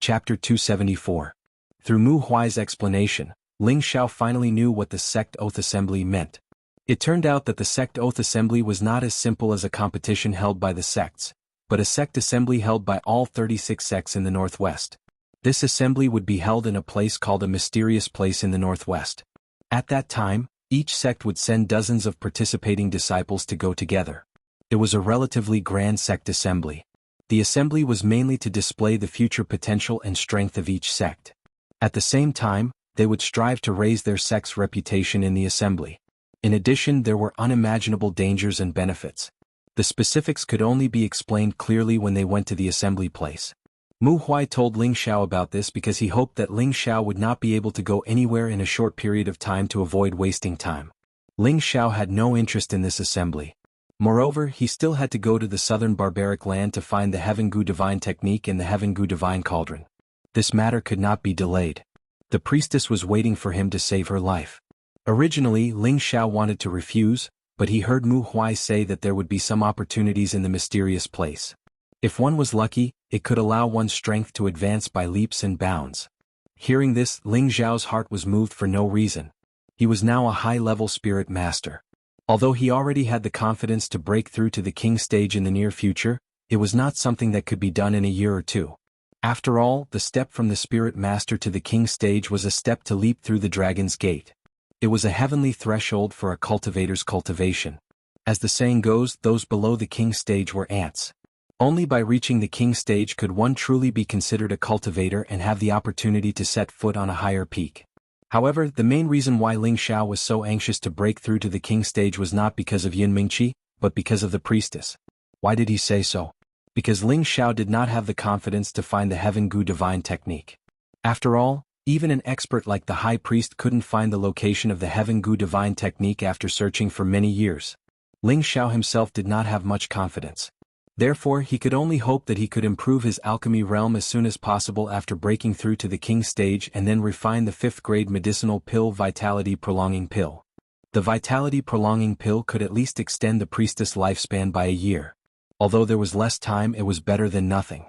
Chapter 274. Through Mu Huai's explanation, Ling Xiao finally knew what the sect oath assembly meant. It turned out that the sect oath assembly was not as simple as a competition held by the sects, but a sect assembly held by all 36 sects in the Northwest. This assembly would be held in a place called a mysterious place in the Northwest. At that time, each sect would send dozens of participating disciples to go together. It was a relatively grand sect assembly. The assembly was mainly to display the future potential and strength of each sect. At the same time, they would strive to raise their sect's reputation in the assembly. In addition, there were unimaginable dangers and benefits. The specifics could only be explained clearly when they went to the assembly place. Mu Huai told Ling Xiao about this because he hoped that Ling Xiao would not be able to go anywhere in a short period of time to avoid wasting time. Ling Xiao had no interest in this assembly. Moreover, he still had to go to the southern barbaric land to find the Heaven Gu Divine Technique and the Heaven Gu Divine Cauldron. This matter could not be delayed. The priestess was waiting for him to save her life. Originally, Ling Xiao wanted to refuse, but he heard Mu Huai say that there would be some opportunities in the mysterious place. If one was lucky, it could allow one's strength to advance by leaps and bounds. Hearing this, Ling Xiao's heart was moved for no reason. He was now a high-level spirit master. Although he already had the confidence to break through to the king stage in the near future, it was not something that could be done in a year or two. After all, the step from the spirit master to the king stage was a step to leap through the dragon's gate. It was a heavenly threshold for a cultivator's cultivation. As the saying goes, those below the king stage were ants. Only by reaching the king stage could one truly be considered a cultivator and have the opportunity to set foot on a higher peak. However, the main reason why Ling Xiao was so anxious to break through to the king stage was not because of Yin Mingqi, but because of the priestess. Why did he say so? Because Ling Xiao did not have the confidence to find the Heaven Gu Divine Technique. After all, even an expert like the high priest couldn't find the location of the Heaven Gu Divine Technique after searching for many years. Ling Xiao himself did not have much confidence. Therefore, he could only hope that he could improve his alchemy realm as soon as possible after breaking through to the king stage and then refine the 5th grade medicinal pill Vitality Prolonging Pill. The Vitality Prolonging Pill could at least extend the priestess' lifespan by a year. Although there was less time, it was better than nothing.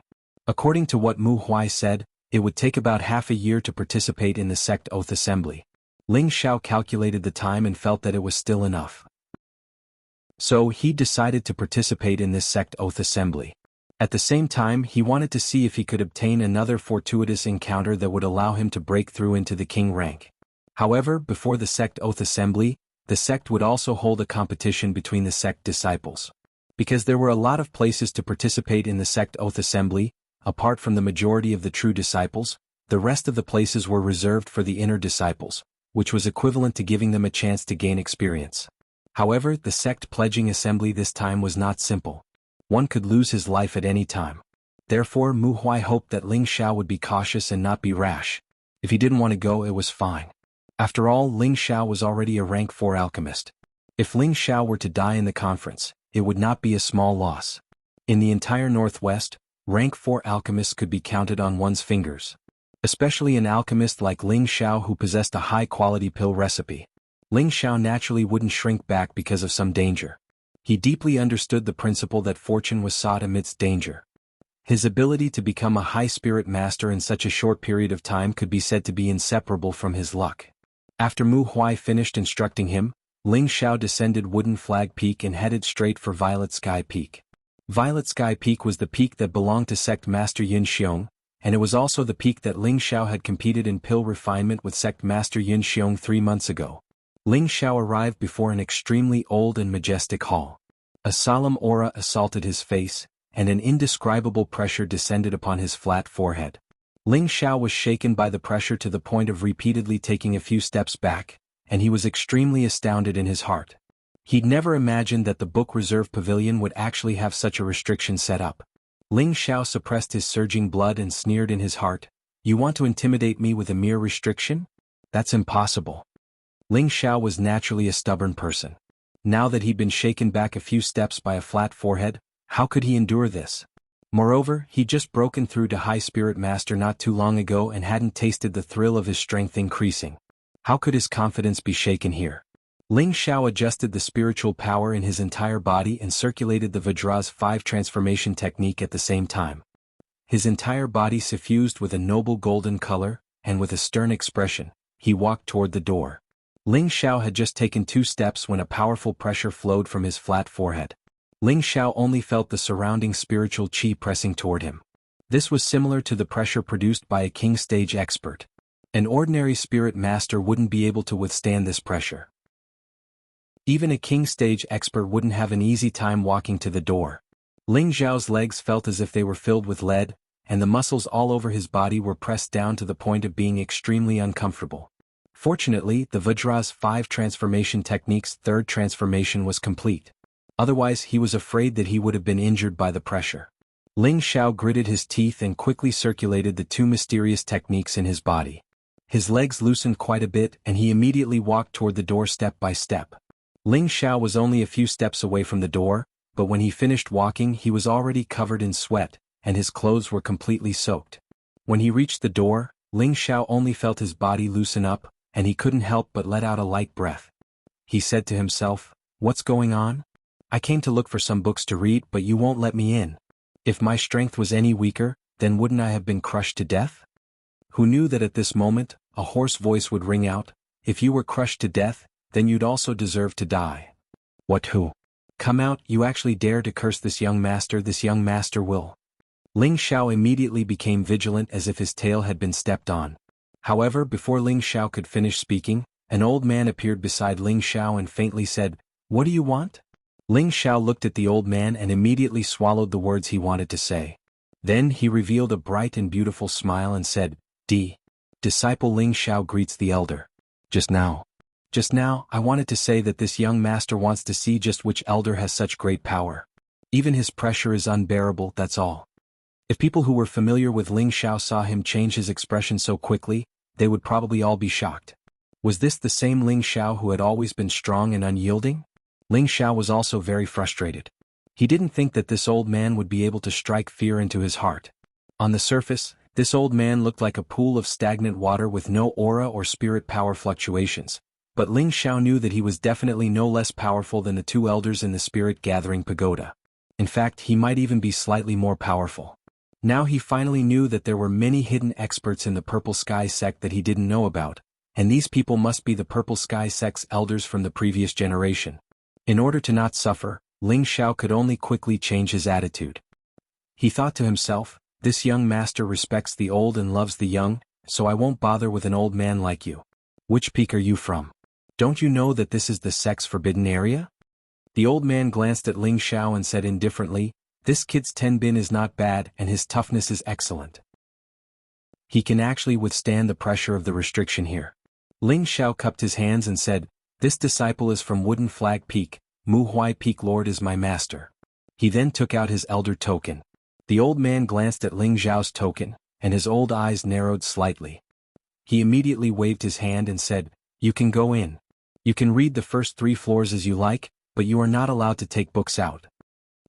According to what Mu Huai said, it would take about half a year to participate in the sect oath assembly. Ling Xiao calculated the time and felt that it was still enough. So he decided to participate in this sect oath assembly. At the same time, he wanted to see if he could obtain another fortuitous encounter that would allow him to break through into the king rank. However, before the sect oath assembly, the sect would also hold a competition between the sect disciples. Because there were a lot of places to participate in the sect oath assembly, apart from the majority of the true disciples, the rest of the places were reserved for the inner disciples, which was equivalent to giving them a chance to gain experience. However, the sect pledging assembly this time was not simple. One could lose his life at any time. Therefore, Mu Huai hoped that Ling Xiao would be cautious and not be rash. If he didn't want to go, it was fine. After all, Ling Xiao was already a rank 4 alchemist. If Ling Xiao were to die in the conference, it would not be a small loss. In the entire Northwest, rank 4 alchemists could be counted on one's fingers. Especially an alchemist like Ling Xiao who possessed a high-quality pill recipe. Ling Xiao naturally wouldn't shrink back because of some danger. He deeply understood the principle that fortune was sought amidst danger. His ability to become a high spirit master in such a short period of time could be said to be inseparable from his luck. After Mu Huai finished instructing him, Ling Xiao descended Wooden Flag Peak and headed straight for Violet Sky Peak. Violet Sky Peak was the peak that belonged to Sect Master Yin Xiong, and it was also the peak that Ling Xiao had competed in pill refinement with Sect Master Yin Xiong 3 months ago. Ling Xiao arrived before an extremely old and majestic hall. A solemn aura assaulted his face, and an indescribable pressure descended upon his flat forehead. Ling Xiao was shaken by the pressure to the point of repeatedly taking a few steps back, and he was extremely astounded in his heart. He'd never imagined that the Book Reserve Pavilion would actually have such a restriction set up. Ling Xiao suppressed his surging blood and sneered in his heart, "You want to intimidate me with a mere restriction? That's impossible." Ling Xiao was naturally a stubborn person. Now that he'd been shaken back a few steps by a flat forehead, how could he endure this? Moreover, he'd just broken through to High Spirit Master not too long ago and hadn't tasted the thrill of his strength increasing. How could his confidence be shaken here? Ling Xiao adjusted the spiritual power in his entire body and circulated the Vajra's 5 transformation technique at the same time. his entire body suffused with a noble golden color, and with a stern expression, he walked toward the door. Ling Xiao had just taken 2 steps when a powerful pressure flowed from his flat forehead. Ling Xiao only felt the surrounding spiritual qi pressing toward him. This was similar to the pressure produced by a king stage expert. An ordinary spirit master wouldn't be able to withstand this pressure. Even a king stage expert wouldn't have an easy time walking to the door. Ling Xiao's legs felt as if they were filled with lead, and the muscles all over his body were pressed down to the point of being extremely uncomfortable. Fortunately, the Vajra's 5 transformation technique's 3rd transformation was complete. Otherwise, he was afraid that he would have been injured by the pressure. Ling Xiao gritted his teeth and quickly circulated the 2 mysterious techniques in his body. His legs loosened quite a bit and he immediately walked toward the door step by step. Ling Xiao was only a few steps away from the door, but when he finished walking he was already covered in sweat, and his clothes were completely soaked. When he reached the door, Ling Xiao only felt his body loosen up, and he couldn't help but let out a light breath. He said to himself, "What's going on? I came to look for some books to read but you won't let me in. If my strength was any weaker, then wouldn't I have been crushed to death?" Who knew that at this moment, a hoarse voice would ring out, "If you were crushed to death, then you'd also deserve to die." "What who? Come out, you actually dare to curse this young master will." Ling Xiao immediately became vigilant as if his tail had been stepped on. However, before Ling Xiao could finish speaking, an old man appeared beside Ling Xiao and faintly said, "What do you want?" Ling Xiao looked at the old man and immediately swallowed the words he wanted to say. Then he revealed a bright and beautiful smile and said, Disciple Ling Xiao greets the elder. Just now, I wanted to say that this young master wants to see just which elder has such great power. Even his pressure is unbearable, that's all." If people who were familiar with Ling Xiao saw him change his expression so quickly, they would probably all be shocked. Was this the same Ling Xiao who had always been strong and unyielding? Ling Xiao was also very frustrated. He didn't think that this old man would be able to strike fear into his heart. On the surface, this old man looked like a pool of stagnant water with no aura or spirit power fluctuations, but Ling Xiao knew that he was definitely no less powerful than the 2 elders in the spirit gathering pagoda. In fact, he might even be slightly more powerful. Now he finally knew that there were many hidden experts in the Purple Sky sect that he didn't know about, and these people must be the Purple Sky sect's elders from the previous generation. In order to not suffer, Ling Xiao could only quickly change his attitude. He thought to himself, "This young master respects the old and loves the young, so I won't bother with an old man like you. Which peak are you from? Don't you know that this is the sect's forbidden area?" The old man glanced at Ling Xiao and said indifferently, "This kid's Tenbin is not bad and his toughness is excellent. He can actually withstand the pressure of the restriction here." Ling Xiao cupped his hands and said, "This disciple is from Wooden Flag Peak, Mu Huai Peak Lord is my master." He then took out his elder token. The old man glanced at Ling Xiao's token, and his old eyes narrowed slightly. He immediately waved his hand and said, "You can go in. You can read the first 3 floors as you like, but you are not allowed to take books out."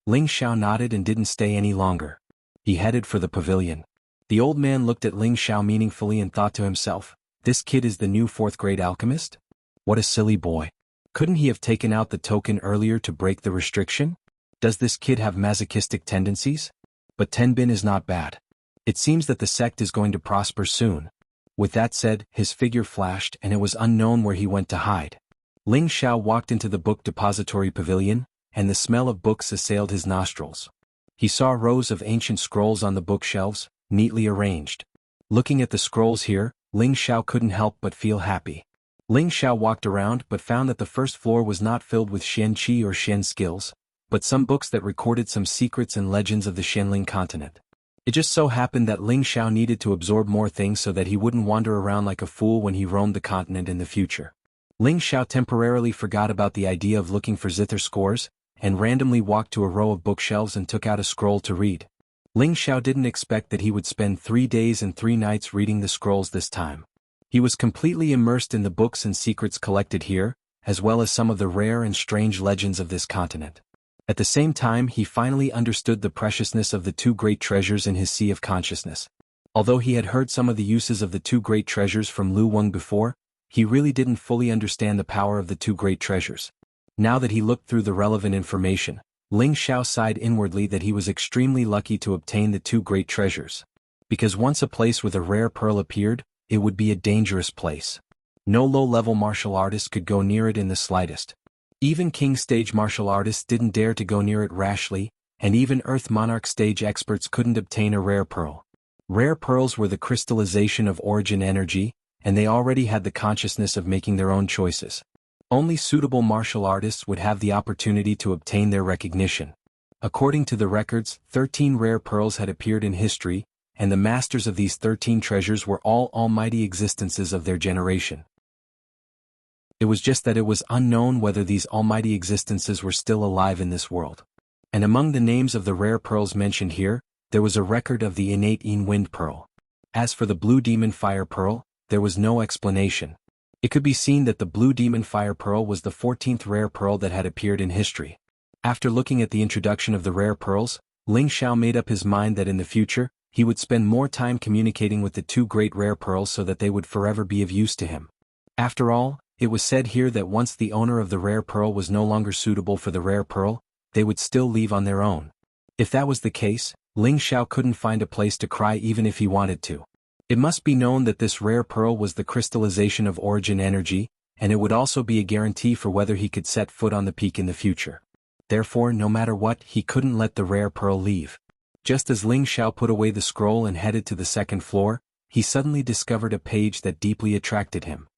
Ling Xiao nodded and didn't stay any longer. He headed for the pavilion. The old man looked at Ling Xiao meaningfully and thought to himself, "This kid is the new 4th grade alchemist? What a silly boy. Couldn't he have taken out the token earlier to break the restriction? Does this kid have masochistic tendencies? But Tenbin is not bad. It seems that the sect is going to prosper soon." With that said, his figure flashed and it was unknown where he went to hide. Ling Xiao walked into the book depository pavilion, and the smell of books assailed his nostrils. He saw rows of ancient scrolls on the bookshelves, neatly arranged. Looking at the scrolls here, Ling Xiao couldn't help but feel happy. Ling Xiao walked around but found that the first floor was not filled with Xian Qi or Xian skills, but some books that recorded some secrets and legends of the Xianling continent. It just so happened that Ling Xiao needed to absorb more things so that he wouldn't wander around like a fool when he roamed the continent in the future. Ling Xiao temporarily forgot about the idea of looking for zither scores, and randomly walked to a row of bookshelves and took out a scroll to read. Ling Xiao didn't expect that he would spend 3 days and 3 nights reading the scrolls this time. He was completely immersed in the books and secrets collected here, as well as some of the rare and strange legends of this continent. At the same time, he finally understood the preciousness of the 2 great treasures in his sea of consciousness. Although he had heard some of the uses of the 2 great treasures from Lu Weng before, he really didn't fully understand the power of the 2 great treasures. Now that he looked through the relevant information, Ling Xiao sighed inwardly that he was extremely lucky to obtain the two great treasures. Because once a place with a rare pearl appeared, it would be a dangerous place. No low-level martial artist could go near it in the slightest. Even King stage martial artists didn't dare to go near it rashly, and even Earth Monarch stage experts couldn't obtain a rare pearl. Rare pearls were the crystallization of origin energy, and they already had the consciousness of making their own choices. Only suitable martial artists would have the opportunity to obtain their recognition. According to the records, 13 rare pearls had appeared in history, and the masters of these 13 treasures were all almighty existences of their generation. It was just that it was unknown whether these almighty existences were still alive in this world. And among the names of the rare pearls mentioned here, there was a record of the innate Yin Wind Pearl. As for the Blue Demon Fire Pearl, there was no explanation. It could be seen that the Blue Demon Fire Pearl was the 14th rare pearl that had appeared in history. After looking at the introduction of the rare pearls, Ling Xiao made up his mind that in the future, he would spend more time communicating with the two great rare pearls so that they would forever be of use to him. After all, it was said here that once the owner of the rare pearl was no longer suitable for the rare pearl, they would still leave on their own. If that was the case, Ling Xiao couldn't find a place to cry even if he wanted to. It must be known that this rare pearl was the crystallization of origin energy, and it would also be a guarantee for whether he could set foot on the peak in the future. Therefore, no matter what, he couldn't let the rare pearl leave. Just as Ling Xiao put away the scroll and headed to the second floor, he suddenly discovered a page that deeply attracted him.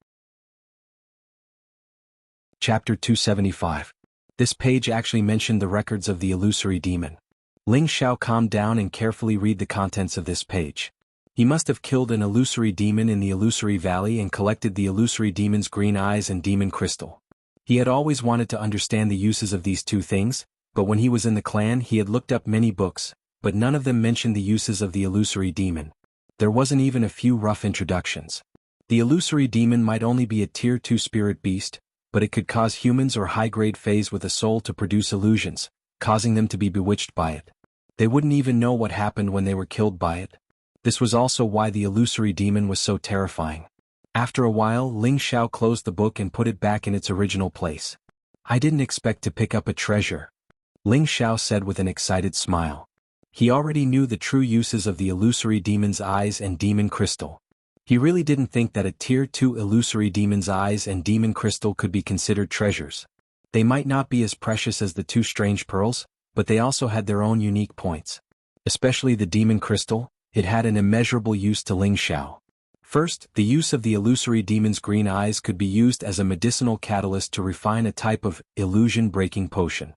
Chapter 275. This page actually mentioned the records of the illusory demon. Ling Xiao calmed down and carefully read the contents of this page. He must have killed an illusory demon in the illusory valley and collected the illusory demon's green eyes and demon crystal. He had always wanted to understand the uses of these two things, but when he was in the clan he had looked up many books, but none of them mentioned the uses of the illusory demon. There wasn't even a few rough introductions. The illusory demon might only be a tier 2 spirit beast, but it could cause humans or high-grade fays with a soul to produce illusions, causing them to be bewitched by it. They wouldn't even know what happened when they were killed by it. This was also why the illusory demon was so terrifying. After a while, Ling Xiao closed the book and put it back in its original place. I didn't expect to pick up a treasure, Ling Xiao said with an excited smile. He already knew the true uses of the illusory demon's eyes and demon crystal. He really didn't think that a tier 2 illusory demon's eyes and demon crystal could be considered treasures. They might not be as precious as the two strange pearls, but they also had their own unique points. Especially the demon crystal, it had an immeasurable use to Ling Xiao. First, the use of the illusory demon's green eyes could be used as a medicinal catalyst to refine a type of illusion-breaking potion.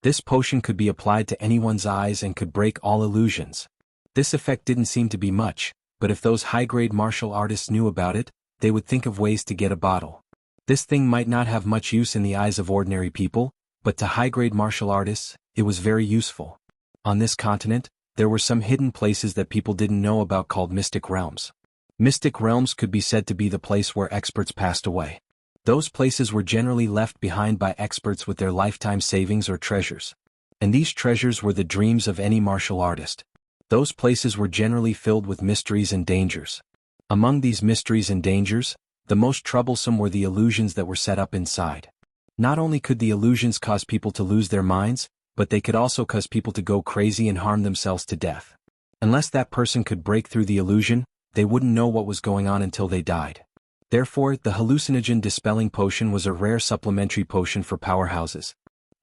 This potion could be applied to anyone's eyes and could break all illusions. This effect didn't seem to be much, but if those high-grade martial artists knew about it, they would think of ways to get a bottle. This thing might not have much use in the eyes of ordinary people, but to high-grade martial artists, it was very useful. On this continent, there were some hidden places that people didn't know about called mystic realms. Mystic realms could be said to be the place where experts passed away. Those places were generally left behind by experts with their lifetime savings or treasures. And these treasures were the dreams of any martial artist. Those places were generally filled with mysteries and dangers. Among these mysteries and dangers, the most troublesome were the illusions that were set up inside. Not only could the illusions cause people to lose their minds, but they could also cause people to go crazy and harm themselves to death. Unless that person could break through the illusion, they wouldn't know what was going on until they died. Therefore, the hallucinogen dispelling potion was a rare supplementary potion for powerhouses.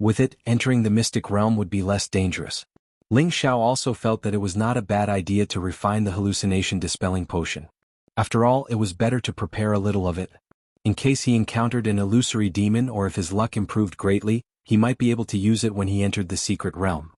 With it, entering the mystic realm would be less dangerous. Ling Xiao also felt that it was not a bad idea to refine the hallucination dispelling potion. After all, it was better to prepare a little of it. In case he encountered an illusory demon or if his luck improved greatly, he might be able to use it when he entered the secret realm.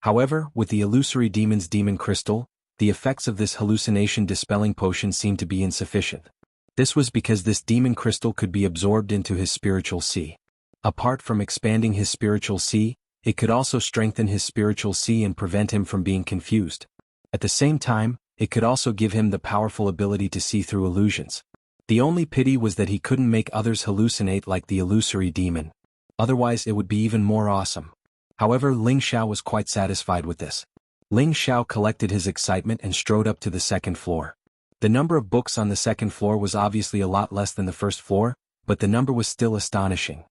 However, with the illusory demon's demon crystal, the effects of this hallucination dispelling potion seemed to be insufficient. This was because this demon crystal could be absorbed into his spiritual sea. Apart from expanding his spiritual sea, it could also strengthen his spiritual sea and prevent him from being confused. At the same time, it could also give him the powerful ability to see through illusions. The only pity was that he couldn't make others hallucinate like the illusory demon. Otherwise it would be even more awesome. However, Ling Xiao was quite satisfied with this. Ling Xiao collected his excitement and strode up to the second floor. The number of books on the second floor was obviously a lot less than the first floor, but the number was still astonishing.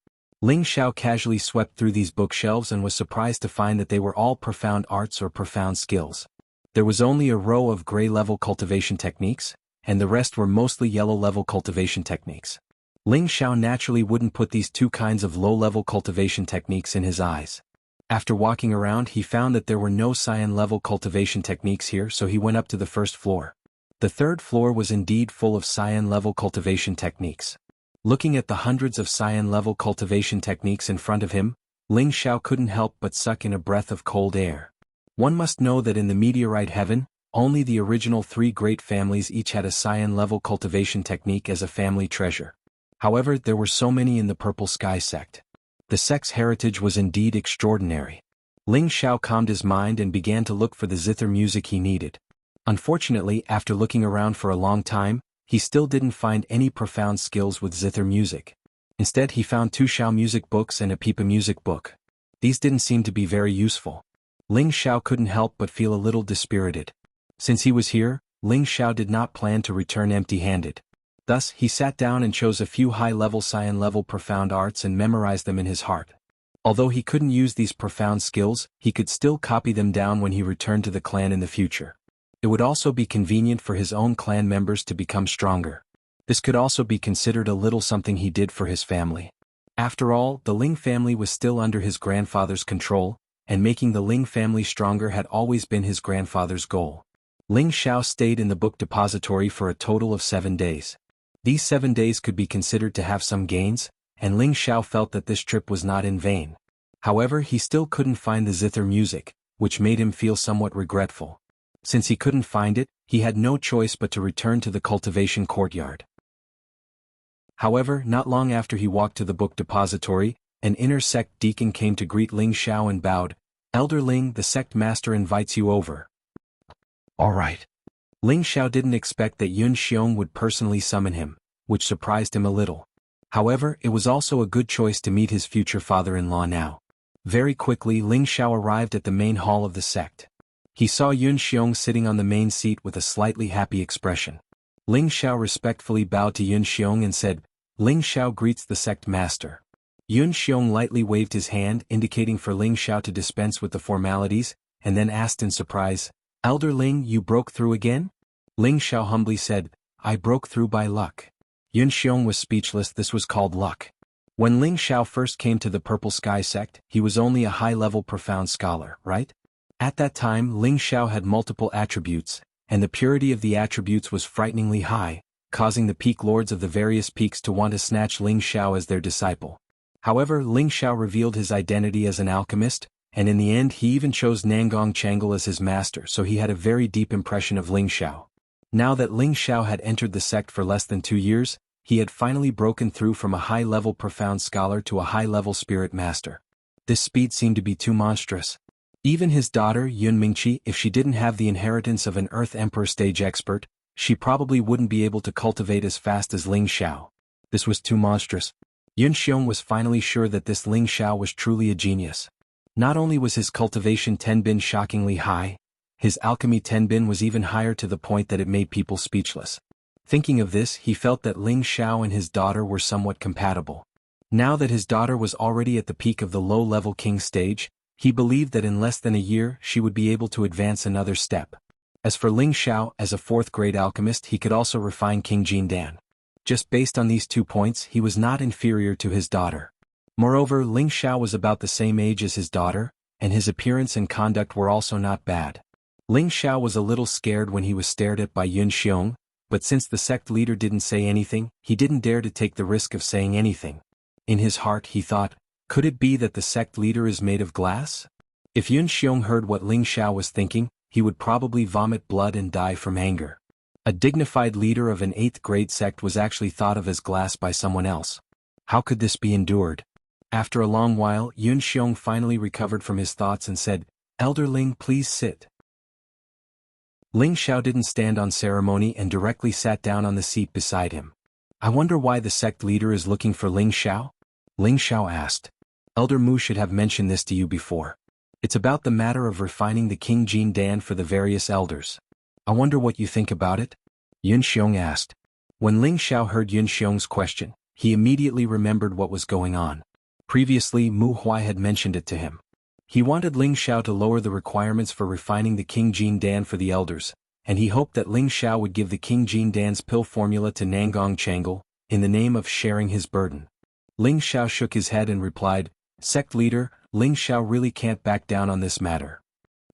Ling Xiao casually swept through these bookshelves and was surprised to find that they were all profound arts or profound skills. There was only a row of gray-level cultivation techniques, and the rest were mostly yellow-level cultivation techniques. Ling Xiao naturally wouldn't put these two kinds of low-level cultivation techniques in his eyes. After walking around, he found that there were no cyan-level cultivation techniques here, so he went up to the first floor. The third floor was indeed full of cyan-level cultivation techniques. Looking at the hundreds of cyan-level cultivation techniques in front of him, Ling Xiao couldn't help but suck in a breath of cold air. One must know that in the meteorite heaven, only the original three great families each had a cyan-level cultivation technique as a family treasure. However, there were so many in the Purple Sky sect. The sect's heritage was indeed extraordinary. Ling Xiao calmed his mind and began to look for the zither music he needed. Unfortunately, after looking around for a long time, he still didn't find any profound skills with zither music. Instead, he found 2 Xiao music books and a pipa music book. These didn't seem to be very useful. Ling Xiao couldn't help but feel a little dispirited. Since he was here, Ling Xiao did not plan to return empty-handed. Thus, he sat down and chose a few high-level cyan-level profound arts and memorized them in his heart. Although he couldn't use these profound skills, he could still copy them down when he returned to the clan in the future. It would also be convenient for his own clan members to become stronger. This could also be considered a little something he did for his family. After all, the Ling family was still under his grandfather's control, and making the Ling family stronger had always been his grandfather's goal. Ling Xiao stayed in the book depository for a total of 7 days. These 7 days could be considered to have some gains, and Ling Xiao felt that this trip was not in vain. However, he still couldn't find the zither music, which made him feel somewhat regretful. Since he couldn't find it, he had no choice but to return to the cultivation courtyard. However, not long after he walked to the book depository, an inner sect deacon came to greet Ling Xiao and bowed. "Elder Ling, the sect master invites you over." "All right." Ling Xiao didn't expect that Yun Xiong would personally summon him, which surprised him a little. However, it was also a good choice to meet his future father-in-law now. Very quickly, Ling Xiao arrived at the main hall of the sect. He saw Yun Xiong sitting on the main seat with a slightly happy expression. Ling Xiao respectfully bowed to Yun Xiong and said, "Ling Xiao greets the sect master." Yun Xiong lightly waved his hand, indicating for Ling Xiao to dispense with the formalities, and then asked in surprise, "Elder Ling, you broke through again?" Ling Xiao humbly said, "I broke through by luck." Yun Xiong was speechless. This was called luck. When Ling Xiao first came to the Purple Sky sect, he was only a high-level profound scholar, right? At that time, Ling Xiao had multiple attributes, and the purity of the attributes was frighteningly high, causing the peak lords of the various peaks to want to snatch Ling Xiao as their disciple. However, Ling Xiao revealed his identity as an alchemist, and in the end he even chose Nangong Changle as his master, so he had a very deep impression of Ling Xiao. Now that Ling Xiao had entered the sect for less than 2 years, he had finally broken through from a high-level profound scholar to a high-level spirit master. This speed seemed to be too monstrous. Even his daughter, Yun Mingqi, if she didn't have the inheritance of an Earth Emperor stage expert, she probably wouldn't be able to cultivate as fast as Ling Xiao. This was too monstrous. Yun Xiong was finally sure that this Ling Xiao was truly a genius. Not only was his cultivation tenbin shockingly high, his alchemy tenbin was even higher to the point that it made people speechless. Thinking of this, he felt that Ling Xiao and his daughter were somewhat compatible. Now that his daughter was already at the peak of the low-level king stage, he believed that in less than a year she would be able to advance another step. As for Ling Xiao, as a 4th-grade alchemist, he could also refine King Jindan. Just based on these 2 points, he was not inferior to his daughter. Moreover, Ling Xiao was about the same age as his daughter, and his appearance and conduct were also not bad. Ling Xiao was a little scared when he was stared at by Yun Xiong, but since the sect leader didn't say anything, he didn't dare to take the risk of saying anything. In his heart he thought, could it be that the sect leader is made of glass? If Yun Xiong heard what Ling Xiao was thinking, he would probably vomit blood and die from anger. A dignified leader of an 8th-grade sect was actually thought of as glass by someone else. How could this be endured? After a long while, Yun Xiong finally recovered from his thoughts and said, "Elder Ling, please sit." Ling Xiao didn't stand on ceremony and directly sat down on the seat beside him. "I wonder why the sect leader is looking for Ling Xiao?" Ling Xiao asked. "Elder Mu should have mentioned this to you before. It's about the matter of refining the King Jindan for the various elders. I wonder what you think about it?" Yun Xiong asked. When Ling Xiao heard Yun Xiong's question, he immediately remembered what was going on. Previously Mu Huai had mentioned it to him. He wanted Ling Xiao to lower the requirements for refining the King Jin Dan for the elders, and he hoped that Ling Xiao would give the King Jin Dan's pill formula to Nangong Changle, in the name of sharing his burden. Ling Xiao shook his head and replied, "Sect leader, Ling Xiao really can't back down on this matter.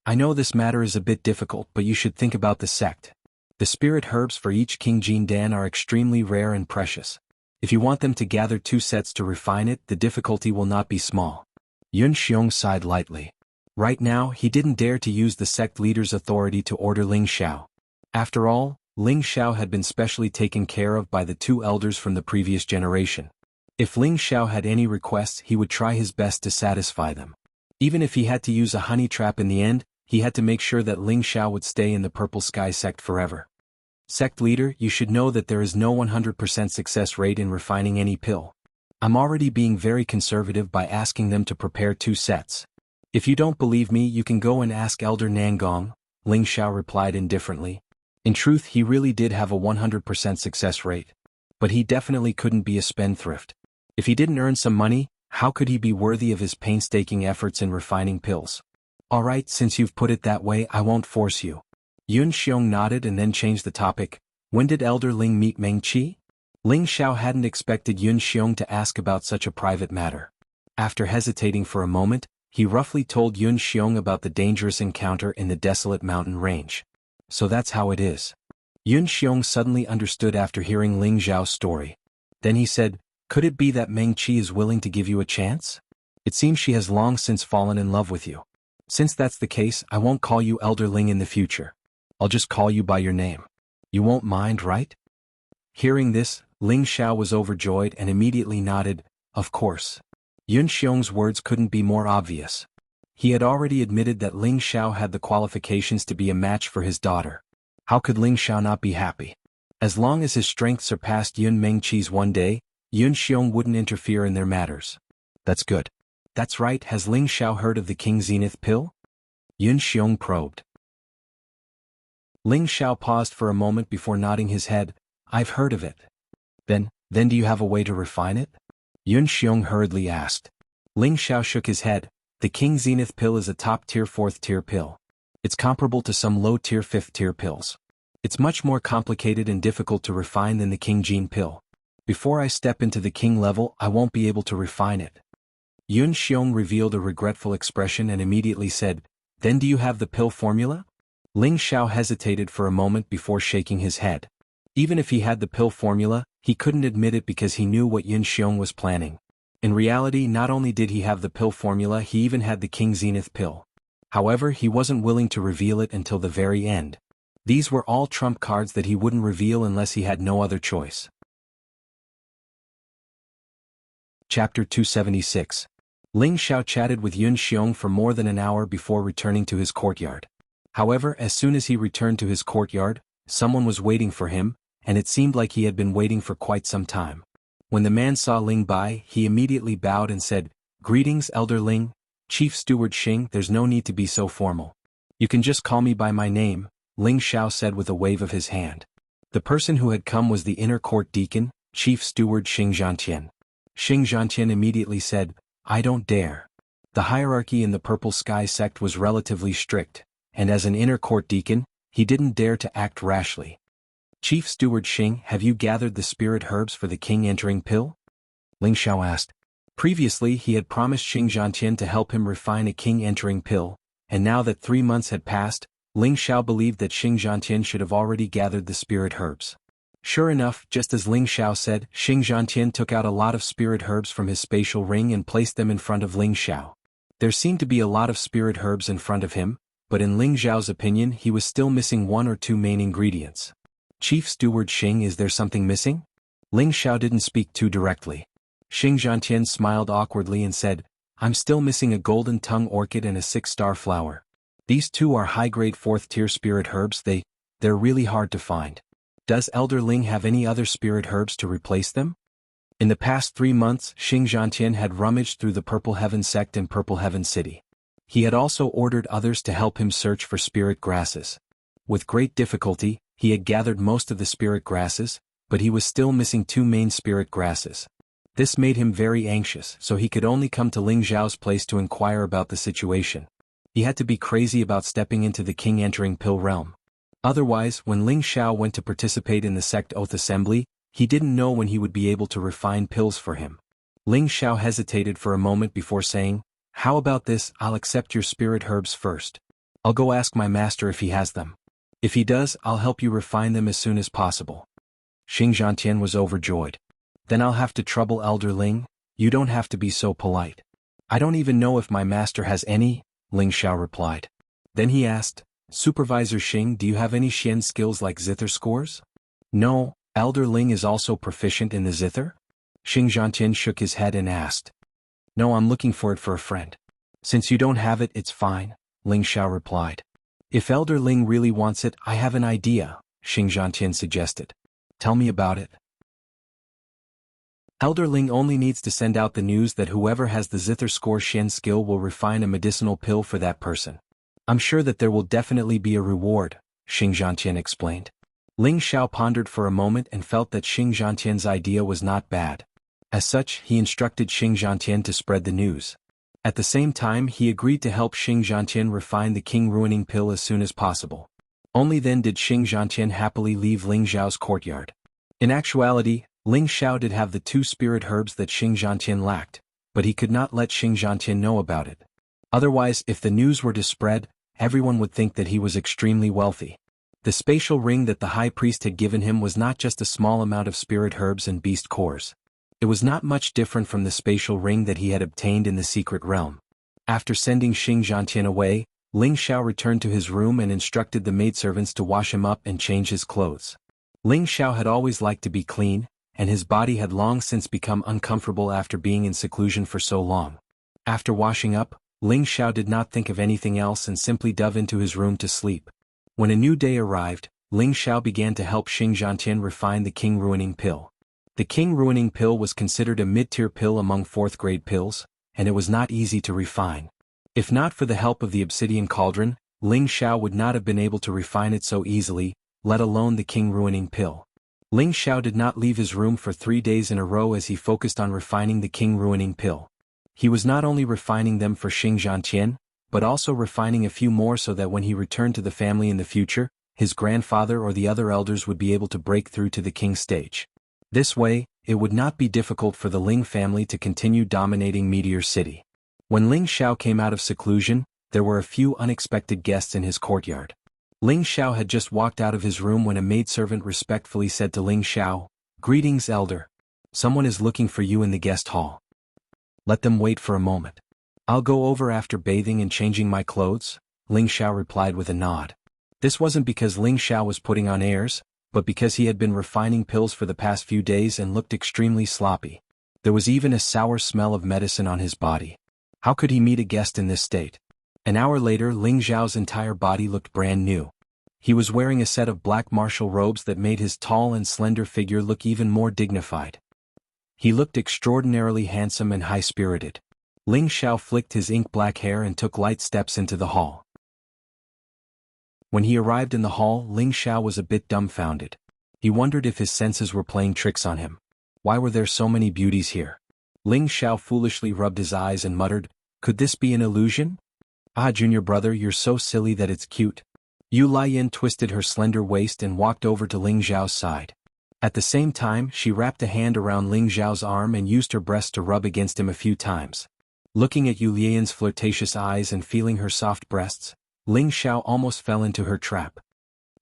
I know this matter is a bit difficult, but you should think about the sect. The spirit herbs for each King Jin Dan are extremely rare and precious. If you want them to gather 2 sets to refine it, the difficulty will not be small." Yun Xiong sighed lightly. Right now, he didn't dare to use the sect leader's authority to order Ling Xiao. After all, Ling Xiao had been specially taken care of by the 2 elders from the previous generation. If Ling Xiao had any requests, he would try his best to satisfy them. Even if he had to use a honey trap in the end, he had to make sure that Ling Xiao would stay in the Purple Sky sect forever. Sect leader, you should know that there is no 100% success rate in refining any pill. I'm already being very conservative by asking them to prepare 2 sets. If you don't believe me, you can go and ask Elder Nangong, Ling Xiao replied indifferently. In truth, he really did have a 100% success rate. But he definitely couldn't be a spendthrift. If he didn't earn some money, how could he be worthy of his painstaking efforts in refining pills? Alright, since you've put it that way, I won't force you. Yun Xiong nodded and then changed the topic. When did Elder Ling meet Meng Qi? Ling Xiao hadn't expected Yun Xiong to ask about such a private matter. After hesitating for a moment, he roughly told Yun Xiong about the dangerous encounter in the desolate mountain range. So that's how it is. Yun Xiong suddenly understood after hearing Ling Xiao's story. Then he said, "Could it be that Meng Qi is willing to give you a chance? It seems she has long since fallen in love with you. Since that's the case, I won't call you Elder Ling in the future. I'll just call you by your name. You won't mind, right?" Hearing this, Ling Xiao was overjoyed and immediately nodded, "Of course." Yun Xiong's words couldn't be more obvious. He had already admitted that Ling Xiao had the qualifications to be a match for his daughter. How could Ling Xiao not be happy? As long as his strength surpassed Yun Meng Qi's one day, Yun Xiong wouldn't interfere in their matters. That's good. That's right, has Ling Xiao heard of the King Zenith pill? Yun Xiong probed. Ling Xiao paused for a moment before nodding his head. "I've heard of it." Then do you have a way to refine it?" Yun Xiong hurriedly asked. Ling Xiao shook his head. "The King Zenith pill is a top-tier 4th-tier pill. It's comparable to some low-tier 5th-tier pills. It's much more complicated and difficult to refine than the King Jin pill. Before I step into the King level, I won't be able to refine it." Yun Xiong revealed a regretful expression and immediately said, "Then do you have the pill formula?" Ling Xiao hesitated for a moment before shaking his head. Even if he had the pill formula, he couldn't admit it because he knew what Yun Xiong was planning. In reality, not only did he have the pill formula, he even had the King Zenith pill. However, he wasn't willing to reveal it until the very end. These were all trump cards that he wouldn't reveal unless he had no other choice. Chapter 276. Ling Xiao chatted with Yun Xiong for more than an hour before returning to his courtyard. However, as soon as he returned to his courtyard, someone was waiting for him, and it seemed like he had been waiting for quite some time. When the man saw Ling Bai, he immediately bowed and said, "Greetings, Elder Ling, Chief Steward Xing, there's no need to be so formal. You can just call me by my name," Ling Xiao said with a wave of his hand. The person who had come was the inner court deacon, Chief Steward Xing Zhantian. Xing Zhantian immediately said, "I don't dare." The hierarchy in the Purple Sky sect was relatively strict, and as an inner court deacon, he didn't dare to act rashly. "Chief Steward Xing, have you gathered the spirit herbs for the king entering pill?" Ling Xiao asked. Previously he had promised Xing Zhantian to help him refine a king entering pill, and now that 3 months had passed, Ling Xiao believed that Xing Zhantian should have already gathered the spirit herbs. Sure enough, just as Ling Xiao said, Xing Zhantian took out a lot of spirit herbs from his spatial ring and placed them in front of Ling Xiao. There seemed to be a lot of spirit herbs in front of him, but in Ling Xiao's opinion he was still missing 1 or 2 main ingredients. "Chief Steward Xing, is there something missing?" Ling Xiao didn't speak too directly. Xing Zhantian smiled awkwardly and said, "I'm still missing a golden tongue orchid and a 6-star flower. These 2 are high-grade 4th-tier spirit herbs, they're really hard to find. Does Elder Ling have any other spirit herbs to replace them?" In the past 3 months, Xing Zhantian had rummaged through the Purple Heaven sect in Purple Heaven City. He had also ordered others to help him search for spirit grasses. With great difficulty, he had gathered most of the spirit grasses, but he was still missing 2 main spirit grasses. This made him very anxious, so he could only come to Ling Xiao's place to inquire about the situation. He had to be crazy about stepping into the king entering pill realm. Otherwise, when Ling Xiao went to participate in the sect oath assembly, he didn't know when he would be able to refine pills for him. Ling Xiao hesitated for a moment before saying, "How about this? I'll accept your spirit herbs first. I'll go ask my master if he has them. If he does, I'll help you refine them as soon as possible." Xing Zhantian was overjoyed. "Then I'll have to trouble Elder Ling? You don't have to be so polite." "I don't even know if my master has any," Ling Xiao replied. Then he asked, "Supervisor Xing, do you have any Xian skills like zither scores?" "No, Elder Ling is also proficient in the zither?" Xing Zhantian shook his head and asked. "No, I'm looking for it for a friend." "Since you don't have it, it's fine," Ling Xiao replied. "If Elder Ling really wants it, I have an idea," Xing Zhantian suggested. "Tell me about it." Elder Ling only needs to send out the news that whoever has the zither score Xian skill will refine a medicinal pill for that person. "I'm sure that there will definitely be a reward," Xing Zhantian explained. Ling Xiao pondered for a moment and felt that Xing Zhantian's idea was not bad. As such, he instructed Xing Zhantian to spread the news. At the same time, he agreed to help Xing Zhantian refine the king-ruining pill as soon as possible. Only then did Xing Zhantian happily leave Ling Xiao's courtyard. In actuality, Ling Xiao did have the 2 spirit herbs that Xing Zhantian lacked, but he could not let Xing Zhantian know about it. Otherwise, if the news were to spread, everyone would think that he was extremely wealthy. The spatial ring that the high priest had given him was not just a small amount of spirit herbs and beast cores. It was not much different from the spatial ring that he had obtained in the secret realm. After sending Xing Zhantian away, Ling Xiao returned to his room and instructed the maidservants to wash him up and change his clothes. Ling Xiao had always liked to be clean, and his body had long since become uncomfortable after being in seclusion for so long. After washing up, Ling Xiao did not think of anything else and simply dove into his room to sleep. When a new day arrived, Ling Xiao began to help Xing Zhantian refine the king-ruining pill. The king-ruining pill was considered a mid-tier pill among 4th-grade pills, and it was not easy to refine. If not for the help of the obsidian cauldron, Ling Xiao would not have been able to refine it so easily, let alone the king-ruining pill. Ling Xiao did not leave his room for 3 days in a row as he focused on refining the king-ruining pill. He was not only refining them for Xing Zhantian, but also refining a few more so that when he returned to the family in the future, his grandfather or the other elders would be able to break through to the king stage. This way, it would not be difficult for the Ling family to continue dominating Meteor City. When Ling Xiao came out of seclusion, there were a few unexpected guests in his courtyard. Ling Xiao had just walked out of his room when a maidservant respectfully said to Ling Xiao, "Greetings, elder. Someone is looking for you in the guest hall." "Let them wait for a moment. I'll go over after bathing and changing my clothes," Ling Xiao replied with a nod. This wasn't because Ling Xiao was putting on airs, but because he had been refining pills for the past few days and looked extremely sloppy. There was even a sour smell of medicine on his body. How could he meet a guest in this state? An hour later, Ling Xiao's entire body looked brand new. He was wearing a set of black martial robes that made his tall and slender figure look even more dignified. He looked extraordinarily handsome and high-spirited. Ling Xiao flicked his ink-black hair and took light steps into the hall. When he arrived in the hall, Ling Xiao was a bit dumbfounded. He wondered if his senses were playing tricks on him. Why were there so many beauties here? Ling Xiao foolishly rubbed his eyes and muttered, "Could this be an illusion?" "Ah, junior brother, you're so silly that it's cute." Yu Laiyan twisted her slender waist and walked over to Ling Xiao's side. At the same time, she wrapped a hand around Ling Xiao's arm and used her breast to rub against him a few times. Looking at Yu Laiyan's flirtatious eyes and feeling her soft breasts, Ling Xiao almost fell into her trap.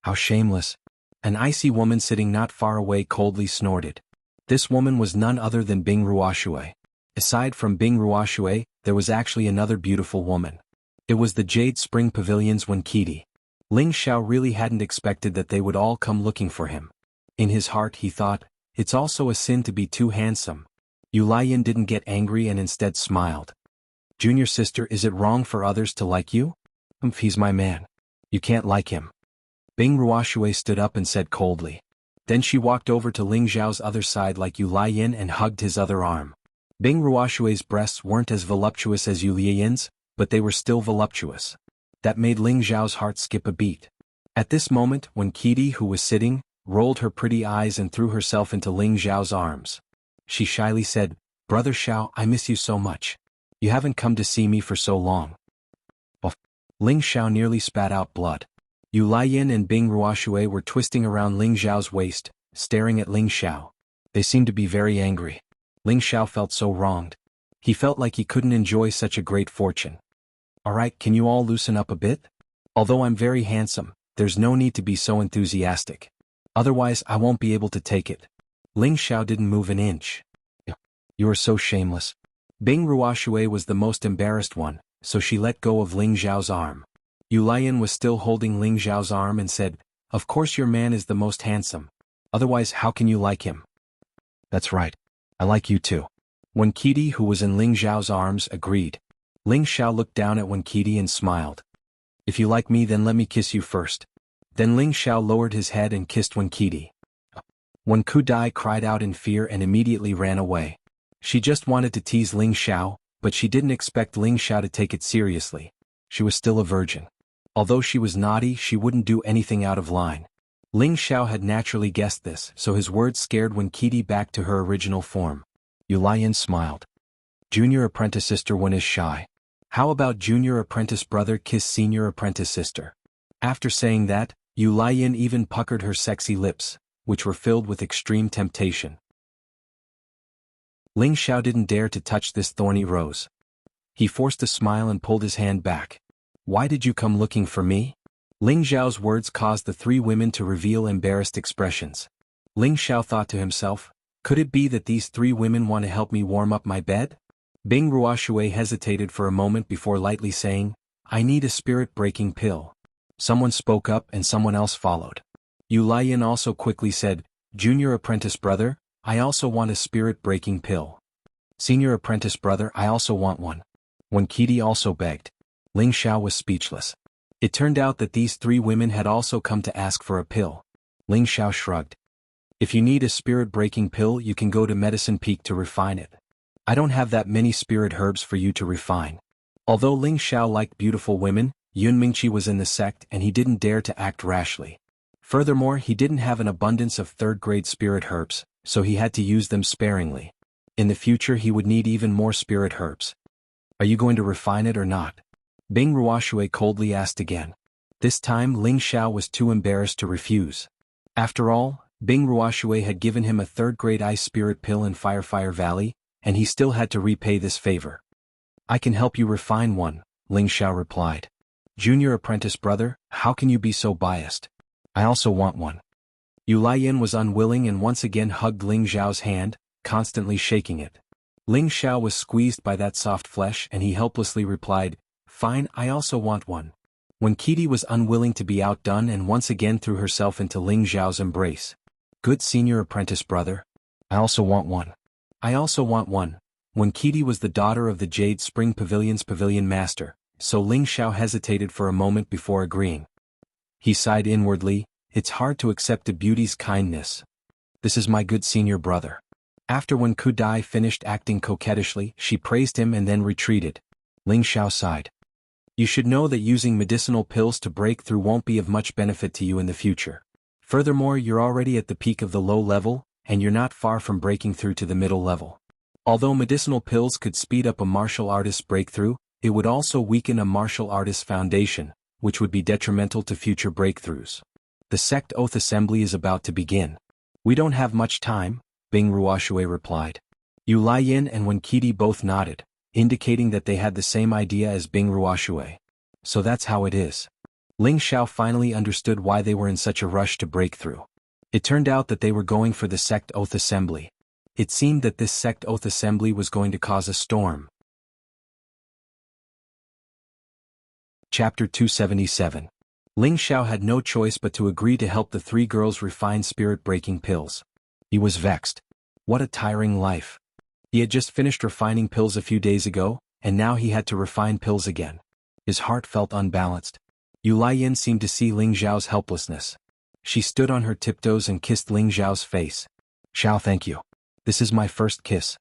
How shameless. An icy woman sitting not far away coldly snorted. This woman was none other than Bing Ruoshui. Aside from Bing Ruoshui, there was actually another beautiful woman. It was the Jade Spring Pavilion's Wenkidi. Ling Xiao really hadn't expected that they would all come looking for him. In his heart he thought, it's also a sin to be too handsome. Yu Laiyan didn't get angry and instead smiled. "Junior sister, is it wrong for others to like you?" He's my man. You can't like him." Bing Ruoshui stood up and said coldly. Then she walked over to Ling Xiao's other side like Yu Laiyan and hugged his other arm. Bing Ruoshui's breasts weren't as voluptuous as Yu Laiyan's, but they were still voluptuous. That made Ling Xiao's heart skip a beat. At this moment, when Kitty, who was sitting, rolled her pretty eyes and threw herself into Ling Xiao's arms. She shyly said, "Brother Xiao, I miss you so much. You haven't come to see me for so long." Oh. Ling Xiao nearly spat out blood. Yu Laiyan and Bing Ruoshui were twisting around Ling Xiao's waist, staring at Ling Xiao. They seemed to be very angry. Ling Xiao felt so wronged. He felt like he couldn't enjoy such a great fortune. "Alright, can you all loosen up a bit? Although I'm very handsome, there's no need to be so enthusiastic. Otherwise I won't be able to take it." Ling Xiao didn't move an inch. "You are so shameless." Bing Ruoshui was the most embarrassed one, so she let go of Ling Xiao's arm. Yu Laiyan was still holding Ling Xiao's arm and said, "Of course your man is the most handsome. Otherwise how can you like him?" "That's right. I like you too." Wen Qidi, who was in Ling Xiao's arms, agreed. Ling Xiao looked down at Wen Qidi and smiled. "If you like me then let me kiss you first." Then Ling Xiao lowered his head and kissed Wen Qidi. Wen Kudai cried out in fear and immediately ran away. She just wanted to tease Ling Xiao, but she didn't expect Ling Xiao to take it seriously. She was still a virgin. Although she was naughty, she wouldn't do anything out of line. Ling Xiao had naturally guessed this, so his words scared Wen Qidi back to her original form. Yu Laiyan smiled. "Junior apprentice sister Wen is shy. How about junior apprentice brother kiss senior apprentice sister?" After saying that, Yu Laiyan even puckered her sexy lips, which were filled with extreme temptation. Ling Xiao didn't dare to touch this thorny rose. He forced a smile and pulled his hand back. "Why did you come looking for me?" Ling Xiao's words caused the three women to reveal embarrassed expressions. Ling Xiao thought to himself, could it be that these three women want to help me warm up my bed? Bing Ruoshui hesitated for a moment before lightly saying, "I need a spirit-breaking pill." Someone spoke up and someone else followed. Yu Laiyan also quickly said, "Junior apprentice brother, I also want a spirit-breaking pill." "Senior apprentice brother, I also want one." Wen Qidi also begged. Ling Xiao was speechless. It turned out that these three women had also come to ask for a pill. Ling Xiao shrugged. "If you need a spirit-breaking pill you can go to Medicine Peak to refine it. I don't have that many spirit herbs for you to refine." Although Ling Xiao liked beautiful women, Yun Mingqi was in the sect and he didn't dare to act rashly. Furthermore, he didn't have an abundance of third-grade spirit herbs, so he had to use them sparingly. In the future he would need even more spirit herbs. "Are you going to refine it or not?" Bing Ruoshui coldly asked again. This time Ling Xiao was too embarrassed to refuse. After all, Bing Ruoshui had given him a third-grade ice spirit pill in Firefire Valley, and he still had to repay this favor. "I can help you refine one," Ling Xiao replied. "Junior apprentice brother, how can you be so biased? I also want one." Yu Laiyan was unwilling and once again hugged Ling Xiao's hand, constantly shaking it. Ling Xiao was squeezed by that soft flesh and he helplessly replied, "Fine, I also want one." Wen Qidi was unwilling to be outdone and once again threw herself into Ling Xiao's embrace. "Good senior apprentice brother. I also want one." "I also want one." Wen Qidi was the daughter of the Jade Spring Pavilion's pavilion master, so Ling Xiao hesitated for a moment before agreeing. He sighed inwardly, it's hard to accept a beauty's kindness. This is my good senior brother. After Wen Kudai finished acting coquettishly, she praised him and then retreated. Ling Xiao sighed. You should know that using medicinal pills to break through won't be of much benefit to you in the future. Furthermore, you're already at the peak of the low level, and you're not far from breaking through to the middle level. Although medicinal pills could speed up a martial artist's breakthrough, it would also weaken a martial artist's foundation, which would be detrimental to future breakthroughs. The sect oath assembly is about to begin. We don't have much time, Bing Ruoshui replied. Yu Laiyan and Wen Qidi both nodded, indicating that they had the same idea as Bing Ruoshui. So that's how it is. Ling Xiao finally understood why they were in such a rush to break through. It turned out that they were going for the sect oath assembly. It seemed that this sect oath assembly was going to cause a storm. Chapter 277. Ling Xiao had no choice but to agree to help the three girls refine spirit-breaking pills. He was vexed. What a tiring life. He had just finished refining pills a few days ago, and now he had to refine pills again. His heart felt unbalanced. Yu Laiyan seemed to see Ling Xiao's helplessness. She stood on her tiptoes and kissed Ling Xiao's face. Xiao, thank you. This is my first kiss.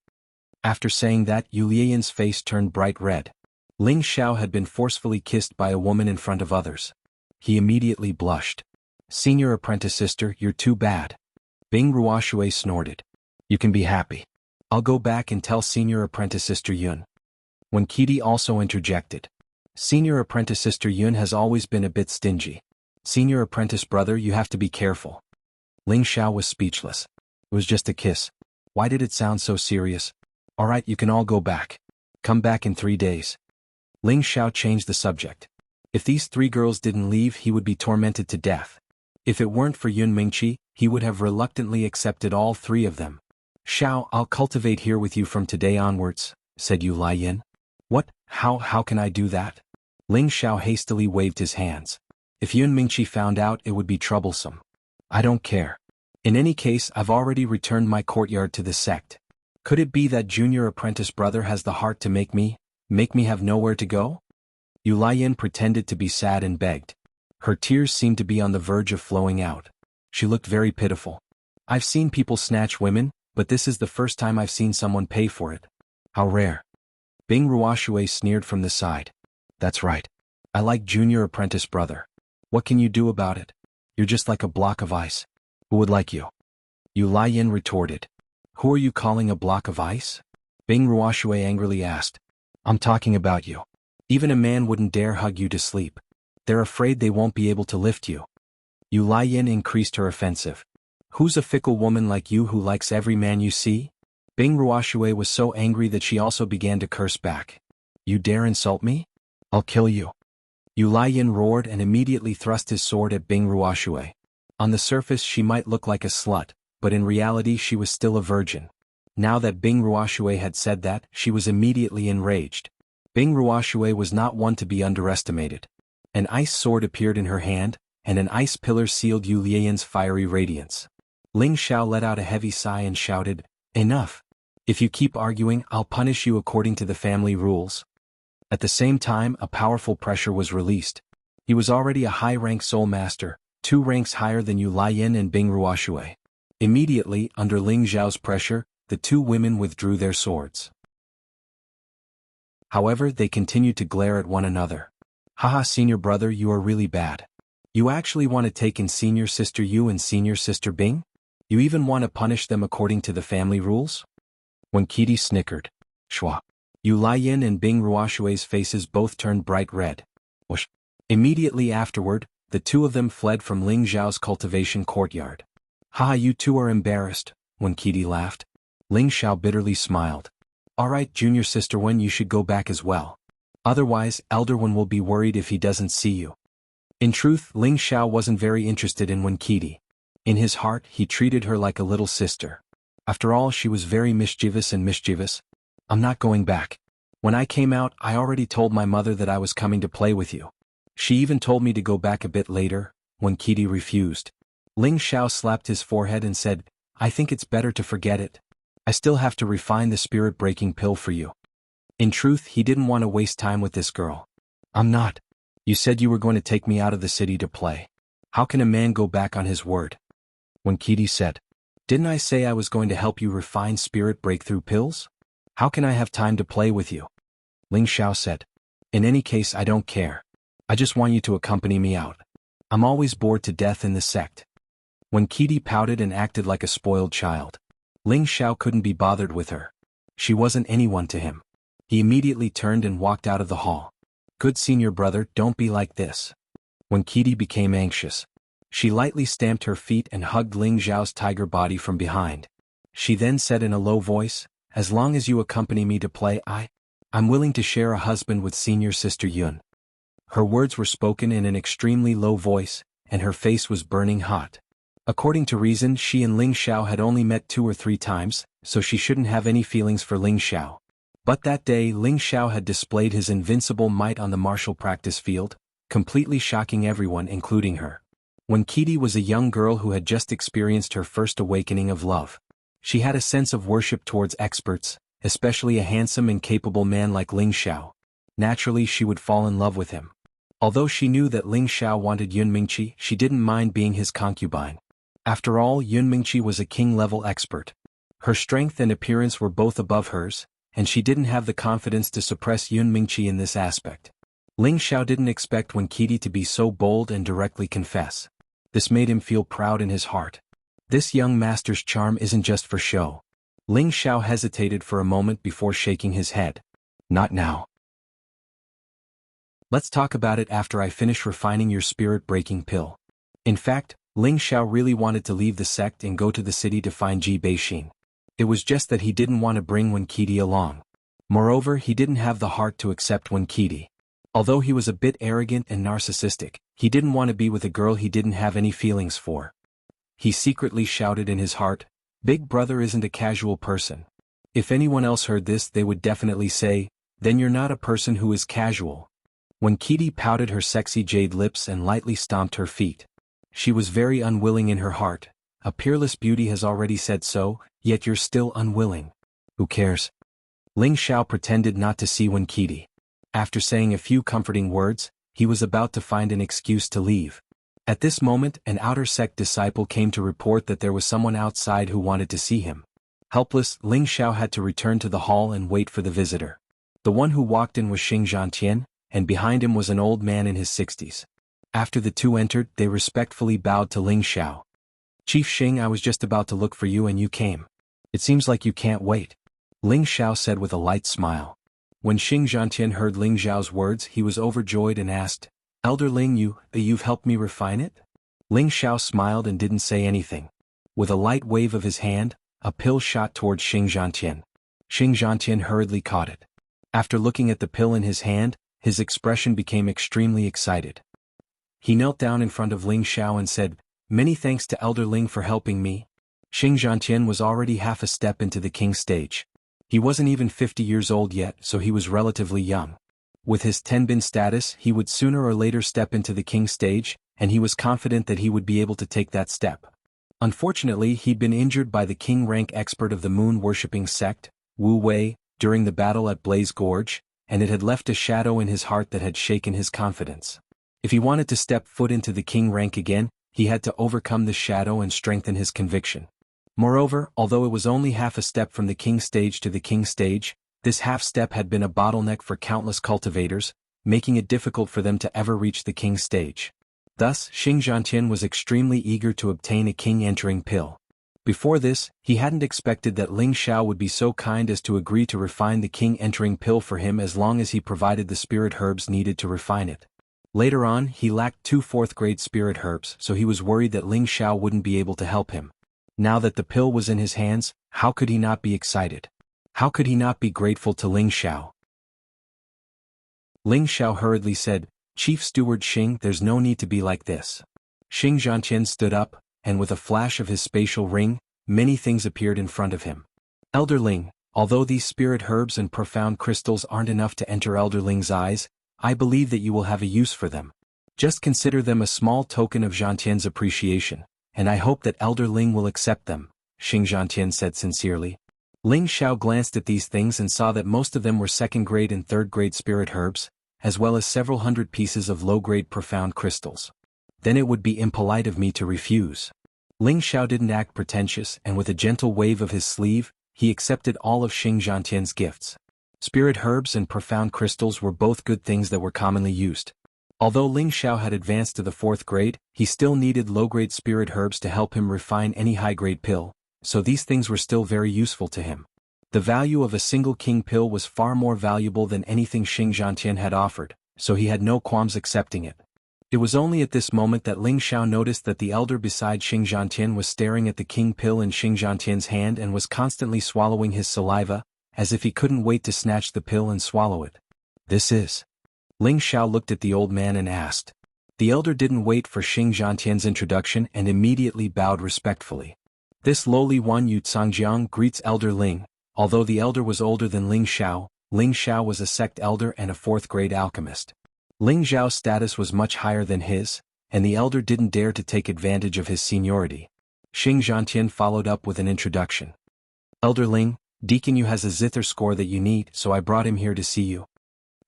After saying that, Yu Laiyan's face turned bright red. Ling Xiao had been forcefully kissed by a woman in front of others. He immediately blushed. Senior apprentice sister, you're too bad. Bing Ruoshui snorted. You can be happy. I'll go back and tell Senior Apprentice Sister Yun. When Kitty also interjected. Senior Apprentice Sister Yun has always been a bit stingy. Senior Apprentice Brother, you have to be careful. Ling Xiao was speechless. It was just a kiss. Why did it sound so serious? Alright, you can all go back. Come back in 3 days. Ling Xiao changed the subject. If these 3 girls didn't leave, he would be tormented to death. If it weren't for Yun Mingqi, he would have reluctantly accepted all 3 of them. Xiao, I'll cultivate here with you from today onwards, said Yu Laiyin. What? How can I do that? Ling Xiao hastily waved his hands. If Yun Mingqi found out, it would be troublesome. I don't care. In any case, I've already returned my courtyard to the sect. Could it be that Junior Apprentice Brother has the heart to make me have nowhere to go? Yu Laiyin pretended to be sad and begged. Her tears seemed to be on the verge of flowing out. She looked very pitiful. I've seen people snatch women, but this is the first time I've seen someone pay for it. How rare. Bing Ruoshui sneered from the side. That's right. I like Junior Apprentice Brother. What can you do about it? You're just like a block of ice. Who would like you? Yu Laiyin retorted. Who are you calling a block of ice? Bing Ruoshui angrily asked. I'm talking about you. Even a man wouldn't dare hug you to sleep. They're afraid they won't be able to lift you. Yu Laiyin increased her offensive. Who's a fickle woman like you who likes every man you see? Bing Ruoshui was so angry that she also began to curse back. You dare insult me? I'll kill you. Yu Laiyin roared and immediately thrust his sword at Bing Ruoshui. On the surface she might look like a slut, but in reality she was still a virgin. Now that Bing Ruoshui had said that, she was immediately enraged. Bing Ruoshui was not one to be underestimated. An ice sword appeared in her hand, and an ice pillar sealed Yu Laiyin's fiery radiance. Ling Xiao let out a heavy sigh and shouted, Enough! If you keep arguing, I'll punish you according to the family rules. At the same time, a powerful pressure was released. He was already a high-rank soul master, 2 ranks higher than Yu Laiyin and Bing Ruoshui. Immediately, under Ling Xiao's pressure, the 2 women withdrew their swords. However, they continued to glare at one another. Haha, Senior Brother, you are really bad. You actually want to take in Senior Sister Yu and Senior Sister Bing? You even want to punish them according to the family rules? When Kitty snickered. Shwa. Yu Laiyin and Bing Ruoshui's faces both turned bright red. Whoosh. Immediately afterward, the 2 of them fled from Ling Xiao's cultivation courtyard. Haha, you 2 are embarrassed, when Kitty laughed. Ling Xiao bitterly smiled. Alright, Junior Sister Wen, you should go back as well. Otherwise, Elder Wen will be worried if he doesn't see you. In truth, Ling Xiao wasn't very interested in Wen Kitty. In his heart, he treated her like a little sister. After all, she was very mischievous. I'm not going back. When I came out, I already told my mother that I was coming to play with you. She even told me to go back a bit later, when Kitty refused. Ling Xiao slapped his forehead and said, I think it's better to forget it. I still have to refine the spirit-breaking pill for you. In truth, he didn't want to waste time with this girl. I'm not. You said you were going to take me out of the city to play. How can a man go back on his word? When Kitty said, Didn't I say I was going to help you refine spirit breakthrough pills? How can I have time to play with you? Ling Xiao said, In any case, I don't care. I just want you to accompany me out. I'm always bored to death in the sect. When Kitty pouted and acted like a spoiled child, Ling Xiao couldn't be bothered with her. She wasn't anyone to him. He immediately turned and walked out of the hall. Good Senior Brother, don't be like this. When Kitty became anxious, she lightly stamped her feet and hugged Ling Xiao's tiger body from behind. She then said in a low voice, As long as you accompany me to play, I'm willing to share a husband with Senior Sister Yun. Her words were spoken in an extremely low voice, and her face was burning hot. According to reason, she and Ling Xiao had only met 2 or 3 times, so she shouldn't have any feelings for Ling Xiao. But that day Ling Xiao had displayed his invincible might on the martial practice field, completely shocking everyone including her. When Kitty was a young girl who had just experienced her first awakening of love, she had a sense of worship towards experts, especially a handsome and capable man like Ling Xiao. Naturally she would fall in love with him. Although she knew that Ling Xiao wanted Yun Mingqi, she didn't mind being his concubine. After all, Yun Mingqi was a king-level expert. Her strength and appearance were both above hers, and she didn't have the confidence to suppress Yun Mingqi in this aspect. Ling Xiao didn't expect Wen Kitty to be so bold and directly confess. This made him feel proud in his heart. This young master's charm isn't just for show. Ling Xiao hesitated for a moment before shaking his head. Not now. Let's talk about it after I finish refining your spirit-breaking pill. In fact, Ling Xiao really wanted to leave the sect and go to the city to find Ji Beixin. It was just that he didn't want to bring Wen Qidi along. Moreover, he didn't have the heart to accept Wen Qidi. Although he was a bit arrogant and narcissistic, he didn't want to be with a girl he didn't have any feelings for. He secretly shouted in his heart, "Big brother isn't a casual person." If anyone else heard this, they would definitely say, "Then you're not a person who is casual." When Qidi pouted her sexy jade lips and lightly stomped her feet. She was very unwilling in her heart. A peerless beauty has already said so, yet you're still unwilling. Who cares? Ling Xiao pretended not to see Wen Qidi. After saying a few comforting words, he was about to find an excuse to leave. At this moment, an outer sect disciple came to report that there was someone outside who wanted to see him. Helpless, Ling Xiao had to return to the hall and wait for the visitor. The one who walked in was Xing Zhantian, and behind him was an old man in his 60s. After the two entered, they respectfully bowed to Ling Xiao. "Chief Xing, I was just about to look for you and you came. It seems like you can't wait," Ling Xiao said with a light smile. When Xing Zhantian heard Ling Xiao's words, he was overjoyed and asked, "Elder Ling, you've helped me refine it?" Ling Xiao smiled and didn't say anything. With a light wave of his hand, a pill shot towards Xing Zhantian. Xing Zhantian hurriedly caught it. After looking at the pill in his hand, his expression became extremely excited. He knelt down in front of Ling Xiao and said, "Many thanks to Elder Ling for helping me." Xing Zhantian was already half a step into the king stage. He wasn't even 50 years old yet, so he was relatively young. With his Tenbin status, he would sooner or later step into the king stage, and he was confident that he would be able to take that step. Unfortunately, he'd been injured by the king rank expert of the moon-worshipping sect, Wu Wei, during the battle at Blaze Gorge, and it had left a shadow in his heart that had shaken his confidence. If he wanted to step foot into the king rank again, he had to overcome this shadow and strengthen his conviction. Moreover, although it was only half a step from the king stage to the king stage, this half step had been a bottleneck for countless cultivators, making it difficult for them to ever reach the king stage. Thus, Xing Zhantian was extremely eager to obtain a king-entering pill. Before this, he hadn't expected that Ling Xiao would be so kind as to agree to refine the king-entering pill for him as long as he provided the spirit herbs needed to refine it. Later on, he lacked 2 fourth-grade spirit herbs, so he was worried that Ling Xiao wouldn't be able to help him. Now that the pill was in his hands, how could he not be excited? How could he not be grateful to Ling Xiao? Ling Xiao hurriedly said, "Chief Steward Xing, there's no need to be like this." Xing Zhantian stood up, and with a flash of his spatial ring, many things appeared in front of him. "Elder Ling, although these spirit herbs and profound crystals aren't enough to enter Elder Ling's eyes, I believe that you will have a use for them. Just consider them a small token of Zhantian's appreciation, and I hope that Elder Ling will accept them," Xing Zhantian said sincerely. Ling Xiao glanced at these things and saw that most of them were second-grade and third-grade spirit herbs, as well as several hundred pieces of low-grade profound crystals. "Then it would be impolite of me to refuse." Ling Xiao didn't act pretentious, and with a gentle wave of his sleeve, he accepted all of Xing Zhantian's gifts. Spirit herbs and profound crystals were both good things that were commonly used. Although Ling Xiao had advanced to the 4th grade, he still needed low-grade spirit herbs to help him refine any high-grade pill, so these things were still very useful to him. The value of a single king pill was far more valuable than anything Xing Zhantian had offered, so he had no qualms accepting it. It was only at this moment that Ling Xiao noticed that the elder beside Xing Zhantian was staring at the king pill in Xing Zhantian's hand and was constantly swallowing his saliva, as if he couldn't wait to snatch the pill and swallow it. "This is..." Ling Xiao looked at the old man and asked. The elder didn't wait for Xing Zhantian's introduction and immediately bowed respectfully. "This lowly one Yu Tsangjiang greets Elder Ling." Although the elder was older than Ling Xiao was a sect elder and a 4th-grade alchemist. Ling Xiao's status was much higher than his, and the elder didn't dare to take advantage of his seniority. Xing Zhantian followed up with an introduction. "Elder Ling, Deacon Yu has a zither score that you need, so I brought him here to see you."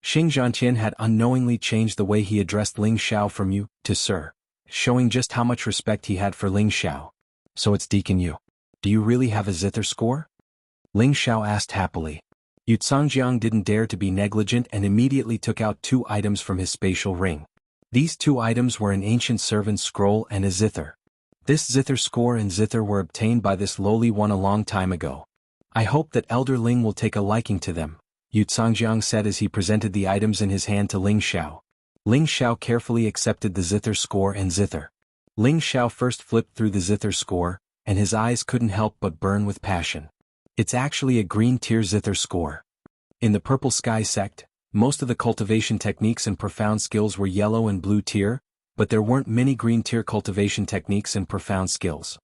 Xing Zhantian had unknowingly changed the way he addressed Ling Xiao from "you" to "sir," showing just how much respect he had for Ling Xiao. "So it's Deacon Yu. Do you really have a zither score?" Ling Xiao asked happily. Yu Tsangjiang didn't dare to be negligent and immediately took out 2 items from his spatial ring. These 2 items were an ancient servant's scroll and a zither. This zither score and zither were obtained by this lowly one a long time ago. I hope that Elder Ling will take a liking to them, Yu Zhangjiang said as he presented the items in his hand to Ling Xiao. Ling Xiao carefully accepted the zither score and zither. Ling Xiao first flipped through the zither score, and his eyes couldn't help but burn with passion. It's actually a green tier zither score. In the Purple Sky sect, most of the cultivation techniques and profound skills were yellow and blue tier, but there weren't many green tier cultivation techniques and profound skills.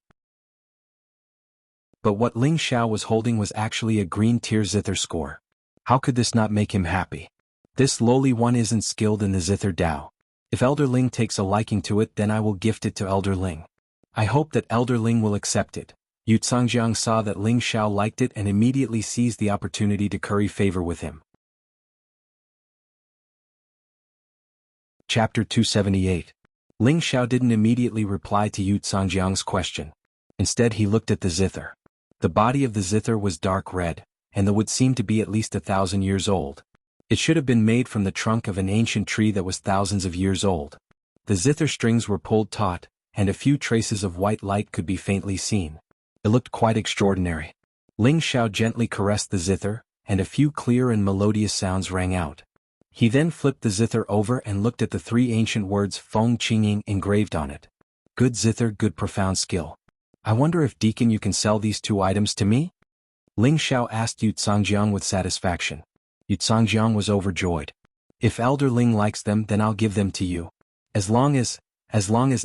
But what Ling Xiao was holding was actually a green tier zither score. How could this not make him happy? This lowly one isn't skilled in the zither Dao. If Elder Ling takes a liking to it, then I will gift it to Elder Ling. I hope that Elder Ling will accept it. Yu Zhangjiang saw that Ling Xiao liked it and immediately seized the opportunity to curry favor with him. Chapter 278. Ling Xiao didn't immediately reply to Yu Zhangjiang's question. Instead he looked at the zither. The body of the zither was dark red, and the wood seemed to be at least 1,000 years old. It should have been made from the trunk of an ancient tree that was thousands of years old. The zither strings were pulled taut, and a few traces of white light could be faintly seen. It looked quite extraordinary. Ling Xiao gently caressed the zither, and a few clear and melodious sounds rang out. He then flipped the zither over and looked at the 3 ancient words Feng Qingying engraved on it. Good zither, good profound skill. I wonder if Deacon you can sell these 2 items to me? Ling Xiao asked Yu Zhangjiang with satisfaction. Yu Zhangjiang was overjoyed. If Elder Ling likes them, then I'll give them to you. As long as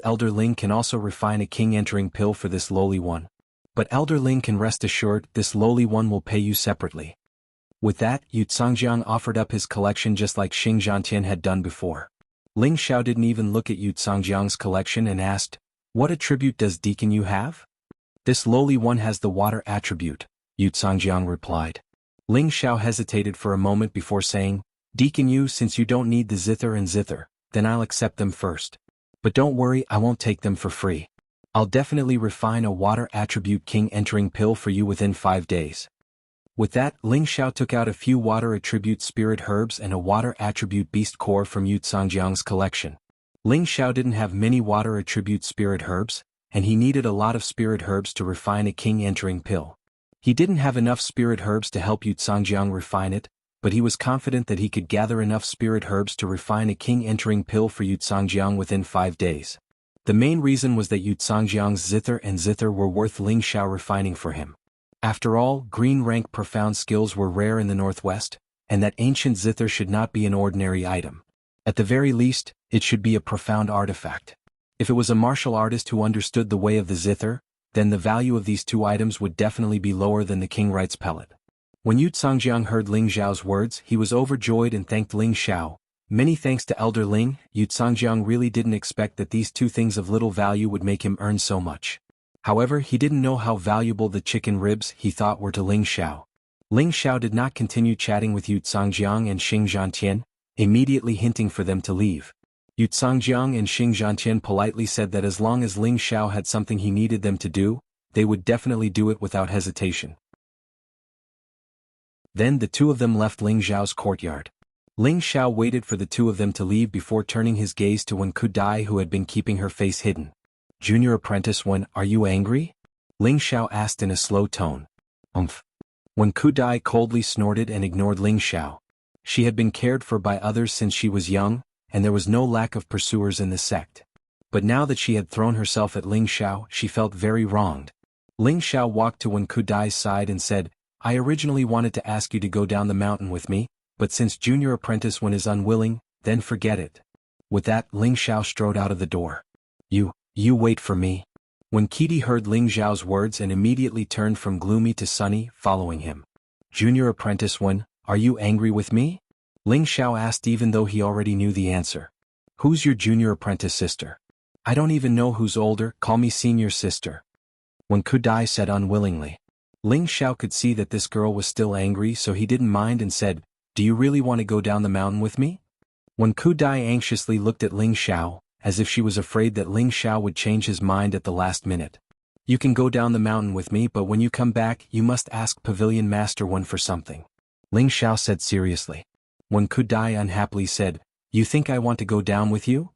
Elder Ling can also refine a king entering pill for this lowly one. But Elder Ling can rest assured this lowly one will pay you separately. With that, Yu Zhangjiang offered up his collection just like Xing Zhantian had done before. Ling Xiao didn't even look at Yu Zhangjiang's collection and asked, what attribute does Deacon you have? This lowly one has the water attribute, Yu Zhangjiang replied. Ling Xiao hesitated for a moment before saying, Deacon you, since you don't need the zither and zither, then I'll accept them first. But don't worry, I won't take them for free. I'll definitely refine a water attribute king entering pill for you within 5 days. With that, Ling Xiao took out a few water attribute spirit herbs and a water attribute beast core from Yu Zhangjiang's collection. Ling Xiao didn't have many water attribute spirit herbs, and he needed a lot of spirit herbs to refine a king entering pill. He didn't have enough spirit herbs to help Yu Zhangjiang refine it, but he was confident that he could gather enough spirit herbs to refine a king entering pill for Yu Zhangjiang within 5 days. The main reason was that Yu Zhangjiang's zither and zither were worth Ling Xiao refining for him. After all, green rank profound skills were rare in the Northwest, and that ancient zither should not be an ordinary item. At the very least, it should be a profound artifact. If it was a martial artist who understood the way of the zither, then the value of these 2 items would definitely be lower than the King Wright's pellet. When Yu Zhangjiang heard Ling Xiao's words, he was overjoyed and thanked Ling Xiao. Many thanks to Elder Ling. Yu Zhangjiang really didn't expect that these 2 things of little value would make him earn so much. However, he didn't know how valuable the chicken ribs he thought were to Ling Xiao. Ling Xiao did not continue chatting with Yu Zhangjiang and Xing Zhantian, immediately hinting for them to leave. Yu Zhangjiang and Xing Zhantian politely said that as long as Ling Xiao had something he needed them to do, they would definitely do it without hesitation. Then the 2 of them left Ling Xiao's courtyard. Ling Xiao waited for the 2 of them to leave before turning his gaze to Wen Kudai, who had been keeping her face hidden. Junior apprentice Wen, are you angry? Ling Xiao asked in a slow tone. Wen Kudai coldly snorted and ignored Ling Xiao. She had been cared for by others since she was young, and there was no lack of pursuers in the sect. But now that she had thrown herself at Ling Xiao, she felt very wronged. Ling Xiao walked to Wen Kudai's side and said, I originally wanted to ask you to go down the mountain with me, but since Junior Apprentice Wen is unwilling, then forget it. With that, Ling Xiao strode out of the door. You wait for me. When Kitty heard Ling Xiao's words and immediately turned from gloomy to sunny, following him. Junior Apprentice Wen, are you angry with me? Ling Xiao asked even though he already knew the answer. Who's your junior apprentice sister? I don't even know who's older, call me senior sister. Wen Kudai said unwillingly. Ling Xiao could see that this girl was still angry, so he didn't mind and said, do you really want to go down the mountain with me? Wen Kudai anxiously looked at Ling Xiao, as if she was afraid that Ling Xiao would change his mind at the last minute. You can go down the mountain with me, but when you come back, you must ask Pavilion Master Wen for something. Ling Xiao said seriously. Wen Kudai unhappily said, you think I want to go down with you?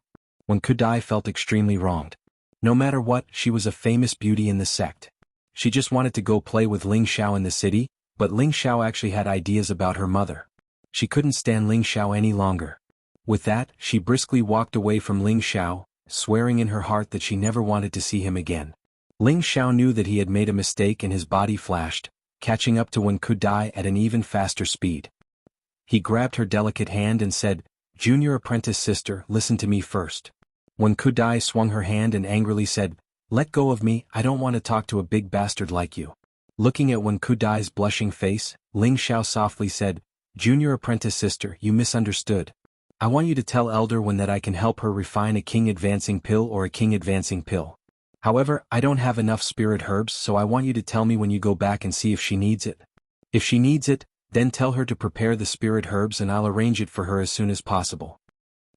Wen Kudai felt extremely wronged. No matter what, she was a famous beauty in the sect. She just wanted to go play with Ling Xiao in the city, But Ling Xiao actually had ideas about her mother. She couldn't stand Ling Xiao any longer. With that, she briskly walked away from Ling Xiao, swearing in her heart that she never wanted to see him again. Ling Xiao knew that he had made a mistake and his body flashed, catching up to Wen Kudai at an even faster speed. He grabbed her delicate hand and said, "Junior apprentice sister, listen to me first." Wen Kudai swung her hand and angrily said, "Let go of me, I don't want to talk to a big bastard like you." Looking at Wen Kudai's blushing face, Ling Xiao softly said, "Junior apprentice sister, you misunderstood. I want you to tell Elder Wen that I can help her refine a king advancing pill or a king advancing pill. However, I don't have enough spirit herbs, so I want you to tell me when you go back and see if she needs it. If she needs it, then tell her to prepare the spirit herbs and I'll arrange it for her as soon as possible."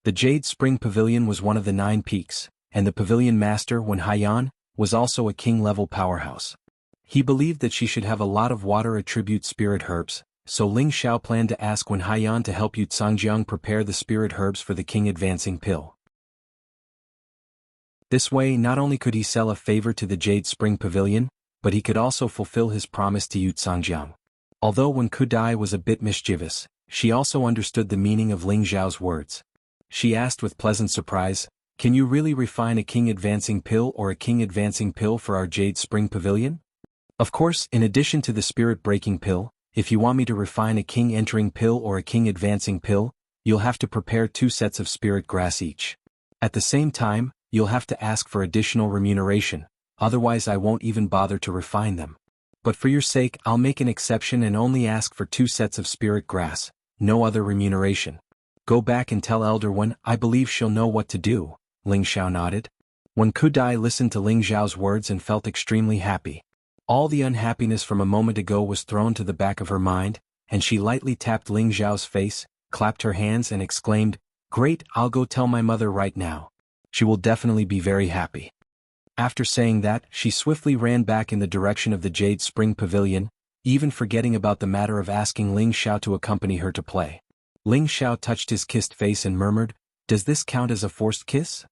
The Jade Spring Pavilion was one of the 9 peaks, and the pavilion master, Wen Haiyan, was also a king-level powerhouse. He believed that she should have a lot of water attribute spirit herbs, so Ling Xiao planned to ask Wen Haiyan to help Yu Zhangjiang prepare the spirit herbs for the king advancing pill. This way not only could he sell a favor to the Jade Spring Pavilion, but he could also fulfill his promise to Yu Zhangjiang. Although Wen Kudai was a bit mischievous, she also understood the meaning of Ling Xiao's words. She asked with pleasant surprise, "Can you really refine a king advancing pill or a king advancing pill for our Jade Spring Pavilion?" "Of course, in addition to the spirit breaking pill, if you want me to refine a king entering pill or a king advancing pill, you'll have to prepare 2 sets of spirit grass each. At the same time, you'll have to ask for additional remuneration, otherwise I won't even bother to refine them. But for your sake I'll make an exception and only ask for 2 sets of spirit grass, no other remuneration. Go back and tell Elder Wen, I believe she'll know what to do." Ling Xiao nodded. Wen Kudai listened to Ling Xiao's words and felt extremely happy. All the unhappiness from a moment ago was thrown to the back of her mind, and she lightly tapped Ling Xiao's face, clapped her hands and exclaimed, "Great, I'll go tell my mother right now. She will definitely be very happy." After saying that, she swiftly ran back in the direction of the Jade Spring Pavilion, even forgetting about the matter of asking Ling Xiao to accompany her to play. Ling Xiao touched his kissed face and murmured, "Does this count as a forced kiss?"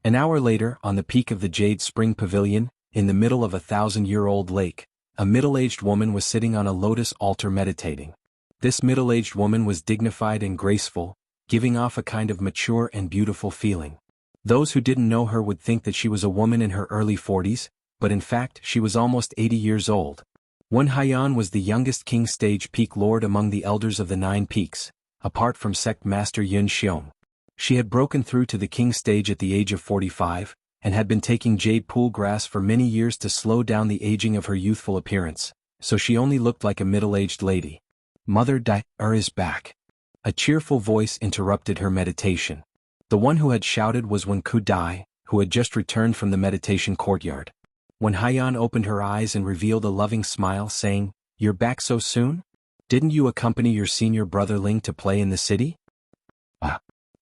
An hour later, on the peak of the Jade Spring Pavilion, in the middle of a 1,000-year-old lake, a middle-aged woman was sitting on a lotus altar meditating. This middle-aged woman was dignified and graceful, giving off a kind of mature and beautiful feeling. Those who didn't know her would think that she was a woman in her early 40s, but in fact she was almost 80 years old. Wen Haiyan was the youngest king stage peak lord among the elders of the 9 peaks, apart from sect master Yun Xiong. She had broken through to the king stage at the age of 45, and had been taking jade pool grass for many years to slow down the aging of her youthful appearance, so she only looked like a middle-aged lady. "Mother Dai is back." A cheerful voice interrupted her meditation. The one who had shouted was Wen Kudai, who had just returned from the meditation courtyard. Wen Haiyan opened her eyes and revealed a loving smile, saying, "You're back so soon? Didn't you accompany your senior brother Ling to play in the city?"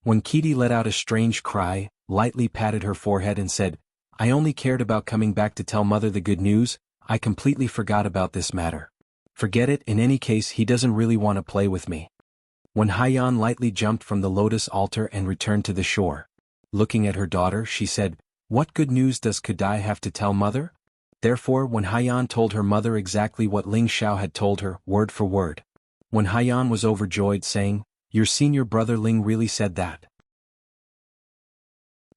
When Kitty let out a strange cry, lightly patted her forehead and said, "I only cared about coming back to tell Mother the good news, I completely forgot about this matter." "Forget it, in any case he doesn't really want to play with me." When Haiyan lightly jumped from the lotus altar and returned to the shore. Looking at her daughter, she said, "What good news does Kudai have to tell Mother?" Therefore when Haiyan told her mother exactly what Ling Xiao had told her, word for word. When Haiyan was overjoyed, saying, "Your senior brother Ling really said that?"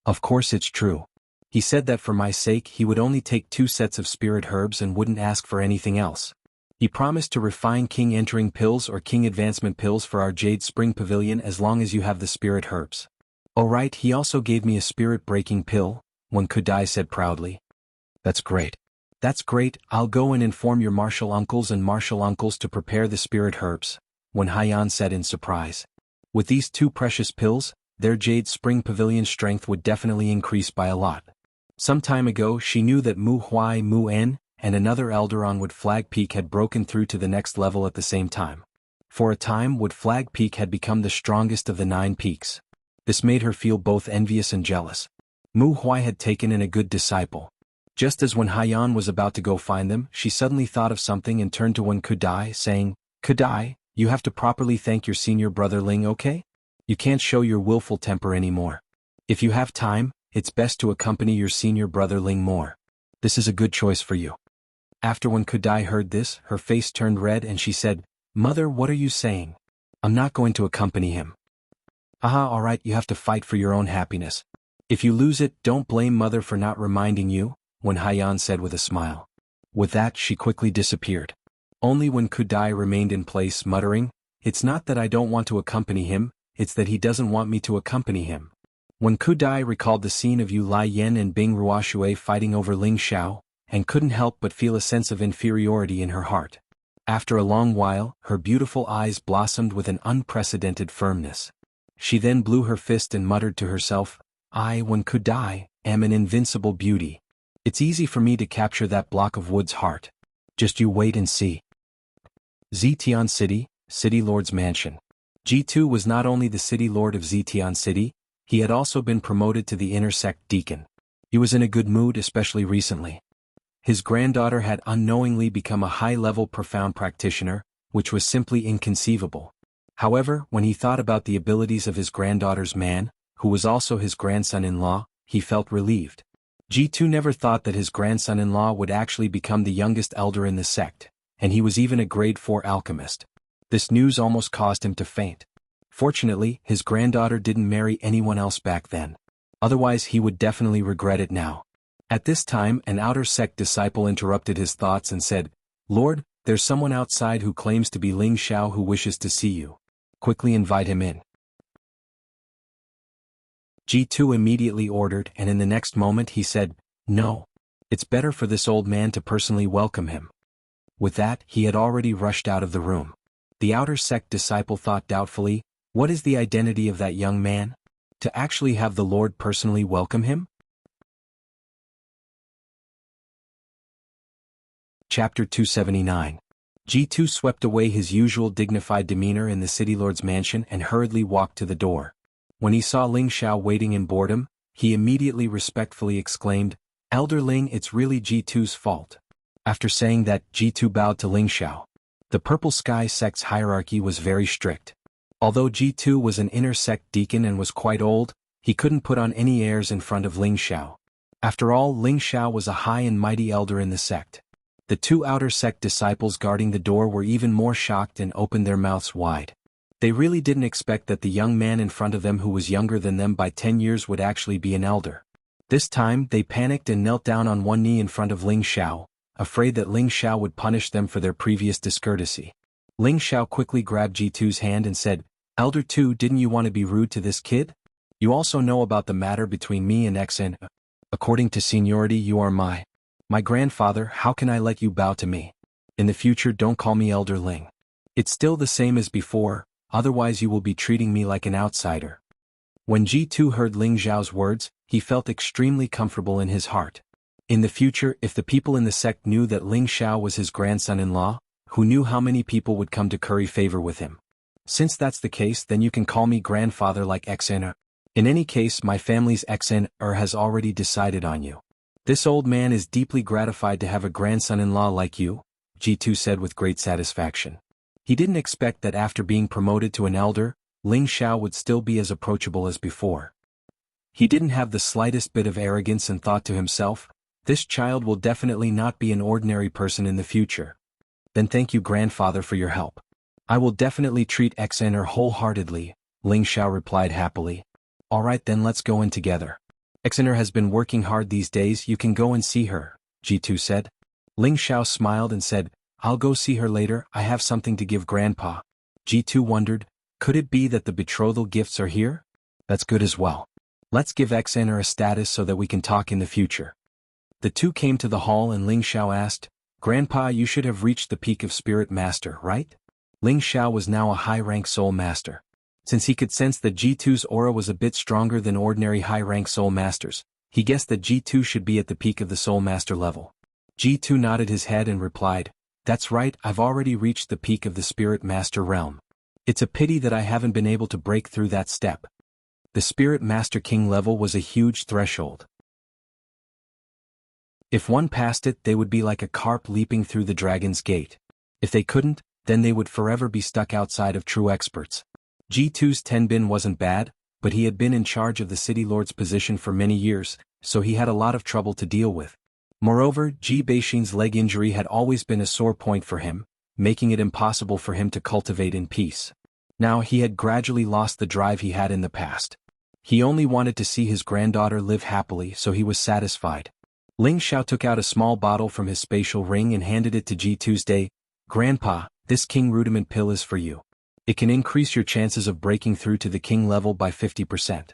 "Of course it's true. He said that for my sake he would only take 2 sets of spirit herbs and wouldn't ask for anything else. He promised to refine king entering pills or king advancement pills for our Jade Spring Pavilion as long as you have the spirit herbs." "Oh right, he also gave me a spirit breaking pill," Wen Kudai said proudly. "That's great. That's great, I'll go and inform your martial uncles and martial uncles to prepare the spirit herbs," Wen Haiyan said in surprise. With these 2 precious pills, their Jade Spring Pavilion strength would definitely increase by a lot. Some time ago she knew that Mu Huai Mu En and another elder on Wood Flag Peak had broken through to the next level at the same time. For a time Wood Flag Peak had become the strongest of the 9 peaks. This made her feel both envious and jealous. Mu Huai had taken in a good disciple. Just as when Haiyan was about to go find them, she suddenly thought of something and turned to Wen Kudai, saying, "Kudai, you have to properly thank your senior brother Ling, okay? You can't show your willful temper anymore. If you have time, it's best to accompany your senior brother Ling more. This is a good choice for you." After when Kudai heard this, her face turned red and she said, "Mother, what are you saying? I'm not going to accompany him." "Aha, alright, you have to fight for your own happiness. If you lose it, don't blame Mother for not reminding you," Wen Haiyan said with a smile. With that, she quickly disappeared. Only when Kudai remained in place muttering, "It's not that I don't want to accompany him, it's that he doesn't want me to accompany him." When Kudai recalled the scene of Yu Lai Yen and Bing Ruoshui fighting over Ling Xiao, and couldn't help but feel a sense of inferiority in her heart. After a long while, her beautiful eyes blossomed with an unprecedented firmness. She then blew her fist and muttered to herself, "I, Wen Kudai, am an invincible beauty. It's easy for me to capture that block of wood's heart. Just you wait and see." Zitian City, City Lord's Mansion. G2 was not only the City Lord of Zitian City, he had also been promoted to the Inner Sect Deacon. He was in a good mood, especially recently. His granddaughter had unknowingly become a high-level profound practitioner, which was simply inconceivable. However, when he thought about the abilities of his granddaughter's man, who was also his grandson-in-law, he felt relieved. G2 never thought that his grandson-in-law would actually become the youngest elder in the sect, and he was even a grade 4 alchemist. This news almost caused him to faint. Fortunately, his granddaughter didn't marry anyone else back then. Otherwise he would definitely regret it now. At this time, an outer sect disciple interrupted his thoughts and said, "Lord, there's someone outside who claims to be Ling Xiao who wishes to see you. Quickly invite him in." G2 immediately ordered, and in the next moment he said, "No. It's better for this old man to personally welcome him." With that, he had already rushed out of the room. The outer sect disciple thought doubtfully, what is the identity of that young man? To actually have the Lord personally welcome him? Chapter 279. G2 swept away his usual dignified demeanor in the City Lord's mansion and hurriedly walked to the door. When he saw Ling Xiao waiting in boredom, he immediately respectfully exclaimed, "Elder Ling, it's really G2's fault." After saying that, G2 bowed to Ling Xiao. The Purple Sky sect's hierarchy was very strict. Although G2 was an inner sect deacon and was quite old, he couldn't put on any airs in front of Ling Xiao. After all, Ling Xiao was a high and mighty elder in the sect. The two outer sect disciples guarding the door were even more shocked and opened their mouths wide. They really didn't expect that the young man in front of them who was younger than them by 10 years would actually be an elder. This time, they panicked and knelt down on one knee in front of Ling Xiao, afraid that Ling Xiao would punish them for their previous discourtesy. Ling Xiao quickly grabbed G2's hand and said, "Elder 2, didn't you want to be rude to this kid? You also know about the matter between me and Xen. According to seniority, you are my grandfather. How can I let you bow to me? In the future, don't call me Elder Ling. It's still the same as before, otherwise you will be treating me like an outsider." When G2 heard Ling Xiao's words, he felt extremely comfortable in his heart. In the future, if the people in the sect knew that Ling Xiao was his grandson-in-law, who knew how many people would come to curry favor with him? Since that's the case, then you can call me grandfather like Xen. In any case, my family's Xen has already decided on you. This old man is deeply gratified to have a grandson-in-law like you, G2 said with great satisfaction. He didn't expect that after being promoted to an elder, Ling Xiao would still be as approachable as before. He didn't have the slightest bit of arrogance and thought to himself, this child will definitely not be an ordinary person in the future. Then thank you, grandfather, for your help. I will definitely treat Xen wholeheartedly, Ling Xiao replied happily. Alright, then let's go in together. Xener has been working hard these days, you can go and see her, G2 said. Ling Xiao smiled and said, I'll go see her later, I have something to give Grandpa. G2 wondered, could it be that the betrothal gifts are here? That's good as well. Let's give Xener a status so that we can talk in the future. The two came to the hall and Ling Xiao asked, Grandpa, you should have reached the peak of Spirit Master, right? Ling Xiao was now a high-rank Soul Master. Since he could sense that G2's aura was a bit stronger than ordinary high-rank Soul Masters, he guessed that G2 should be at the peak of the Soul Master level. G2 nodded his head and replied, That's right, I've already reached the peak of the Spirit Master realm. It's a pity that I haven't been able to break through that step. The Spirit Master King level was a huge threshold. If one passed it, they would be like a carp leaping through the dragon's gate. If they couldn't, then they would forever be stuck outside of true experts. G2's Tenbin wasn't bad, but he had been in charge of the City Lord's position for many years, so he had a lot of trouble to deal with. Moreover, Ji Beixin's leg injury had always been a sore point for him, making it impossible for him to cultivate in peace. Now he had gradually lost the drive he had in the past. He only wanted to see his granddaughter live happily, so he was satisfied. Ling Xiao took out a small bottle from his spatial ring and handed it to Ji Tuesday. "Grandpa, this King Rudiment pill is for you. It can increase your chances of breaking through to the King level by 50%.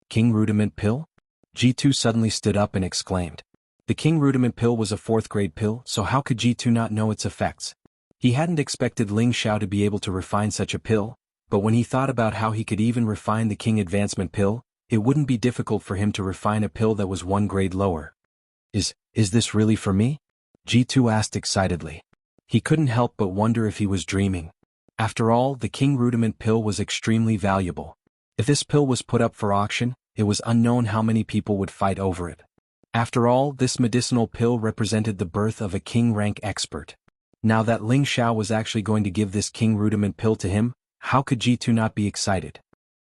King Rudiment pill? G2 suddenly stood up and exclaimed. The King Rudiment pill was a 4th-grade pill, so how could G2 not know its effects? He hadn't expected Ling Xiao to be able to refine such a pill, but when he thought about how he could even refine the King Advancement pill, it wouldn't be difficult for him to refine a pill that was 1 grade lower. Is this really for me? G2 asked excitedly. He couldn't help but wonder if he was dreaming. After all, the King Rudiment pill was extremely valuable. If this pill was put up for auction, it was unknown how many people would fight over it. After all, this medicinal pill represented the birth of a king rank expert. Now that Ling Xiao was actually going to give this King Rudiment pill to him, how could G2 not be excited?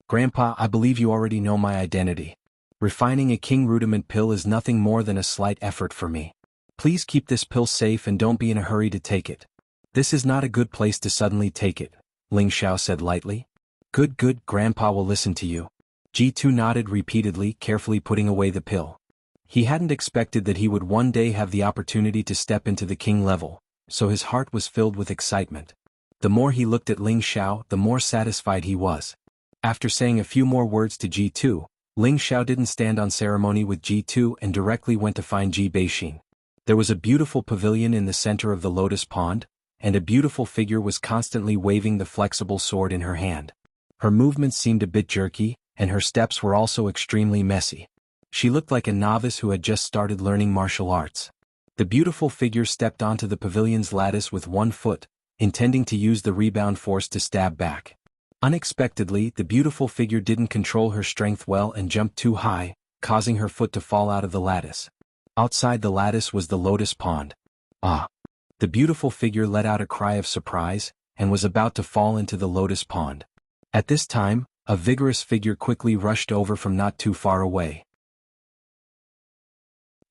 Grandpa, I believe you already know my identity. Refining a King Rudiment pill is nothing more than a slight effort for me. Please keep this pill safe and don't be in a hurry to take it. This is not a good place to suddenly take it, Ling Xiao said lightly. Good, Grandpa will listen to you. G2 nodded repeatedly, carefully putting away the pill. He hadn't expected that he would one day have the opportunity to step into the king level, so his heart was filled with excitement. The more he looked at Ling Xiao, the more satisfied he was. After saying a few more words to G2, Ling Xiao didn't stand on ceremony with G2 and directly went to find Ji Beixin. There was a beautiful pavilion in the center of the lotus pond, and a beautiful figure was constantly waving the flexible sword in her hand. Her movements seemed a bit jerky, and her steps were also extremely messy. She looked like a novice who had just started learning martial arts. The beautiful figure stepped onto the pavilion's lattice with one foot, intending to use the rebound force to stab back. Unexpectedly, the beautiful figure didn't control her strength well and jumped too high, causing her foot to fall out of the lattice. Outside the lattice was the lotus pond. Ah! The beautiful figure let out a cry of surprise, and was about to fall into the lotus pond. At this time, a vigorous figure quickly rushed over from not too far away.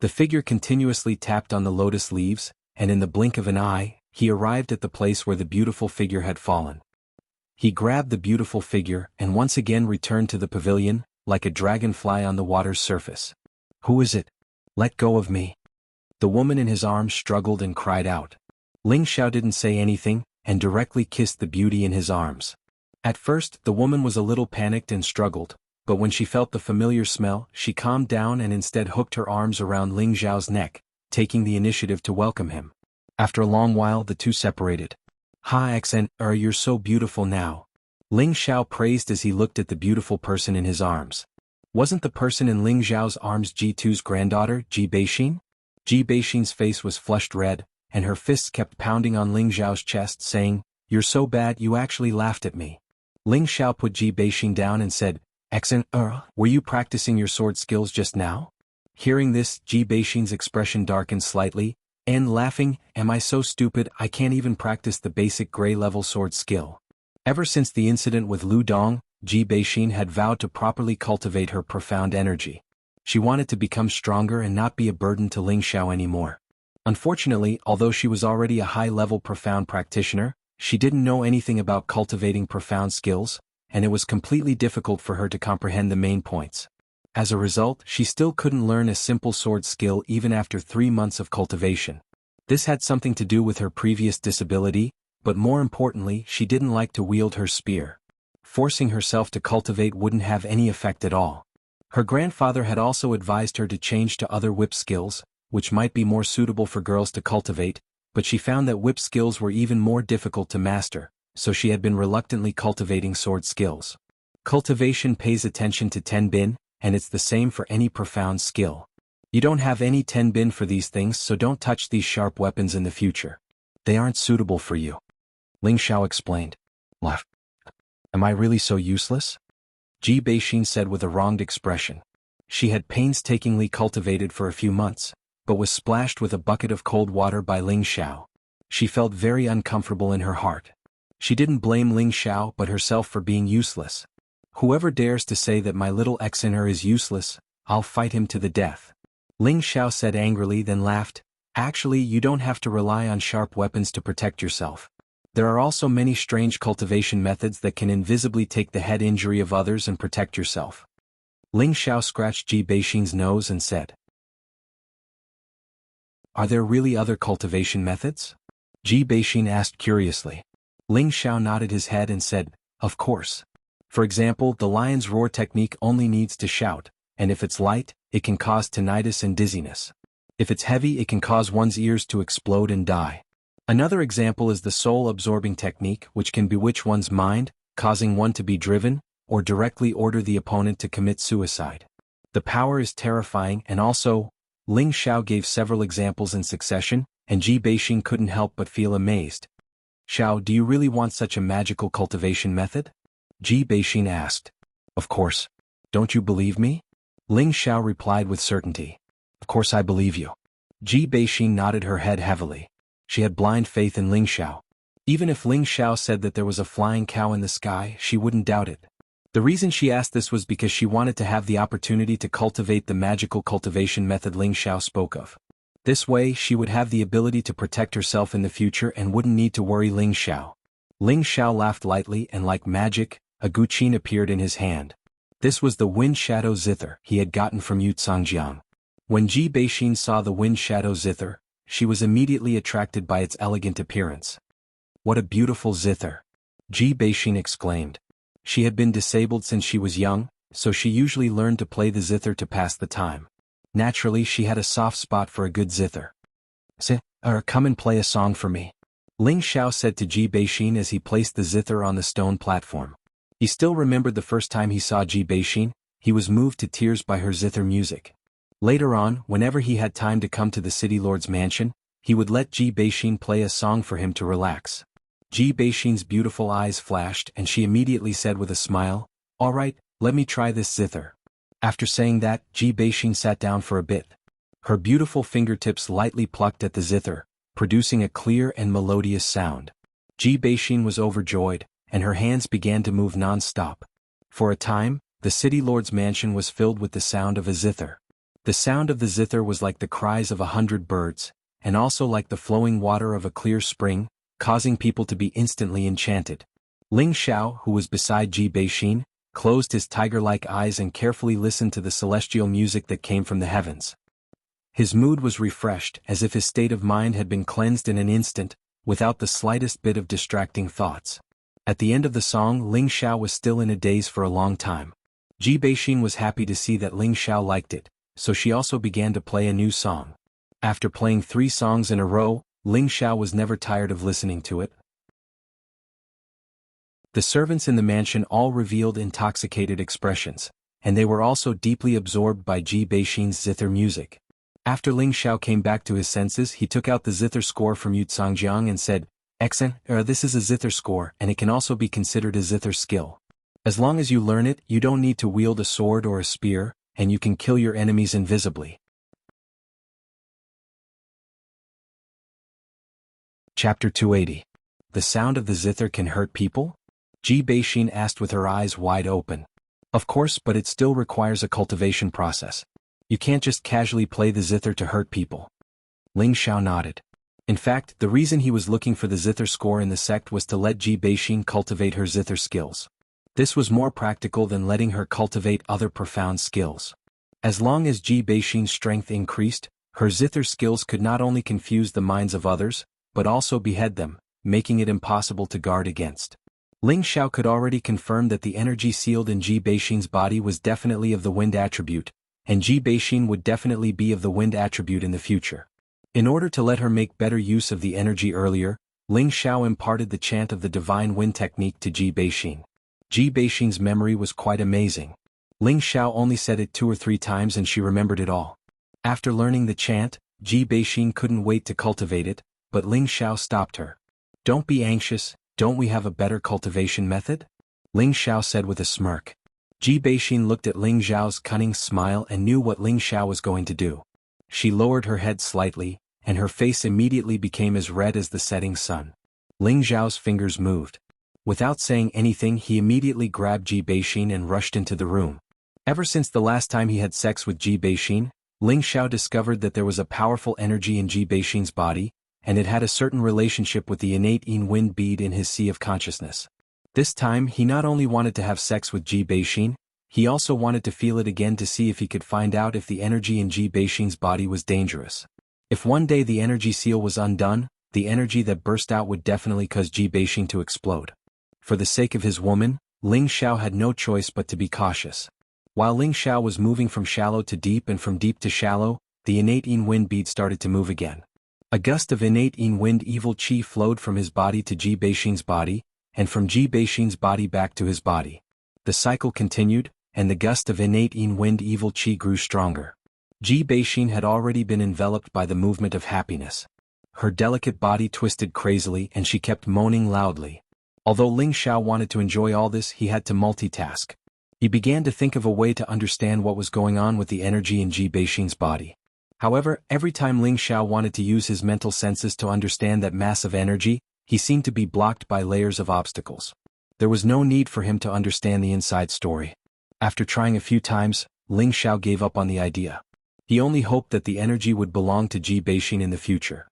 The figure continuously tapped on the lotus leaves, and in the blink of an eye, he arrived at the place where the beautiful figure had fallen. He grabbed the beautiful figure and once again returned to the pavilion, like a dragonfly on the water's surface. Who is it? Let go of me. The woman in his arms struggled and cried out. Ling Xiao didn't say anything, and directly kissed the beauty in his arms. At first, the woman was a little panicked and struggled, but when she felt the familiar smell, she calmed down and instead hooked her arms around Ling Xiao's neck, taking the initiative to welcome him. After a long while, the two separated. "Hi Xen, you're so beautiful now." Ling Xiao praised as he looked at the beautiful person in his arms. Wasn't the person in Ling Xiao's arms G2's granddaughter, Ji Beixin? Ji Beixin's face was flushed red, and her fists kept pounding on Ling Xiao's chest, saying, "You're so bad you actually laughed at me." Ling Xiao put Ji Beixin down and said, "Xen, were you practicing your sword skills just now?" Hearing this, Ji Beixin's expression darkened slightly, and laughing, "Am I so stupid I can't even practice the basic gray-level sword skill?" Ever since the incident with Lu Dong, Ji Beixin had vowed to properly cultivate her profound energy. She wanted to become stronger and not be a burden to Ling Xiao anymore. Unfortunately, although she was already a high-level profound practitioner, she didn't know anything about cultivating profound skills, and it was completely difficult for her to comprehend the main points. As a result, she still couldn't learn a simple sword skill even after 3 months of cultivation. This had something to do with her previous disability, but more importantly, she didn't like to wield her spear. Forcing herself to cultivate wouldn't have any effect at all. Her grandfather had also advised her to change to other whip skills, which might be more suitable for girls to cultivate, but she found that whip skills were even more difficult to master, so she had been reluctantly cultivating sword skills. Cultivation pays attention to Tenbin, and it's the same for any profound skill. You don't have any Tenbin for these things, so don't touch these sharp weapons in the future. They aren't suitable for you. Ling Xiao explained. Left. Am I really so useless? Ji Beixin said with a wronged expression. She had painstakingly cultivated for a few months, but was splashed with a bucket of cold water by Ling Xiao. She felt very uncomfortable in her heart. She didn't blame Ling Xiao but herself for being useless. Whoever dares to say that my little Xener is useless, I'll fight him to the death. Ling Xiao said angrily, then laughed. Actually, you don't have to rely on sharp weapons to protect yourself. There are also many strange cultivation methods that can invisibly take the head injury of others and protect yourself. Ling Xiao scratched Ji Beixin's nose and said, Are there really other cultivation methods? Ji Beixin asked curiously. Ling Xiao nodded his head and said, Of course. For example, the lion's roar technique only needs to shout, and if it's light, it can cause tinnitus and dizziness. If it's heavy, it can cause one's ears to explode and die. Another example is the soul-absorbing technique, which can bewitch one's mind, causing one to be driven, or directly order the opponent to commit suicide. The power is terrifying, and also, Ling Xiao gave several examples in succession, and Ji Beixin couldn't help but feel amazed. Xiao, do you really want such a magical cultivation method? Ji Beixin asked. Of course. Don't you believe me? Ling Xiao replied with certainty. Of course I believe you. Ji Beixin nodded her head heavily. She had blind faith in Ling Xiao. Even if Ling Xiao said that there was a flying cow in the sky, she wouldn't doubt it. The reason she asked this was because she wanted to have the opportunity to cultivate the magical cultivation method Ling Xiao spoke of. This way, she would have the ability to protect herself in the future and wouldn't need to worry Ling Xiao. Ling Xiao laughed lightly, and like magic, a guqin appeared in his hand. This was the wind shadow zither he had gotten from Yu Cangjiang. When Ji Beixin saw the wind shadow zither, she was immediately attracted by its elegant appearance. What a beautiful zither! Ji Beixin exclaimed. She had been disabled since she was young, so she usually learned to play the zither to pass the time. Naturally, she had a soft spot for a good zither. Come and play a song for me. Ling Xiao said to Ji Beixin as he placed the zither on the stone platform. He still remembered the first time he saw Ji Beixin. He was moved to tears by her zither music. Later on, whenever he had time to come to the city lord's mansion, he would let Ji Beixin play a song for him to relax. Ji Beixin's beautiful eyes flashed and she immediately said with a smile, All right, let me try this zither. After saying that, Ji Beixin sat down for a bit. Her beautiful fingertips lightly plucked at the zither, producing a clear and melodious sound. Ji Beixin was overjoyed, and her hands began to move non-stop. For a time, the city lord's mansion was filled with the sound of a zither. The sound of the zither was like the cries of 100 birds, and also like the flowing water of a clear spring, causing people to be instantly enchanted. Ling Xiao, who was beside Ji Beixin, closed his tiger-like eyes and carefully listened to the celestial music that came from the heavens. His mood was refreshed, as if his state of mind had been cleansed in an instant, without the slightest bit of distracting thoughts. At the end of the song, Ling Xiao was still in a daze for a long time. Ji Beixin was happy to see that Ling Xiao liked it, so she also began to play a new song. After playing 3 songs in a row, Ling Xiao was never tired of listening to it. The servants in the mansion all revealed intoxicated expressions, and they were also deeply absorbed by Ji Beixin's zither music. After Ling Xiao came back to his senses, he took out the zither score from Yu Cangjiang and said, This is a zither score, and it can also be considered a zither skill. As long as you learn it, you don't need to wield a sword or a spear, and you can kill your enemies invisibly. Chapter 280. The sound of the zither can hurt people? Ji Beixin asked with her eyes wide open. Of course, but it still requires a cultivation process. You can't just casually play the zither to hurt people. Ling Xiao nodded. In fact, the reason he was looking for the zither score in the sect was to let Ji Beixin cultivate her zither skills. This was more practical than letting her cultivate other profound skills. As long as Ji Beixin's strength increased, her zither skills could not only confuse the minds of others, but also behead them, making it impossible to guard against. Ling Xiao could already confirm that the energy sealed in Ji Beixin's body was definitely of the wind attribute, and Ji Beixin would definitely be of the wind attribute in the future. In order to let her make better use of the energy earlier, Ling Xiao imparted the chant of the divine wind technique to Ji Beixin. Ji Beixin's memory was quite amazing. Ling Xiao only said it 2 or 3 times and she remembered it all. After learning the chant, Ji Beixin couldn't wait to cultivate it, but Ling Xiao stopped her. Don't be anxious, don't we have a better cultivation method? Ling Xiao said with a smirk. Ji Beixin looked at Ling Xiao's cunning smile and knew what Ling Xiao was going to do. She lowered her head slightly, and her face immediately became as red as the setting sun. Ling Xiao's fingers moved. Without saying anything, he immediately grabbed Ji Beixin and rushed into the room. Ever since the last time he had sex with Ji Beixin, Ling Xiao discovered that there was a powerful energy in Ji Beixin's body, and it had a certain relationship with the innate yin wind bead in his sea of consciousness. This time he not only wanted to have sex with Ji Beixin, he also wanted to feel it again to see if he could find out if the energy in Ji Beixin's body was dangerous. If one day the energy seal was undone, the energy that burst out would definitely cause Ji Beixin to explode. For the sake of his woman, Ling Xiao had no choice but to be cautious. While Ling Xiao was moving from shallow to deep and from deep to shallow, the innate yin wind bead started to move again. A gust of innate yin wind evil qi flowed from his body to Ji Beixin's body, and from Ji Beixin's body back to his body. The cycle continued, and the gust of innate yin wind evil qi grew stronger. Ji Beixin had already been enveloped by the movement of happiness. Her delicate body twisted crazily and she kept moaning loudly. Although Ling Xiao wanted to enjoy all this, he had to multitask. He began to think of a way to understand what was going on with the energy in Ji Beixin's body. However, every time Ling Xiao wanted to use his mental senses to understand that massive energy, he seemed to be blocked by layers of obstacles. There was no need for him to understand the inside story. After trying a few times, Ling Xiao gave up on the idea. He only hoped that the energy would belong to Ji Beixin in the future.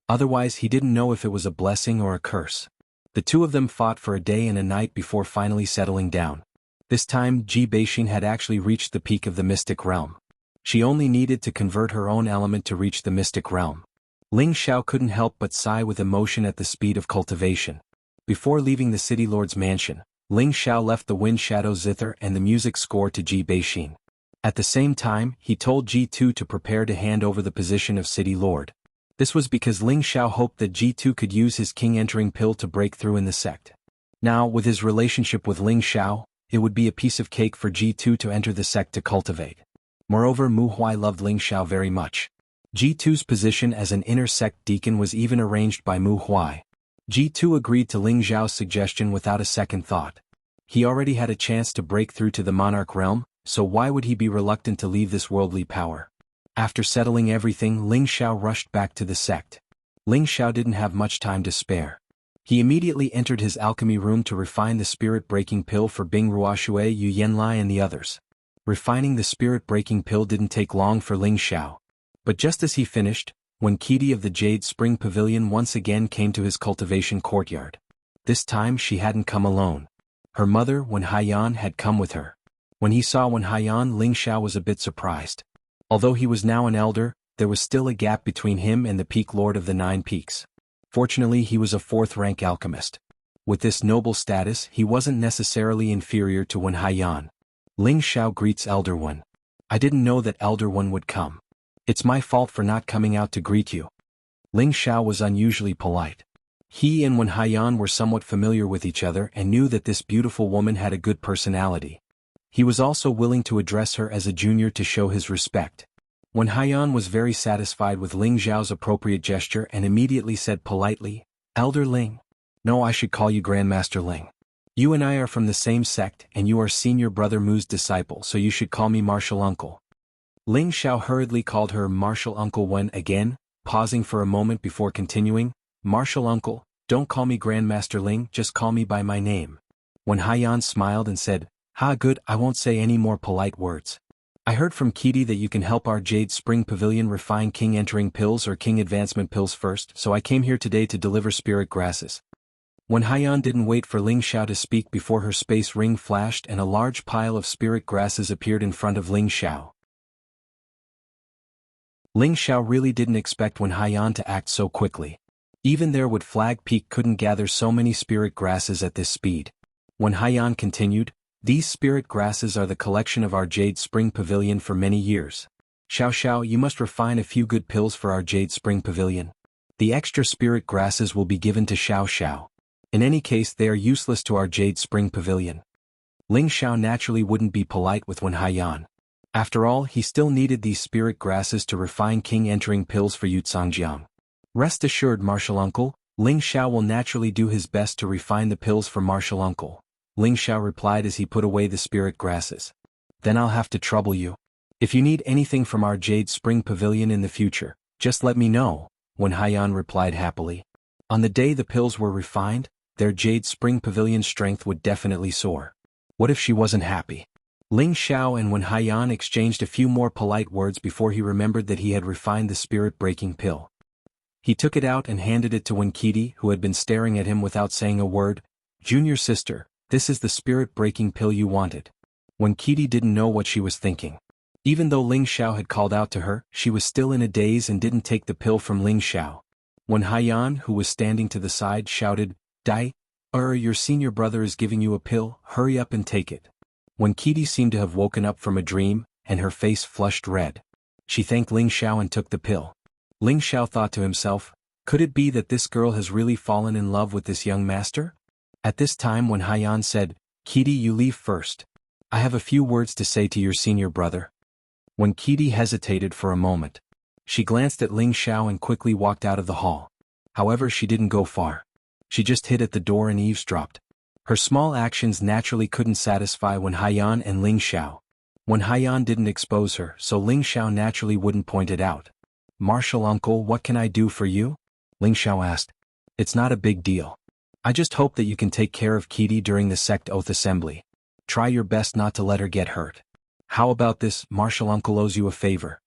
Otherwise, he didn't know if it was a blessing or a curse. The two of them fought for a day and a night before finally settling down. This time, Ji Beixin had actually reached the peak of the mystic realm. She only needed to convert her own element to reach the mystic realm. Ling Xiao couldn't help but sigh with emotion at the speed of cultivation. Before leaving the city lord's mansion, Ling Xiao left the wind shadow zither and the music score to Ji Beixin. At the same time, he told Ji2 to prepare to hand over the position of city lord. This was because Ling Xiao hoped that Ji2 could use his king-entering pill to break through in the sect. Now, with his relationship with Ling Xiao, it would be a piece of cake for Ji2 to enter the sect to cultivate. Moreover, Mu Huai loved Ling Xiao very much. Ji2's position as an inner sect deacon was even arranged by Mu Huai. Ji2 agreed to Ling Xiao's suggestion without a second thought. He already had a chance to break through to the monarch realm, so why would he be reluctant to leave this worldly power? After settling everything, Ling Xiao rushed back to the sect. Ling Xiao didn't have much time to spare. He immediately entered his alchemy room to refine the spirit-breaking pill for Bing Ruoshui, Yu Yanlai and the others. Refining the spirit-breaking pill didn't take long for Ling Xiao. But just as he finished, when Qidi of the Jade Spring Pavilion once again came to his cultivation courtyard. This time she hadn't come alone. Her mother, Wen Haiyan, had come with her. When he saw Wen Haiyan, Ling Xiao was a bit surprised. Although he was now an elder, there was still a gap between him and the peak lord of the 9 peaks. Fortunately, he was a 4th-rank alchemist. With this noble status, he wasn't necessarily inferior to Wen Haiyan. Ling Xiao greets Elder Wen. I didn't know that Elder Wen would come. It's my fault for not coming out to greet you. Ling Xiao was unusually polite. He and Wen Haiyan were somewhat familiar with each other and knew that this beautiful woman had a good personality. He was also willing to address her as a junior to show his respect. Wen Haiyan was very satisfied with Ling Xiao's appropriate gesture and immediately said politely, Elder Ling. No, I should call you Grandmaster Ling. You and I are from the same sect and you are senior brother Mu's disciple, so you should call me Martial Uncle. Ling Xiao hurriedly called her Martial Uncle Wen again, pausing for a moment before continuing, Martial Uncle, don't call me Grandmaster Ling, just call me by my name. Wen Haiyan smiled and said, Ha, good, I won't say any more polite words. I heard from Qidi that you can help our Jade Spring Pavilion refine king entering pills or king advancement pills first, so I came here today to deliver spirit grasses. Wen Haiyan didn't wait for Ling Xiao to speak before her space ring flashed and a large pile of spirit grasses appeared in front of Ling Xiao. Ling Xiao really didn't expect Wen Haiyan to act so quickly. Even there Wood Flag Peak couldn't gather so many spirit grasses at this speed. Wen Haiyan continued, these spirit grasses are the collection of our Jade Spring Pavilion for many years. Xiao Xiao, you must refine a few good pills for our Jade Spring Pavilion. The extra spirit grasses will be given to Xiao Xiao. In any case, they are useless to our Jade Spring Pavilion. Ling Xiao naturally wouldn't be polite with Wen Haiyan. After all, he still needed these spirit grasses to refine king entering pills for Yutsangjiang. Rest assured, Martial Uncle, Ling Xiao will naturally do his best to refine the pills for Martial Uncle. Ling Xiao replied as he put away the spirit grasses. Then I'll have to trouble you. If you need anything from our Jade Spring Pavilion in the future, just let me know, Wen Haiyan replied happily. On the day the pills were refined, their Jade Spring Pavilion strength would definitely soar. What if she wasn't happy? Ling Xiao and Wen Haiyan exchanged a few more polite words before he remembered that he had refined the spirit-breaking pill. He took it out and handed it to Wen Qidi, who had been staring at him without saying a word. "Junior sister, this is the spirit-breaking pill you wanted." Wen Qidi didn't know what she was thinking. Even though Ling Xiao had called out to her, she was still in a daze and didn't take the pill from Ling Xiao. Wen Haiyan, who was standing to the side, shouted, "Dai, your senior brother is giving you a pill, hurry up and take it." Wen Qidi seemed to have woken up from a dream, and her face flushed red. She thanked Ling Xiao and took the pill. Ling Xiao thought to himself, could it be that this girl has really fallen in love with this young master? At this time Wen Haiyan said, "Qidi, you leave first. I have a few words to say to your senior brother." When Qidi hesitated for a moment, she glanced at Ling Xiao and quickly walked out of the hall. However, she didn't go far. She just hid at the door and eavesdropped. Her small actions naturally couldn't satisfy Wen Haiyan and Ling Xiao. Wen Haiyan didn't expose her, so Ling Xiao naturally wouldn't point it out. "Martial uncle, what can I do for you?" Ling Xiao asked. "It's not a big deal. I just hope that you can take care of Qidi during the sect oath assembly. Try your best not to let her get hurt. How about this, martial uncle owes you a favor,"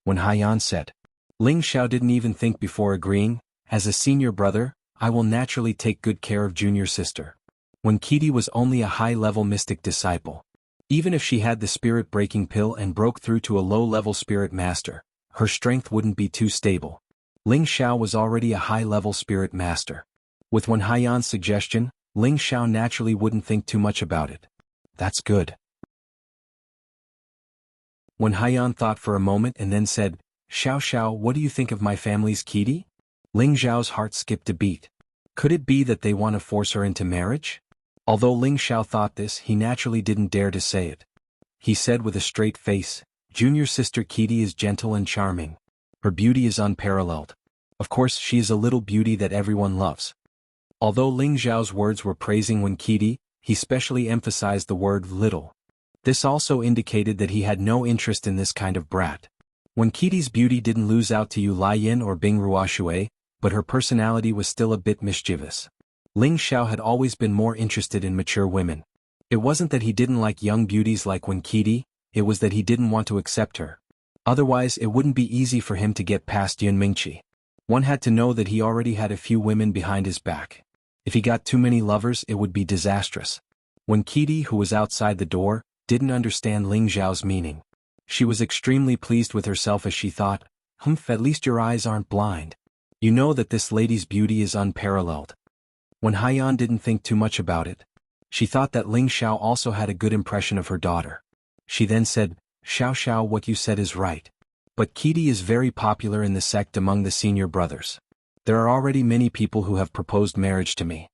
Wen Haiyan said. Ling Xiao didn't even think before agreeing. "As a senior brother, I will naturally take good care of junior sister." When Qidi was only a high-level mystic disciple. Even if she had the spirit-breaking pill and broke through to a low-level spirit master, her strength wouldn't be too stable. Ling Xiao was already a high-level spirit master. With Wen Haiyan's suggestion, Ling Xiao naturally wouldn't think too much about it. "That's good." Wen Haiyan thought for a moment and then said, "Xiao Xiao, what do you think of my family's Qidi?" Ling Xiao's heart skipped a beat. Could it be that they want to force her into marriage? Although Ling Xiao thought this, he naturally didn't dare to say it. He said with a straight face, "Junior sister Qidi is gentle and charming. Her beauty is unparalleled. Of course, she is a little beauty that everyone loves." Although Ling Xiao's words were praising Wen Qidi, he specially emphasized the word little. This also indicated that he had no interest in this kind of brat. Wen Qidi's beauty didn't lose out to Yu Laiyin or Bing Ruoshui, but her personality was still a bit mischievous. Ling Xiao had always been more interested in mature women. It wasn't that he didn't like young beauties like Wen Qidi, it was that he didn't want to accept her. Otherwise it wouldn't be easy for him to get past Yun Mingqi. One had to know that he already had a few women behind his back. If he got too many lovers it would be disastrous. Wen Qidi, who was outside the door, didn't understand Ling Xiao's meaning. She was extremely pleased with herself as she thought, at least your eyes aren't blind. You know that this lady's beauty is unparalleled." Wen Haiyan didn't think too much about it. She thought that Ling Xiao also had a good impression of her daughter. She then said, "Xiao Xiao, what you said is right. But Qidi is very popular in the sect among the senior brothers. There are already many people who have proposed marriage to me."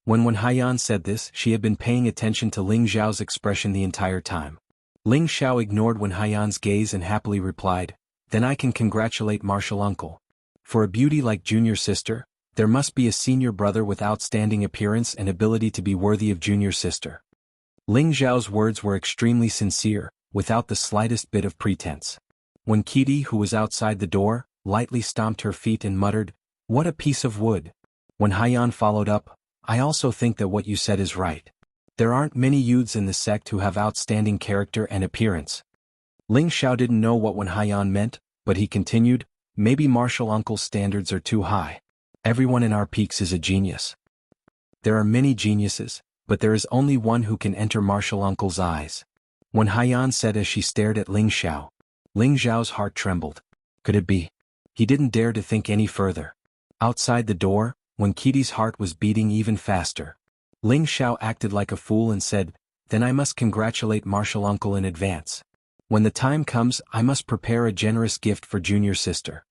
When Wen Haiyan said this, she had been paying attention to Ling Xiao's expression the entire time. Ling Xiao ignored Wen Haiyan's gaze and happily replied, "Then I can congratulate martial uncle. For a beauty like junior sister, there must be a senior brother with outstanding appearance and ability to be worthy of junior sister." Ling Xiao's words were extremely sincere, without the slightest bit of pretense. When Qidi, who was outside the door, lightly stomped her feet and muttered, "What a piece of wood." When Haiyan followed up, "I also think that what you said is right. There aren't many youths in the sect who have outstanding character and appearance." Ling Xiao didn't know what Wen Haiyan meant, but he continued, "Maybe martial uncle's standards are too high. Everyone in our peaks is a genius. There are many geniuses, but there is only one who can enter martial uncle's eyes." Wen Haiyan said as she stared at Ling Xiao. Ling Xiao's heart trembled. Could it be? He didn't dare to think any further. Outside the door, Wen Qidi's heart was beating even faster. Ling Xiao acted like a fool and said, "Then I must congratulate martial uncle in advance. When the time comes, I must prepare a generous gift for junior sister.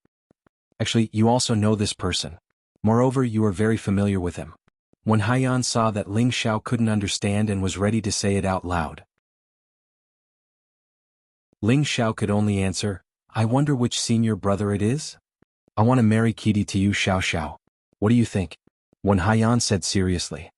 Actually, you also know this person. Moreover, you are very familiar with him." When Haiyan saw that Ling Xiao couldn't understand and was ready to say it out loud, Ling Xiao could only answer, "I wonder which senior brother it is? I want to marry Qidi to you, Xiao Xiao. What do you think?" When Haiyan said seriously.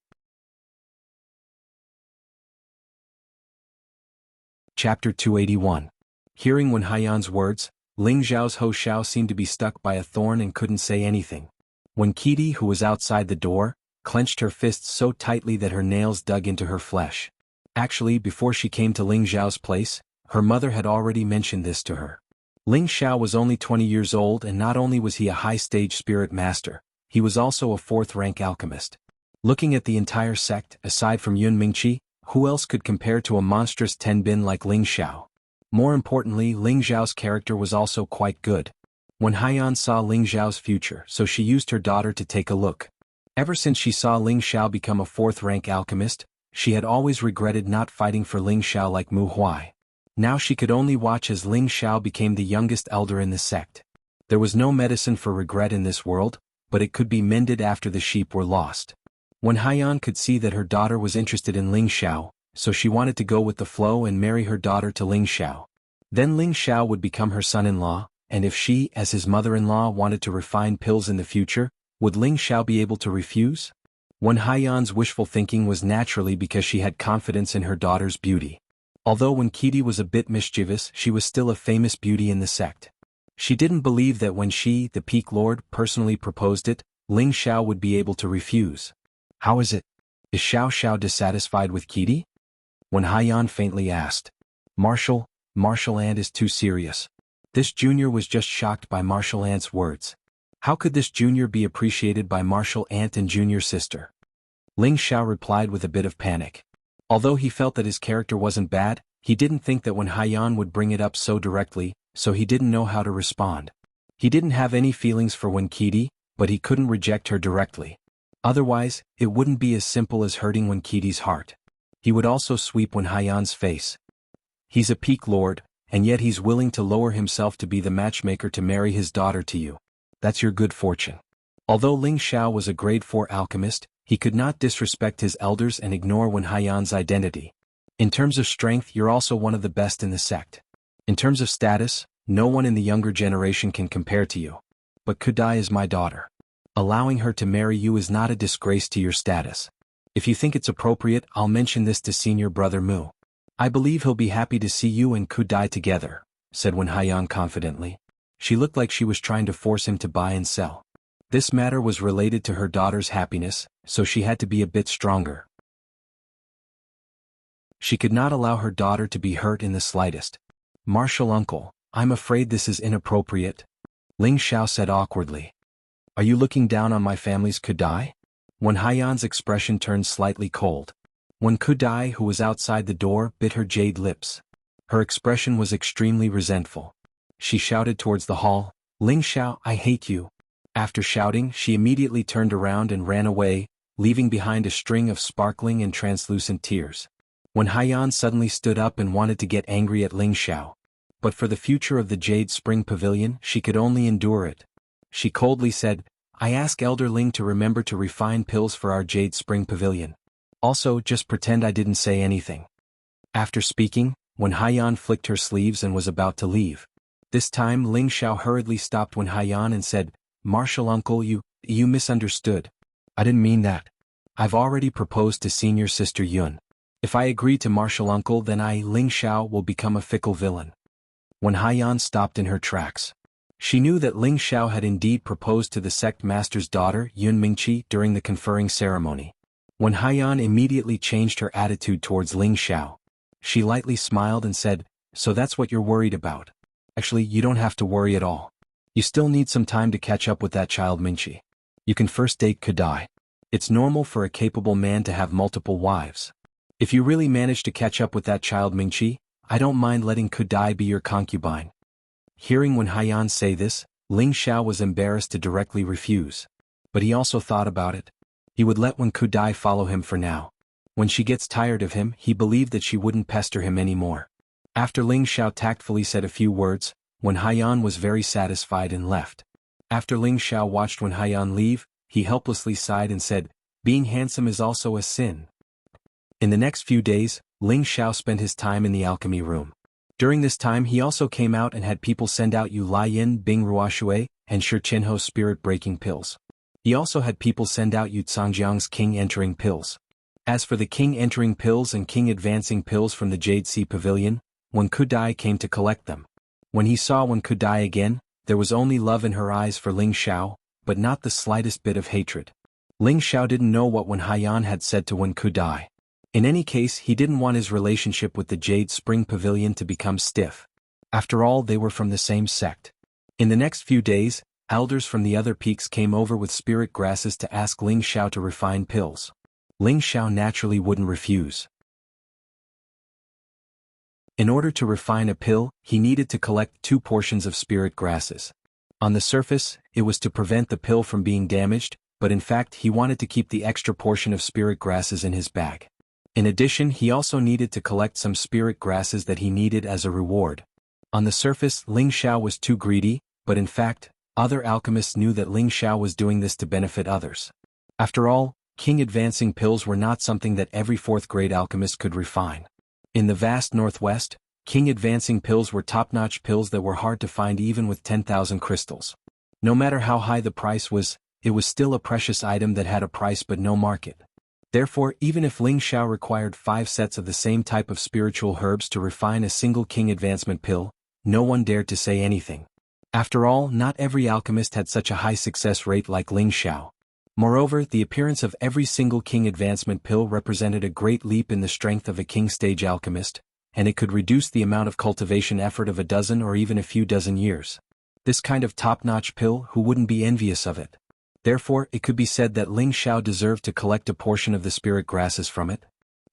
Chapter 281. Hearing Wen Haiyan's words, Ling Xiao's Ho Xiao seemed to be stuck by a thorn and couldn't say anything. When Qidi, who was outside the door, clenched her fists so tightly that her nails dug into her flesh. Actually, before she came to Ling Xiao's place, her mother had already mentioned this to her. Ling Xiao was only 20 years old, and not only was he a high-stage spirit master, he was also a fourth-rank alchemist. Looking at the entire sect, aside from Yun Mingqi, who else could compare to a monstrous Tenbin like Ling Xiao? More importantly, Ling Xiao's character was also quite good. When Haiyan saw Ling Xiao's future, so she used her daughter to take a look. Ever since she saw Ling Xiao become a fourth-rank alchemist, she had always regretted not fighting for Ling Xiao like Mu Huai. Now she could only watch as Ling Xiao became the youngest elder in the sect. There was no medicine for regret in this world, but it could be mended after the sheep were lost. When Haiyan could see that her daughter was interested in Ling Xiao, so she wanted to go with the flow and marry her daughter to Ling Xiao. Then Ling Xiao would become her son-in-law, and if she, as his mother-in-law, wanted to refine pills in the future, would Ling Xiao be able to refuse? When Haiyan's wishful thinking was naturally because she had confidence in her daughter's beauty. Although when Qidi was a bit mischievous, she was still a famous beauty in the sect. She didn't believe that when she, the Peak Lord, personally proposed it, Ling Xiao would be able to refuse. How is it? Is Xiao Xiao dissatisfied with Qidi? When Haiyan faintly asked. Martial Ant is too serious. This junior was just shocked by Martial Ant's words. How could this junior be appreciated by Martial Ant and junior sister? Ling Xiao replied with a bit of panic. Although he felt that his character wasn't bad, he didn't think that when Haiyan would bring it up so directly, so he didn't know how to respond. He didn't have any feelings for Wen Qidi, but he couldn't reject her directly. Otherwise, it wouldn't be as simple as hurting Wen Qidi's heart. He would also sweep Wen Haiyan's face. He's a Peak Lord, and yet he's willing to lower himself to be the matchmaker to marry his daughter to you. That's your good fortune. Although Ling Xiao was a grade 4 alchemist, he could not disrespect his elders and ignore Wen Haiyan's identity. In terms of strength, you're also one of the best in the sect. In terms of status, no one in the younger generation can compare to you. But Kudai is my daughter. Allowing her to marry you is not a disgrace to your status. If you think it's appropriate, I'll mention this to senior brother Mu. I believe he'll be happy to see you and Kudai together, said Wen Haiyan confidently. She looked like she was trying to force him to buy and sell. This matter was related to her daughter's happiness, so she had to be a bit stronger. She could not allow her daughter to be hurt in the slightest. Martial uncle, I'm afraid this is inappropriate, Ling Xiao said awkwardly. Are you looking down on my family's Kudai? When Haiyan's expression turned slightly cold. When Kudai, who was outside the door, bit her jade lips. Her expression was extremely resentful. She shouted towards the hall, Ling Xiao, I hate you. After shouting, she immediately turned around and ran away, leaving behind a string of sparkling and translucent tears. When Haiyan suddenly stood up and wanted to get angry at Ling Xiao. But for the future of the Jade Spring Pavilion, she could only endure it. She coldly said, I ask Elder Ling to remember to refine pills for our Jade Spring Pavilion. Also, just pretend I didn't say anything. After speaking, when Haiyan flicked her sleeves and was about to leave. This time Ling Xiao hurriedly stopped Wen Haiyan and said, Martial uncle, you misunderstood. I didn't mean that. I've already proposed to senior sister Yun. If I agree to martial uncle, then I, Ling Xiao, will become a fickle villain. When Haiyan stopped in her tracks. She knew that Ling Xiao had indeed proposed to the sect master's daughter, Yun Mingqi, during the conferring ceremony. When Haiyan immediately changed her attitude towards Ling Xiao. She lightly smiled and said, so that's what you're worried about. Actually, you don't have to worry at all. You still need some time to catch up with that child Mingqi. You can first date Kudai. It's normal for a capable man to have multiple wives. If you really manage to catch up with that child Mingqi, I don't mind letting Kudai be your concubine. Hearing Wen Haiyan say this, Ling Xiao was embarrassed to directly refuse. But he also thought about it. He would let Wen Kudai follow him for now. When she gets tired of him, he believed that she wouldn't pester him anymore. After Ling Xiao tactfully said a few words, Wen Haiyan was very satisfied and left. After Ling Xiao watched Wen Haiyan leave, he helplessly sighed and said, being handsome is also a sin. In the next few days, Ling Xiao spent his time in the alchemy room. During this time he also came out and had people send out Yu Lai Yin Bing Ruoshui and Shi Chenho's spirit-breaking pills. He also had people send out Yu Cangjiang's king-entering pills. As for the king-entering pills and king-advancing pills from the Jade Sea Pavilion, Wen Kudai came to collect them. When he saw Wen Kudai again, there was only love in her eyes for Ling Xiao, but not the slightest bit of hatred. Ling Xiao didn't know what Wen Haiyan had said to Wen Kudai. In any case, he didn't want his relationship with the Jade Spring Pavilion to become stiff. After all, they were from the same sect. In the next few days, elders from the other peaks came over with spirit grasses to ask Ling Xiao to refine pills. Ling Xiao naturally wouldn't refuse. In order to refine a pill, he needed to collect 2 portions of spirit grasses. On the surface, it was to prevent the pill from being damaged, but in fact he wanted to keep the extra portion of spirit grasses in his bag. In addition, he also needed to collect some spirit grasses that he needed as a reward. On the surface, Ling Xiao was too greedy, but in fact, other alchemists knew that Ling Xiao was doing this to benefit others. After all, King Advancing pills were not something that every 4th-grade alchemist could refine. In the vast Northwest, King Advancing pills were top-notch pills that were hard to find even with 10,000 crystals. No matter how high the price was, it was still a precious item that had a price but no market. Therefore, even if Ling Xiao required 5 sets of the same type of spiritual herbs to refine a single King Advancement pill, no one dared to say anything. After all, not every alchemist had such a high success rate like Ling Xiao. Moreover, the appearance of every single King Advancement pill represented a great leap in the strength of a King Stage alchemist, and it could reduce the amount of cultivation effort of a dozen or even a few dozen years. This kind of top-notch pill, who wouldn't be envious of it? Therefore, it could be said that Ling Xiao deserved to collect a portion of the spirit grasses from it.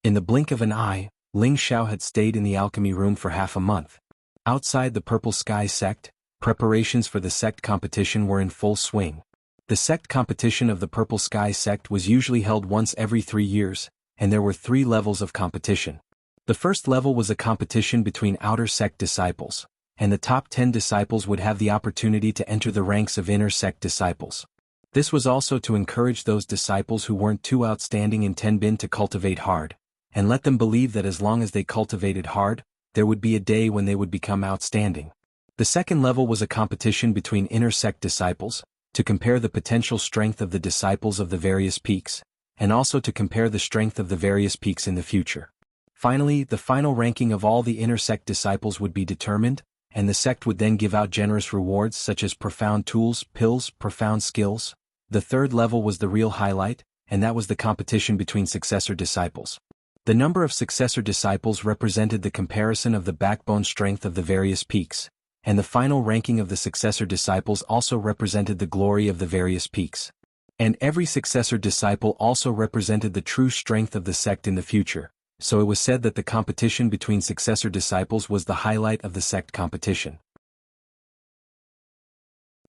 In the blink of an eye, Ling Xiao had stayed in the alchemy room for half a month. Outside the Purple Sky sect, preparations for the sect competition were in full swing. The sect competition of the Purple Sky sect was usually held once every 3 years, and there were 3 levels of competition. The first level was a competition between outer sect disciples, and the top 10 disciples would have the opportunity to enter the ranks of inner sect disciples. This was also to encourage those disciples who weren't too outstanding in Tenbin to cultivate hard, and let them believe that as long as they cultivated hard, there would be a day when they would become outstanding. The second level was a competition between inner sect disciples, to compare the potential strength of the disciples of the various peaks, and also to compare the strength of the various peaks in the future. Finally, the final ranking of all the inner sect disciples would be determined, and the sect would then give out generous rewards such as profound tools, pills, profound skills. The third level was the real highlight, and that was the competition between successor disciples. The number of successor disciples represented the comparison of the backbone strength of the various peaks, and the final ranking of the successor disciples also represented the glory of the various peaks. And every successor disciple also represented the true strength of the sect in the future, so it was said that the competition between successor disciples was the highlight of the sect competition.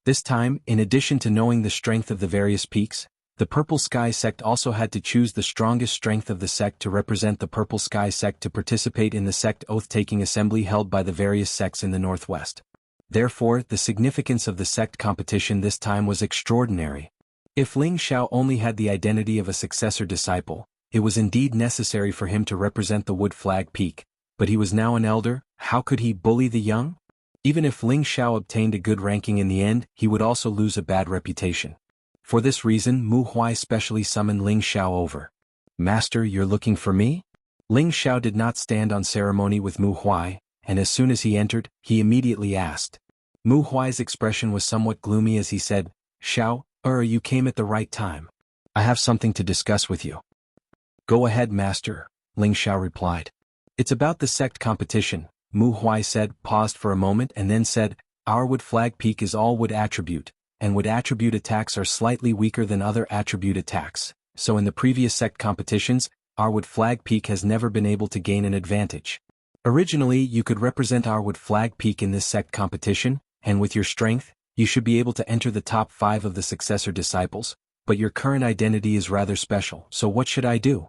This time, in addition to knowing the strength of the various peaks, the Purple Sky sect also had to choose the strongest strength of the sect to represent the Purple Sky sect to participate in the sect oath-taking assembly held by the various sects in the Northwest. Therefore, the significance of the sect competition this time was extraordinary. If Ling Xiao only had the identity of a successor disciple, it was indeed necessary for him to represent the Wood Flag Peak, but he was now an elder. How could he bully the young? Even if Ling Xiao obtained a good ranking in the end, he would also lose a bad reputation. For this reason, Mu Huai specially summoned Ling Xiao over. "Master, you're looking for me?" Ling Xiao did not stand on ceremony with Mu Huai, and as soon as he entered, he immediately asked. Mu Huai's expression was somewhat gloomy as he said, "Xiao, you came at the right time. I have something to discuss with you." "Go ahead, master," Ling Xiao replied. "It's about the sect competition," Mu Huai said, paused for a moment and then said, "Our Wood Flag Peak is all Wood attribute, and Wood attribute attacks are slightly weaker than other attribute attacks, so in the previous sect competitions, our Wood Flag Peak has never been able to gain an advantage. Originally, you could represent our Wood Flag Peak in this sect competition, and with your strength, you should be able to enter the top 5 of the successor disciples, but your current identity is rather special, so what should I do?"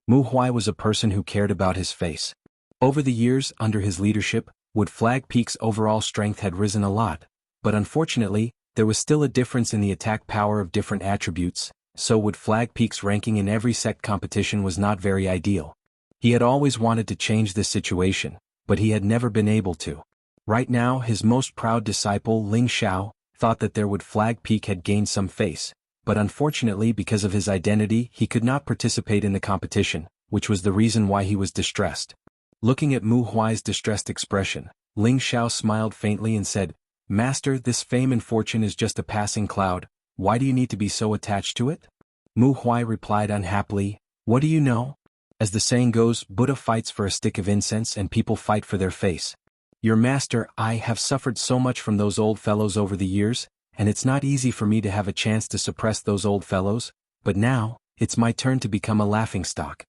Mu Huai was a person who cared about his face. Over the years, under his leadership, Wood Flag Peak's overall strength had risen a lot, but unfortunately, there was still a difference in the attack power of different attributes, so Wood Flag Peak's ranking in every sect competition was not very ideal. He had always wanted to change this situation, but he had never been able to. Right now, his most proud disciple, Ling Xiao, thought that their Wood Flag Peak had gained some face, but unfortunately because of his identity he could not participate in the competition, which was the reason why he was distressed. Looking at Mu Huai's distressed expression, Ling Xiao smiled faintly and said, "Master, this fame and fortune is just a passing cloud, why do you need to be so attached to it?" Mu Huai replied unhappily, "What do you know? As the saying goes, Buddha fights for a stick of incense and people fight for their face. Your master, I have suffered so much from those old fellows over the years, and it's not easy for me to have a chance to suppress those old fellows, but now, it's my turn to become a laughingstock.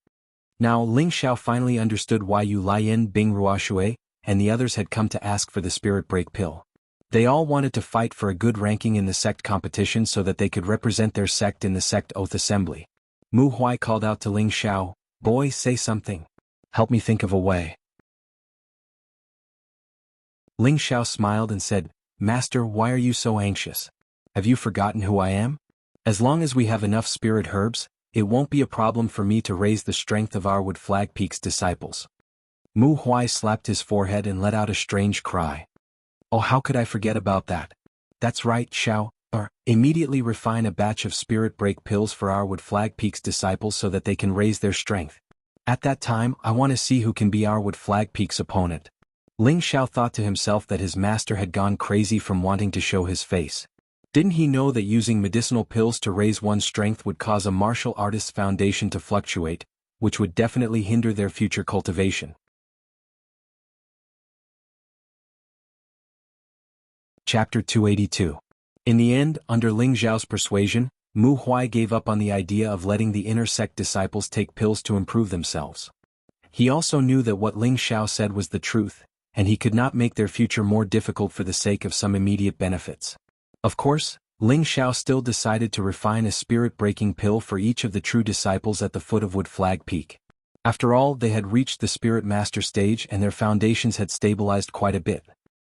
Now Ling Xiao finally understood why Yu Lian Bing Ruoshui and the others had come to ask for the spirit break pill. They all wanted to fight for a good ranking in the sect competition so that they could represent their sect in the sect oath assembly. Mu Huai called out to Ling Xiao, "Boy, say something. Help me think of a way." Ling Xiao smiled and said, "Master, why are you so anxious? Have you forgotten who I am? As long as we have enough spirit herbs, it won't be a problem for me to raise the strength of our Wood Flag Peak's disciples." Mu Huai slapped his forehead and let out a strange cry. "Oh, how could I forget about that? That's right, Xiao. Immediately refine a batch of spirit break pills for our Wood Flag Peak's disciples so that they can raise their strength. At that time, I want to see who can be our Wood Flag Peak's opponent." Ling Xiao thought to himself that his master had gone crazy from wanting to show his face. Didn't he know that using medicinal pills to raise one's strength would cause a martial artist's foundation to fluctuate, which would definitely hinder their future cultivation? Chapter 282. In the end, under Ling Xiao's persuasion, Mu Huai gave up on the idea of letting the inner sect disciples take pills to improve themselves. He also knew that what Ling Xiao said was the truth, and he could not make their future more difficult for the sake of some immediate benefits. Of course, Ling Xiao still decided to refine a spirit-breaking pill for each of the true disciples at the foot of Wood Flag Peak. After all, they had reached the spirit master stage and their foundations had stabilized quite a bit.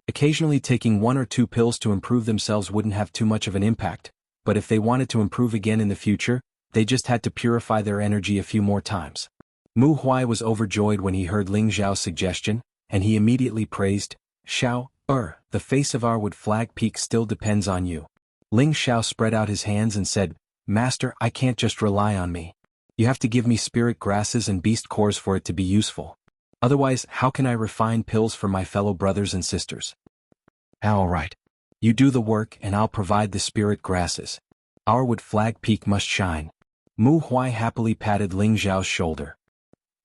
Occasionally taking 1 or 2 pills to improve themselves wouldn't have too much of an impact, but if they wanted to improve again in the future, they just had to purify their energy a few more times. Mu Huai was overjoyed when he heard Ling Xiao's suggestion, and he immediately praised, "Xiao, the face of our Wood Flag Peak still depends on you." Ling Xiao spread out his hands and said, "Master, I can't just rely on me. You have to give me spirit grasses and beast cores for it to be useful. Otherwise, how can I refine pills for my fellow brothers and sisters?" "All right. You do the work and I'll provide the spirit grasses. Our Wood Flag Peak must shine." Mu Huai happily patted Ling Xiao's shoulder.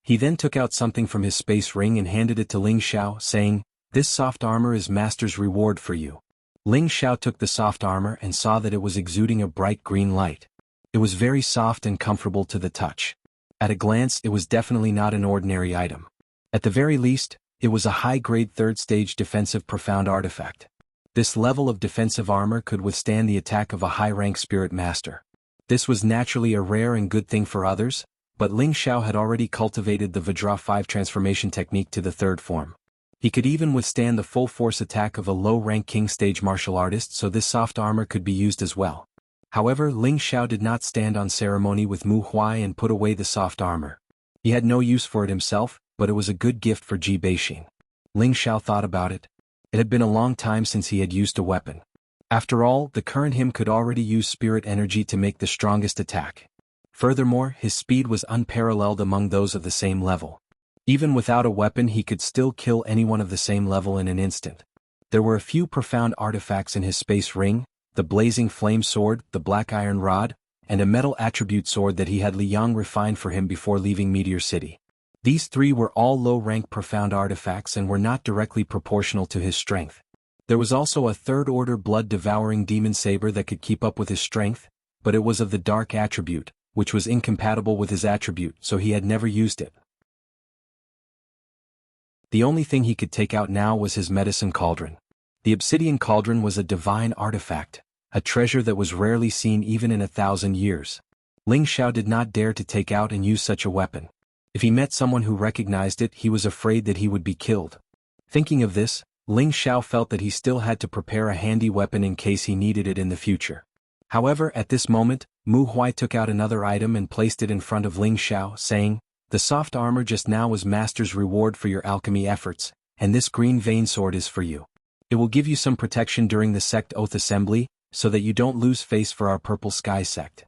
He then took out something from his space ring and handed it to Ling Xiao, saying, "This soft armor is Master's reward for you." Ling Xiao took the soft armor and saw that it was exuding a bright green light. It was very soft and comfortable to the touch. At a glance, it was definitely not an ordinary item. At the very least, it was a high-grade third-stage defensive profound artifact. This level of defensive armor could withstand the attack of a high-rank spirit master. This was naturally a rare and good thing for others, but Ling Xiao had already cultivated the Vajra 5 transformation technique to the 3rd form. He could even withstand the full-force attack of a low-rank king-stage martial artist, so this soft armor could be used as well. However, Ling Xiao did not stand on ceremony with Mu Huai and put away the soft armor. He had no use for it himself, but it was a good gift for Ji Beixin. Ling Xiao thought about it. It had been a long time since he had used a weapon. After all, the current him could already use spirit energy to make the strongest attack. Furthermore, his speed was unparalleled among those of the same level. Even without a weapon, he could still kill anyone of the same level in an instant. There were a few profound artifacts in his space ring: the blazing flame sword, the black iron rod, and a metal attribute sword that he had Liang refine for him before leaving Meteor City. These 3 were all low-rank profound artifacts and were not directly proportional to his strength. There was also a 3rd-order blood-devouring demon saber that could keep up with his strength, but it was of the dark attribute, which was incompatible with his attribute, so he had never used it. The only thing he could take out now was his medicine cauldron. The obsidian cauldron was a divine artifact, a treasure that was rarely seen even in 1,000 years. Ling Xiao did not dare to take out and use such a weapon. If he met someone who recognized it, he was afraid that he would be killed. Thinking of this, Ling Xiao felt that he still had to prepare a handy weapon in case he needed it in the future. However, at this moment, Mu Huai took out another item and placed it in front of Ling Xiao, saying, "The soft armor just now was Master's reward for your alchemy efforts, and this green vein sword is for you. It will give you some protection during the sect oath assembly, so that you don't lose face for our Purple Sky sect."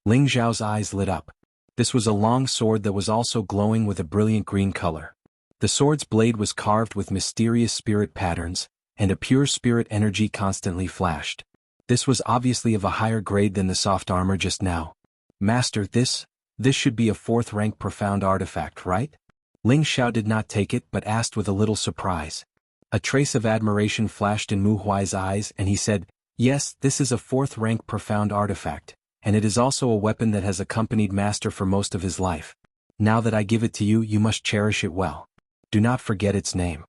Ling Xiao's eyes lit up. This was a long sword that was also glowing with a brilliant green color. The sword's blade was carved with mysterious spirit patterns, and a pure spirit energy constantly flashed. This was obviously of a higher grade than the soft armor just now. "Master, this This should be a 4th rank profound artifact, right? Ling Xiao did not take it but asked with a little surprise. A trace of admiration flashed in Mu Huai's eyes and he said, yes, this is a 4th rank profound artifact, and it is also a weapon that has accompanied Master for most of his life. Now that I give it to you, you must cherish it well. Do not forget its name.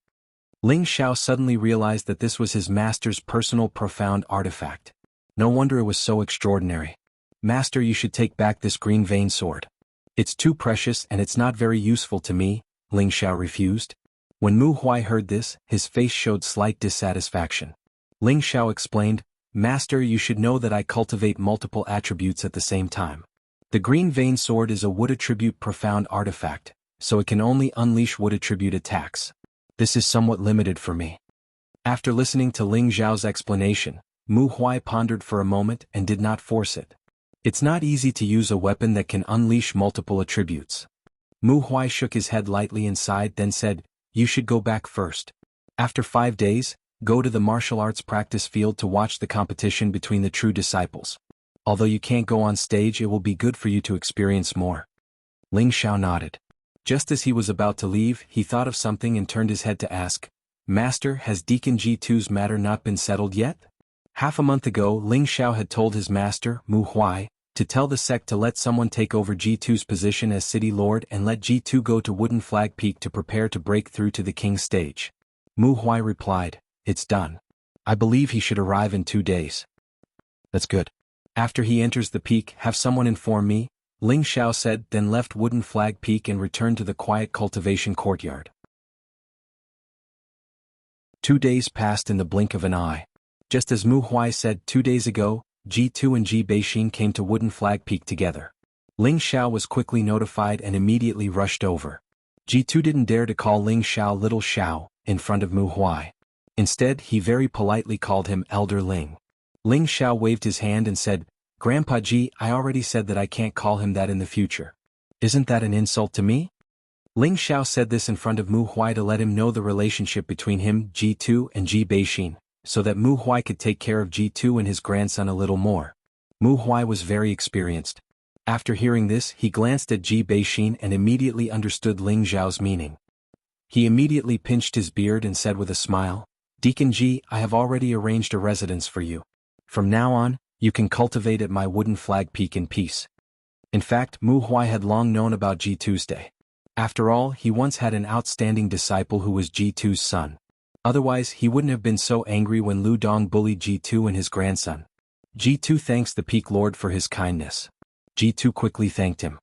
Ling Xiao suddenly realized that this was his master's personal profound artifact. No wonder it was so extraordinary. Master, you should take back this green vein sword. It's too precious and it's not very useful to me, Ling Xiao refused. When Mu Huai heard this, his face showed slight dissatisfaction. Ling Xiao explained, Master, you should know that I cultivate multiple attributes at the same time. The green vein sword is a wood attribute profound artifact, so it can only unleash wood attribute attacks. This is somewhat limited for me. After listening to Ling Xiao's explanation, Mu Huai pondered for a moment and did not force it. It's not easy to use a weapon that can unleash multiple attributes. Mu Huai shook his head lightly and sighed, then said, you should go back first. After 5 days, go to the martial arts practice field to watch the competition between the true disciples. Although you can't go on stage, it will be good for you to experience more. Ling Xiao nodded. Just as he was about to leave, he thought of something and turned his head to ask, Master, has Deacon G2's matter not been settled yet? Half a month ago, Ling Xiao had told his master, Mu Huai, to tell the sect to let someone take over G2's position as city lord and let G2 go to Wooden Flag Peak to prepare to break through to the king's stage. Mu Huai replied, it's done. I believe he should arrive in 2 days. That's good. After he enters the peak, have someone inform me, Ling Xiao said, then left Wooden Flag Peak and returned to the quiet cultivation courtyard. 2 days passed in the blink of an eye. Just as Mu Huai said 2 days ago, G2 and Ji Beixin came to Wooden Flag Peak together. Ling Xiao was quickly notified and immediately rushed over. G2 didn't dare to call Ling Xiao Little Xiao in front of Mu Huai. Instead, he very politely called him Elder Ling. Ling Xiao waved his hand and said, Grandpa Ji, I already said that I can't call him that in the future. Isn't that an insult to me? Ling Xiao said this in front of Mu Huai to let him know the relationship between him, G2 and Ji Beixin, so that Mu Huai could take care of G2 and his grandson a little more. Mu Huai was very experienced. After hearing this, he glanced at Ji Beixin and immediately understood Ling Xiao's meaning. He immediately pinched his beard and said with a smile, Deacon Ji, I have already arranged a residence for you. From now on, you can cultivate at my Wooden Flag Peak in peace. In fact, Mu Huai had long known about G2's day. After all, he once had an outstanding disciple who was G2's son. Otherwise, he wouldn't have been so angry when Lu Dong bullied G2 and his grandson. G2 thanks the Peak Lord for his kindness. G2 quickly thanked him.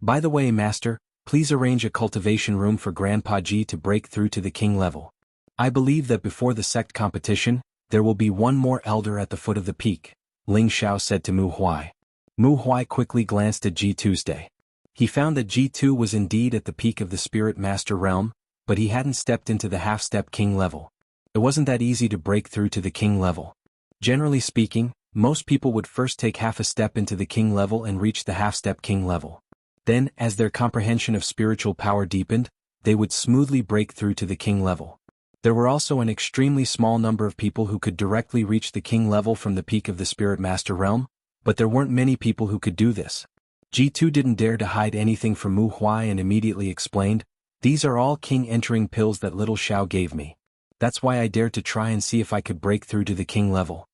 By the way, Master, please arrange a cultivation room for Grandpa Ji to break through to the king level. I believe that before the sect competition, there will be one more elder at the foot of the peak, Ling Xiao said to Mu Huai. Mu Huai quickly glanced at G2's day. He found that G2 was indeed at the peak of the Spirit Master realm, but he hadn't stepped into the half-step king level. It wasn't that easy to break through to the king level. Generally speaking, most people would first take half a step into the king level and reach the half-step king level. Then, as their comprehension of spiritual power deepened, they would smoothly break through to the king level. There were also an extremely small number of people who could directly reach the king level from the peak of the Spirit Master realm, but there weren't many people who could do this. G2 didn't dare to hide anything from Mu Huai and immediately explained, these are all king entering pills that Little Xiao gave me. That's why I dared to try and see if I could break through to the king level.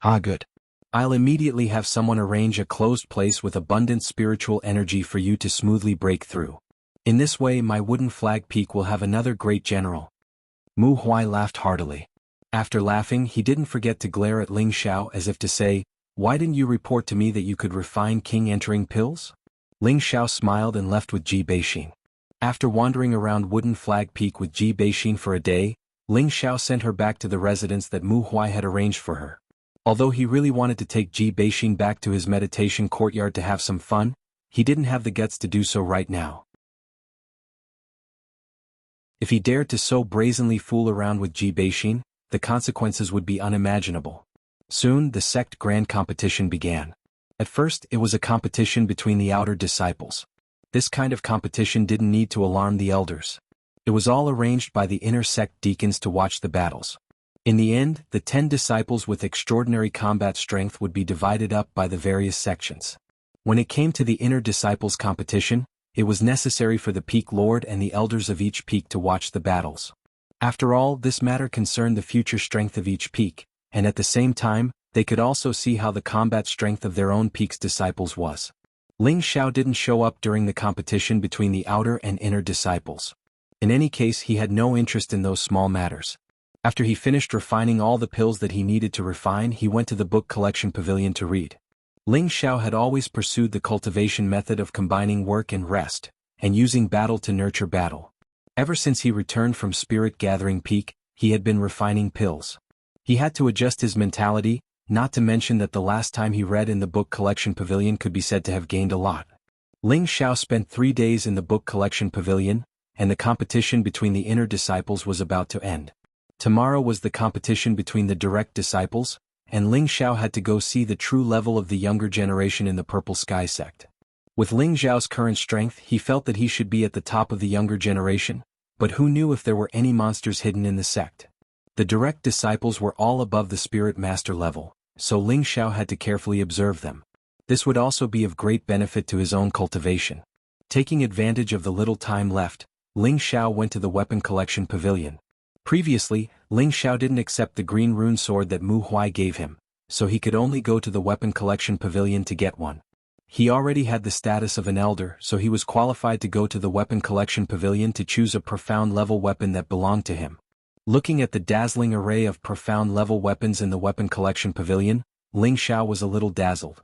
Ah, good. I'll immediately have someone arrange a closed place with abundant spiritual energy for you to smoothly break through. In this way, my Wooden Flag Peak will have another great general. Mu Huai laughed heartily. After laughing, he didn't forget to glare at Ling Xiao as if to say, why didn't you report to me that you could refine king entering pills? Ling Xiao smiled and left with Ji Beixin. After wandering around Wooden Flag Peak with Ji Beixin for a day, Ling Xiao sent her back to the residence that Mu Huai had arranged for her. Although he really wanted to take Ji Beixin back to his meditation courtyard to have some fun, he didn't have the guts to do so right now. If he dared to so brazenly fool around with Ji Beixin, the consequences would be unimaginable. Soon, the sect grand competition began. At first, it was a competition between the outer disciples. This kind of competition didn't need to alarm the elders. It was all arranged by the inner sect deacons to watch the battles. In the end, the 10 disciples with extraordinary combat strength would be divided up by the various sections. When it came to the inner disciples competition, it was necessary for the peak lord and the elders of each peak to watch the battles. After all, this matter concerned the future strength of each peak, and at the same time, they could also see how the combat strength of their own peak's disciples was. Ling Xiao didn't show up during the competition between the outer and inner disciples. In any case, he had no interest in those small matters. After he finished refining all the pills that he needed to refine, he went to the book collection pavilion to read. Ling Xiao had always pursued the cultivation method of combining work and rest, and using battle to nurture battle. Ever since he returned from Spirit Gathering Peak, he had been refining pills. He had to adjust his mentality, not to mention that the last time he read in the book collection pavilion could be said to have gained a lot. Ling Xiao spent 3 days in the book collection pavilion, and the competition between the inner disciples was about to end. Tomorrow was the competition between the direct disciples, and Ling Xiao had to go see the true level of the younger generation in the Purple Sky sect. With Ling Xiao's current strength, he felt that he should be at the top of the younger generation, but who knew if there were any monsters hidden in the sect? The direct disciples were all above the Spirit Master level, so Ling Xiao had to carefully observe them. This would also be of great benefit to his own cultivation. Taking advantage of the little time left, Ling Xiao went to the weapon collection pavilion. Previously, Ling Xiao didn't accept the green rune sword that Mu Huai gave him, so he could only go to the weapon collection pavilion to get one. He already had the status of an elder, so he was qualified to go to the weapon collection pavilion to choose a profound level weapon that belonged to him. Looking at the dazzling array of profound level weapons in the weapon collection pavilion, Ling Xiao was a little dazzled.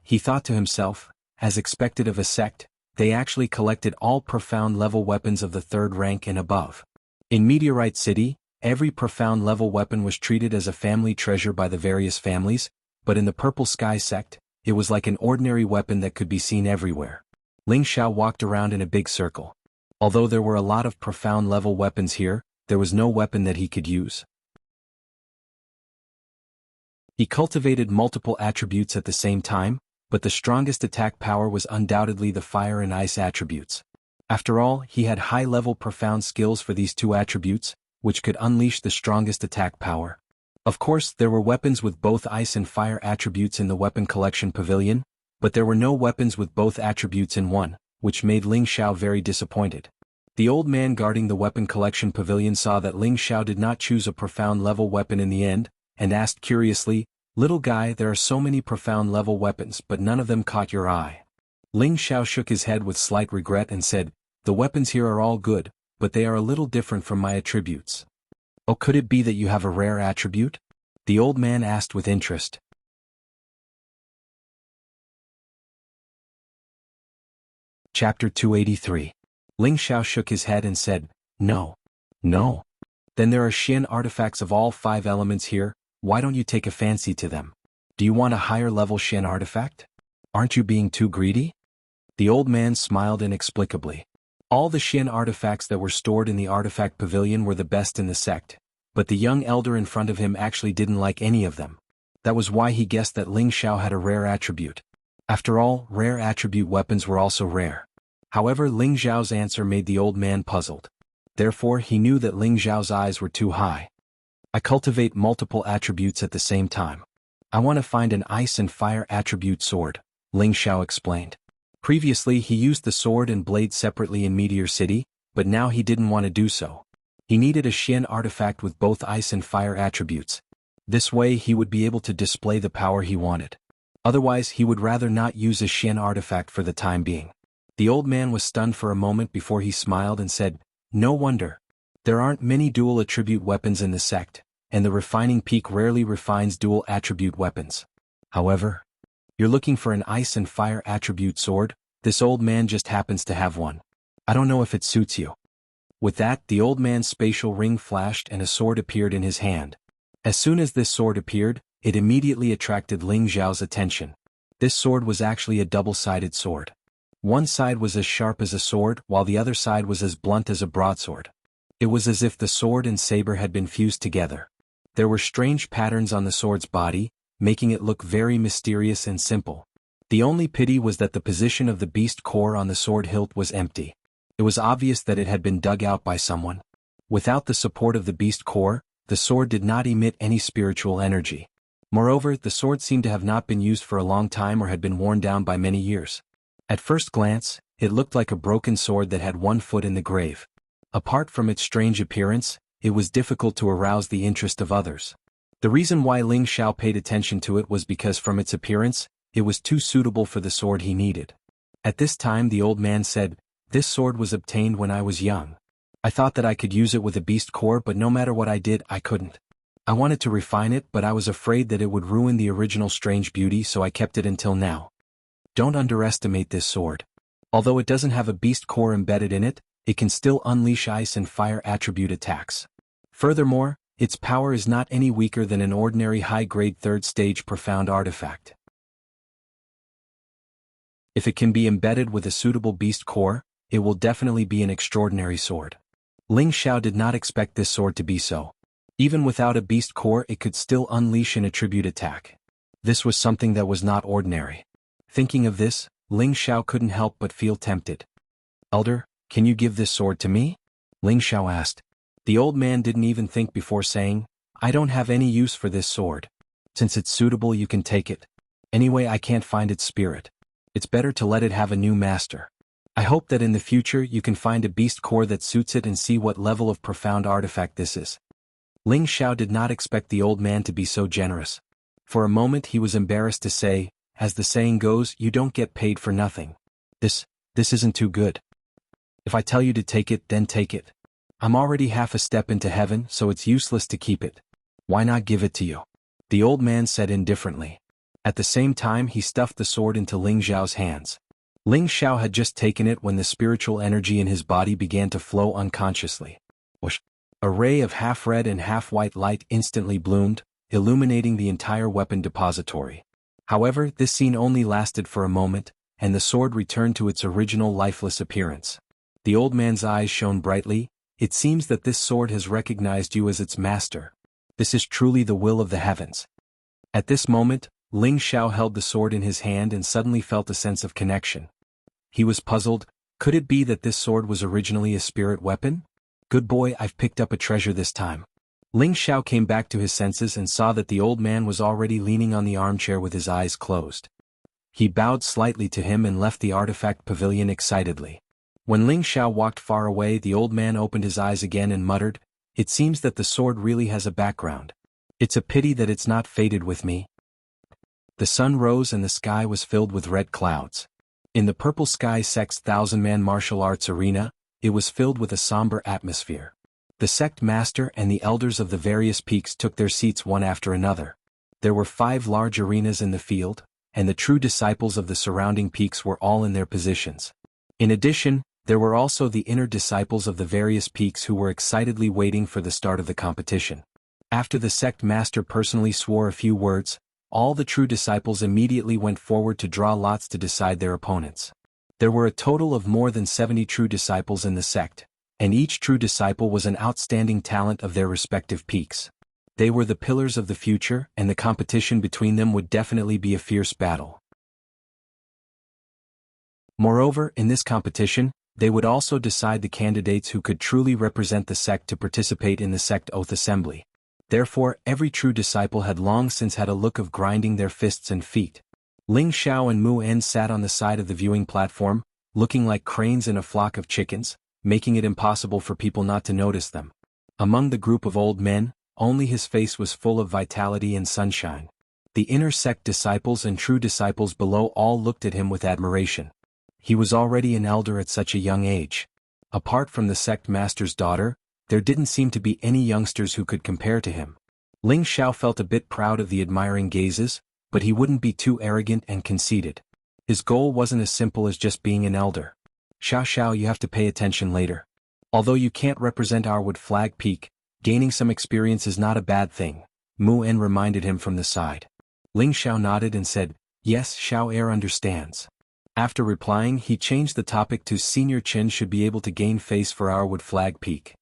He thought to himself, as expected of a sect, they actually collected all profound level weapons of the 3rd rank and above. In Meteorite City, every profound level weapon was treated as a family treasure by the various families, but in the Purple Sky sect, it was like an ordinary weapon that could be seen everywhere. Ling Xiao walked around in a big circle. Although there were a lot of profound level weapons here, there was no weapon that he could use. He cultivated multiple attributes at the same time, but the strongest attack power was undoubtedly the fire and ice attributes. After all, he had high-level profound skills for these 2 attributes, which could unleash the strongest attack power. Of course, there were weapons with both ice and fire attributes in the weapon collection pavilion, but there were no weapons with both attributes in one, which made Ling Xiao very disappointed. The old man guarding the weapon collection pavilion saw that Ling Xiao did not choose a profound level weapon in the end, and asked curiously, "Little guy, there are so many profound level weapons but none of them caught your eye." Ling Xiao shook his head with slight regret and said, "The weapons here are all good, but they are a little different from my attributes." "Oh, could it be that you have a rare attribute?" the old man asked with interest. Chapter 283. Ling Xiao shook his head and said, No. Then there are Xian artifacts of all 5 elements here, why don't you take a fancy to them? Do you want a higher level Xian artifact? Aren't you being too greedy? The old man smiled inexplicably. All the Xian artifacts that were stored in the artifact pavilion were the best in the sect, but the young elder in front of him actually didn't like any of them. That was why he guessed that Ling Xiao had a rare attribute. After all, rare attribute weapons were also rare. However, Ling Xiao's answer made the old man puzzled. Therefore, he knew that Ling Xiao's eyes were too high. I cultivate multiple attributes at the same time. I want to find an ice and fire attribute sword, Ling Xiao explained. Previously, he used the sword and blade separately in Meteor City, but now he didn't want to do so. He needed a Xian artifact with both ice and fire attributes. This way, he would be able to display the power he wanted. Otherwise, he would rather not use a Xian artifact for the time being. The old man was stunned for a moment before he smiled and said, "No wonder. There aren't many dual attribute weapons in the sect, and the refining peak rarely refines dual attribute weapons. However, you're looking for an ice and fire attribute sword, this old man just happens to have one. I don't know if it suits you." With that, the old man's spatial ring flashed and a sword appeared in his hand. As soon as this sword appeared, it immediately attracted Ling Xiao's attention. This sword was actually a double-sided sword. One side was as sharp as a sword, while the other side was as blunt as a broadsword. It was as if the sword and saber had been fused together. There were strange patterns on the sword's body, making it look very mysterious and simple. The only pity was that the position of the beast core on the sword hilt was empty. It was obvious that it had been dug out by someone. Without the support of the beast core, the sword did not emit any spiritual energy. Moreover, the sword seemed to have not been used for a long time or had been worn down by many years. At first glance, it looked like a broken sword that had one foot in the grave. Apart from its strange appearance, it was difficult to arouse the interest of others. The reason why Ling Xiao paid attention to it was because from its appearance, it was too suitable for the sword he needed. At this time the old man said, "This sword was obtained when I was young. I thought that I could use it with a beast core, but no matter what I did, I couldn't. I wanted to refine it, but I was afraid that it would ruin the original strange beauty, so I kept it until now. Don't underestimate this sword. Although it doesn't have a beast core embedded in it, it can still unleash ice and fire attribute attacks. Furthermore, its power is not any weaker than an ordinary high-grade third-stage profound artifact. If it can be embedded with a suitable beast core, it will definitely be an extraordinary sword." Ling Xiao did not expect this sword to be so. Even without a beast core, it could still unleash an attribute attack. This was something that was not ordinary. Thinking of this, Ling Xiao couldn't help but feel tempted. "Elder, can you give this sword to me?" Ling Xiao asked. The old man didn't even think before saying, "I don't have any use for this sword. Since it's suitable, you can take it. Anyway, I can't find its spirit. It's better to let it have a new master. I hope that in the future you can find a beast core that suits it and see what level of profound artifact this is." Ling Xiao did not expect the old man to be so generous. For a moment he was embarrassed to say, as the saying goes, you don't get paid for nothing. This isn't too good. If I tell you to take it, then take it. I'm already half a step into heaven, so it's useless to keep it. Why not give it to you?" the old man said indifferently. At the same time he stuffed the sword into Ling Xiao's hands. Ling Xiao had just taken it when the spiritual energy in his body began to flow unconsciously. Whoosh! A ray of half-red and half-white light instantly bloomed, illuminating the entire weapon depository. However, this scene only lasted for a moment, and the sword returned to its original lifeless appearance. The old man's eyes shone brightly. "It seems that this sword has recognized you as its master. This is truly the will of the heavens." At this moment, Ling Xiao held the sword in his hand and suddenly felt a sense of connection. He was puzzled. Could it be that this sword was originally a spirit weapon? "Good boy, I've picked up a treasure this time." Ling Xiao came back to his senses and saw that the old man was already leaning on the armchair with his eyes closed. He bowed slightly to him and left the artifact pavilion excitedly. When Ling Xiao walked far away, the old man opened his eyes again and muttered, "It seems that the sword really has a background. It's a pity that it's not faded with me." The sun rose and the sky was filled with red clouds. In the purple sky sect's 1,000-man martial arts arena, it was filled with a somber atmosphere. The sect master and the elders of the various peaks took their seats one after another. There were 5 large arenas in the field, and the true disciples of the surrounding peaks were all in their positions. In addition, there were also the inner disciples of the various peaks who were excitedly waiting for the start of the competition. After the sect master personally swore a few words, all the true disciples immediately went forward to draw lots to decide their opponents. There were a total of more than 70 true disciples in the sect, and each true disciple was an outstanding talent of their respective peaks. They were the pillars of the future, and the competition between them would definitely be a fierce battle. Moreover, in this competition, they would also decide the candidates who could truly represent the sect to participate in the sect oath assembly. Therefore, every true disciple had long since had a look of grinding their fists and feet. Ling Xiao and Mu En sat on the side of the viewing platform, looking like cranes in a flock of chickens, making it impossible for people not to notice them. Among the group of old men, only his face was full of vitality and sunshine. The inner sect disciples and true disciples below all looked at him with admiration. He was already an elder at such a young age. Apart from the sect master's daughter, there didn't seem to be any youngsters who could compare to him. Ling Xiao felt a bit proud of the admiring gazes, but he wouldn't be too arrogant and conceited. His goal wasn't as simple as just being an elder. "Xiao, you have to pay attention later. Although you can't represent our Wood Flag Peak, gaining some experience is not a bad thing," Mu En reminded him from the side. Ling Xiao nodded and said, "Yes, Xiao understands." After replying, he changed the topic to Senior Chen should be able to gain face for our Wood Flag Peak.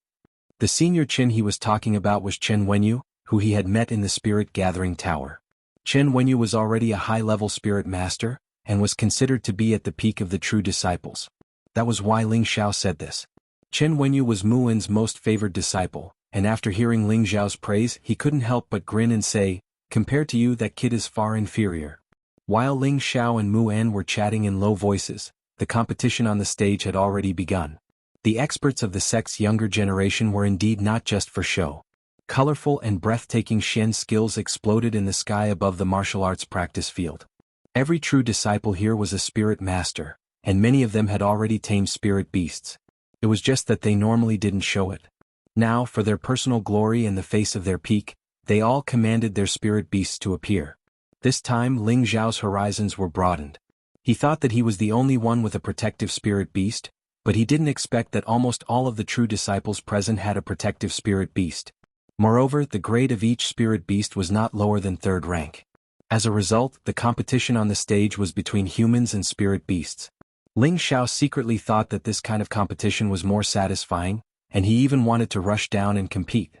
The senior Chen he was talking about was Chen Wenyu, who he had met in the Spirit Gathering Tower. Chen Wenyu was already a high-level spirit master, and was considered to be at the peak of the true disciples. That was why Ling Xiao said this. Chen Wenyu was Muin's most favored disciple, and after hearing Ling Xiao's praise he couldn't help but grin and say, Compared to you, that kid is far inferior. While Ling Xiao and Mu En were chatting in low voices, the competition on the stage had already begun. The experts of the sect's younger generation were indeed not just for show. Colorful and breathtaking Shen skills exploded in the sky above the martial arts practice field. Every true disciple here was a spirit master, and many of them had already tamed spirit beasts. It was just that they normally didn't show it. Now, for their personal glory and the face of their peak, they all commanded their spirit beasts to appear. This time Ling Zhao's horizons were broadened. He thought that he was the only one with a protective spirit beast, but he didn't expect that almost all of the true disciples present had a protective spirit beast. Moreover, the grade of each spirit beast was not lower than 3rd rank. As a result, the competition on the stage was between humans and spirit beasts. Ling Xiao secretly thought that this kind of competition was more satisfying, and he even wanted to rush down and compete.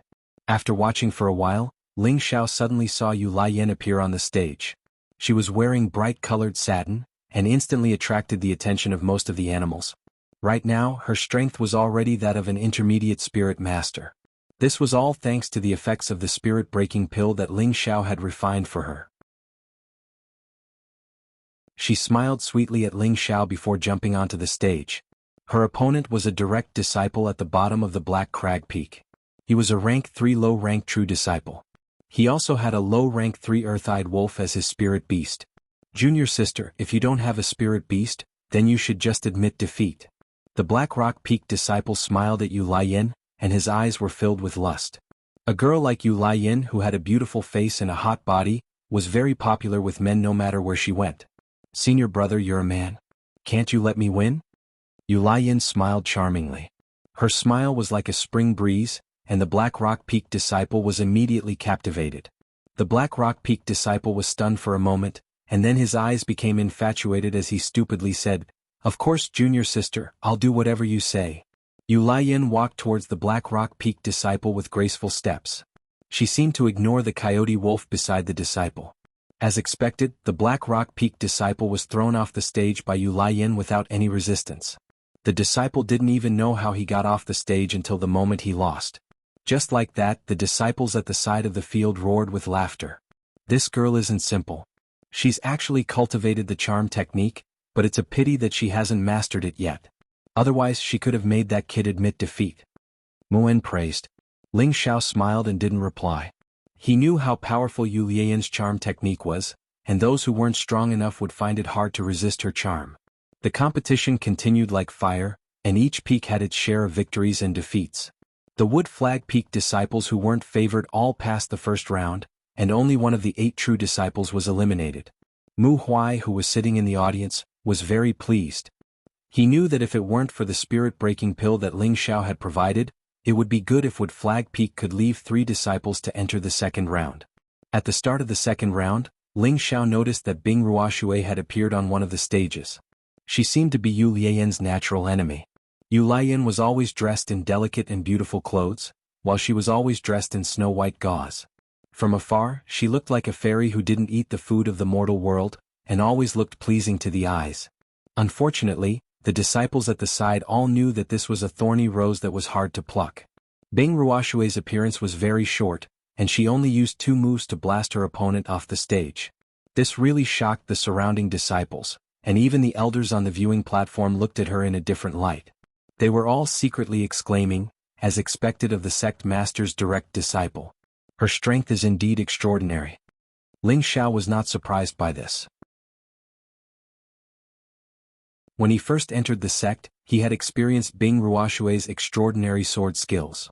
After watching for a while, Ling Xiao suddenly saw Yu Laiyan appear on the stage. She was wearing bright-colored satin, and instantly attracted the attention of most of the animals. Right now, her strength was already that of an intermediate spirit master. This was all thanks to the effects of the spirit-breaking pill that Ling Xiao had refined for her. She smiled sweetly at Ling Xiao before jumping onto the stage. Her opponent was a direct disciple at the bottom of the Black Crag Peak. He was a rank 3 low-rank true disciple. He also had a low-rank 3 earth-eyed wolf as his spirit beast. Junior sister, if you don't have a spirit beast, then you should just admit defeat. The Black Rock Peak disciple smiled at Yu Laiyan, and his eyes were filled with lust. A girl like Yu Laiyan, who had a beautiful face and a hot body, was very popular with men no matter where she went. Senior brother, you're a man. Can't you let me win? Yu Laiyan smiled charmingly. Her smile was like a spring breeze, and the Black Rock Peak disciple was immediately captivated. The Black Rock Peak disciple was stunned for a moment, and then his eyes became infatuated as he stupidly said, "Of course, junior sister, I'll do whatever you say." Yu Laiyan walked towards the Black Rock Peak disciple with graceful steps. She seemed to ignore the coyote wolf beside the disciple. As expected, the Black Rock Peak disciple was thrown off the stage by Yu Laiyan without any resistance. The disciple didn't even know how he got off the stage until the moment he lost. Just like that, the disciples at the side of the field roared with laughter. This girl isn't simple. She's actually cultivated the charm technique, but it's a pity that she hasn't mastered it yet. Otherwise she could have made that kid admit defeat. Mu'en praised. Ling Xiao smiled and didn't reply. He knew how powerful Yu Laiyan's charm technique was, and those who weren't strong enough would find it hard to resist her charm. The competition continued like fire, and each peak had its share of victories and defeats. The Wood Flag Peak disciples who weren't favored all passed the first round, and only one of the 8 true disciples was eliminated. Mu Huai, who was sitting in the audience, was very pleased. He knew that if it weren't for the spirit-breaking pill that Ling Xiao had provided, it would be good if Wood Flag Peak could leave 3 disciples to enter the second round. At the start of the second round, Ling Xiao noticed that Bing Ruoxue had appeared on one of the stages. She seemed to be Yu Laiyan's natural enemy. Yu Laiyan was always dressed in delicate and beautiful clothes, while she was always dressed in snow-white gauze. From afar, she looked like a fairy who didn't eat the food of the mortal world, and always looked pleasing to the eyes. Unfortunately, the disciples at the side all knew that this was a thorny rose that was hard to pluck. Bing Ruoxue's appearance was very short, and she only used 2 moves to blast her opponent off the stage. This really shocked the surrounding disciples, and even the elders on the viewing platform looked at her in a different light. They were all secretly exclaiming, as expected of the sect master's direct disciple, "Her strength is indeed extraordinary." Ling Xiao was not surprised by this. When he first entered the sect, he had experienced Bing Ruoxue's extraordinary sword skills.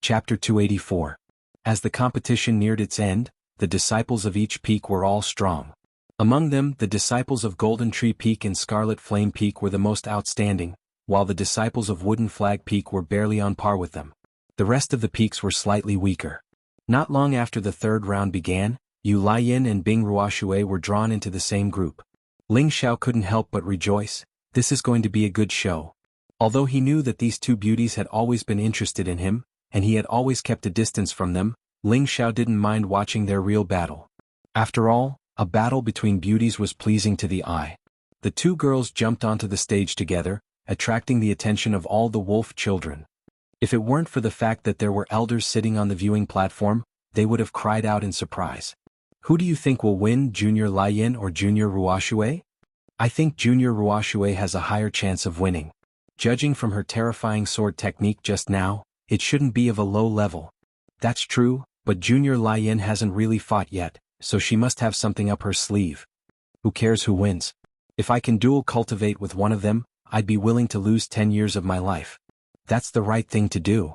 Chapter 284. As the competition neared its end, the disciples of each peak were all strong. Among them, the disciples of Golden Tree Peak and Scarlet Flame Peak were the most outstanding, while the disciples of Wooden Flag Peak were barely on par with them. The rest of the peaks were slightly weaker. Not long after the third round began, Yu Laiyan and Bing Ruoxue were drawn into the same group. Ling Xiao couldn't help but rejoice. This is going to be a good show. Although he knew that these 2 beauties had always been interested in him, and he had always kept a distance from them, Ling Xiao didn't mind watching their real battle. After all, a battle between beauties was pleasing to the eye. The 2 girls jumped onto the stage together, attracting the attention of all the wolf children. If it weren't for the fact that there were elders sitting on the viewing platform, they would have cried out in surprise. Who do you think will win, Junior Lian or Junior Ruoshui? I think Junior Ruoshui has a higher chance of winning. Judging from her terrifying sword technique just now, it shouldn't be of a low level. That's true, but Junior Lian hasn't really fought yet, so she must have something up her sleeve. Who cares who wins? If I can dual cultivate with one of them, I'd be willing to lose 10 years of my life. That's the right thing to do.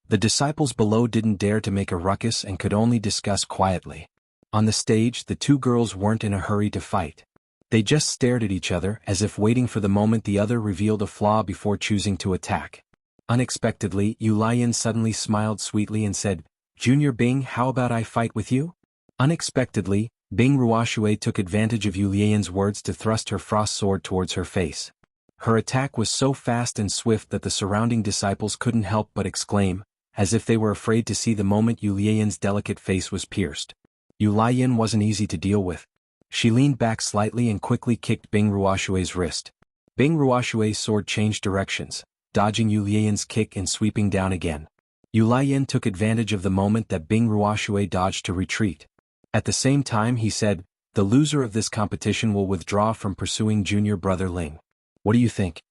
The disciples below didn't dare to make a ruckus and could only discuss quietly. On the stage, the two girls weren't in a hurry to fight. They just stared at each other as if waiting for the moment the other revealed a flaw before choosing to attack. Unexpectedly, Yu Lian suddenly smiled sweetly and said, "Junior Bing, how about I fight with you?" Unexpectedly, Bing Ruoshui took advantage of Yu Lian's words to thrust her frost sword towards her face. Her attack was so fast and swift that the surrounding disciples couldn't help but exclaim, as if they were afraid to see the moment Yu Lian's delicate face was pierced. Yu Lian wasn't easy to deal with. She leaned back slightly and quickly kicked Bing Ruoshui's wrist. Bing Ruoshui's sword changed directions, dodging Yu Lian's kick and sweeping down again. Yu Lian took advantage of the moment that Bing Ruoshui dodged to retreat. At the same time he said, "The loser of this competition will withdraw from pursuing junior brother Ling. What do you think?"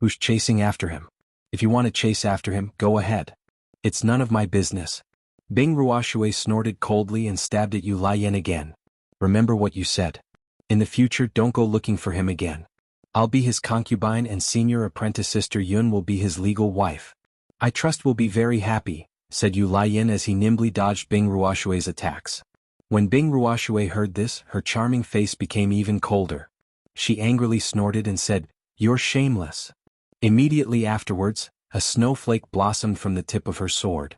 Who's chasing after him? If you want to chase after him, go ahead. It's none of my business. Bing Ruoshui snorted coldly and stabbed at Yu Lian again. Remember what you said. In the future, don't go looking for him again. I'll be his concubine and senior apprentice sister Yun will be his legal wife. I trust we'll be very happy, said Yu Lian as he nimbly dodged Bing Ruoshui's attacks. When Bing Ruoshui heard this, her charming face became even colder. She angrily snorted and said, "You're shameless." Immediately afterwards, a snowflake blossomed from the tip of her sword.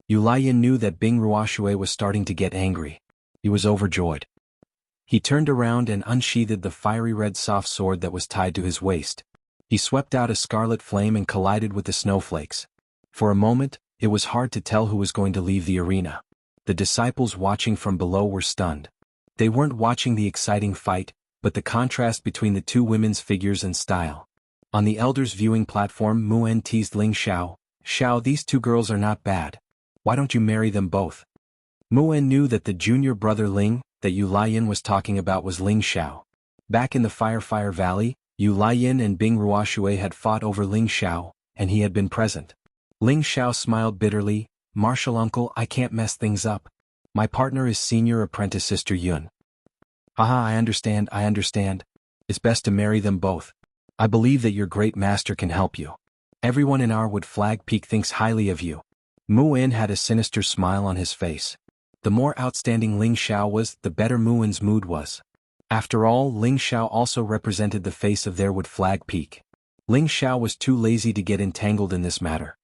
Yu Lian knew that Bing Ruoshui was starting to get angry. He was overjoyed. He turned around and unsheathed the fiery red soft sword that was tied to his waist. He swept out a scarlet flame and collided with the snowflakes. For a moment, it was hard to tell who was going to leave the arena. The disciples watching from below were stunned. They weren't watching the exciting fight, but the contrast between the two women's figures and style. On the elders' viewing platform, Mu'en teased Ling Xiao, "Xiao, these two girls are not bad. Why don't you marry them both?" Mu'en knew that the junior brother Ling, that Yu Lian was talking about was Ling Xiao. Back in the Fire Valley, Yu Lian and Bing Ruoshui had fought over Ling Xiao, and he had been present. Ling Xiao smiled bitterly, "Martial uncle, I can't mess things up. My partner is senior apprentice sister Yun." "Haha, I understand. It's best to marry them both. I believe that your great master can help you. Everyone in our Wood Flag Peak thinks highly of you." Mu'en had a sinister smile on his face. The more outstanding Ling Xiao was, the better Mu'en's mood was. After all, Ling Xiao also represented the face of their Wood Flag Peak. Ling Xiao was too lazy to get entangled in this matter.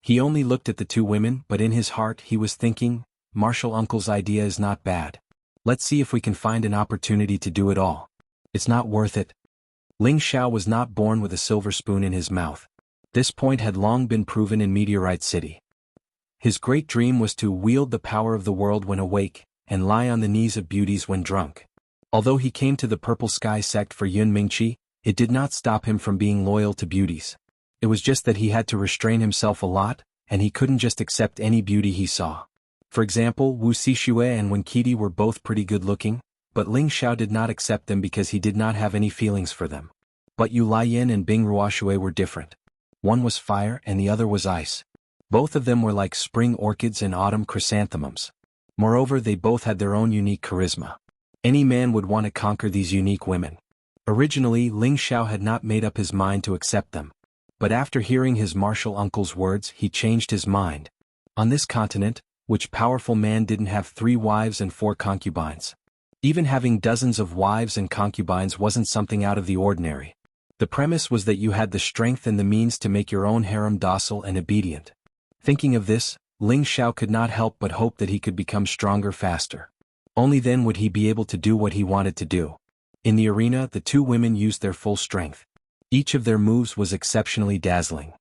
He only looked at the two women, but in his heart he was thinking, "Martial uncle's idea is not bad. Let's see if we can find an opportunity to do it all. It's not worth it." Ling Xiao was not born with a silver spoon in his mouth. This point had long been proven in Meteorite City. His great dream was to wield the power of the world when awake, and lie on the knees of beauties when drunk. Although he came to the Purple Sky sect for Yun Mingqi, it did not stop him from being loyal to beauties. It was just that he had to restrain himself a lot, and he couldn't just accept any beauty he saw. For example, Wu Xishue and Wen Qidi were both pretty good-looking, but Ling Xiao did not accept them because he did not have any feelings for them. But Yu Lian and Bing Ruoshui were different. One was fire and the other was ice. Both of them were like spring orchids and autumn chrysanthemums. Moreover, they both had their own unique charisma. Any man would want to conquer these unique women. Originally, Ling Xiao had not made up his mind to accept them. But after hearing his martial uncle's words, he changed his mind. On this continent, which powerful man didn't have 3 wives and 4 concubines? Even having dozens of wives and concubines wasn't something out of the ordinary. The premise was that you had the strength and the means to make your own harem docile and obedient. Thinking of this, Ling Xiao could not help but hope that he could become stronger faster. Only then would he be able to do what he wanted to do. In the arena, the two women used their full strength. Each of their moves was exceptionally dazzling.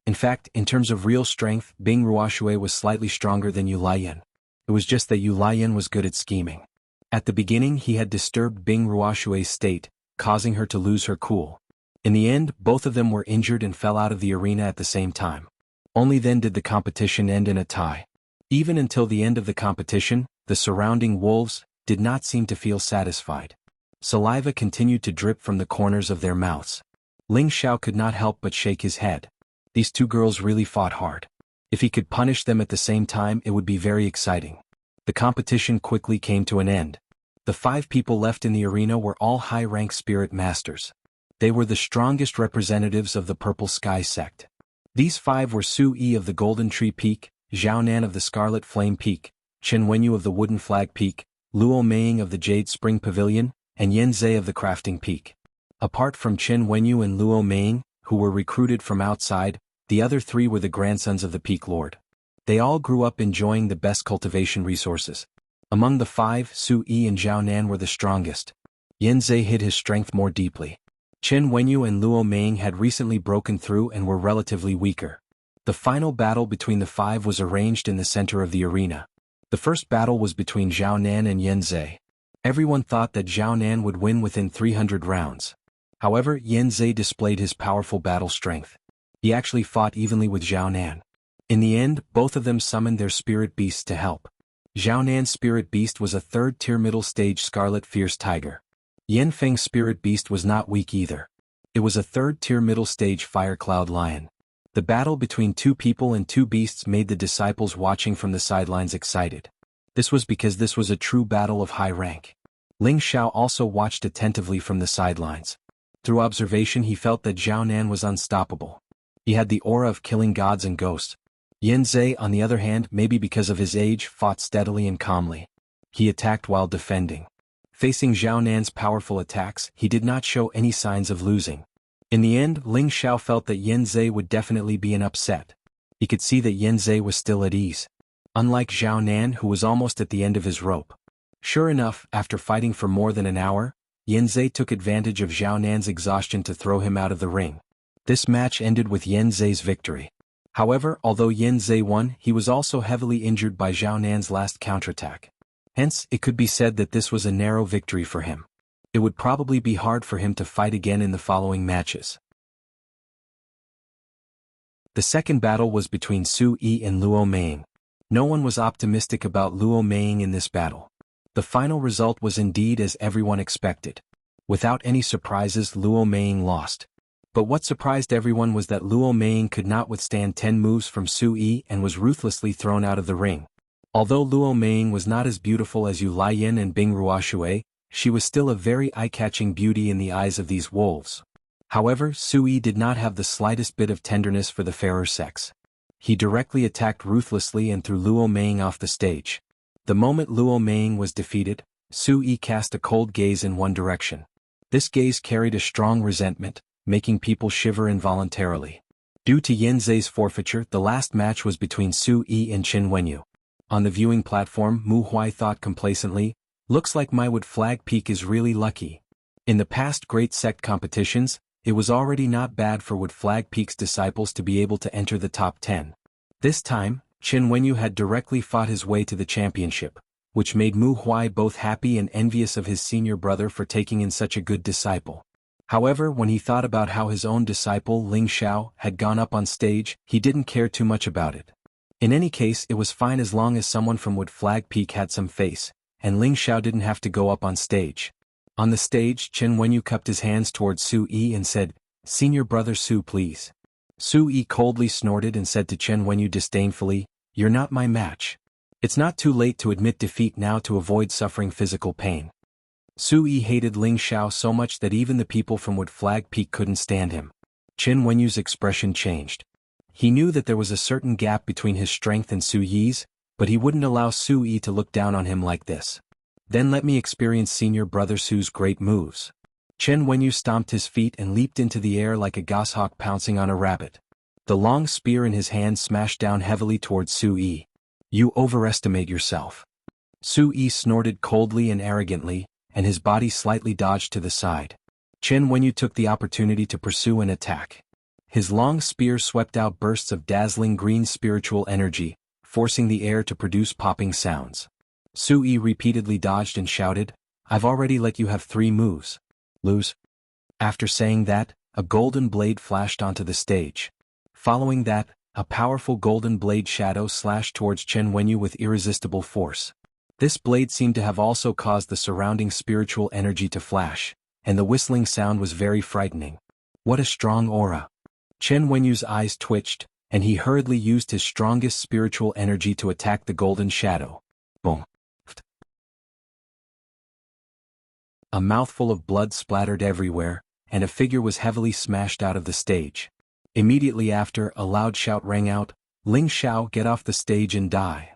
In fact, in terms of real strength, Bing Ruoshui was slightly stronger than Yu Lian. It was just that Yu Lian was good at scheming. At the beginning he had disturbed Bing Ruoshui's state, causing her to lose her cool. In the end, both of them were injured and fell out of the arena at the same time. Only then did the competition end in a tie. Even until the end of the competition, the surrounding wolves did not seem to feel satisfied. Saliva continued to drip from the corners of their mouths. Ling Xiao could not help but shake his head. These two girls really fought hard. If he could punish them at the same time, it would be very exciting. The competition quickly came to an end. The 5 people left in the arena were all high-rank spirit masters. They were the strongest representatives of the Purple Sky sect. These 5 were Su Yi of the Golden Tree Peak, Zhao Nan of the Scarlet Flame Peak, Chen Wenyu of the Wooden Flag Peak, Luo Meiying of the Jade Spring Pavilion, and Yen Zhe of the Crafting Peak. Apart from Chen Wenyu and Luo Meiying, who were recruited from outside, the other 3 were the grandsons of the Peak Lord. They all grew up enjoying the best cultivation resources. Among the 5, Su Yi and Zhao Nan were the strongest. Yen Zhe hid his strength more deeply. Chen Wenyu and Luo Meiying had recently broken through and were relatively weaker. The final battle between the 5 was arranged in the center of the arena. The first battle was between Zhao Nan and Yen Zhe. Everyone thought that Zhao Nan would win within 300 rounds. However, Yen Zhe displayed his powerful battle strength. He actually fought evenly with Zhao Nan. In the end, both of them summoned their spirit beasts to help. Zhao Nan's spirit beast was a 3rd-tier middle-stage Scarlet Fierce Tiger. Yen Feng's spirit beast was not weak either. It was a 3rd-tier middle-stage Fire Cloud Lion. The battle between 2 people and 2 beasts made the disciples watching from the sidelines excited. This was because this was a true battle of high rank. Ling Xiao also watched attentively from the sidelines. Through observation he felt that Zhao Nan was unstoppable. He had the aura of killing gods and ghosts. Yen Zhe, on the other hand, maybe because of his age, fought steadily and calmly. He attacked while defending. Facing Zhao Nan's powerful attacks, he did not show any signs of losing. In the end, Ling Xiao felt that Yen Zhe would definitely be an upset. He could see that Yen Zhe was still at ease. Unlike Zhao Nan, who was almost at the end of his rope. Sure enough, after fighting for more than an hour, Yen Zhe took advantage of Zhao Nan's exhaustion to throw him out of the ring. This match ended with Yen Zhe's victory. However, although Yen Zhe won, he was also heavily injured by Zhao Nan's last counterattack. Hence, it could be said that this was a narrow victory for him. It would probably be hard for him to fight again in the following matches. The second battle was between Su Yi and Luo Meiying. No one was optimistic about Luo Meiying in this battle. The final result was indeed as everyone expected. Without any surprises, Luo Meiying lost. But what surprised everyone was that Luo Meiying could not withstand 10 moves from Su Yi and was ruthlessly thrown out of the ring. Although Luo Meiying was not as beautiful as Yu Laiyan and Bing Ruoshui, she was still a very eye-catching beauty in the eyes of these wolves. However, Su Yi did not have the slightest bit of tenderness for the fairer sex. He directly attacked ruthlessly and threw Luo Meiying off the stage. The moment Luo Meiying was defeated, Su Yi cast a cold gaze in one direction. This gaze carried a strong resentment, making people shiver involuntarily. Due to Yen Zhe's forfeiture, the last match was between Su Yi and Chen Wenyu. On the viewing platform, Mu Huai thought complacently, "Looks like my Wood Flag Peak is really lucky." In the past great sect competitions, it was already not bad for Wood Flag Peak's disciples to be able to enter the top 10. This time, Chen Wenyu had directly fought his way to the championship, which made Mu Huai both happy and envious of his senior brother for taking in such a good disciple. However, when he thought about how his own disciple Ling Xiao had gone up on stage, he didn't care too much about it. In any case, it was fine as long as someone from Wood Flag Peak had some face, and Ling Xiao didn't have to go up on stage. On the stage, Chen Wenyu cupped his hands towards Su Yi and said, "Senior brother Su, please." Su Yi coldly snorted and said to Chen Wenyu disdainfully, "You're not my match. It's not too late to admit defeat now to avoid suffering physical pain." Su Yi hated Ling Xiao so much that even the people from Wood Flag Peak couldn't stand him. Chen Wenyu's expression changed. He knew that there was a certain gap between his strength and Su Yi's, but he wouldn't allow Su Yi to look down on him like this. "Then let me experience senior brother Su's great moves." Chen Wenyu stomped his feet and leaped into the air like a goshawk pouncing on a rabbit. The long spear in his hand smashed down heavily towards Su Yi. "You overestimate yourself." Su Yi snorted coldly and arrogantly, and his body slightly dodged to the side. Chen Wenyu took the opportunity to pursue an attack. His long spear swept out bursts of dazzling green spiritual energy, forcing the air to produce popping sounds. Su Yi repeatedly dodged and shouted, "I've already let you have 3 moves. Lose." After saying that, a golden blade flashed onto the stage. Following that, a powerful golden blade shadow slashed towards Chen Wenyu with irresistible force. This blade seemed to have also caused the surrounding spiritual energy to flash, and the whistling sound was very frightening. What a strong aura! Chen Wenyu's eyes twitched, and he hurriedly used his strongest spiritual energy to attack the golden shadow. Boom! A mouthful of blood splattered everywhere, and a figure was heavily smashed out of the stage. Immediately after, a loud shout rang out, "Ling Xiao, get off the stage and die!"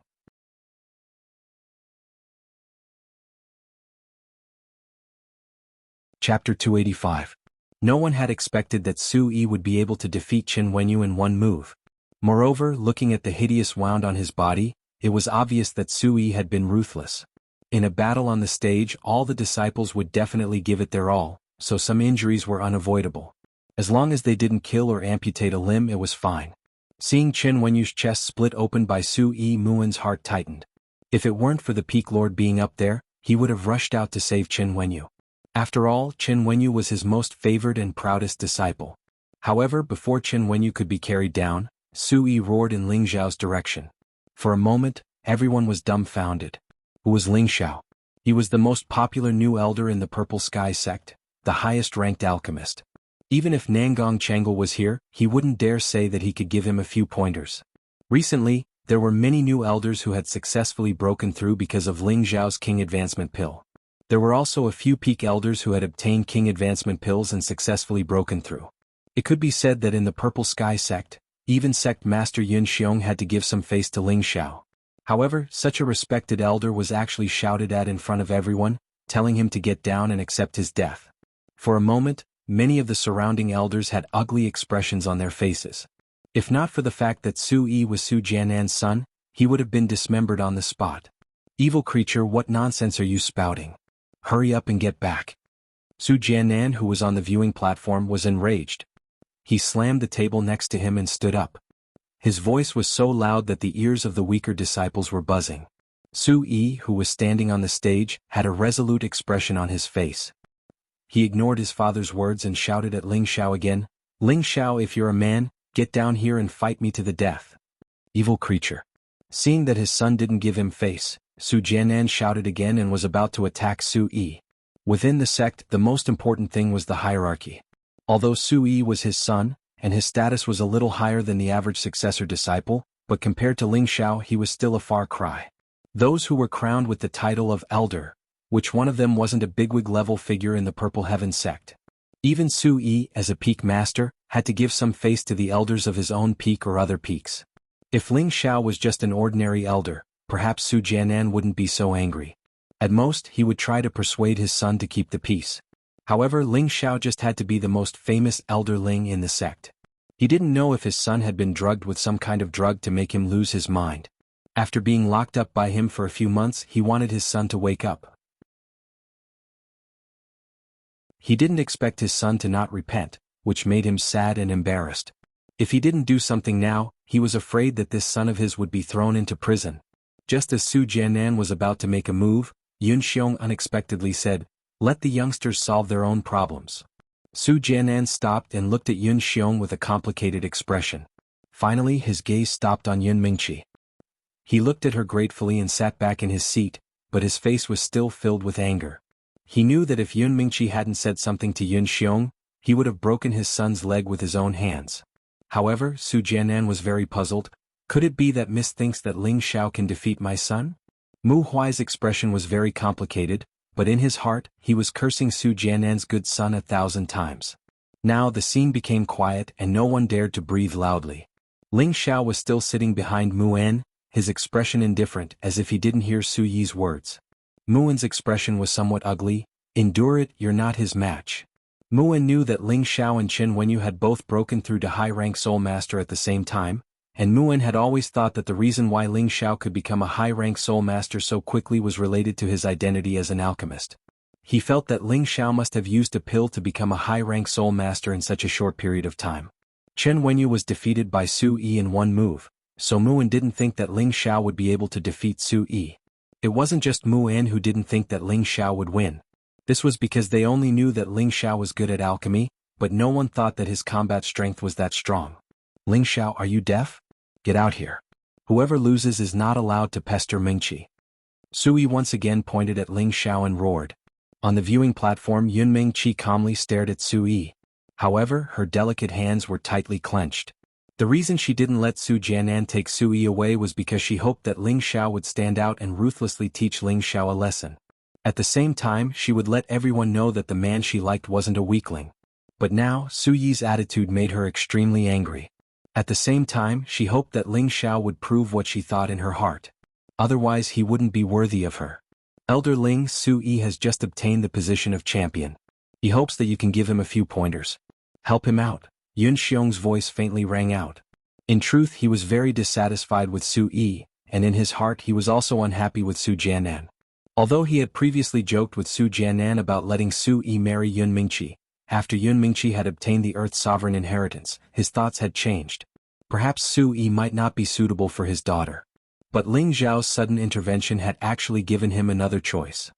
Chapter 285. No one had expected that Su Yi would be able to defeat Chen Wenyu in one move. Moreover, looking at the hideous wound on his body, it was obvious that Su Yi had been ruthless. In a battle on the stage, all the disciples would definitely give it their all, so some injuries were unavoidable. As long as they didn't kill or amputate a limb, it was fine. Seeing Chen Wenyu's chest split open by Su Yi, Muin's heart tightened. If it weren't for the Peak Lord being up there, he would have rushed out to save Chen Wenyu. After all, Chen Wenyu was his most favored and proudest disciple. However, before Chen Wenyu could be carried down, Su Yi roared in Ling Xiao's direction. For a moment, everyone was dumbfounded. Who was Ling Xiao? He was the most popular new elder in the Purple Sky sect, the highest-ranked alchemist. Even if Nangong Changle was here, he wouldn't dare say that he could give him a few pointers. Recently, there were many new elders who had successfully broken through because of Ling Xiao's King Advancement Pill. There were also a few peak elders who had obtained King Advancement Pills and successfully broken through. It could be said that in the Purple Sky sect, even sect master Yun Xiong had to give some face to Ling Xiao. However, such a respected elder was actually shouted at in front of everyone, telling him to get down and accept his death. For a moment, many of the surrounding elders had ugly expressions on their faces. If not for the fact that Su Yi was Su Jiannan's son, he would have been dismembered on the spot. "Evil creature, what nonsense are you spouting? Hurry up and get back." Su Jiannan, who was on the viewing platform, was enraged. He slammed the table next to him and stood up. His voice was so loud that the ears of the weaker disciples were buzzing. Su Yi, who was standing on the stage, had a resolute expression on his face. He ignored his father's words and shouted at Ling Xiao again, "Ling Xiao, if you're a man, get down here and fight me to the death." Evil creature. Seeing that his son didn't give him face, Su Jiannan shouted again and was about to attack Su Yi. Within the sect, the most important thing was the hierarchy. Although Su Yi was his son, and his status was a little higher than the average successor disciple, but compared to Ling Xiao he was still a far cry. Those who were crowned with the title of elder, which one of them wasn't a bigwig-level figure in the Purple Heaven sect. Even Su Yi, as a peak master, had to give some face to the elders of his own peak or other peaks. If Ling Xiao was just an ordinary elder, perhaps Su Jiannan wouldn't be so angry. At most, he would try to persuade his son to keep the peace. However, Ling Xiao just had to be the most famous elder Ling in the sect. He didn't know if his son had been drugged with some kind of drug to make him lose his mind. After being locked up by him for a few months, he wanted his son to wake up. He didn't expect his son to not repent, which made him sad and embarrassed. If he didn't do something now, he was afraid that this son of his would be thrown into prison. Just as Su Jiannan was about to make a move, Yun Xiong unexpectedly said, "Let the youngsters solve their own problems." Su Jiannan stopped and looked at Yun Xiong with a complicated expression. Finally, his gaze stopped on Yun Mingqi. He looked at her gratefully and sat back in his seat, but his face was still filled with anger. He knew that if Yun Mingqi hadn't said something to Yun Xiong, he would have broken his son's leg with his own hands. However, Su Jiannan was very puzzled. Could it be that Miss thinks that Ling Xiao can defeat my son? Mu Huai's expression was very complicated, but in his heart, he was cursing Su Jiannan's good son 1,000 times. Now the scene became quiet and no one dared to breathe loudly. Ling Xiao was still sitting behind Muan, his expression indifferent as if he didn't hear Su Yi's words. Muan's expression was somewhat ugly. "Endure it, you're not his match." Muan knew that Ling Xiao and Chen Wenyu had both broken through to high-rank Soul Master at the same time, and Muan had always thought that the reason why Ling Xiao could become a high-rank Soul Master so quickly was related to his identity as an alchemist. He felt that Ling Xiao must have used a pill to become a high-rank Soul Master in such a short period of time. Chen Wenyu was defeated by Su Yi in one move, so Muan didn't think that Ling Xiao would be able to defeat Su Yi. It wasn't just Muan who didn't think that Ling Xiao would win. This was because they only knew that Ling Xiao was good at alchemy, but no one thought that his combat strength was that strong. Ling Xiao, are you deaf? Get out here. Whoever loses is not allowed to pester Mingqi. Sui once again pointed at Ling Xiao and roared. On the viewing platform, Yun Mingqi calmly stared at Sui. However, her delicate hands were tightly clenched. The reason she didn't let Su Jianan take Sui away was because she hoped that Ling Xiao would stand out and ruthlessly teach Ling Xiao a lesson. At the same time, she would let everyone know that the man she liked wasn't a weakling. But now, Su Yi's attitude made her extremely angry. At the same time, she hoped that Ling Xiao would prove what she thought in her heart. Otherwise he wouldn't be worthy of her. Elder Ling, Su Yi has just obtained the position of champion. He hopes that you can give him a few pointers. Help him out. Yun Xiong's voice faintly rang out. In truth, he was very dissatisfied with Su Yi, and in his heart he was also unhappy with Su Jianan. Although he had previously joked with Su Jianan about letting Su Yi marry Yun Mingqi, after Yun Mingqi had obtained the Earth's sovereign inheritance, his thoughts had changed. Perhaps Su Yi might not be suitable for his daughter. But Ling Xiao's sudden intervention had actually given him another choice.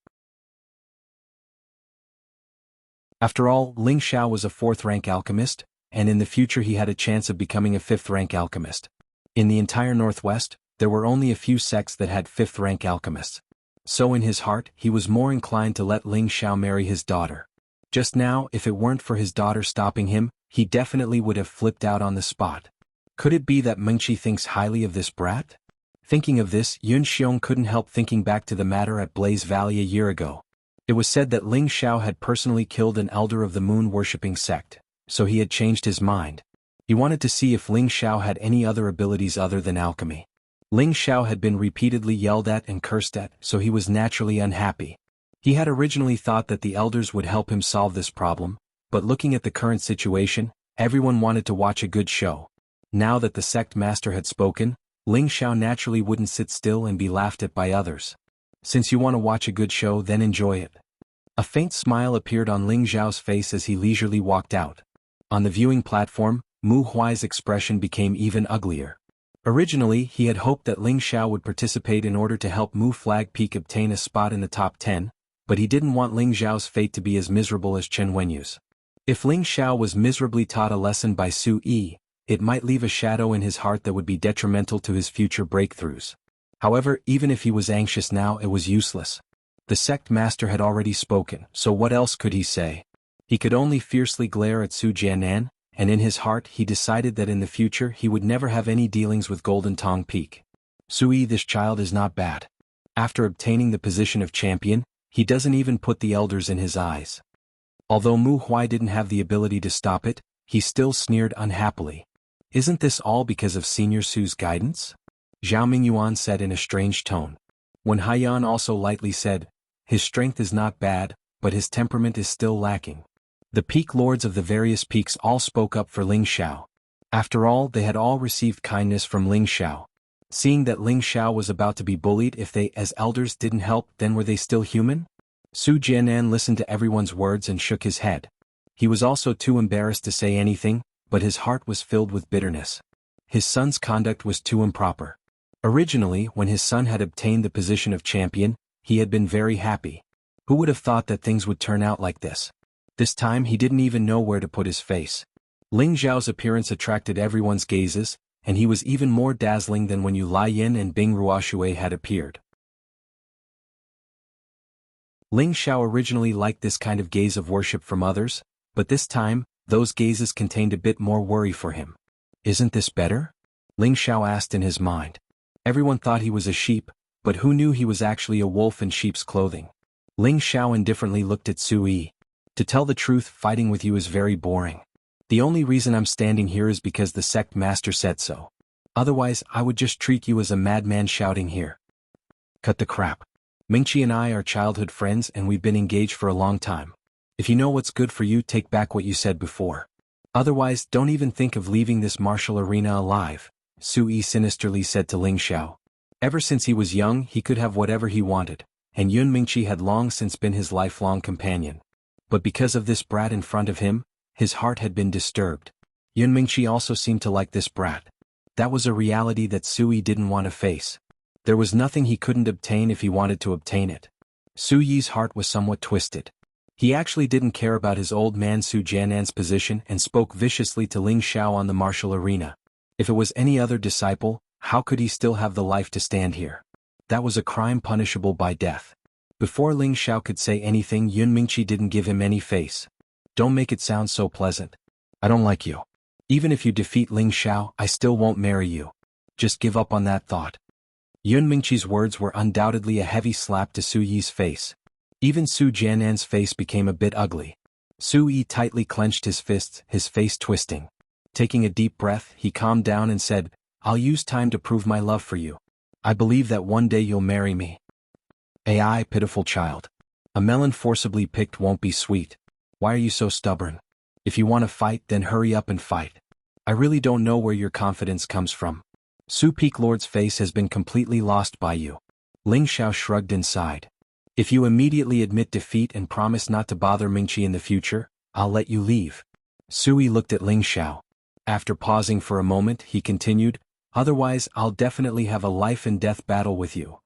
After all, Ling Xiao was a 4th-rank alchemist, and in the future he had a chance of becoming a 5th-rank alchemist. In the entire Northwest, there were only a few sects that had 5th-rank alchemists. So in his heart, he was more inclined to let Ling Xiao marry his daughter. Just now, if it weren't for his daughter stopping him, he definitely would have flipped out on the spot. Could it be that Mingqi thinks highly of this brat? Thinking of this, Yun Xiong couldn't help thinking back to the matter at Blaze Valley a year ago. It was said that Ling Xiao had personally killed an elder of the moon-worshipping sect, so he had changed his mind. He wanted to see if Ling Xiao had any other abilities other than alchemy. Ling Xiao had been repeatedly yelled at and cursed at, so he was naturally unhappy. He had originally thought that the elders would help him solve this problem, but looking at the current situation, everyone wanted to watch a good show. Now that the sect master had spoken, Ling Xiao naturally wouldn't sit still and be laughed at by others. Since you want to watch a good show, then enjoy it. A faint smile appeared on Ling Xiao's face as he leisurely walked out. On the viewing platform, Mu Huai's expression became even uglier. Originally, he had hoped that Ling Xiao would participate in order to help Mu Flag Peak obtain a spot in the top 10, but he didn't want Ling Xiao's fate to be as miserable as Chen Wenyu's. If Ling Xiao was miserably taught a lesson by Su Yi, it might leave a shadow in his heart that would be detrimental to his future breakthroughs. However, even if he was anxious now, it was useless. The sect master had already spoken, so what else could he say? He could only fiercely glare at Su Jianan, and in his heart he decided that in the future he would never have any dealings with Golden Tong Peak. Sui, this child is not bad. After obtaining the position of champion, he doesn't even put the elders in his eyes. Although Mu Huai didn't have the ability to stop it, he still sneered unhappily. Isn't this all because of Senior Su's guidance? Zhao Mingyuan said in a strange tone. When Haiyan also lightly said, his strength is not bad, but his temperament is still lacking. The peak lords of the various peaks all spoke up for Ling Xiao. After all, they had all received kindness from Ling Xiao. Seeing that Ling Xiao was about to be bullied if they as elders didn't help, then were they still human? Su Jianan listened to everyone's words and shook his head. He was also too embarrassed to say anything, but his heart was filled with bitterness. His son's conduct was too improper. Originally, when his son had obtained the position of champion, he had been very happy. Who would have thought that things would turn out like this? This time he didn't even know where to put his face. Ling Zhao's appearance attracted everyone's gazes, and he was even more dazzling than when Yu Lai Yin and Bing Ruoshui had appeared. Ling Xiao originally liked this kind of gaze of worship from others, but this time, those gazes contained a bit more worry for him. Isn't this better? Ling Xiao asked in his mind. Everyone thought he was a sheep, but who knew he was actually a wolf in sheep's clothing? Ling Xiao indifferently looked at Su Yi. To tell the truth, fighting with you is very boring. The only reason I'm standing here is because the sect master said so. Otherwise, I would just treat you as a madman shouting here. Cut the crap. Mingqi and I are childhood friends and we've been engaged for a long time. If you know what's good for you, take back what you said before. Otherwise, don't even think of leaving this martial arena alive, Su Yi sinisterly said to Ling Xiao. Ever since he was young, he could have whatever he wanted, and Yun Mingqi had long since been his lifelong companion. But because of this brat in front of him, his heart had been disturbed. Yun Mingqi also seemed to like this brat. That was a reality that Su Yi didn't want to face. There was nothing he couldn't obtain if he wanted to obtain it. Su Yi's heart was somewhat twisted. He actually didn't care about his old man Su Jianan's position and spoke viciously to Ling Xiao on the martial arena. If it was any other disciple, how could he still have the life to stand here? That was a crime punishable by death. Before Ling Xiao could say anything, Yun Mingqi didn't give him any face. Don't make it sound so pleasant. I don't like you. Even if you defeat Ling Xiao, I still won't marry you. Just give up on that thought. Yun Mingqi's words were undoubtedly a heavy slap to Su Yi's face. Even Su Jianan's face became a bit ugly. Su Yi tightly clenched his fists, his face twisting. Taking a deep breath, he calmed down and said, I'll use time to prove my love for you. I believe that one day you'll marry me. Ai, pitiful child. A melon forcibly picked won't be sweet. Why are you so stubborn? If you want to fight, then hurry up and fight. I really don't know where your confidence comes from. Su Peak Lord's face has been completely lost by you. Ling Xiao shrugged and sighed. If you immediately admit defeat and promise not to bother Mingqi in the future, I'll let you leave. Sui looked at Ling Xiao. After pausing for a moment, he continued, Otherwise, I'll definitely have a life and death battle with you.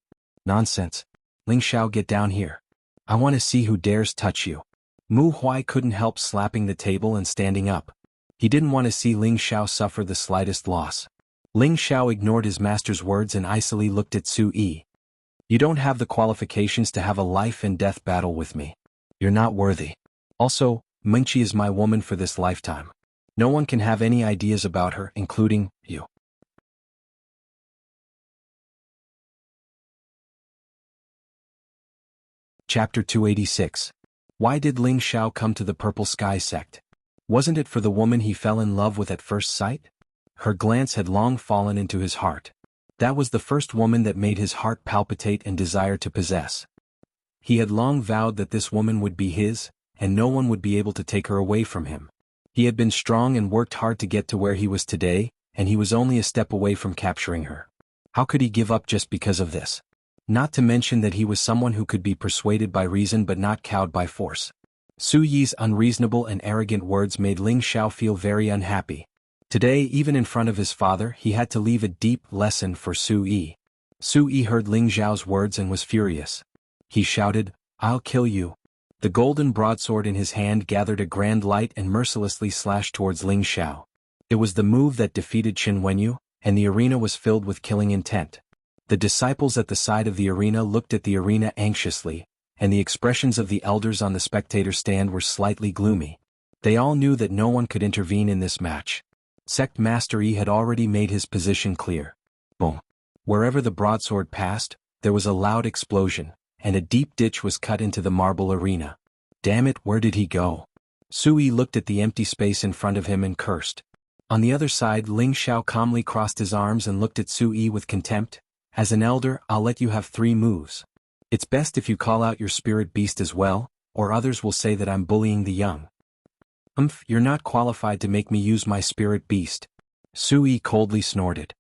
Nonsense. Ling Xiao, get down here. I want to see who dares touch you. Mu Huai couldn't help slapping the table and standing up. He didn't want to see Ling Xiao suffer the slightest loss. Ling Xiao ignored his master's words and icily looked at Su Yi. You don't have the qualifications to have a life and death battle with me. You're not worthy. Also, Mingqi is my woman for this lifetime. No one can have any ideas about her, including you. Chapter 286. Why did Ling Xiao come to the Purple Sky sect? Wasn't it for the woman he fell in love with at first sight? Her glance had long fallen into his heart. That was the first woman that made his heart palpitate and desire to possess. He had long vowed that this woman would be his, and no one would be able to take her away from him. He had been strong and worked hard to get to where he was today, and he was only a step away from capturing her. How could he give up just because of this? Not to mention that he was someone who could be persuaded by reason but not cowed by force. Su Yi's unreasonable and arrogant words made Ling Xiao feel very unhappy. Today, even in front of his father, he had to leave a deep lesson for Su Yi. Su Yi heard Ling Xiao's words and was furious. He shouted, I'll kill you. The golden broadsword in his hand gathered a grand light and mercilessly slashed towards Ling Xiao. It was the move that defeated Qin Wenyu, and the arena was filled with killing intent. The disciples at the side of the arena looked at the arena anxiously, and the expressions of the elders on the spectator stand were slightly gloomy. They all knew that no one could intervene in this match. Sect Master Yi had already made his position clear. Boom. Wherever the broadsword passed, there was a loud explosion, and a deep ditch was cut into the marble arena. Damn it, where did he go? Sui looked at the empty space in front of him and cursed. On the other side, Ling Xiao calmly crossed his arms and looked at Sui with contempt. As an elder, I'll let you have 3 moves. It's best if you call out your spirit beast as well, or others will say that I'm bullying the young. You're not qualified to make me use my spirit beast. Sui coldly snorted.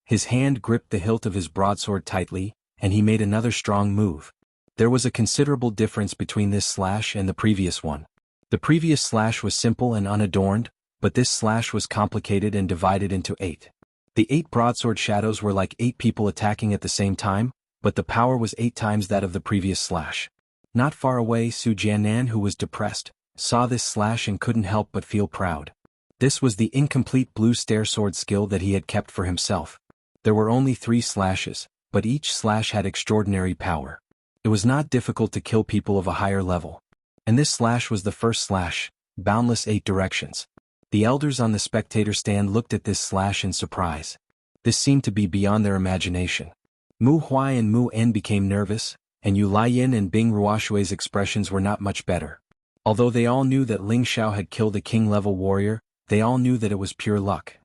His hand gripped the hilt of his broadsword tightly, and he made another strong move. There was a considerable difference between this slash and the previous one. The previous slash was simple and unadorned, but this slash was complicated and divided into 8. The 8 broadsword shadows were like 8 people attacking at the same time, but the power was 8 times that of the previous slash. Not far away, Su Jianan, who was depressed, saw this slash and couldn't help but feel proud. This was the incomplete blue stair sword skill that he had kept for himself. There were only 3 slashes, but each slash had extraordinary power. It was not difficult to kill people of a higher level. And this slash was the first slash, boundless 8 directions. The elders on the spectator stand looked at this slash in surprise. This seemed to be beyond their imagination. Mu Huai and Mu En became nervous, and Yu Laiyin and Bing Ruoshui's expressions were not much better. Although they all knew that Ling Xiao had killed a king-level warrior, they all knew that it was pure luck.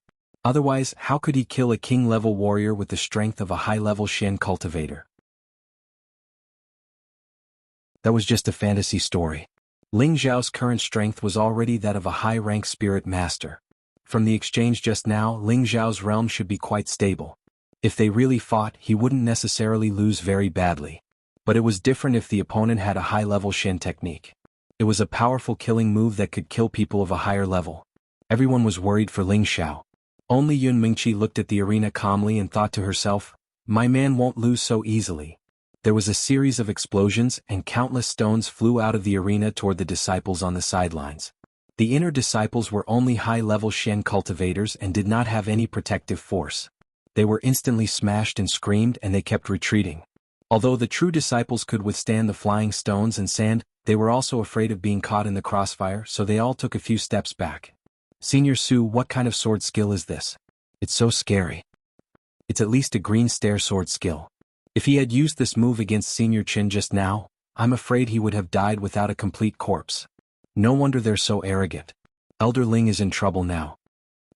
Otherwise, how could he kill a king-level warrior with the strength of a high-level Shen cultivator? That was just a fantasy story. Ling Xiao's current strength was already that of a high-rank spirit master. From the exchange just now, Ling Xiao's realm should be quite stable. If they really fought, he wouldn't necessarily lose very badly. But it was different if the opponent had a high-level Shen technique. It was a powerful killing move that could kill people of a higher level. Everyone was worried for Ling Xiao. Only Yun Mingqi looked at the arena calmly and thought to herself, my man won't lose so easily. There was a series of explosions and countless stones flew out of the arena toward the disciples on the sidelines. The inner disciples were only high-level Shen cultivators and did not have any protective force. They were instantly smashed and screamed, and they kept retreating. Although the true disciples could withstand the flying stones and sand, they were also afraid of being caught in the crossfire, so they all took a few steps back. "Senior Su, what kind of sword skill is this? It's so scary. It's at least a green stare sword skill. If he had used this move against Senior Chin just now, I'm afraid he would have died without a complete corpse. No wonder they're so arrogant. Elder Ling is in trouble now."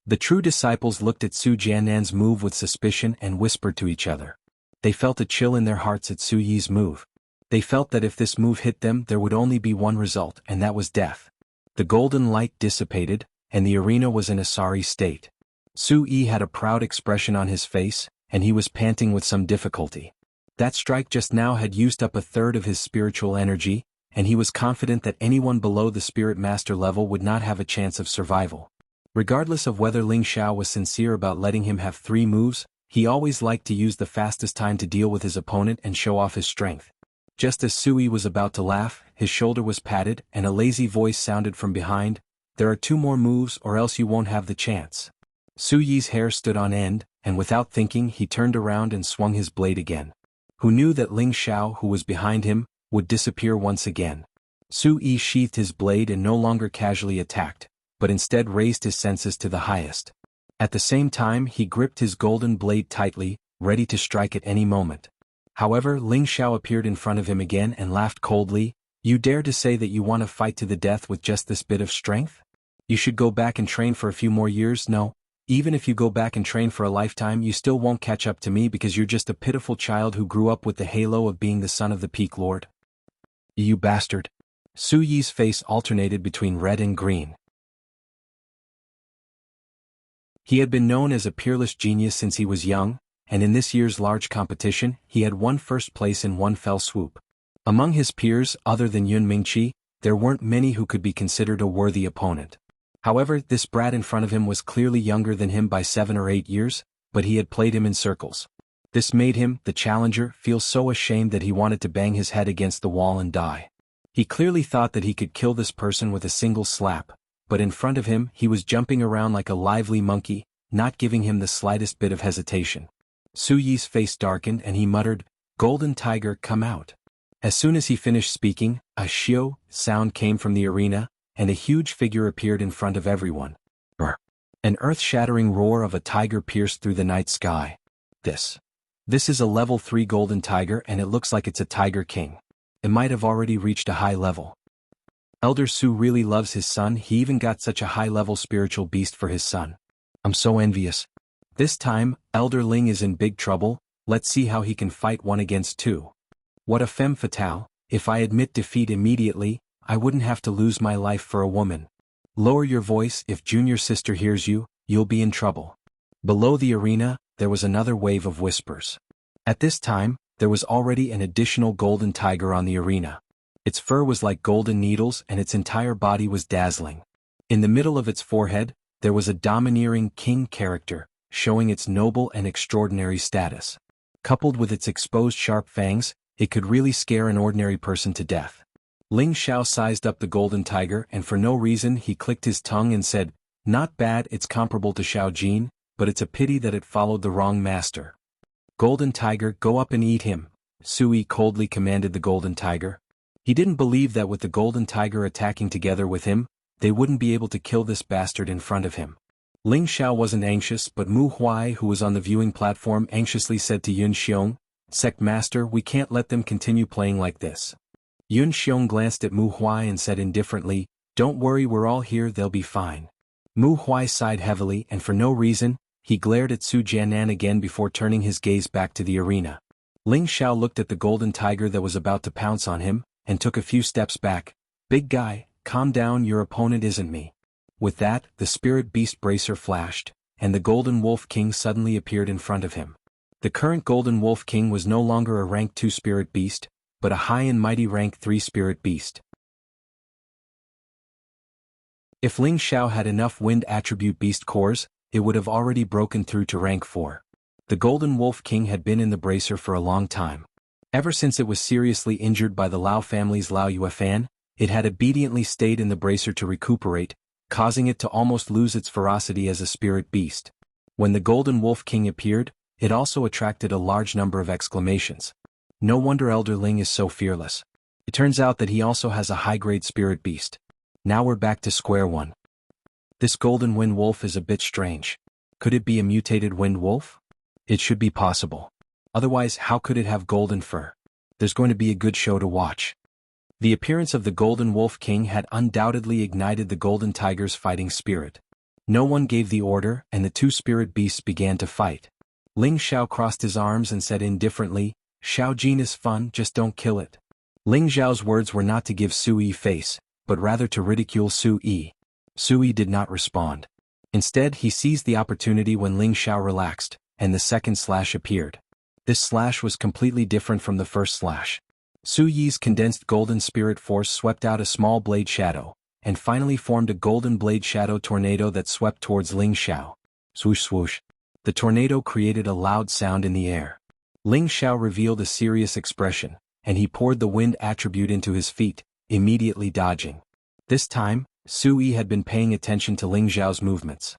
The true disciples looked at Su Jiannan's move with suspicion and whispered to each other. They felt a chill in their hearts at Su Yi's move. They felt that if this move hit them, there would only be one result, and that was death. The golden light dissipated, and the arena was in a sorry state. Su Yi had a proud expression on his face, and he was panting with some difficulty. That strike just now had used up a third of his spiritual energy, and he was confident that anyone below the Spirit Master level would not have a chance of survival. Regardless of whether Ling Xiao was sincere about letting him have 3 moves, he always liked to use the fastest time to deal with his opponent and show off his strength. Just as Su Yi was about to laugh, his shoulder was patted and a lazy voice sounded from behind, "There are 2 more moves or else you won't have the chance." Su Yi's hair stood on end, and without thinking he turned around and swung his blade again. Who knew that Ling Xiao, who was behind him, would disappear once again? Su Yi sheathed his blade and no longer casually attacked, but instead raised his senses to the highest. At the same time he gripped his golden blade tightly, ready to strike at any moment. However, Ling Xiao appeared in front of him again and laughed coldly. "You dare to say that you want to fight to the death with just this bit of strength? You should go back and train for a few more years. No, even if you go back and train for a lifetime, you still won't catch up to me because you're just a pitiful child who grew up with the halo of being the son of the Peak Lord." "You bastard." Su Yi's face alternated between red and green. He had been known as a peerless genius since he was young, and in this year's large competition, he had won first place in one fell swoop. Among his peers, other than Yun Mingqi, there weren't many who could be considered a worthy opponent. However, this brat in front of him was clearly younger than him by 7 or 8 years, but he had played him in circles. This made him, the challenger, feel so ashamed that he wanted to bang his head against the wall and die. He clearly thought that he could kill this person with a single slap, but in front of him he was jumping around like a lively monkey, not giving him the slightest bit of hesitation. Su Yi's face darkened and he muttered, "Golden Tiger, come out." As soon as he finished speaking, a "xiu" sound came from the arena, and a huge figure appeared in front of everyone. Brr. An earth-shattering roar of a tiger pierced through the night sky. This is a level 3 golden tiger and it looks like it's a tiger king. It might have already reached a high level. Elder Su really loves his son. He even got such a high-level spiritual beast for his son. I'm so envious. This time, Elder Ling is in big trouble. Let's see how he can fight 1 against 2. What a femme fatale. If I admit defeat immediately, I wouldn't have to lose my life for a woman. Lower your voice. If junior sister hears you, you'll be in trouble. Below the arena, there was another wave of whispers. At this time, there was already an additional golden tiger on the arena. Its fur was like golden needles and its entire body was dazzling. In the middle of its forehead, there was a domineering king character, showing its noble and extraordinary status. Coupled with its exposed sharp fangs, it could really scare an ordinary person to death. Ling Xiao sized up the golden tiger and for no reason he clicked his tongue and said, "Not bad, it's comparable to Xiao Jin, but it's a pity that it followed the wrong master." "Golden tiger, go up and eat him," Su Yi coldly commanded the golden tiger. He didn't believe that with the golden tiger attacking together with him, they wouldn't be able to kill this bastard in front of him. Ling Xiao wasn't anxious, but Mu Huai, who was on the viewing platform, anxiously said to Yun Xiong, "Sect Master, we can't let them continue playing like this." Yun Xiong glanced at Mu Huai and said indifferently, "Don't worry, we're all here, they'll be fine." Mu Huai sighed heavily and for no reason, he glared at Su Jianan again before turning his gaze back to the arena. Ling Xiao looked at the golden tiger that was about to pounce on him, and took a few steps back. "Big guy, calm down, your opponent isn't me." With that, the spirit beast bracer flashed, and the golden wolf king suddenly appeared in front of him. The current golden wolf king was no longer a rank 2 spirit beast, but a high and mighty rank 3 spirit beast. If Ling Xiao had enough wind attribute beast cores, it would have already broken through to rank 4. The golden wolf king had been in the bracer for a long time. Ever since it was seriously injured by the Lao family's Lao Yuefan, it had obediently stayed in the bracer to recuperate, causing it to almost lose its ferocity as a spirit beast. When the Golden Wolf King appeared, it also attracted a large number of exclamations. No wonder Elder Ling is so fearless. It turns out that he also has a high-grade spirit beast. Now we're back to square one. This Golden Wind Wolf is a bit strange. Could it be a mutated wind wolf? It should be possible. Otherwise, how could it have golden fur? There's going to be a good show to watch. The appearance of the Golden Wolf King had undoubtedly ignited the Golden Tiger's fighting spirit. No one gave the order, and the two spirit beasts began to fight. Ling Xiao crossed his arms and said indifferently, "Xiao Jin is fun, just don't kill it." Ling Xiao's words were not to give Sui face, but rather to ridicule Sui. Sui did not respond. Instead, he seized the opportunity when Ling Xiao relaxed, and the second slash appeared. This slash was completely different from the first slash. Suyi's condensed golden spirit force swept out a small blade shadow, and finally formed a golden blade shadow tornado that swept towards Ling Xiao. Swoosh swoosh. The tornado created a loud sound in the air. Ling Xiao revealed a serious expression, and he poured the wind attribute into his feet, immediately dodging. This time, Sui had been paying attention to Ling Xiao's movements.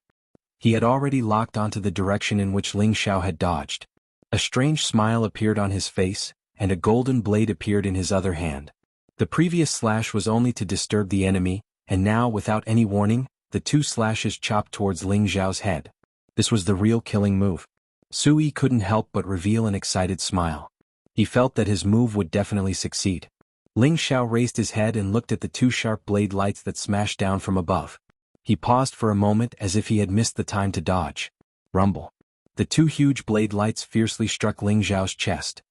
He had already locked onto the direction in which Ling Xiao had dodged. A strange smile appeared on his face, and a golden blade appeared in his other hand. The previous slash was only to disturb the enemy, and now, without any warning, the two slashes chopped towards Ling Xiao's head. This was the real killing move. Sui couldn't help but reveal an excited smile. He felt that his move would definitely succeed. Ling Xiao raised his head and looked at the two sharp blade lights that smashed down from above. He paused for a moment as if he had missed the time to dodge. Rumble. The two huge blade lights fiercely struck Ling Xiao's chest.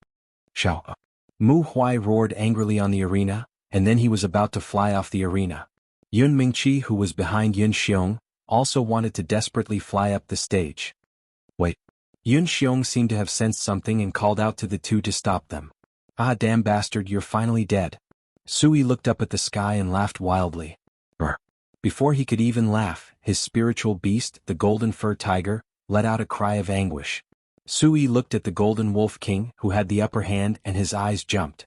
Xiao. Mu Huai roared angrily on the arena, and then he was about to fly off the arena. Yun Mingqi, who was behind Yun Xiong, also wanted to desperately fly up the stage. Wait. Yun Xiong seemed to have sensed something and called out to the two to stop them. "Ah, damn bastard, you're finally dead." Sui looked up at the sky and laughed wildly. Brr. Before he could even laugh, his spiritual beast, the Golden Fur Tiger, let out a cry of anguish. Sui looked at the Golden Wolf King, who had the upper hand, and his eyes jumped.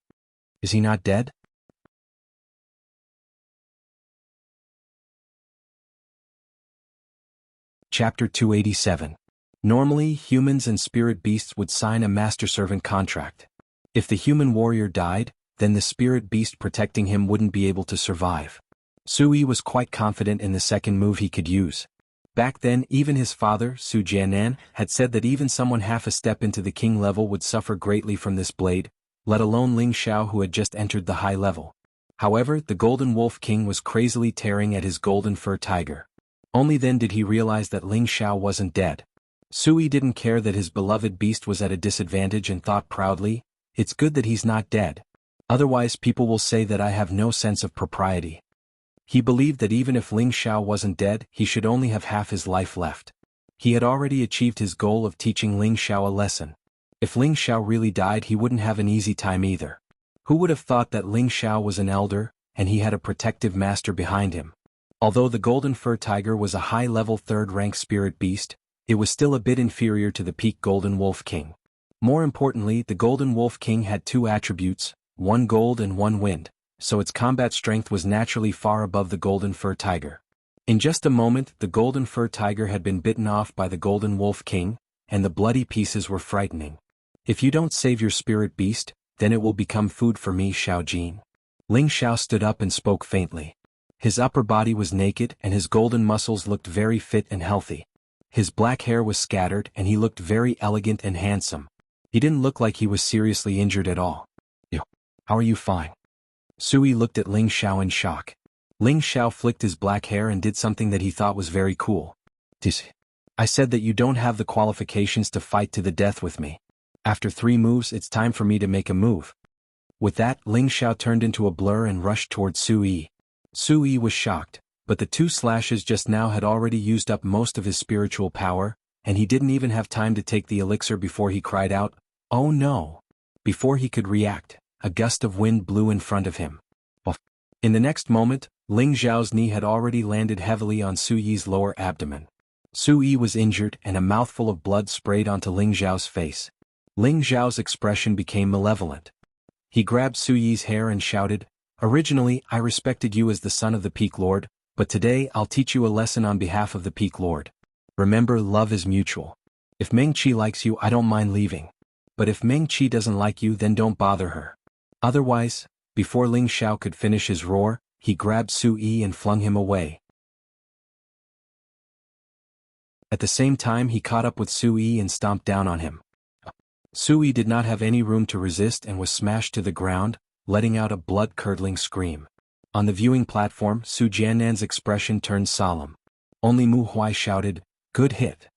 Is he not dead? Chapter 287. Normally, humans and spirit beasts would sign a master-servant contract. If the human warrior died, then the spirit beast protecting him wouldn't be able to survive. Sui was quite confident in the second move he could use. Back then, even his father, Su Jianan, had said that even someone half a step into the king level would suffer greatly from this blade, let alone Ling Xiao, who had just entered the high level. However, the Golden Wolf King was crazily tearing at his Golden Fur Tiger. Only then did he realize that Ling Xiao wasn't dead. Sui didn't care that his beloved beast was at a disadvantage and thought proudly, "It's good that he's not dead. Otherwise people will say that I have no sense of propriety." He believed that even if Ling Xiao wasn't dead, he should only have half his life left. He had already achieved his goal of teaching Ling Xiao a lesson. If Ling Xiao really died, he wouldn't have an easy time either. Who would have thought that Ling Xiao was an elder, and he had a protective master behind him? Although the Golden Fur Tiger was a high-level third-rank spirit beast, it was still a bit inferior to the peak Golden Wolf King. More importantly, the Golden Wolf King had two attributes, one gold and one wind, so its combat strength was naturally far above the Golden Fur Tiger. In just a moment, the Golden Fur Tiger had been bitten off by the Golden Wolf King, and the bloody pieces were frightening. "If you don't save your spirit beast, then it will become food for me, Xiao Jin." Ling Xiao stood up and spoke faintly. His upper body was naked and his golden muscles looked very fit and healthy. His black hair was scattered and he looked very elegant and handsome. He didn't look like he was seriously injured at all. "Yo, how are you fine?" Sui looked at Ling Xiao in shock. Ling Xiao flicked his black hair and did something that he thought was very cool. "I said that you don't have the qualifications to fight to the death with me. After 3 moves, it's time for me to make a move." With that, Ling Xiao turned into a blur and rushed towards Sui. Sui was shocked, but the 2 slashes just now had already used up most of his spiritual power, and he didn't even have time to take the elixir before he cried out, "Oh no!" Before he could react, a gust of wind blew in front of him. In the next moment, Ling Xiao's knee had already landed heavily on Suyi's lower abdomen. Sui was injured and a mouthful of blood sprayed onto Ling Xiao's face. Ling Xiao's expression became malevolent. He grabbed Su Yi's hair and shouted, "Originally, I respected you as the son of the Peak Lord, but today I'll teach you a lesson on behalf of the Peak Lord. Remember, love is mutual. If Meng Qi likes you, I don't mind leaving. But if Meng Qi doesn't like you, then don't bother her. Otherwise," before Ling Xiao could finish his roar, he grabbed Su Yi and flung him away. At the same time, he caught up with Su Yi and stomped down on him. Su Yi did not have any room to resist and was smashed to the ground, letting out a blood-curdling scream. On the viewing platform, Su Jiannan's expression turned solemn. Only Mu Huai shouted, "Good hit."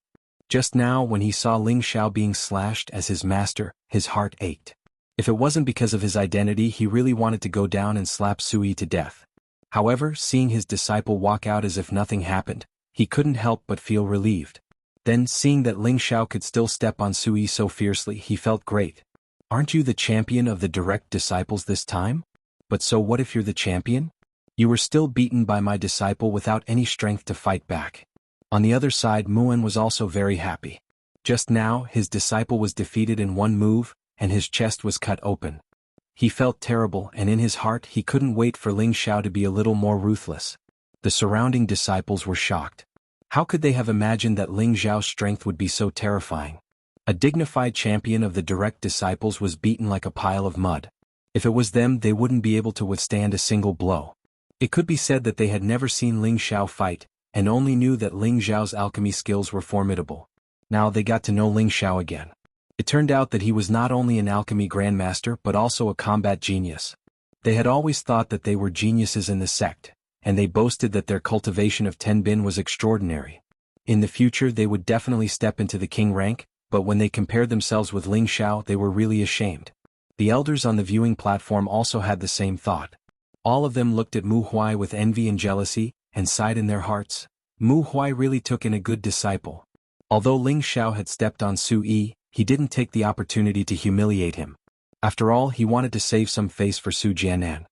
Just now, when he saw Ling Xiao being slashed as his master, his heart ached. If it wasn't because of his identity, he really wanted to go down and slap Su Yi to death. However, seeing his disciple walk out as if nothing happened, he couldn't help but feel relieved. Then, seeing that Ling Xiao could still step on Su Yi so fiercely, he felt great. "Aren't you the champion of the direct disciples this time? But so what if you're the champion? You were still beaten by my disciple without any strength to fight back." On the other side, Muan was also very happy. Just now, his disciple was defeated in one move, and his chest was cut open. He felt terrible, and in his heart he couldn't wait for Ling Xiao to be a little more ruthless. The surrounding disciples were shocked. How could they have imagined that Ling Xiao's strength would be so terrifying? A dignified champion of the direct disciples was beaten like a pile of mud. If it was them, they wouldn't be able to withstand a single blow. It could be said that they had never seen Ling Xiao fight, and only knew that Ling Xiao's alchemy skills were formidable. Now they got to know Ling Xiao again. It turned out that he was not only an alchemy grandmaster but also a combat genius. They had always thought that they were geniuses in the sect, and they boasted that their cultivation of Tenbin was extraordinary. In the future they would definitely step into the king rank, but when they compared themselves with Ling Xiao, they were really ashamed. The elders on the viewing platform also had the same thought. All of them looked at Mu Huai with envy and jealousy, and sighed in their hearts. Mu Huai really took in a good disciple. Although Ling Xiao had stepped on Su Yi, he didn't take the opportunity to humiliate him. After all, he wanted to save some face for Su Jiannan.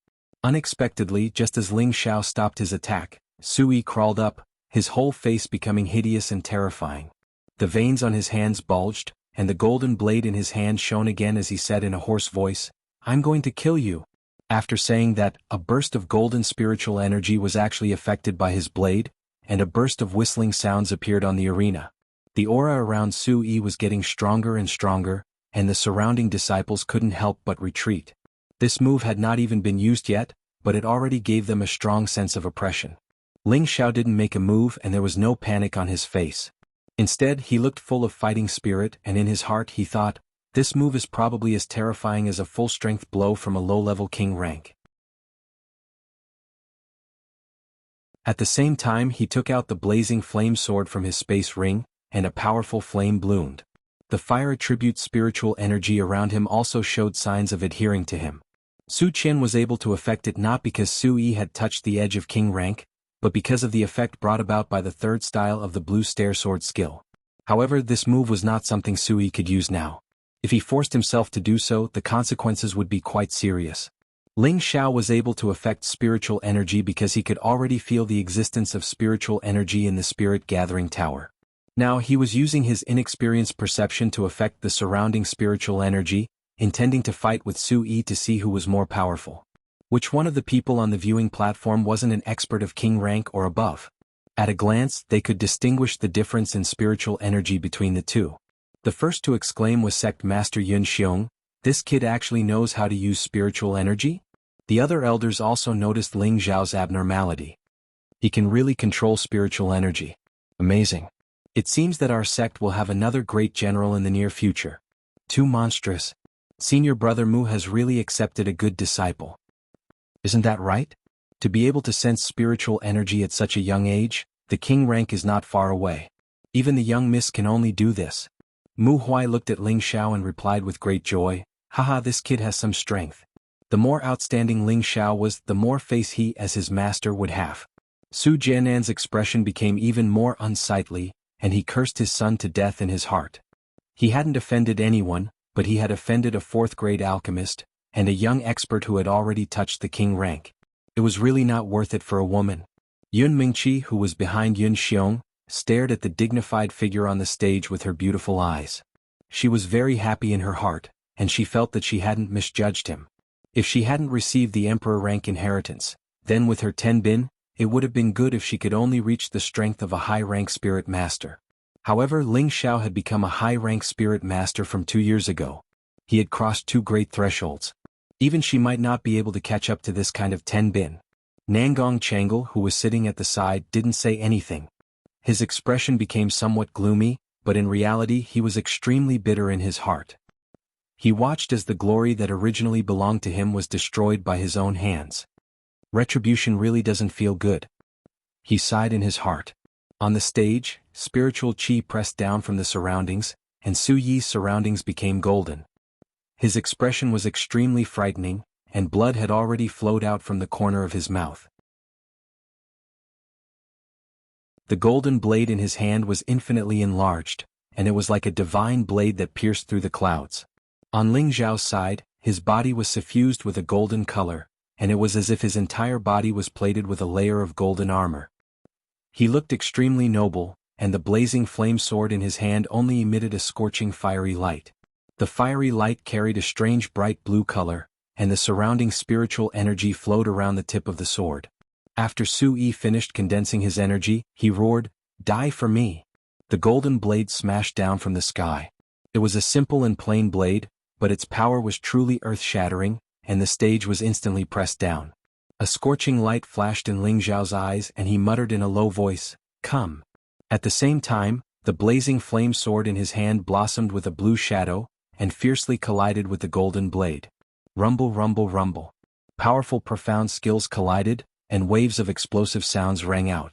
Unexpectedly, just as Ling Xiao stopped his attack, Su Yi crawled up, his whole face becoming hideous and terrifying. The veins on his hands bulged, and the golden blade in his hand shone again as he said in a hoarse voice, "I'm going to kill you." After saying that, a burst of golden spiritual energy was actually affected by his blade, and a burst of whistling sounds appeared on the arena. The aura around Su Yi was getting stronger and stronger, and the surrounding disciples couldn't help but retreat. This move had not even been used yet, but it already gave them a strong sense of oppression. Ling Xiao didn't make a move, and there was no panic on his face. Instead, he looked full of fighting spirit, and in his heart he thought, "This move is probably as terrifying as a full-strength blow from a low-level king rank." At the same time, he took out the blazing flame sword from his space ring, and a powerful flame bloomed. The fire attribute spiritual energy around him also showed signs of adhering to him. Su Qian was able to affect it not because Su Yi had touched the edge of king rank, but because of the effect brought about by the third style of the blue stair sword skill. However, this move was not something Su Yi could use now. If he forced himself to do so, the consequences would be quite serious. Ling Xiao was able to affect spiritual energy because he could already feel the existence of spiritual energy in the spirit gathering tower. Now he was using his inexperienced perception to affect the surrounding spiritual energy, intending to fight with Su Yi to see who was more powerful. Which one of the people on the viewing platform wasn't an expert of king rank or above? At a glance, they could distinguish the difference in spiritual energy between the two. The first to exclaim was Sect Master Yun Xiong, "This kid actually knows how to use spiritual energy?" The other elders also noticed Ling Xiao's abnormality. He can really control spiritual energy. Amazing. It seems that our sect will have another great general in the near future. Too monstrous. Senior brother Mu has really accepted a good disciple. Isn't that right? To be able to sense spiritual energy at such a young age, the king rank is not far away. Even the young miss can only do this. Mu Huai looked at Ling Xiao and replied with great joy, "Haha, this kid has some strength." The more outstanding Ling Xiao was, the more face he as his master would have. Su Jiannan's expression became even more unsightly, and he cursed his son to death in his heart. He hadn't offended anyone, but he had offended a fourth-grade alchemist, and a young expert who had already touched the king rank. It was really not worth it for a woman. Yun Mingqi, who was behind Yun Xiong, stared at the dignified figure on the stage with her beautiful eyes. She was very happy in her heart, and she felt that she hadn't misjudged him. If she hadn't received the emperor rank inheritance, then with her 10 bin, it would have been good if she could only reach the strength of a high-rank spirit master. However, Ling Xiao had become a high-rank spirit master from 2 years ago. He had crossed 2 great thresholds. Even she might not be able to catch up to this kind of 10 bin. Nangong Changle, who was sitting at the side, didn't say anything. His expression became somewhat gloomy, but in reality he was extremely bitter in his heart. He watched as the glory that originally belonged to him was destroyed by his own hands. Retribution really doesn't feel good. He sighed in his heart. On the stage, spiritual qi pressed down from the surroundings, and Su Yi's surroundings became golden. His expression was extremely frightening, and blood had already flowed out from the corner of his mouth. The golden blade in his hand was infinitely enlarged, and it was like a divine blade that pierced through the clouds. On Ling Xiao's side, his body was suffused with a golden color, and it was as if his entire body was plated with a layer of golden armor. He looked extremely noble, and the blazing flame sword in his hand only emitted a scorching fiery light. The fiery light carried a strange bright blue color, and the surrounding spiritual energy flowed around the tip of the sword. After Su Yi finished condensing his energy, he roared, "Die for me!" The golden blade smashed down from the sky. It was a simple and plain blade, but its power was truly earth-shattering, and the stage was instantly pressed down. A scorching light flashed in Ling Xiao's eyes and he muttered in a low voice, "Come." At the same time, the blazing flame sword in his hand blossomed with a blue shadow, and fiercely collided with the golden blade. Rumble, rumble, rumble. Powerful, profound skills collided, and waves of explosive sounds rang out.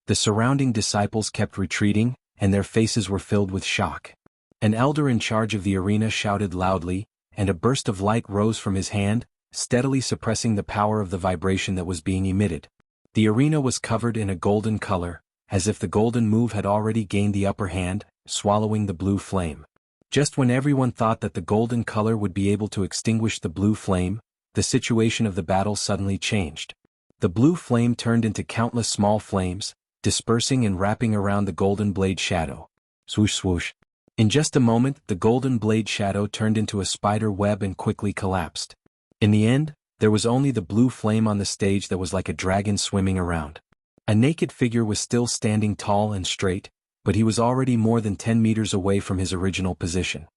The surrounding disciples kept retreating, and their faces were filled with shock. An elder in charge of the arena shouted loudly, and a burst of light rose from his hand, steadily suppressing the power of the vibration that was being emitted. The arena was covered in a golden color, as if the golden move had already gained the upper hand, swallowing the blue flame. Just when everyone thought that the golden color would be able to extinguish the blue flame, the situation of the battle suddenly changed. The blue flame turned into countless small flames, dispersing and wrapping around the golden blade shadow. Swoosh swoosh. In just a moment, the golden blade shadow turned into a spider web and quickly collapsed. In the end, there was only the blue flame on the stage that was like a dragon swimming around. A naked figure was still standing tall and straight, but he was already more than 10 meters away from his original position.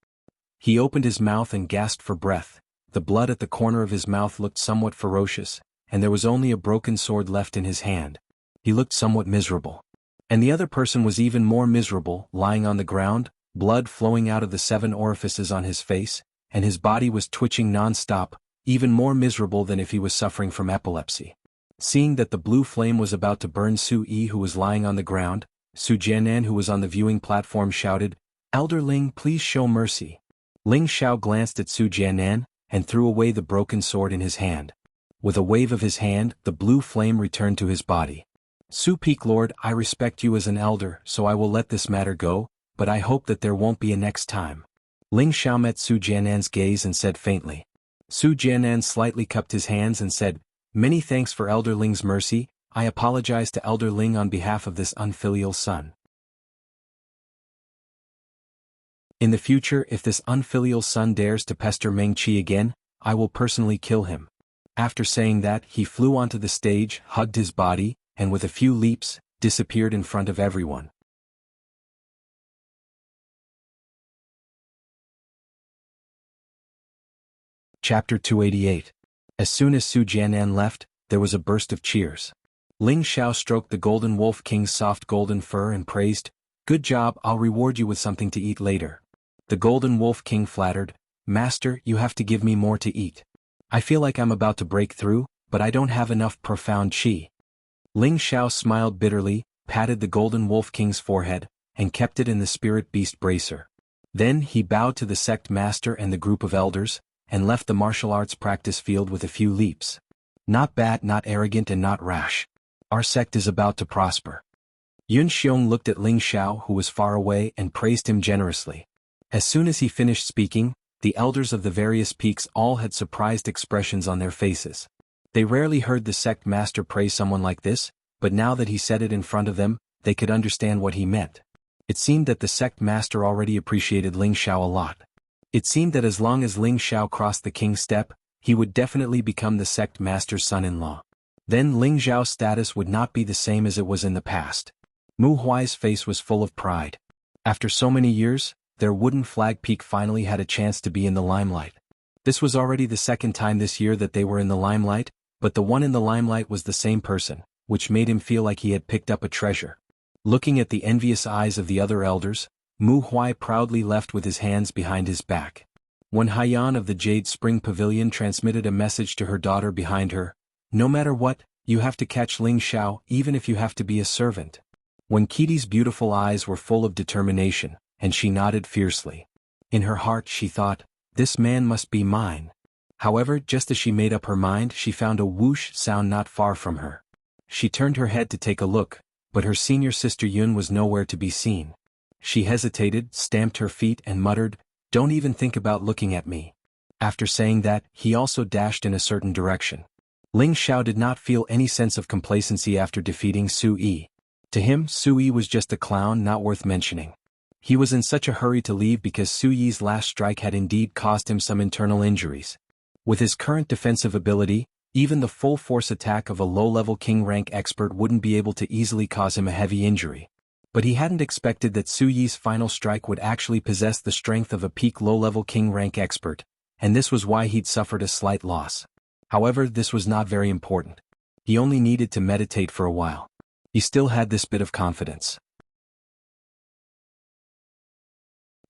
He opened his mouth and gasped for breath. The blood at the corner of his mouth looked somewhat ferocious, and there was only a broken sword left in his hand. He looked somewhat miserable. And the other person was even more miserable, lying on the ground, blood flowing out of the 7 orifices on his face, and his body was twitching non-stop, even more miserable than if he was suffering from epilepsy. Seeing that the blue flame was about to burn Su Yi, who was lying on the ground, Su Jianan, who was on the viewing platform, shouted, "Elder Ling, please show mercy." Ling Xiao glanced at Su Jianan, and threw away the broken sword in his hand. With a wave of his hand, the blue flame returned to his body. "Su Peak Lord, I respect you as an elder, so I will let this matter go, but I hope that there won't be a next time." Ling Xiao met Su Jianan's gaze and said faintly. Su Jianan slightly cupped his hands and said, "Many thanks for Elder Ling's mercy. I apologize to Elder Ling on behalf of this unfilial son. In the future, if this unfilial son dares to pester Meng Qi again, I will personally kill him." After saying that, he flew onto the stage, hugged his body, and with a few leaps, disappeared in front of everyone. Chapter 288. As soon as Su Jianan left, there was a burst of cheers. Ling Xiao stroked the Golden Wolf King's soft golden fur and praised, "Good job, I'll reward you with something to eat later." The Golden Wolf King flattered, "Master, you have to give me more to eat. I feel like I'm about to break through, but I don't have enough profound qi." Ling Xiao smiled bitterly, patted the Golden Wolf King's forehead, and kept it in the Spirit Beast Bracer. Then he bowed to the sect master and the group of elders, and left the martial arts practice field with a few leaps. "Not bad, not arrogant, and not rash. Our sect is about to prosper." Yun Xiong looked at Ling Xiao, who was far away, and praised him generously. As soon as he finished speaking, the elders of the various peaks all had surprised expressions on their faces. They rarely heard the sect master praise someone like this, but now that he said it in front of them, they could understand what he meant. It seemed that the sect master already appreciated Ling Xiao a lot. It seemed that as long as Ling Xiao crossed the king's step, he would definitely become the sect master's son-in-law. Then Ling Zhao's status would not be the same as it was in the past. Mu Huai's face was full of pride. After so many years, their wooden flag peak finally had a chance to be in the limelight. This was already the second time this year that they were in the limelight, but the one in the limelight was the same person, which made him feel like he had picked up a treasure. Looking at the envious eyes of the other elders, Mu Huai proudly left with his hands behind his back. When Haiyan of the Jade Spring Pavilion transmitted a message to her daughter behind her, "No matter what, you have to catch Ling Xiao even if you have to be a servant." When Kitty's beautiful eyes were full of determination, and she nodded fiercely. In her heart she thought, "This man must be mine." However, just as she made up her mind, she found a whoosh sound not far from her. She turned her head to take a look, but her senior sister Yun was nowhere to be seen. She hesitated, stamped her feet and muttered, "Don't even think about looking at me." After saying that, he also dashed in a certain direction. Ling Xiao did not feel any sense of complacency after defeating Su Yi. To him, Su Yi was just a clown not worth mentioning. He was in such a hurry to leave because Su Yi's last strike had indeed caused him some internal injuries. With his current defensive ability, even the full-force attack of a low-level king-rank expert wouldn't be able to easily cause him a heavy injury. But he hadn't expected that Su Yi's final strike would actually possess the strength of a peak low-level king-rank expert, and this was why he'd suffered a slight loss. However, this was not very important. He only needed to meditate for a while. He still had this bit of confidence.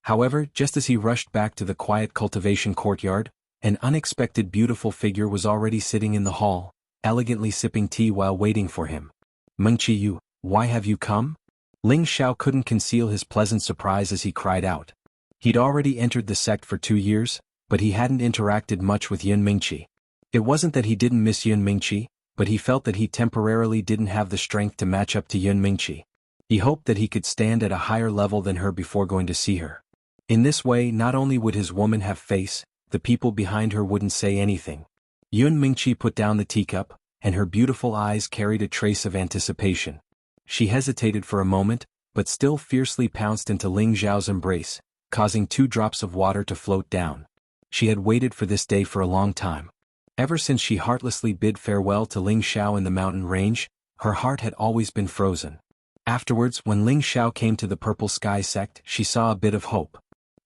However, just as he rushed back to the quiet cultivation courtyard, an unexpected beautiful figure was already sitting in the hall, elegantly sipping tea while waiting for him. "Mengqi Yu, why have you come?" Ling Xiao couldn't conceal his pleasant surprise as he cried out. He'd already entered the sect for 2 years, but he hadn't interacted much with Yun Mingqi. It wasn't that he didn't miss Yun Mingqi, but he felt that he temporarily didn't have the strength to match up to Yun Mingqi. He hoped that he could stand at a higher level than her before going to see her. In this way, not only would his woman have face, the people behind her wouldn't say anything. Yun Mingqi put down the teacup, and her beautiful eyes carried a trace of anticipation. She hesitated for a moment, but still fiercely pounced into Ling Zhao's embrace, causing 2 drops of water to float down. She had waited for this day for a long time. Ever since she heartlessly bid farewell to Ling Xiao in the mountain range, her heart had always been frozen. Afterwards, when Ling Xiao came to the Purple Sky sect, she saw a bit of hope.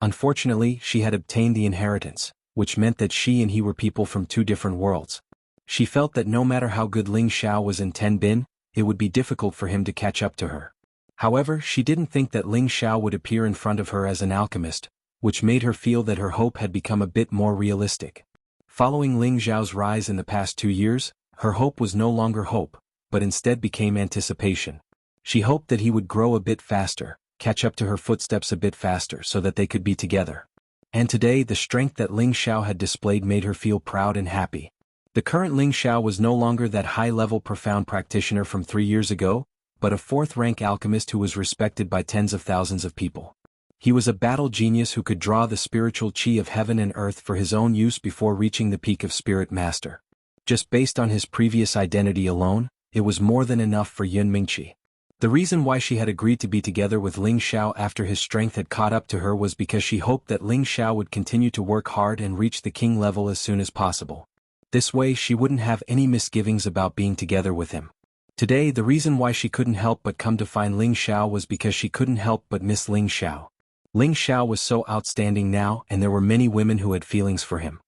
Unfortunately, she had obtained the inheritance, which meant that she and he were people from 2 different worlds. She felt that no matter how good Ling Xiao was in Ten Bin, it would be difficult for him to catch up to her. However, she didn't think that Ling Xiao would appear in front of her as an alchemist, which made her feel that her hope had become a bit more realistic. Following Ling Zhao's rise in the past 2 years, her hope was no longer hope, but instead became anticipation. She hoped that he would grow a bit faster, catch up to her footsteps a bit faster so that they could be together. And today the strength that Ling Xiao had displayed made her feel proud and happy. The current Ling Xiao was no longer that high-level profound practitioner from 3 years ago, but a 4th-rank alchemist who was respected by tens of thousands of people. He was a battle genius who could draw the spiritual chi of heaven and earth for his own use before reaching the peak of Spirit Master. Just based on his previous identity alone, it was more than enough for Yun Mingqi. The reason why she had agreed to be together with Ling Xiao after his strength had caught up to her was because she hoped that Ling Xiao would continue to work hard and reach the king level as soon as possible. This way she wouldn't have any misgivings about being together with him. Today the reason why she couldn't help but come to find Ling Xiao was because she couldn't help but miss Ling Xiao. Ling Xiao was so outstanding now, and there were many women who had feelings for him.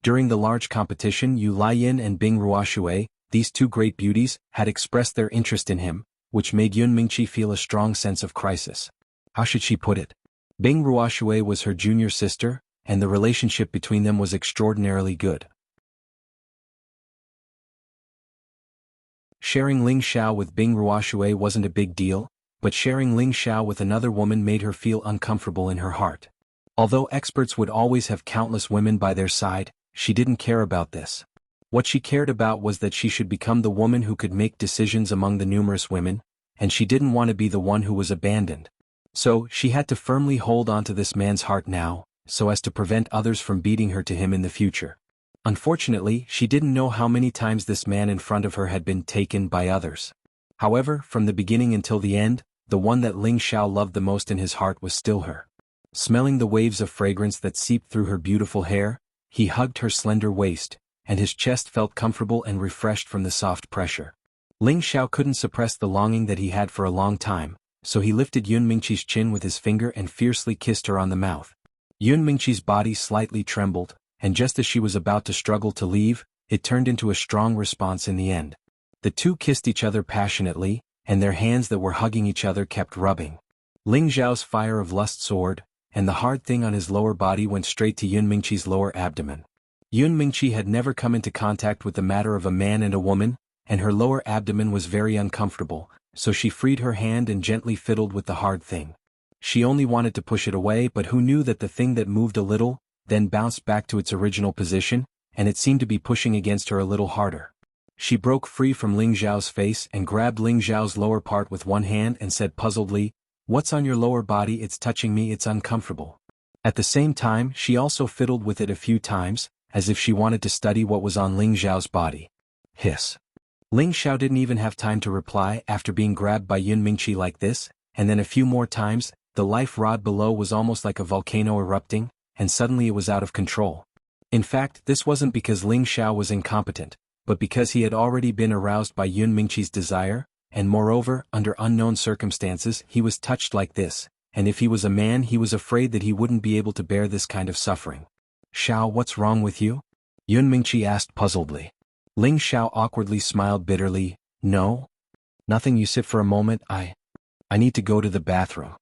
During the large competition, Yu Laiyin and Bing Ruoxue, these 2 great beauties, had expressed their interest in him, which made Yun Mingqi feel a strong sense of crisis. How should she put it? Bing Ruoxue was her junior sister, and the relationship between them was extraordinarily good. Sharing Ling Xiao with Bing Ruoxue wasn't a big deal, but sharing Ling Xiao with another woman made her feel uncomfortable in her heart. Although experts would always have countless women by their side, she didn't care about this. What she cared about was that she should become the woman who could make decisions among the numerous women, and she didn't want to be the one who was abandoned. So, she had to firmly hold on to this man's heart now, so as to prevent others from beating her to him in the future. Unfortunately, she didn't know how many times this man in front of her had been taken by others. However, from the beginning until the end, the one that Ling Xiao loved the most in his heart was still her. Smelling the waves of fragrance that seeped through her beautiful hair, he hugged her slender waist, and his chest felt comfortable and refreshed from the soft pressure. Ling Xiao couldn't suppress the longing that he had for a long time, so he lifted Yun Mingqi's chin with his finger and fiercely kissed her on the mouth. Yun Mingqi's body slightly trembled, and just as she was about to struggle to leave, it turned into a strong response in the end. The two kissed each other passionately, and their hands that were hugging each other kept rubbing. Ling Xiao's fire of lust soared, and the hard thing on his lower body went straight to Yun Mingqi's lower abdomen. Yun Mingqi had never come into contact with the matter of a man and a woman, and her lower abdomen was very uncomfortable, so she freed her hand and gently fiddled with the hard thing. She only wanted to push it away, but who knew that the thing that moved a little, then bounced back to its original position, and it seemed to be pushing against her a little harder. She broke free from Ling Xiao's face and grabbed Ling Xiao's lower part with one hand and said puzzledly, "What's on your lower body? It's touching me, it's uncomfortable." At the same time, she also fiddled with it a few times, as if she wanted to study what was on Ling Xiao's body. Hiss. Ling Xiao didn't even have time to reply after being grabbed by Yun Mingqi like this, and then a few more times, the life rod below was almost like a volcano erupting, and suddenly it was out of control. In fact, this wasn't because Ling Xiao was incompetent, but because he had already been aroused by Yun Mingqi's desire, and moreover, under unknown circumstances, he was touched like this, and if he was a man he was afraid that he wouldn't be able to bear this kind of suffering. "Xiao, what's wrong with you?" Yun Mingqi asked puzzledly. Ling Xiao awkwardly smiled bitterly, "No? Nothing, you sit for a moment, I need to go to the bathroom."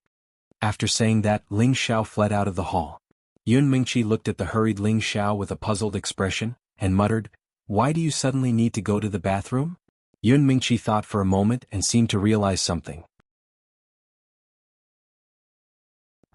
After saying that, Ling Xiao fled out of the hall. Yun Mingqi looked at the hurried Ling Xiao with a puzzled expression, and muttered, "Why do you suddenly need to go to the bathroom?" Yun Mingqi thought for a moment and seemed to realize something.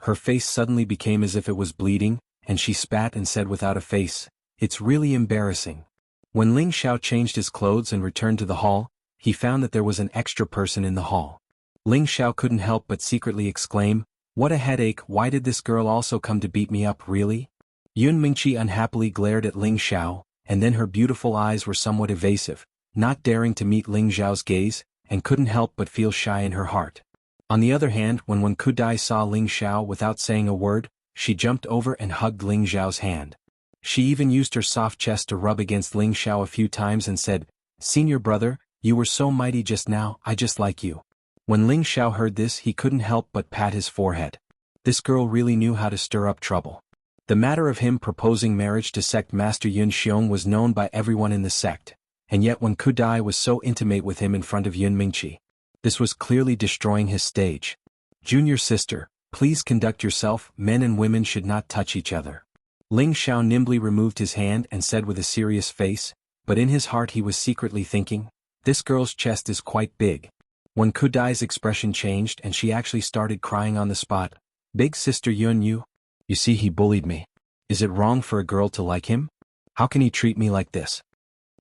Her face suddenly became as if it was bleeding, and she spat and said without a face, "It's really embarrassing." When Ling Xiao changed his clothes and returned to the hall, he found that there was an extra person in the hall. Ling Xiao couldn't help but secretly exclaim, "What a headache, why did this girl also come to beat me up, really?" Yun Mingqi unhappily glared at Ling Xiao, and then her beautiful eyes were somewhat evasive, not daring to meet Ling Xiao's gaze, and couldn't help but feel shy in her heart. On the other hand, when Wen Kudai saw Ling Xiao without saying a word, she jumped over and hugged Ling Xiao's hand. She even used her soft chest to rub against Ling Xiao a few times and said, "Senior brother, you were so mighty just now, I just like you." When Ling Xiao heard this, he couldn't help but pat his forehead. This girl really knew how to stir up trouble. The matter of him proposing marriage to sect master Yun Xiong was known by everyone in the sect, and yet Wen Kudai was so intimate with him in front of Yun Mingqi. This was clearly destroying his stage. "Junior sister, please conduct yourself, men and women should not touch each other." Ling Xiao nimbly removed his hand and said with a serious face, but in his heart he was secretly thinking, "This girl's chest is quite big." When Kudai's expression changed and she actually started crying on the spot, "Big sister Yun, you see, he bullied me. Is it wrong for a girl to like him? How can he treat me like this?"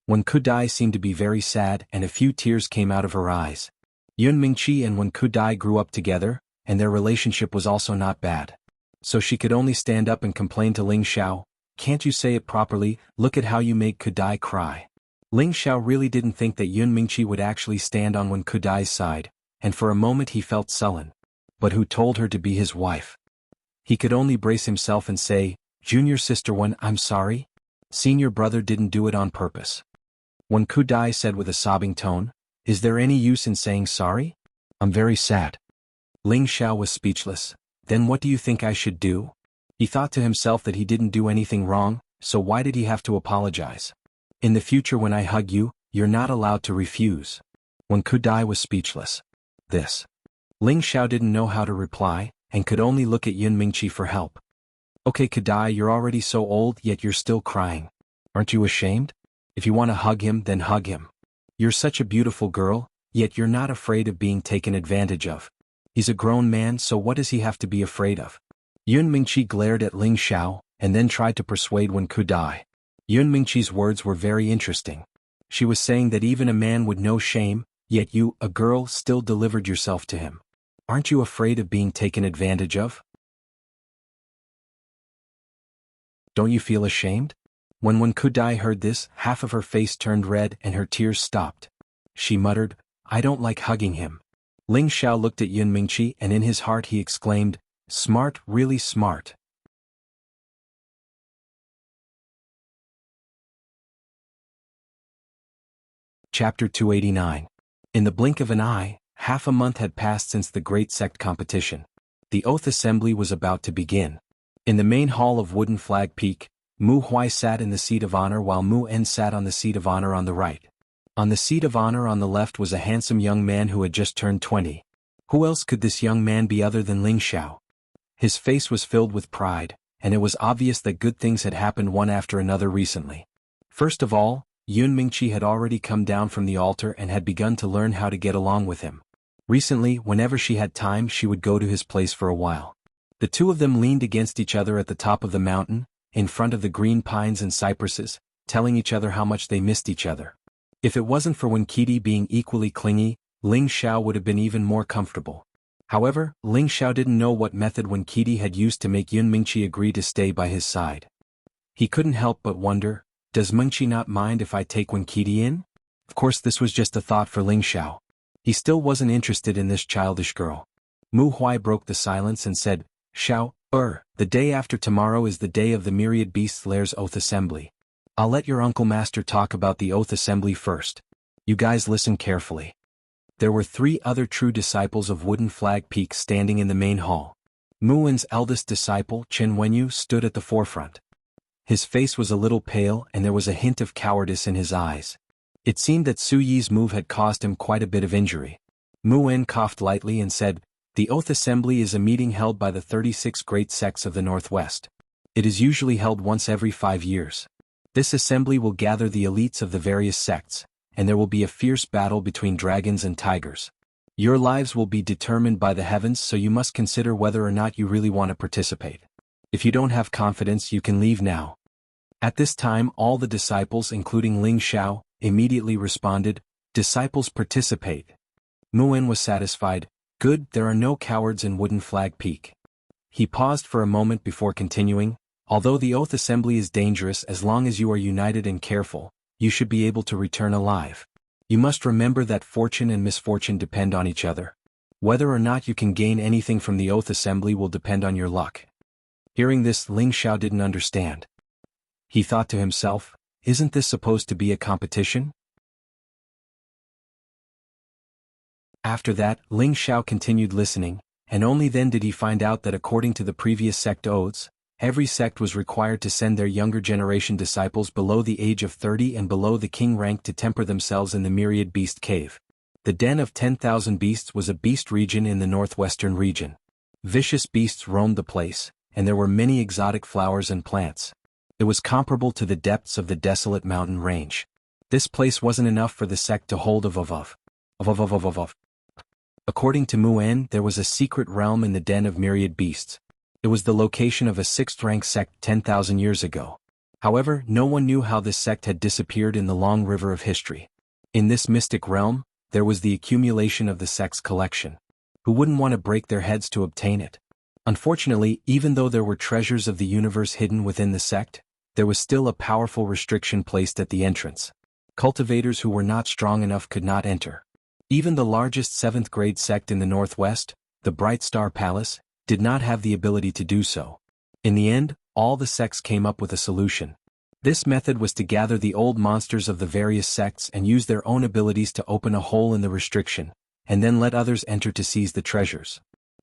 Wen Kudai seemed to be very sad and a few tears came out of her eyes. Yun Mingqi and Wen Kudai grew up together, and their relationship was also not bad. So she could only stand up and complain to Ling Xiao, "Can't you say it properly? Look at how you make Kudai cry." Ling Xiao really didn't think that Yun Mingqi would actually stand on Wen Kudai's side, and for a moment he felt sullen. But who told her to be his wife? He could only brace himself and say, "Junior sister Wen, I'm sorry. Senior brother didn't do it on purpose." Wen Kudai said with a sobbing tone, "Is there any use in saying sorry? I'm very sad." Ling Xiao was speechless. "Then what do you think I should do?" He thought to himself that he didn't do anything wrong, so why did he have to apologize? "In the future when I hug you, you're not allowed to refuse." Wen Kudai was speechless. This. Ling Xiao didn't know how to reply, and could only look at Yun Mingqi for help. "Okay Kudai, you're already so old yet you're still crying. Aren't you ashamed? If you want to hug him, then hug him. You're such a beautiful girl, yet you're not afraid of being taken advantage of. He's a grown man, so what does he have to be afraid of?" Yun Mingqi glared at Ling Xiao, and then tried to persuade Wen Kudai. Yun Mingqi's words were very interesting. She was saying that even a man would know shame, yet you, a girl, still delivered yourself to him. Aren't you afraid of being taken advantage of? Don't you feel ashamed? When Wen Kudai heard this, half of her face turned red and her tears stopped. She muttered, "I don't like hugging him." Ling Xiao looked at Yun Mingqi and in his heart he exclaimed, "Smart, really smart." Chapter 289. In the blink of an eye, half a month had passed since the great sect competition. The oath assembly was about to begin. In the main hall of Wooden Flag Peak, Mu Hui sat in the seat of honor while Mu En sat on the seat of honor on the right. On the seat of honor on the left was a handsome young man who had just turned 20. Who else could this young man be other than Ling Xiao? His face was filled with pride, and it was obvious that good things had happened one after another recently. First of all, Yun Mingqi had already come down from the altar and had begun to learn how to get along with him. Recently, whenever she had time, she would go to his place for a while. The two of them leaned against each other at the top of the mountain, in front of the green pines and cypresses, telling each other how much they missed each other. If it wasn't for Wen Qidi being equally clingy, Ling Xiao would have been even more comfortable. However, Ling Xiao didn't know what method Wen Qidi had used to make Yun Mingqi agree to stay by his side. He couldn't help but wonder, does Mingqi not mind if I take Wen Qidi in? Of course this was just a thought for Ling Xiao. He still wasn't interested in this childish girl. Mu Hui broke the silence and said, Xiao, the day after tomorrow is the day of the Myriad Beasts Lairs Oath Assembly. I'll let your uncle master talk about the Oath Assembly first. You guys listen carefully. There were 3 other true disciples of Wooden Flag Peak standing in the main hall. Mu En's eldest disciple, Chen Wenyu, stood at the forefront. His face was a little pale and there was a hint of cowardice in his eyes. It seemed that Su Yi's move had caused him quite a bit of injury. Mu En coughed lightly and said, The Oath Assembly is a meeting held by the 36 great sects of the Northwest. It is usually held once every 5 years. This assembly will gather the elites of the various sects, and there will be a fierce battle between dragons and tigers. Your lives will be determined by the heavens, so you must consider whether or not you really want to participate. If you don't have confidence, you can leave now. At this time, all the disciples, including Ling Xiao, immediately responded, Disciples participate. Mu En was satisfied. Good, there are no cowards in Wooden Flag Peak. He paused for a moment before continuing, Although the Oath Assembly is dangerous, as long as you are united and careful, you should be able to return alive. You must remember that fortune and misfortune depend on each other. Whether or not you can gain anything from the Oath Assembly will depend on your luck. Hearing this, Ling Xiao didn't understand. He thought to himself, isn't this supposed to be a competition? After that, Ling Xiao continued listening, and only then did he find out that according to the previous sect oaths, every sect was required to send their younger generation disciples below the age of 30 and below the king rank to temper themselves in the Myriad Beast Cave. The Den of 10,000 Beasts was a beast region in the northwestern region. Vicious beasts roamed the place, and there were many exotic flowers and plants. It was comparable to the depths of the desolate mountain range. This place wasn't enough for the sect to hold of. According to Mu En, there was a secret realm in the Den of Myriad Beasts. It was the location of a 6th-rank sect 10,000 years ago. However, no one knew how this sect had disappeared in the long river of history. In this mystic realm, there was the accumulation of the sect's collection. Who wouldn't want to break their heads to obtain it? Unfortunately, even though there were treasures of the universe hidden within the sect, there was still a powerful restriction placed at the entrance. Cultivators who were not strong enough could not enter. Even the largest 7th-grade sect in the Northwest, the Bright Star Palace, did not have the ability to do so. In the end, all the sects came up with a solution. This method was to gather the old monsters of the various sects and use their own abilities to open a hole in the restriction, and then let others enter to seize the treasures.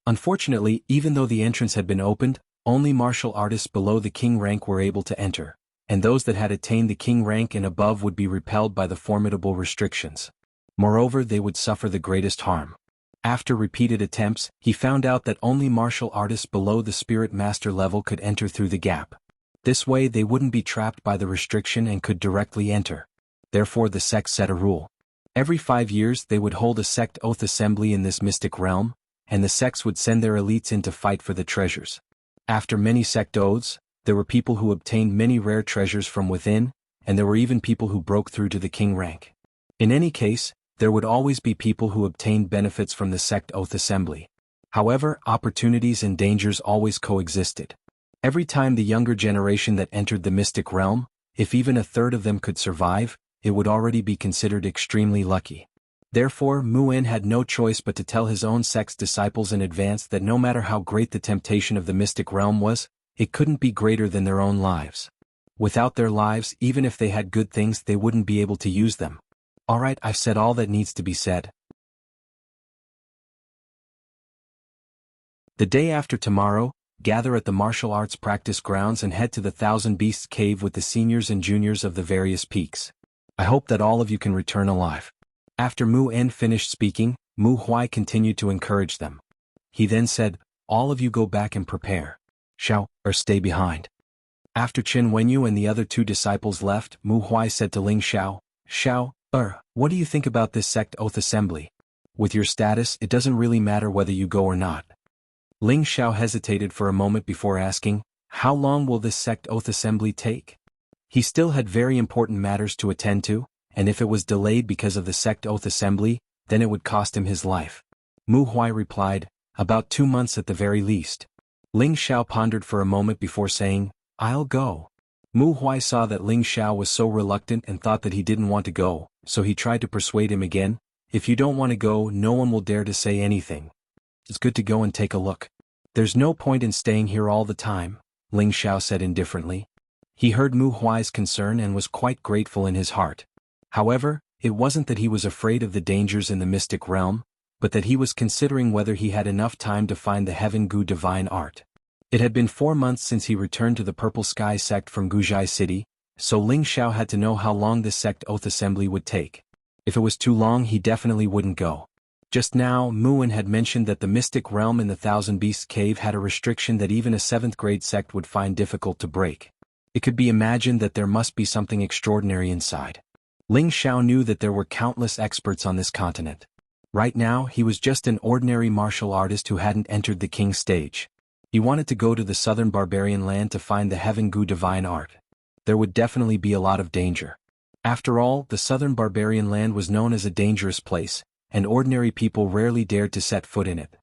Unfortunately, even though the entrance had been opened, only martial artists below the king rank were able to enter, and those that had attained the king rank and above would be repelled by the formidable restrictions. Moreover, they would suffer the greatest harm. After repeated attempts, he found out that only martial artists below the spirit master level could enter through the gap. This way they wouldn't be trapped by the restriction and could directly enter. Therefore the sect set a rule. Every 5 years they would hold a sect oath assembly in this mystic realm, and the sects would send their elites in to fight for the treasures. After many sect oaths, there were people who obtained many rare treasures from within, and there were even people who broke through to the king rank. In any case, there would always be people who obtained benefits from the sect oath assembly. However, opportunities and dangers always coexisted. Every time the younger generation that entered the mystic realm, if even a third of them could survive, it would already be considered extremely lucky. Therefore, Mu En had no choice but to tell his own sect's disciples in advance that no matter how great the temptation of the mystic realm was, it couldn't be greater than their own lives. Without their lives, even if they had good things, they wouldn't be able to use them. Alright, I've said all that needs to be said. The day after tomorrow, gather at the martial arts practice grounds and head to the Thousand Beasts Cave with the seniors and juniors of the various peaks. I hope that all of you can return alive. After Mu En finished speaking, Mu Huai continued to encourage them. He then said, all of you go back and prepare. Shao, or stay behind. After Chen Wenyu and the other 2 disciples left, Mu Huai said to Ling Shao, Shao, what do you think about this sect oath assembly? With your status, it doesn't really matter whether you go or not. Ling Shao hesitated for a moment before asking, how long will this sect oath assembly take? He still had very important matters to attend to, and if it was delayed because of the sect oath assembly, then it would cost him his life. Mu Huai replied, about 2 months at the very least. Ling Shao pondered for a moment before saying, I'll go. Mu Huai saw that Ling Shao was so reluctant and thought that he didn't want to go, so he tried to persuade him again, if you don't want to go, no one will dare to say anything. It's good to go and take a look. There's no point in staying here all the time, Ling Shao said indifferently. He heard Mu Huai's concern and was quite grateful in his heart. However, it wasn't that he was afraid of the dangers in the mystic realm, but that he was considering whether he had enough time to find the Heaven Gu divine art. It had been 4 months since he returned to the Purple Sky sect from Guzhai City, so Ling Shao had to know how long this sect oath assembly would take. If it was too long, he definitely wouldn't go. Just now, Muin had mentioned that the mystic realm in the Thousand Beasts Cave had a restriction that even a 7th grade sect would find difficult to break. It could be imagined that there must be something extraordinary inside. Ling Shao knew that there were countless experts on this continent. Right now, he was just an ordinary martial artist who hadn't entered the king's stage. He wanted to go to the southern barbarian land to find the Heaven Gu divine art. There would definitely be a lot of danger. After all, the southern barbarian land was known as a dangerous place, and ordinary people rarely dared to set foot in it.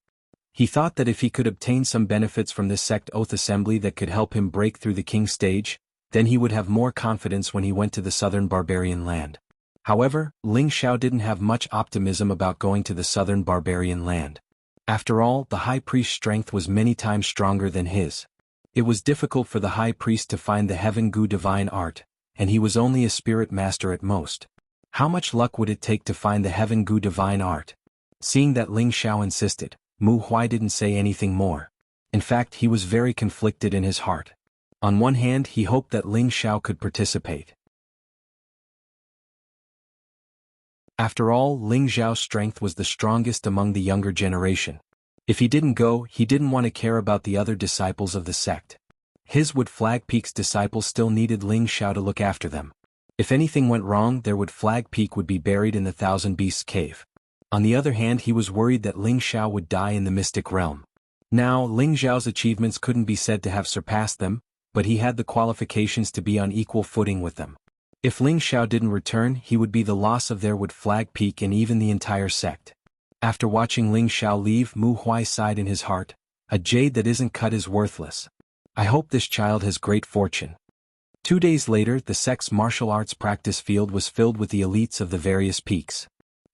He thought that if he could obtain some benefits from this sect oath assembly that could help him break through the king's stage, then he would have more confidence when he went to the southern barbarian land. However, Ling Shao didn't have much optimism about going to the southern barbarian land. After all, the high priest's strength was many times stronger than his. It was difficult for the high priest to find the Heaven Gu divine art, and he was only a spirit master at most. How much luck would it take to find the Heaven Gu divine art? Seeing that Ling Shao insisted, Mu Huai didn't say anything more. In fact, he was very conflicted in his heart. On one hand, he hoped that Ling Shao could participate. After all, Ling Zhao's strength was the strongest among the younger generation. If he didn't go, he didn't want to care about the other disciples of the sect. His Wood Flag Peak's disciples still needed Ling Shao to look after them. If anything went wrong, their Wood Flag Peak would be buried in the Thousand Beasts Cave. On the other hand, he was worried that Ling Shao would die in the mystic realm. Now, Ling Zhao's achievements couldn't be said to have surpassed them, but he had the qualifications to be on equal footing with them. If Ling Shao didn't return, he would be the loss of their Wood Flag Peak and even the entire sect. After watching Ling Shao leave, Mu Huai sighed in his heart, a jade that isn't cut is worthless. I hope this child has great fortune. 2 days later, the sect's martial arts practice field was filled with the elites of the various peaks.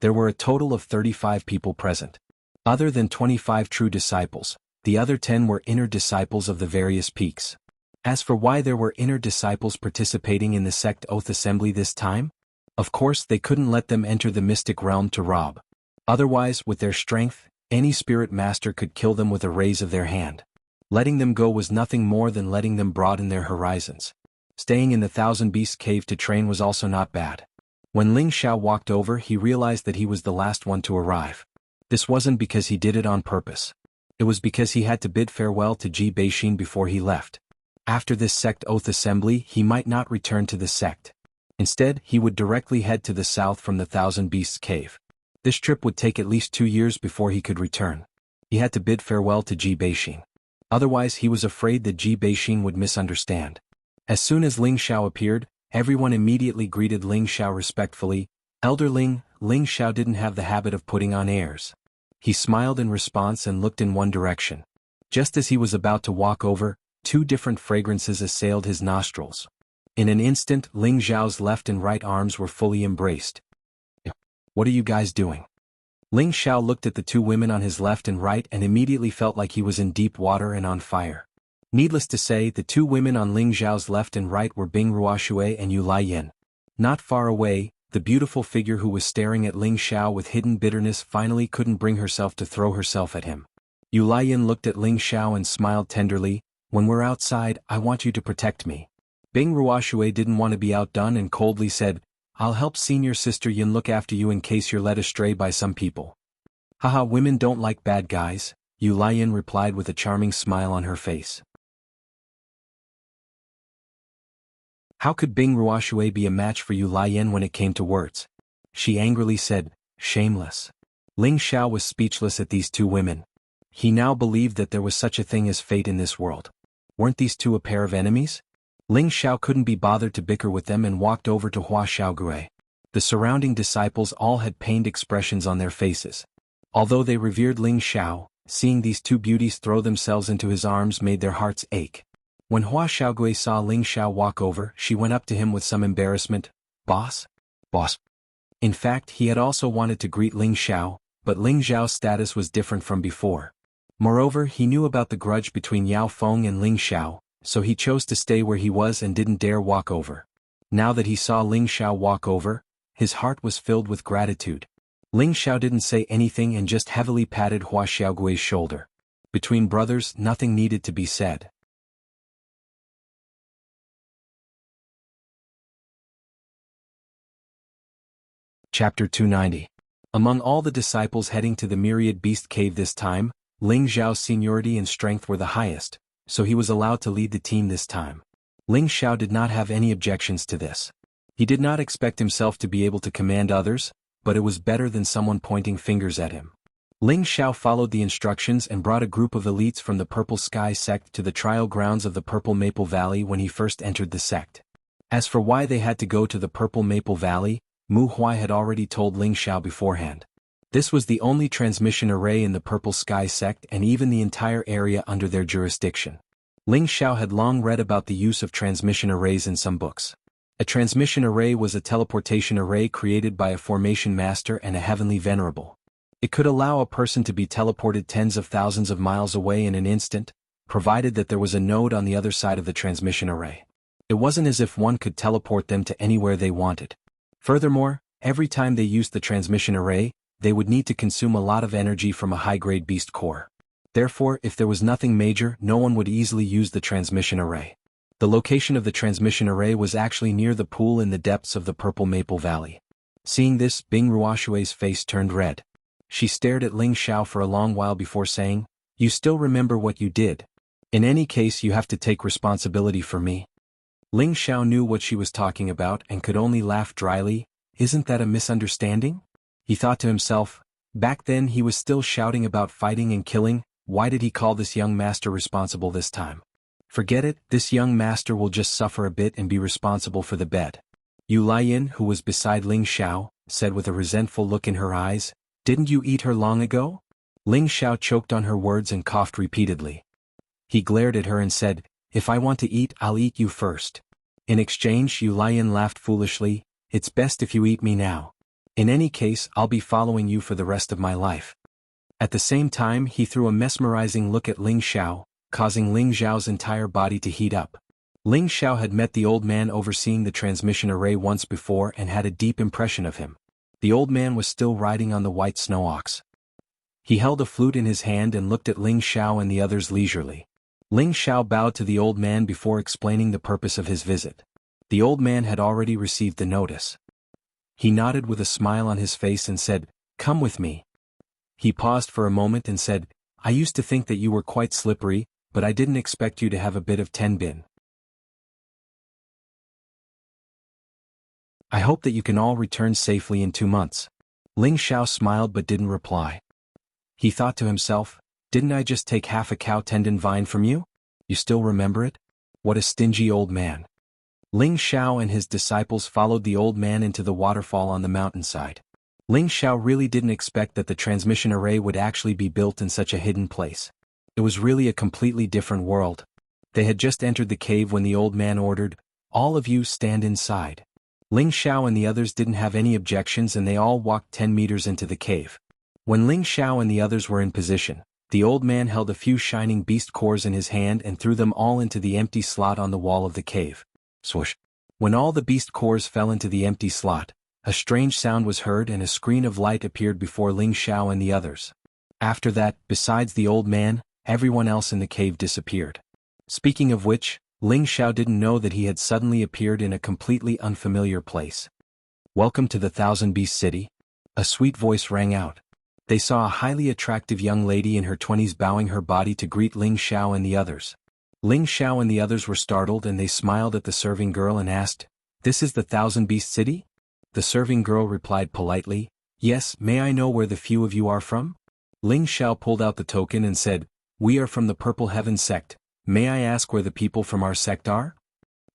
There were a total of 35 people present. Other than 25 true disciples, the other 10 were inner disciples of the various peaks. As for why there were inner disciples participating in the sect oath assembly this time, of course they couldn't let them enter the mystic realm to rob. Otherwise, with their strength, any spirit master could kill them with a raise of their hand. Letting them go was nothing more than letting them broaden their horizons. Staying in the Thousand Beasts Cave to train was also not bad. When Ling Shao walked over, he realized that he was the last one to arrive. This wasn't because he did it on purpose. It was because he had to bid farewell to Ji Beixin before he left. After this sect oath assembly, he might not return to the sect. Instead, he would directly head to the south from the Thousand Beasts Cave. This trip would take at least 2 years before he could return. He had to bid farewell to Ji Beixin. Otherwise, he was afraid that Ji Beixin would misunderstand. As soon as Ling Shao appeared, everyone immediately greeted Ling Shao respectfully. Elder Ling, Ling Shao didn't have the habit of putting on airs. He smiled in response and looked in one direction. Just as he was about to walk over, 2 different fragrances assailed his nostrils. In an instant, Ling Zhao's left and right arms were fully embraced. What are you guys doing? Ling Shao looked at the 2 women on his left and right and immediately felt like he was in deep water and on fire. Needless to say, the 2 women on Ling Zhao's left and right were Bing Ruoxue and Yu Laiyan. Not far away, the beautiful figure who was staring at Ling Xiao with hidden bitterness finally couldn't bring herself to throw herself at him. Yu Laiyan looked at Ling Xiao and smiled tenderly. "When we're outside, I want you to protect me." Bing Ruoshui didn't want to be outdone and coldly said, "I'll help senior sister Yin look after you in case you're led astray by some people." "Haha, women don't like bad guys," Yu Laiyan replied with a charming smile on her face. How could Bing Ruoshui be a match for Yu Laiyan when it came to words? She angrily said, "Shameless." Ling Xiao was speechless at these two women. He now believed that there was such a thing as fate in this world. Weren't these two a pair of enemies? Ling Xiao couldn't be bothered to bicker with them and walked over to Hua Xiaogui. The surrounding disciples all had pained expressions on their faces. Although they revered Ling Xiao, seeing these two beauties throw themselves into his arms made their hearts ache. When Hua Xiaogui saw Ling Xiao walk over, she went up to him with some embarrassment. "Boss? Boss." In fact, he had also wanted to greet Ling Xiao, but Ling Xiao's status was different from before. Moreover, he knew about the grudge between Yao Feng and Ling Xiao, so he chose to stay where he was and didn't dare walk over. Now that he saw Ling Xiao walk over, his heart was filled with gratitude. Ling Xiao didn't say anything and just heavily patted Hua Xiaogui's shoulder. Between brothers, nothing needed to be said. Chapter 290. Among all the disciples heading to the Myriad Beast Cave this time, Ling Xiao's seniority and strength were the highest, so he was allowed to lead the team this time. Ling Xiao did not have any objections to this. He did not expect himself to be able to command others, but it was better than someone pointing fingers at him. Ling Xiao followed the instructions and brought a group of elites from the Purple Sky sect to the trial grounds of the Purple Maple Valley when he first entered the sect. As for why they had to go to the Purple Maple Valley, Mu Huai had already told Ling Xiao beforehand. This was the only transmission array in the Purple Sky sect and even the entire area under their jurisdiction. Ling Xiao had long read about the use of transmission arrays in some books. A transmission array was a teleportation array created by a formation master and a heavenly venerable. It could allow a person to be teleported tens of thousands of miles away in an instant, provided that there was a node on the other side of the transmission array. It wasn't as if one could teleport them to anywhere they wanted. Furthermore, every time they used the transmission array, they would need to consume a lot of energy from a high-grade beast core. Therefore, if there was nothing major, no one would easily use the transmission array. The location of the transmission array was actually near the pool in the depths of the Purple Maple Valley. Seeing this, Bing Ruoshui's face turned red. She stared at Ling Xiao for a long while before saying, "You still remember what you did. In any case, you have to take responsibility for me." Ling Xiao knew what she was talking about and could only laugh dryly. "Isn't that a misunderstanding?" He thought to himself. Back then he was still shouting about fighting and killing. Why did he call this young master responsible this time? Forget it, this young master will just suffer a bit and be responsible for the bed. Yu Laiyan, who was beside Ling Xiao, said with a resentful look in her eyes, "Didn't you eat her long ago?" Ling Xiao choked on her words and coughed repeatedly. He glared at her and said, "If I want to eat, I'll eat you first." In exchange, Yu Laiyan laughed foolishly, "It's best if you eat me now. In any case, I'll be following you for the rest of my life." At the same time, he threw a mesmerizing look at Ling Xiao, causing Ling Xiao's entire body to heat up. Ling Xiao had met the old man overseeing the transmission array once before and had a deep impression of him. The old man was still riding on the white snow ox. He held a flute in his hand and looked at Ling Xiao and the others leisurely. Ling Xiao bowed to the old man before explaining the purpose of his visit. The old man had already received the notice. He nodded with a smile on his face and said, "Come with me." He paused for a moment and said, "I used to think that you were quite slippery, but I didn't expect you to have a bit of tenbin. I hope that you can all return safely in 2 months." Ling Xiao smiled but didn't reply. He thought to himself, "Didn't I just take half a cow tendon vine from you? You still remember it? What a stingy old man." Ling Xiao and his disciples followed the old man into the waterfall on the mountainside. Ling Xiao really didn't expect that the transmission array would actually be built in such a hidden place. It was really a completely different world. They had just entered the cave when the old man ordered, "All of you stand inside." Ling Xiao and the others didn't have any objections and they all walked 10 meters into the cave. When Ling Xiao and the others were in position, the old man held a few shining beast cores in his hand and threw them all into the empty slot on the wall of the cave. Swoosh! When all the beast cores fell into the empty slot, A strange sound was heard and a screen of light appeared before Ling Xiao and the others. After that, besides the old man, everyone else in the cave disappeared. Speaking of which, Ling Xiao didn't know that he had suddenly appeared in a completely unfamiliar place. "Welcome to the Thousand Beast City," a sweet voice rang out. They saw a highly attractive young lady in her 20s bowing her body to greet Ling Xiao and the others. Ling Xiao and the others were startled and they smiled at the serving girl and asked, "This is the Thousand Beast City?" The serving girl replied politely, "Yes, may I know where the few of you are from?" Ling Xiao pulled out the token and said, "We are from the Purple Heaven sect. May I ask where the people from our sect are?"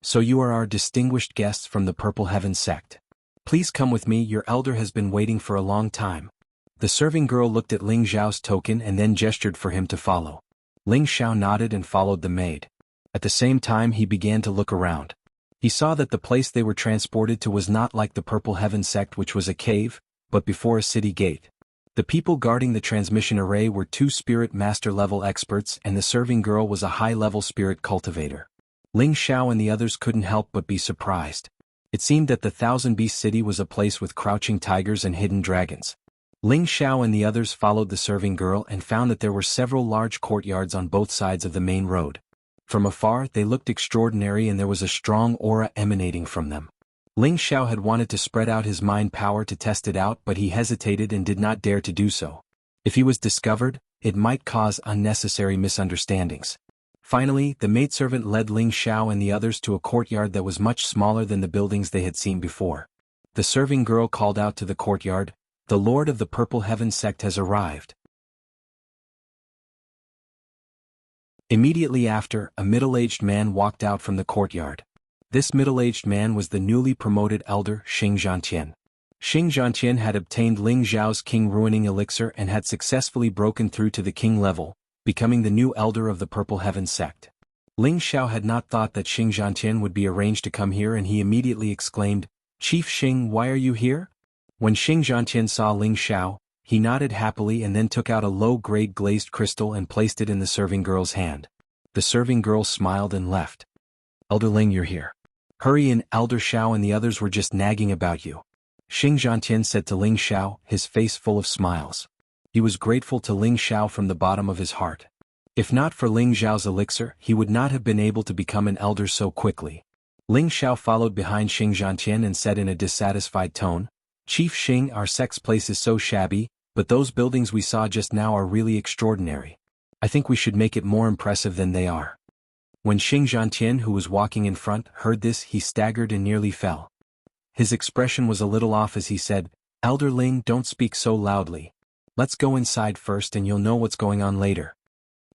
"So you are our distinguished guests from the Purple Heaven sect. Please come with me, your elder has been waiting for a long time." The serving girl looked at Ling Xiao's token and then gestured for him to follow. Ling Xiao nodded and followed the maid. At the same time he began to look around. He saw that the place they were transported to was not like the Purple Heaven sect, which was a cave, but before a city gate. The people guarding the transmission array were 2 spirit master level experts and the serving girl was a high-level spirit cultivator. Ling Xiao and the others couldn't help but be surprised. It seemed that the Thousand Beast City was a place with crouching tigers and hidden dragons. Ling Xiao and the others followed the serving girl and found that there were several large courtyards on both sides of the main road. From afar they looked extraordinary and there was a strong aura emanating from them. Ling Xiao had wanted to spread out his mind power to test it out, but he hesitated and did not dare to do so. If he was discovered, it might cause unnecessary misunderstandings. Finally, the maidservant led Ling Xiao and the others to a courtyard that was much smaller than the buildings they had seen before. The serving girl called out to the courtyard, "The Lord of the Purple Heaven sect has arrived." Immediately after, a middle-aged man walked out from the courtyard. This middle-aged man was the newly promoted elder Xing Zhantian. Xing Zhantian had obtained Ling Xiao's king-ruining elixir and had successfully broken through to the king level, becoming the new elder of the Purple Heaven sect. Ling Xiao had not thought that Xing Zhantian would be arranged to come here and he immediately exclaimed, "Chief Xing, why are you here?" When Xing Zhantian saw Ling Xiao, he nodded happily and then took out a low-grade glazed crystal and placed it in the serving girl's hand. The serving girl smiled and left. "Elder Ling, you're here. Hurry in, Elder Xiao and the others were just nagging about you," Xing Zhantian said to Ling Xiao, his face full of smiles. He was grateful to Ling Xiao from the bottom of his heart. If not for Ling Xiao's elixir, he would not have been able to become an elder so quickly. Ling Xiao followed behind Xing Zhantian and said in a dissatisfied tone, "Chief Xing, our sect's place is so shabby, but those buildings we saw just now are really extraordinary. I think we should make it more impressive than they are." When Xing Zhantian, who was walking in front, heard this, he staggered and nearly fell. His expression was a little off as he said, "Elder Ling, don't speak so loudly. Let's go inside first and you'll know what's going on later."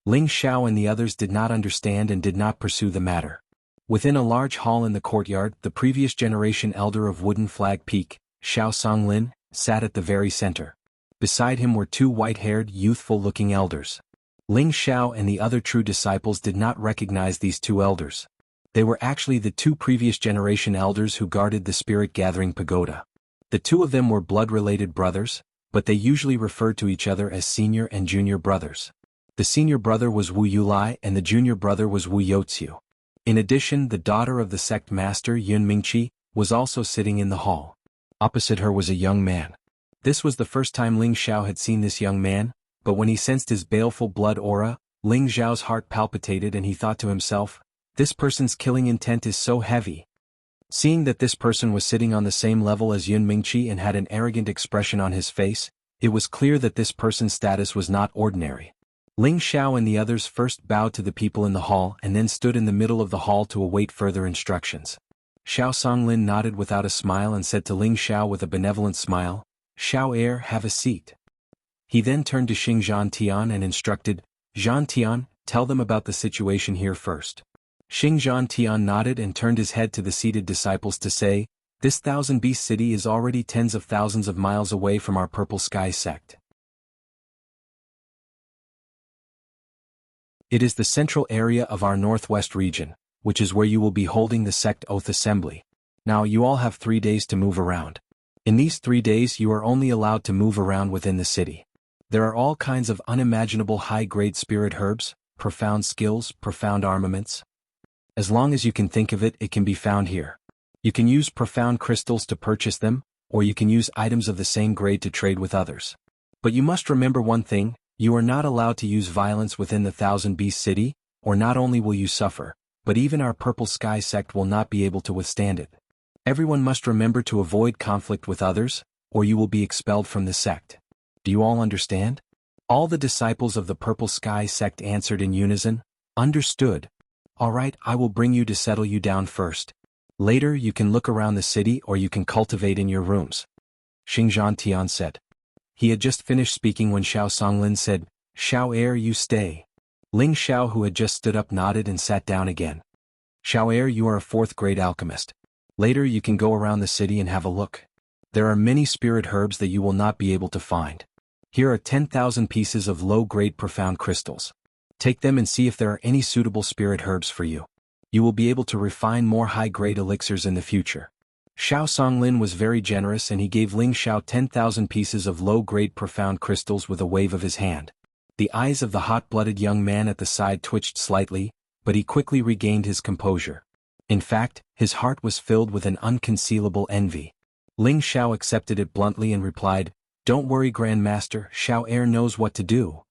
Ling Xiao and the others did not understand and did not pursue the matter. Within a large hall in the courtyard, the previous generation elder of Wooden Flag Peak, Xiao Songlin, sat at the very center. Beside him were 2 white-haired, youthful-looking elders. Ling Xiao and the other true disciples did not recognize these 2 elders. They were actually the 2 previous generation elders who guarded the Spirit Gathering Pagoda. The 2 of them were blood-related brothers, but they usually referred to each other as senior and junior brothers. The senior brother was Wu Yulai and the junior brother was Wu Youqiu. In addition, the daughter of the sect master Yun Mingqi was also sitting in the hall. Opposite her was a young man. This was the first time Ling Xiao had seen this young man, but when he sensed his baleful blood aura, Ling Xiao's heart palpitated and he thought to himself, "This person's killing intent is so heavy." Seeing that this person was sitting on the same level as Yun Mingqi and had an arrogant expression on his face, it was clear that this person's status was not ordinary. Ling Xiao and the others first bowed to the people in the hall and then stood in the middle of the hall to await further instructions. Xiao Songlin nodded without a smile and said to Ling Xiao with a benevolent smile, "Xiao Heir, have a seat." He then turned to Xing Zhantian and instructed, "Zhantian, tell them about the situation here first." Xing Zhantian nodded and turned his head to the seated disciples to say, "This Thousand Beast City is already tens of thousands of miles away from our Purple Sky sect. It is the central area of our northwest region, which is where you will be holding the sect oath assembly. Now you all have 3 days to move around. In these 3 days you are only allowed to move around within the city. There are all kinds of unimaginable high-grade spirit herbs, profound skills, profound armaments. As long as you can think of it, it can be found here. You can use profound crystals to purchase them, or you can use items of the same grade to trade with others. But you must remember one thing, you are not allowed to use violence within the Thousand Beast City, or not only will you suffer, but even our Purple Sky sect will not be able to withstand it. Everyone must remember to avoid conflict with others, or you will be expelled from the sect. Do you all understand? All the disciples of the Purple Sky sect answered in unison, "Understood. All right, I will bring you to settle you down first. Later you can look around the city or you can cultivate in your rooms," Xingjian Tian said. He had just finished speaking when Xiao Songlin said, "Xiao Er, you stay." Ling Xiao, who had just stood up, nodded and sat down again. "Xiao Er, you are a fourth-grade alchemist. Later you can go around the city and have a look. There are many spirit herbs that you will not be able to find. Here are 10,000 pieces of low-grade profound crystals. Take them and see if there are any suitable spirit herbs for you. You will be able to refine more high-grade elixirs in the future." Xiao Songlin was very generous and he gave Ling Xiao 10,000 pieces of low-grade profound crystals with a wave of his hand. The eyes of the hot-blooded young man at the side twitched slightly, but he quickly regained his composure. In fact, his heart was filled with an unconcealable envy. Ling Xiao accepted it bluntly and replied, "Don't worry, Grandmaster, Xiao Er knows what to do."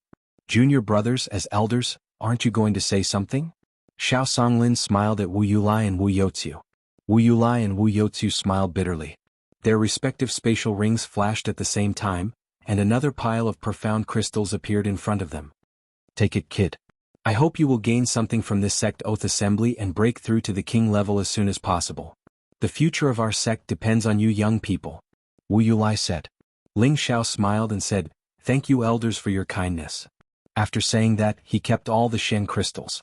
"Junior brothers, as elders, aren't you going to say something?" Xiao Songlin smiled at Wu Yulai and Wu Youziu. Wu Yulai and Wu Youziu smiled bitterly. Their respective spatial rings flashed at the same time, and another pile of profound crystals appeared in front of them. "Take it, kid. I hope you will gain something from this sect oath assembly and break through to the king level as soon as possible. The future of our sect depends on you young people," Wu Yulai said. Ling Xiao smiled and said, "Thank you elders for your kindness." After saying that, he kept all the Shen crystals.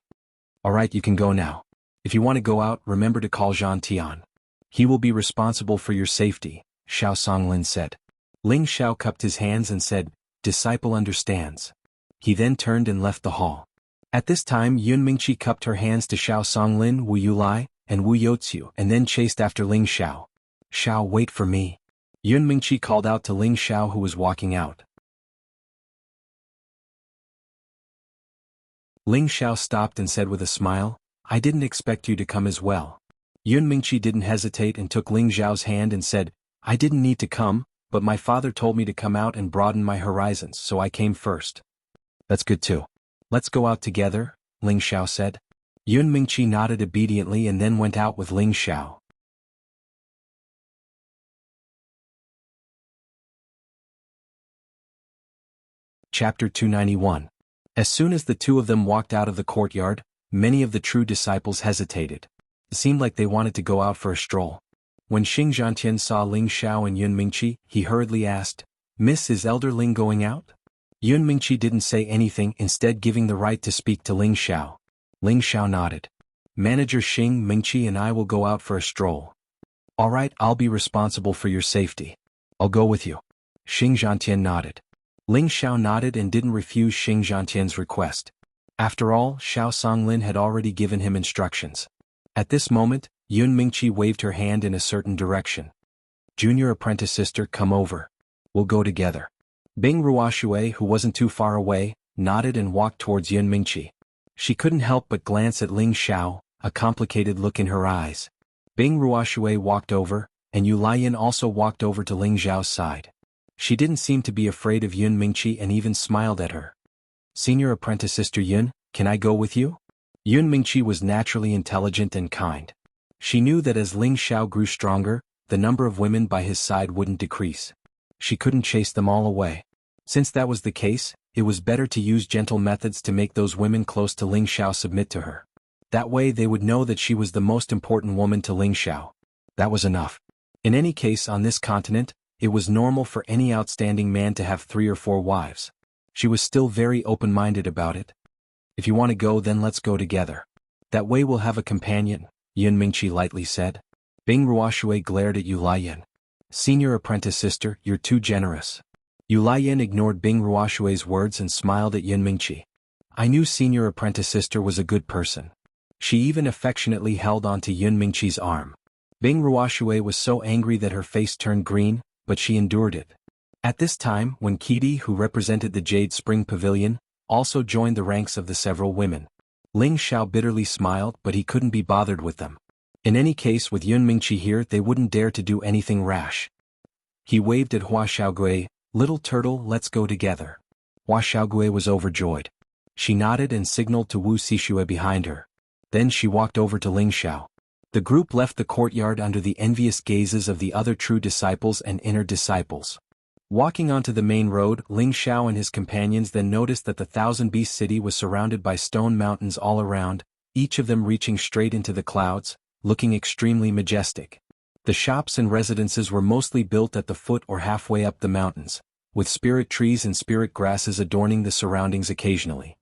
"All right, you can go now. If you want to go out, remember to call Zhan Tian. He will be responsible for your safety," Xiao Songlin said. Ling Xiao cupped his hands and said, "Disciple understands." He then turned and left the hall. At this time Yun Mingqi cupped her hands to Xiao Songlin, Wu Yulai, and Wu Youziu and then chased after Ling Xiao. "Xiao, wait for me." Yun Mingqi called out to Ling Xiao, who was walking out. Ling Xiao stopped and said with a smile, "I didn't expect you to come as well." Yun Mingqi didn't hesitate and took Ling Xiao's hand and said, "I didn't need to come, but my father told me to come out and broaden my horizons, so I came first." "That's good too. Let's go out together," Ling Xiao said. Yun Mingqi nodded obediently and then went out with Ling Xiao. Chapter 291. As soon as the two of them walked out of the courtyard, many of the true disciples hesitated. It seemed like they wanted to go out for a stroll. When Xing Zhantian saw Ling Xiao and Yun Mingqi, he hurriedly asked, "Miss, is Elder Ling going out?" Yun Mingqi didn't say anything, instead giving the right to speak to Ling Xiao. Ling Xiao nodded. "Manager Xing Mingqi and I will go out for a stroll." "All right, I'll be responsible for your safety. I'll go with you." Xing Zhantian nodded. Ling Xiao nodded and didn't refuse Xing Zhantian's request. After all, Xiao Songlin had already given him instructions. At this moment, Yun Mingqi waved her hand in a certain direction. "Junior apprentice sister, come over. We'll go together." Bing Ruoxue, who wasn't too far away, nodded and walked towards Yun Mingqi. She couldn't help but glance at Ling Xiao, a complicated look in her eyes. Bing Ruoxue walked over, and Yu Laiyan also walked over to Ling Xiao's side. She didn't seem to be afraid of Yun Mingqi and even smiled at her. "Senior apprentice sister Yun, can I go with you?" Yun Mingqi was naturally intelligent and kind. She knew that as Ling Xiao grew stronger, the number of women by his side wouldn't decrease. She couldn't chase them all away. Since that was the case, it was better to use gentle methods to make those women close to Ling Xiao submit to her. That way they would know that she was the most important woman to Ling Xiao. That was enough. In any case, on this continent, it was normal for any outstanding man to have 3 or 4 wives. She was still very open-minded about it. "If you want to go, then let's go together. That way we'll have a companion," Yun Mingqi lightly said. Bing Ruoxue glared at Yu Laiyan. "Senior apprentice sister, you're too generous." Yu Laiyan ignored Bing Ruoxue's words and smiled at Yun Mingqi. "I knew senior apprentice sister was a good person." She even affectionately held onto Yun Mingqi's arm. Bing Ruoxue was so angry that her face turned green, but she endured it. At this time, when Kidi, who represented the Jade Spring Pavilion, also joined the ranks of the several women, Ling Xiao bitterly smiled, but he couldn't be bothered with them. In any case, with Yun Mingqi here, they wouldn't dare to do anything rash. He waved at Hua Xiaogui, "Little turtle, let's go together." Hua Xiaogui was overjoyed. She nodded and signaled to Wu Sishue behind her. Then she walked over to Ling Xiao. The group left the courtyard under the envious gazes of the other true disciples and inner disciples. Walking onto the main road, Ling Xiao and his companions then noticed that the thousand-beast city was surrounded by stone mountains all around, each of them reaching straight into the clouds, looking extremely majestic. The shops and residences were mostly built at the foot or halfway up the mountains, with spirit trees and spirit grasses adorning the surroundings occasionally.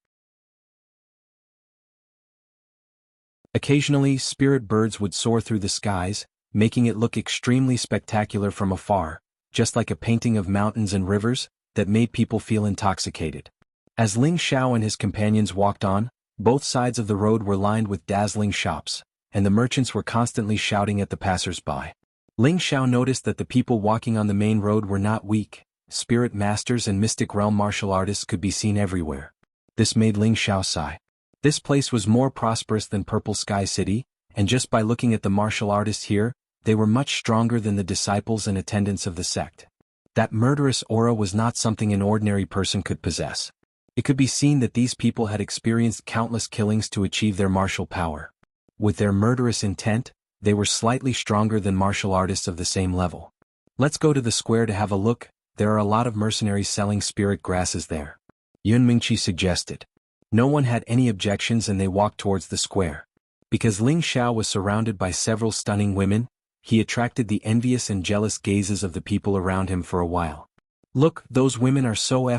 Occasionally, spirit birds would soar through the skies, making it look extremely spectacular from afar, just like a painting of mountains and rivers, that made people feel intoxicated. As Ling Xiao and his companions walked on, both sides of the road were lined with dazzling shops, and the merchants were constantly shouting at the passers-by. Ling Xiao noticed that the people walking on the main road were not weak. Spirit masters and mystic realm martial artists could be seen everywhere. This made Ling Xiao sigh. This place was more prosperous than Purple Sky City, and just by looking at the martial artists here, they were much stronger than the disciples and attendants of the sect. That murderous aura was not something an ordinary person could possess. It could be seen that these people had experienced countless killings to achieve their martial power. With their murderous intent, they were slightly stronger than martial artists of the same level. "Let's go to the square to have a look, there are a lot of mercenaries selling spirit grasses there," Yun Mingqi suggested. No one had any objections and they walked towards the square. Because Ling Xiao was surrounded by several stunning women, he attracted the envious and jealous gazes of the people around him for a while. "Look, those women are so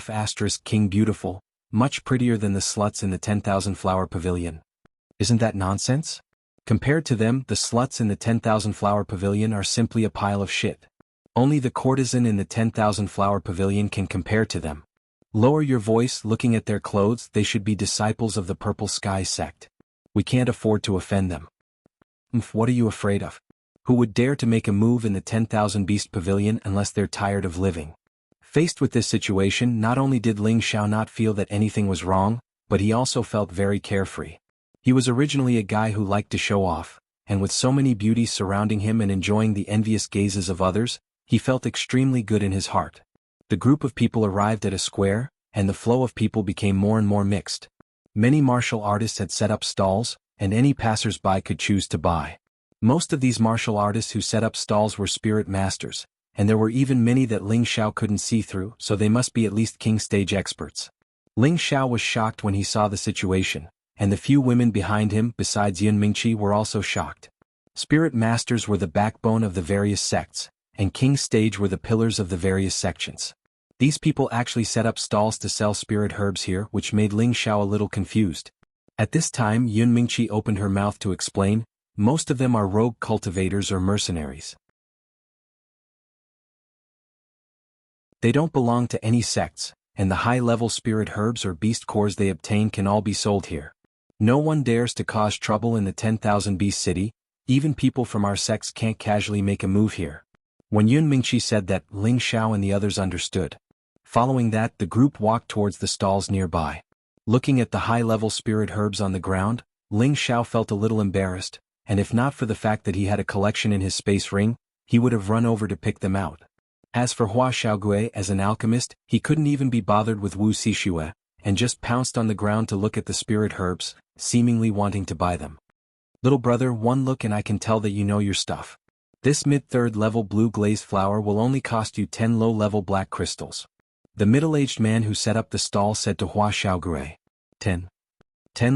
King beautiful, much prettier than the sluts in the 10,000 flower pavilion." Isn't that nonsense? Compared to them, the sluts in the 10,000 flower pavilion are simply a pile of shit. Only the courtesan in the 10,000 flower pavilion can compare to them. Lower your voice. Looking at their clothes, they should be disciples of the Purple Sky sect. We can't afford to offend them. What are you afraid of? Who would dare to make a move in the 10,000 beast pavilion unless they're tired of living? Faced with this situation, not only did Ling Xiao not feel that anything was wrong, but he also felt very carefree. He was originally a guy who liked to show off, and with so many beauties surrounding him and enjoying the envious gazes of others, he felt extremely good in his heart. The group of people arrived at a square, and the flow of people became more and more mixed. Many martial artists had set up stalls, and any passers-by could choose to buy. Most of these martial artists who set up stalls were spirit masters, and there were even many that Ling Xiao couldn't see through, so they must be at least king stage experts. Ling Xiao was shocked when he saw the situation, and the few women behind him besides Yun Mingqi were also shocked. Spirit masters were the backbone of the various sects, and king stage were the pillars of the various sections. These people actually set up stalls to sell spirit herbs here, which made Ling Xiao a little confused. At this time Yun Mingqi opened her mouth to explain, "Most of them are rogue cultivators or mercenaries. They don't belong to any sects, and the high-level spirit herbs or beast cores they obtain can all be sold here. No one dares to cause trouble in the 10,000 beast city, even people from our sects can't casually make a move here." When Yun Mingqi said that, Ling Xiao and the others understood. Following that, the group walked towards the stalls nearby. Looking at the high-level spirit herbs on the ground, Ling Xiao felt a little embarrassed, and if not for the fact that he had a collection in his space ring, he would have run over to pick them out. As for Hua Xiaogui as an alchemist, he couldn't even be bothered with Wu Sishue, and just pounced on the ground to look at the spirit herbs, seemingly wanting to buy them. "Little brother, one look and I can tell that you know your stuff. This mid-third level blue glazed flower will only cost you 10 low-level black crystals." The middle-aged man who set up the stall said to Hua Xiaogui. 10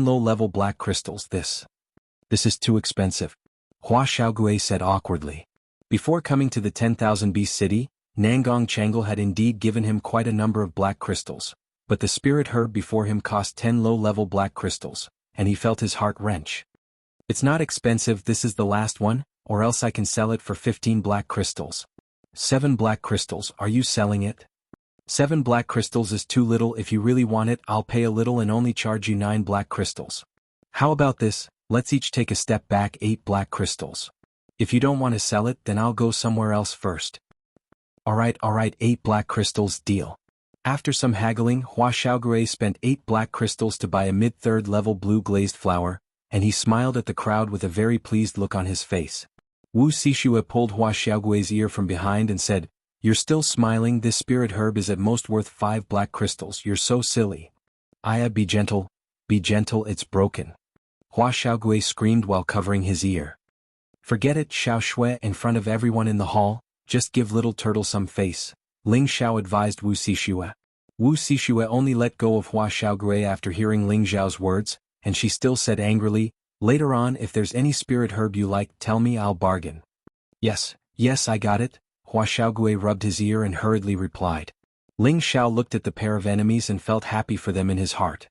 low-level black crystals, this is too expensive," Hua Xiaogui said awkwardly. Before coming to the 10,000 beast city, Nangong Changle had indeed given him quite a number of black crystals, but the spirit herb before him cost 10 low-level black crystals, and he felt his heart wrench. "It's not expensive, this is the last one, or else I can sell it for 15 black crystals. 7 black crystals, are you selling it? 7 black crystals is too little. If you really want it, I'll pay a little and only charge you 9 black crystals. How about this, let's each take a step back, 8 black crystals. If you don't want to sell it, then I'll go somewhere else first." Alright, 8 black crystals, deal." After some haggling, Hua Xiaogui spent 8 black crystals to buy a mid-third level blue glazed flower, and he smiled at the crowd with a very pleased look on his face. Wu Sishue pulled Hua Xiaogui's ear from behind and said, You're still smiling? This spirit herb is at most worth 5 black crystals. You're so silly. Aya, be gentle, it's broken. Hua Xiaogui screamed while covering his ear. Forget it, Xiao Shui, in front of everyone in the hall, just give little turtle some face, Ling Xiao advised Wu Xixue. Wu Xixue only let go of Hua Xiaogui after hearing Ling Xiao's words, and she still said angrily, later on if there's any spirit herb you like, tell me, I'll bargain. Yes, I got it, Hua Xiaogui rubbed his ear and hurriedly replied. Ling Xiao looked at the pair of enemies and felt happy for them in his heart.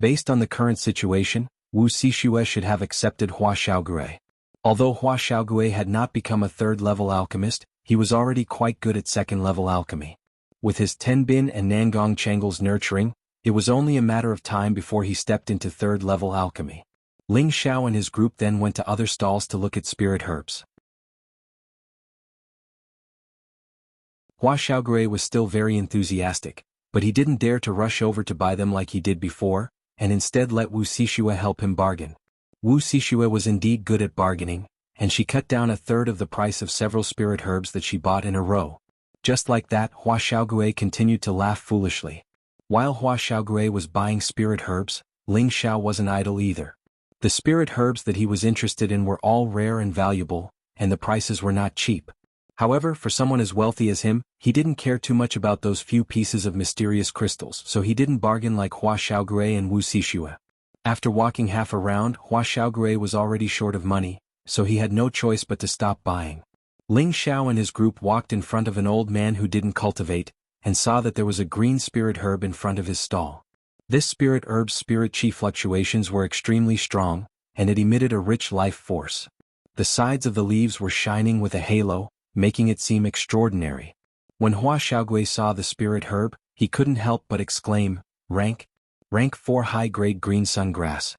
Based on the current situation, Wu Xixue should have accepted Hua Xiaogui. Although Hua Xiaogui had not become a third-level alchemist, he was already quite good at second-level alchemy. With his Tenbin and Nangong Changle's nurturing, it was only a matter of time before he stepped into third-level alchemy. Ling Xiao and his group then went to other stalls to look at spirit herbs. Hua Xiaogui was still very enthusiastic, but he didn't dare to rush over to buy them like he did before, and instead let Wu Xixue help him bargain. Wu Xixue was indeed good at bargaining, and she cut down a third of the price of several spirit herbs that she bought in a row. Just like that, Hua Xiaogui continued to laugh foolishly. While Hua Xiaogui was buying spirit herbs, Ling Xiao wasn't idle either. The spirit herbs that he was interested in were all rare and valuable, and the prices were not cheap. However, for someone as wealthy as him, he didn't care too much about those few pieces of mysterious crystals, so he didn't bargain like Hua Xiaogui and Wu Xixue. After walking half a round, Hua Xiaogui was already short of money, so he had no choice but to stop buying. Ling Xiao and his group walked in front of an old man who didn't cultivate, and saw that there was a green spirit herb in front of his stall. This spirit herb's spirit chi fluctuations were extremely strong, and it emitted a rich life force. The sides of the leaves were shining with a halo, making it seem extraordinary. When Hua Xiaogui saw the spirit herb, he couldn't help but exclaim, Rank 4 high-grade green sungrass.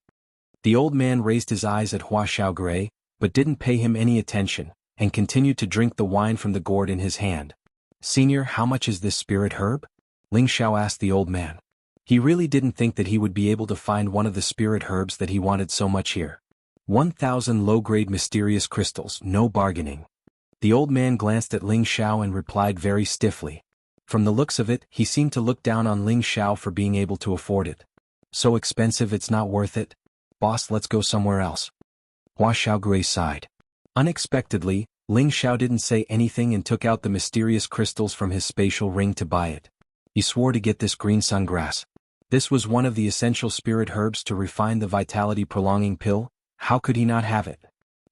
The old man raised his eyes at Hua Xiaogui, but didn't pay him any attention, and continued to drink the wine from the gourd in his hand. Senior, how much is this spirit herb? Ling Xiao asked the old man. He really didn't think that he would be able to find one of the spirit herbs that he wanted so much here. 1,000 low-grade mysterious crystals, no bargaining. The old man glanced at Ling Xiao and replied very stiffly. From the looks of it, he seemed to look down on Ling Xiao for being able to afford it. So expensive it's not worth it? Boss, let's go somewhere else. Hua Xiaogui sighed. Unexpectedly, Ling Xiao didn't say anything and took out the mysterious crystals from his spatial ring to buy it. He swore to get this green sungrass. This was one of the essential spirit herbs to refine the vitality-prolonging pill. How could he not have it?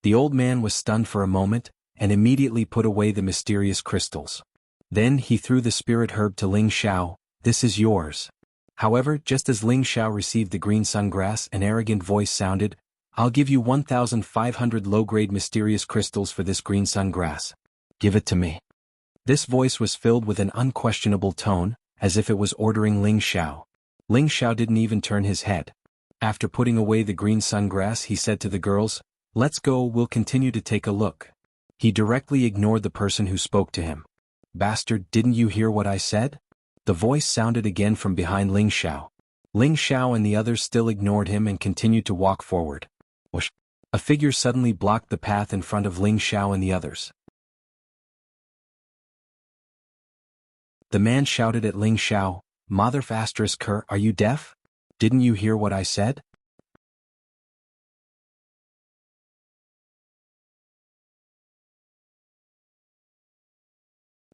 The old man was stunned for a moment, and immediately put away the mysterious crystals. Then he threw the spirit herb to Ling Xiao. This is yours. However, just as Ling Xiao received the green sungrass, an arrogant voice sounded, I'll give you 1,500 low-grade mysterious crystals for this green sungrass. Give it to me. This voice was filled with an unquestionable tone, as if it was ordering Ling Xiao. Ling Xiao didn't even turn his head. After putting away the green sungrass, he said to the girls, Let's go, we'll continue to take a look. He directly ignored the person who spoke to him. Bastard, didn't you hear what I said? The voice sounded again from behind Ling Xiao. Ling Xiao and the others still ignored him and continued to walk forward. Whoosh! A figure suddenly blocked the path in front of Ling Xiao and the others. The man shouted at Ling Xiao, Mother ***, are you deaf? Didn't you hear what I said?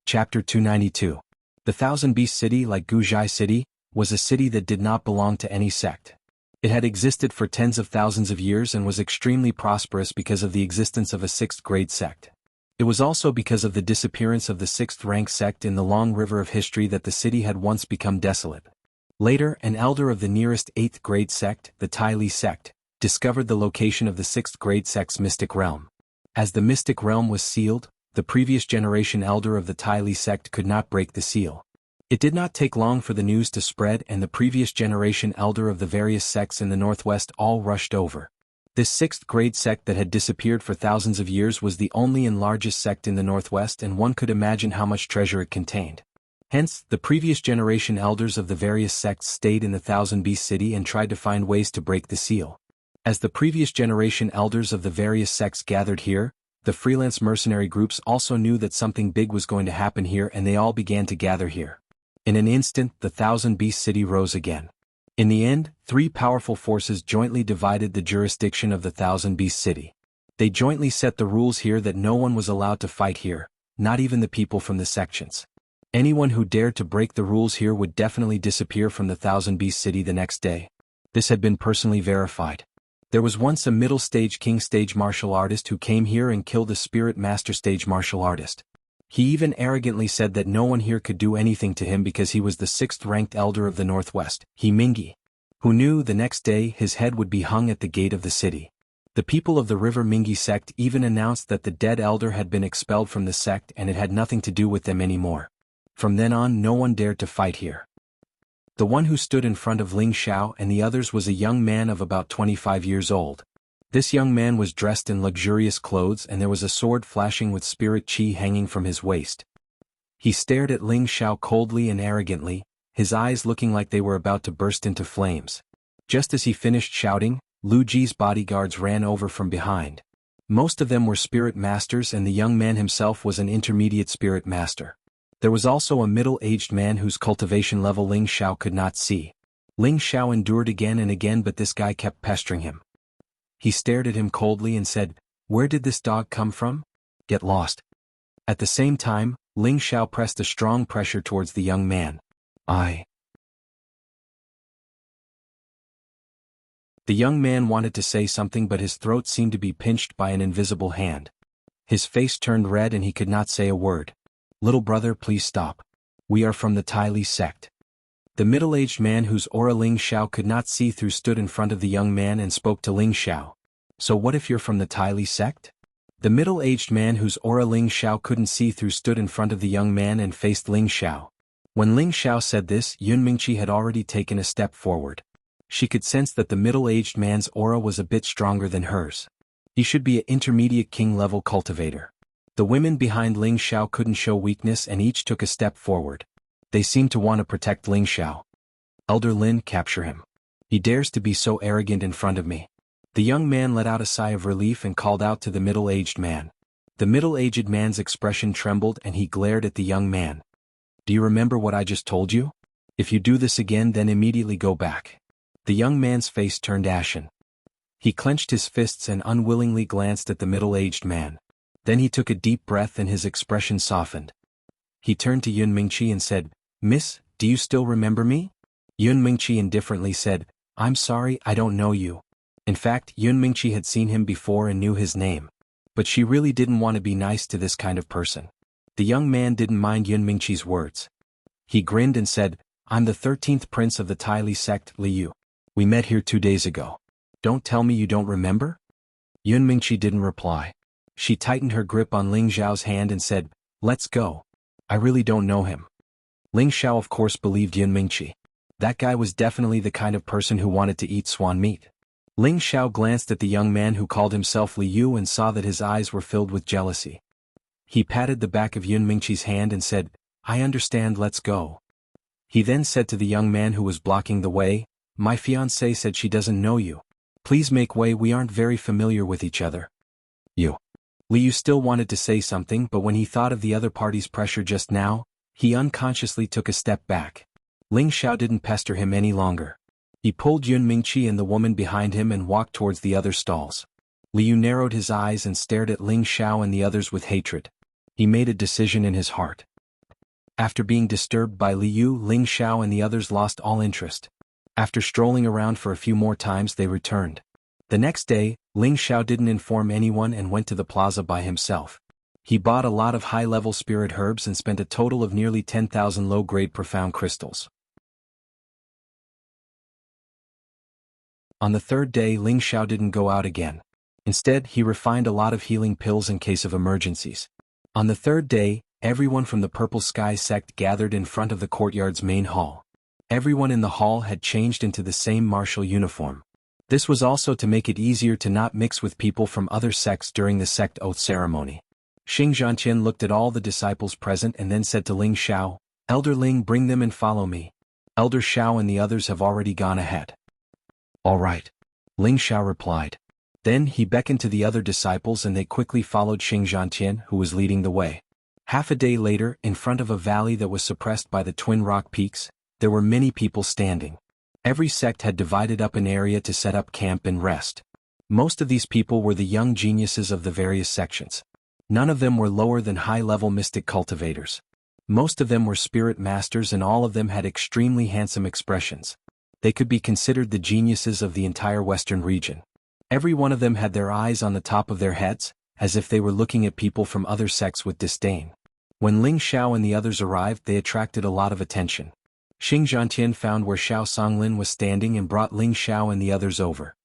Chapter 292. The Thousand Beast City, like Guzhai City, was a city that did not belong to any sect. It had existed for tens of thousands of years and was extremely prosperous because of the existence of a sixth-grade sect. It was also because of the disappearance of the sixth-rank sect in the long river of history that the city had once become desolate. Later, an elder of the nearest eighth-grade sect, the Tai Li sect, discovered the location of the sixth-grade sect's mystic realm. As the mystic realm was sealed, the previous generation elder of the Tai Li sect could not break the seal. It did not take long for the news to spread, and the previous generation elder of the various sects in the northwest all rushed over. This sixth-grade sect that had disappeared for thousands of years was the only and largest sect in the northwest, and one could imagine how much treasure it contained. Hence, the previous generation elders of the various sects stayed in the Thousand Beast City and tried to find ways to break the seal. As the previous generation elders of the various sects gathered here, The freelance mercenary groups also knew that something big was going to happen here, and they all began to gather here. In an instant, the Thousand Beast City rose again. In the end, 3 powerful forces jointly divided the jurisdiction of the Thousand Beast City. They jointly set the rules here that no one was allowed to fight here, not even the people from the sections. Anyone who dared to break the rules here would definitely disappear from the Thousand Beast City the next day. This had been personally verified. There was once a middle stage king stage martial artist who came here and killed a spirit master stage martial artist. He even arrogantly said that no one here could do anything to him because he was the 6th-ranked elder of the Northwest, He Mingi. Who knew the next day his head would be hung at the gate of the city. The people of the River Mingi sect even announced that the dead elder had been expelled from the sect and it had nothing to do with them anymore. From then on, no one dared to fight here. The one who stood in front of Ling Xiao and the others was a young man of about 25 years old. This young man was dressed in luxurious clothes and there was a sword flashing with spirit chi hanging from his waist. He stared at Ling Xiao coldly and arrogantly, his eyes looking like they were about to burst into flames. Just as he finished shouting, Lu Ji's bodyguards ran over from behind. Most of them were spirit masters and the young man himself was an intermediate spirit master. There was also a middle-aged man whose cultivation level Ling Xiao could not see. Ling Xiao endured again and again, but this guy kept pestering him. He stared at him coldly and said, "Where did this dog come from? Get lost." At the same time, Ling Xiao pressed a strong pressure towards the young man. The young man wanted to say something, but his throat seemed to be pinched by an invisible hand. His face turned red and he could not say a word. "Little brother, please stop. We are from the Tai Li sect." The middle-aged man whose aura Ling Xiao could not see through stood in front of the young man and spoke to Ling Xiao. "So what if you're from the Tai Li sect?" The middle-aged man whose aura Ling Xiao couldn't see through stood in front of the young man and faced Ling Xiao. When Ling Xiao said this, Yun Mingqi had already taken a step forward. She could sense that the middle-aged man's aura was a bit stronger than hers. He should be an intermediate king-level cultivator. The women behind Ling Xiao couldn't show weakness and each took a step forward. They seemed to want to protect Ling Xiao. "Elder Lin, capture him. He dares to be so arrogant in front of me." The young man let out a sigh of relief and called out to the middle-aged man. The middle-aged man's expression trembled and he glared at the young man. "Do you remember what I just told you? If you do this again, then immediately go back." The young man's face turned ashen. He clenched his fists and unwillingly glanced at the middle-aged man. Then he took a deep breath and his expression softened. He turned to Yun Mingqi and said, "Miss, do you still remember me?" Yun Mingqi indifferently said, "I'm sorry, I don't know you." In fact, Yun Mingqi had seen him before and knew his name. But she really didn't want to be nice to this kind of person. The young man didn't mind Yun Mingqi's words. He grinned and said, "I'm the 13th prince of the Tai Li sect, Liu. We met here 2 days ago. Don't tell me you don't remember?" Yun Mingqi didn't reply. She tightened her grip on Ling Xiao's hand and said, "Let's go. I really don't know him." Ling Xiao of course believed Yun Mingqi. That guy was definitely the kind of person who wanted to eat swan meat. Ling Xiao glanced at the young man who called himself Liu and saw that his eyes were filled with jealousy. He patted the back of Yun Mingqi's hand and said, "I understand, let's go." He then said to the young man who was blocking the way, "My fiancée said she doesn't know you. Please make way, we aren't very familiar with each other." "You." Liu still wanted to say something, but when he thought of the other party's pressure just now, he unconsciously took a step back. Ling Xiao didn't pester him any longer. He pulled Yun Mingqi and the woman behind him and walked towards the other stalls. Liu narrowed his eyes and stared at Ling Xiao and the others with hatred. He made a decision in his heart. After being disturbed by Liu, Ling Xiao and the others lost all interest. After strolling around for a few more times, they returned. The next day, Ling Xiao didn't inform anyone and went to the plaza by himself. He bought a lot of high-level spirit herbs and spent a total of nearly 10,000 low-grade profound crystals. On the third day, Ling Xiao didn't go out again. Instead, he refined a lot of healing pills in case of emergencies. On the third day, everyone from the Purple Sky sect gathered in front of the courtyard's main hall. Everyone in the hall had changed into the same martial uniform. This was also to make it easier to not mix with people from other sects during the sect oath ceremony. Xing Zhanqian looked at all the disciples present and then said to Ling Xiao, "Elder Ling, bring them and follow me. Elder Xiao and the others have already gone ahead." "All right," Ling Xiao replied. Then he beckoned to the other disciples and they quickly followed Xingzhantian, who was leading the way. Half a day later, in front of a valley that was suppressed by the twin rock peaks, there were many people standing. Every sect had divided up an area to set up camp and rest. Most of these people were the young geniuses of the various sections. None of them were lower than high-level mystic cultivators. Most of them were spirit masters and all of them had extremely handsome expressions. They could be considered the geniuses of the entire western region. Every one of them had their eyes on the top of their heads, as if they were looking at people from other sects with disdain. When Ling Xiao and the others arrived, they attracted a lot of attention. Xingzhantian found where Xiao Songlin was standing and brought Ling Xiao and the others over.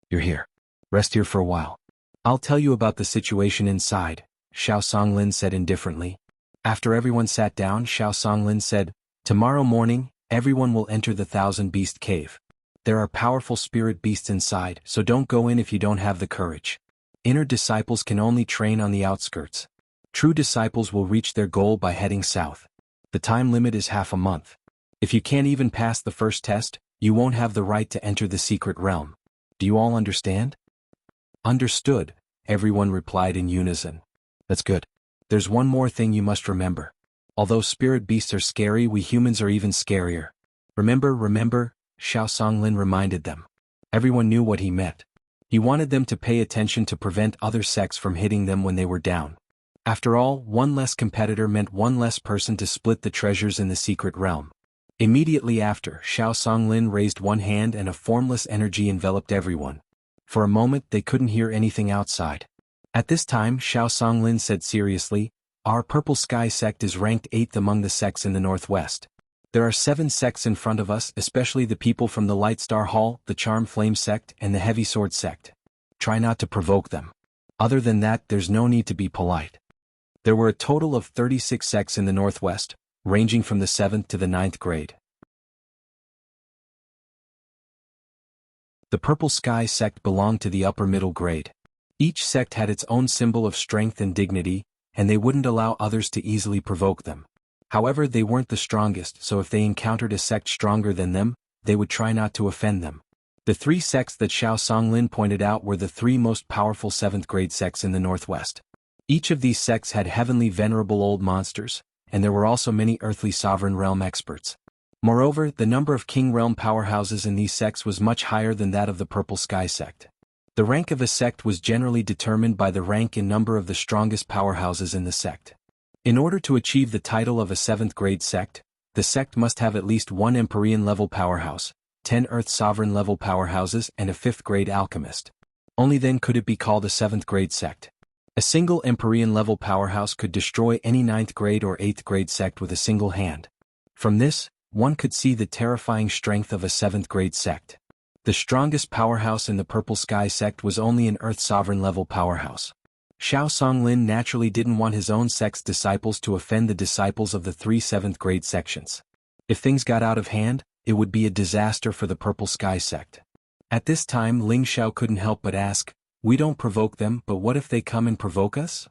"You're here. Rest here for a while. I'll tell you about the situation inside," Xiao Songlin said indifferently. After everyone sat down, Xiao Songlin said, "Tomorrow morning, everyone will enter the Thousand Beast Cave. There are powerful spirit beasts inside, so don't go in if you don't have the courage. Inner disciples can only train on the outskirts. True disciples will reach their goal by heading south. The time limit is half a month. If you can't even pass the first test, you won't have the right to enter the secret realm. Do you all understand?" "Understood," everyone replied in unison. "That's good. There's one more thing you must remember. Although spirit beasts are scary, we humans are even scarier. Remember, Xiao Songlin reminded them. Everyone knew what he meant. He wanted them to pay attention to prevent other sects from hitting them when they were down. After all, one less competitor meant one less person to split the treasures in the secret realm. Immediately after, Xiao Songlin raised one hand and a formless energy enveloped everyone. For a moment they couldn't hear anything outside. At this time Xiao Songlin said seriously, "Our Purple Sky sect is ranked 8th among the sects in the northwest. There are 7 sects in front of us, especially the people from the Light Star Hall, the Charm Flame sect, and the Heavy Sword sect. Try not to provoke them. Other than that, there's no need to be polite." There were a total of 36 sects in the northwest, ranging from the 7th to the 9th grade. The Purple Sky sect belonged to the upper middle grade. Each sect had its own symbol of strength and dignity, and they wouldn't allow others to easily provoke them. However, they weren't the strongest, so if they encountered a sect stronger than them, they would try not to offend them. The 3 sects that Xiao Songlin pointed out were the 3 most powerful 7th grade sects in the northwest. Each of these sects had heavenly venerable old monsters, and there were also many earthly sovereign realm experts. Moreover, the number of king realm powerhouses in these sects was much higher than that of the Purple Sky sect. The rank of a sect was generally determined by the rank and number of the strongest powerhouses in the sect. In order to achieve the title of a 7th grade sect, the sect must have at least 1 Empyrean level powerhouse, 10 Earth Sovereign level powerhouses and a 5th grade alchemist. Only then could it be called a 7th grade sect. A single Empyrean level powerhouse could destroy any 9th grade or 8th grade sect with a single hand. From this, one could see the terrifying strength of a 7th grade sect. The strongest powerhouse in the Purple Sky sect was only an Earth Sovereign level powerhouse. Xiao Songlin naturally didn't want his own sect's disciples to offend the disciples of the 3 7th grade sections. If things got out of hand, it would be a disaster for the Purple Sky sect. At this time Ling Xiao couldn't help but ask, "We don't provoke them, but what if they come and provoke us?"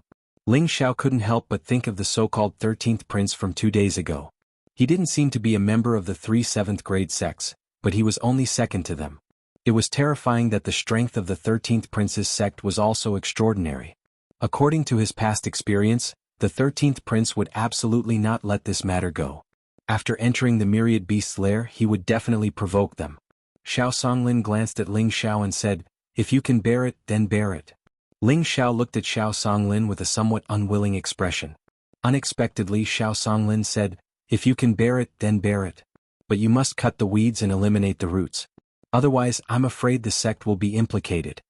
Ling Xiao couldn't help but think of the so-called 13th prince from 2 days ago. He didn't seem to be a member of the 3 7th grade sects, but he was only second to them. It was terrifying that the strength of the 13th prince's sect was also extraordinary. According to his past experience, the 13th prince would absolutely not let this matter go. After entering the myriad beast's lair, he would definitely provoke them. Xiao Songlin glanced at Ling Xiao and said, "If you can bear it, then bear it." Ling Xiao looked at Xiao Songlin with a somewhat unwilling expression. Unexpectedly, Xiao Songlin said, "If you can bear it, then bear it. But you must cut the weeds and eliminate the roots. Otherwise, I'm afraid the sect will be implicated."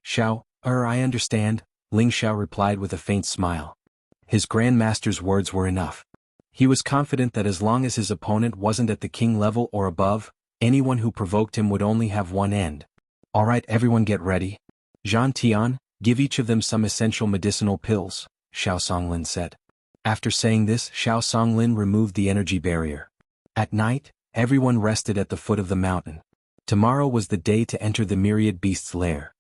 I understand," Ling Xiao replied with a faint smile. His Grand Master's words were enough. He was confident that as long as his opponent wasn't at the king level or above, anyone who provoked him would only have one end. "All right, everyone get ready. Zhan Tian, give each of them some essential medicinal pills," Xiao Songlin said. After saying this, Xiao Songlin removed the energy barrier. At night, everyone rested at the foot of the mountain. Tomorrow was the day to enter the myriad beast's lair.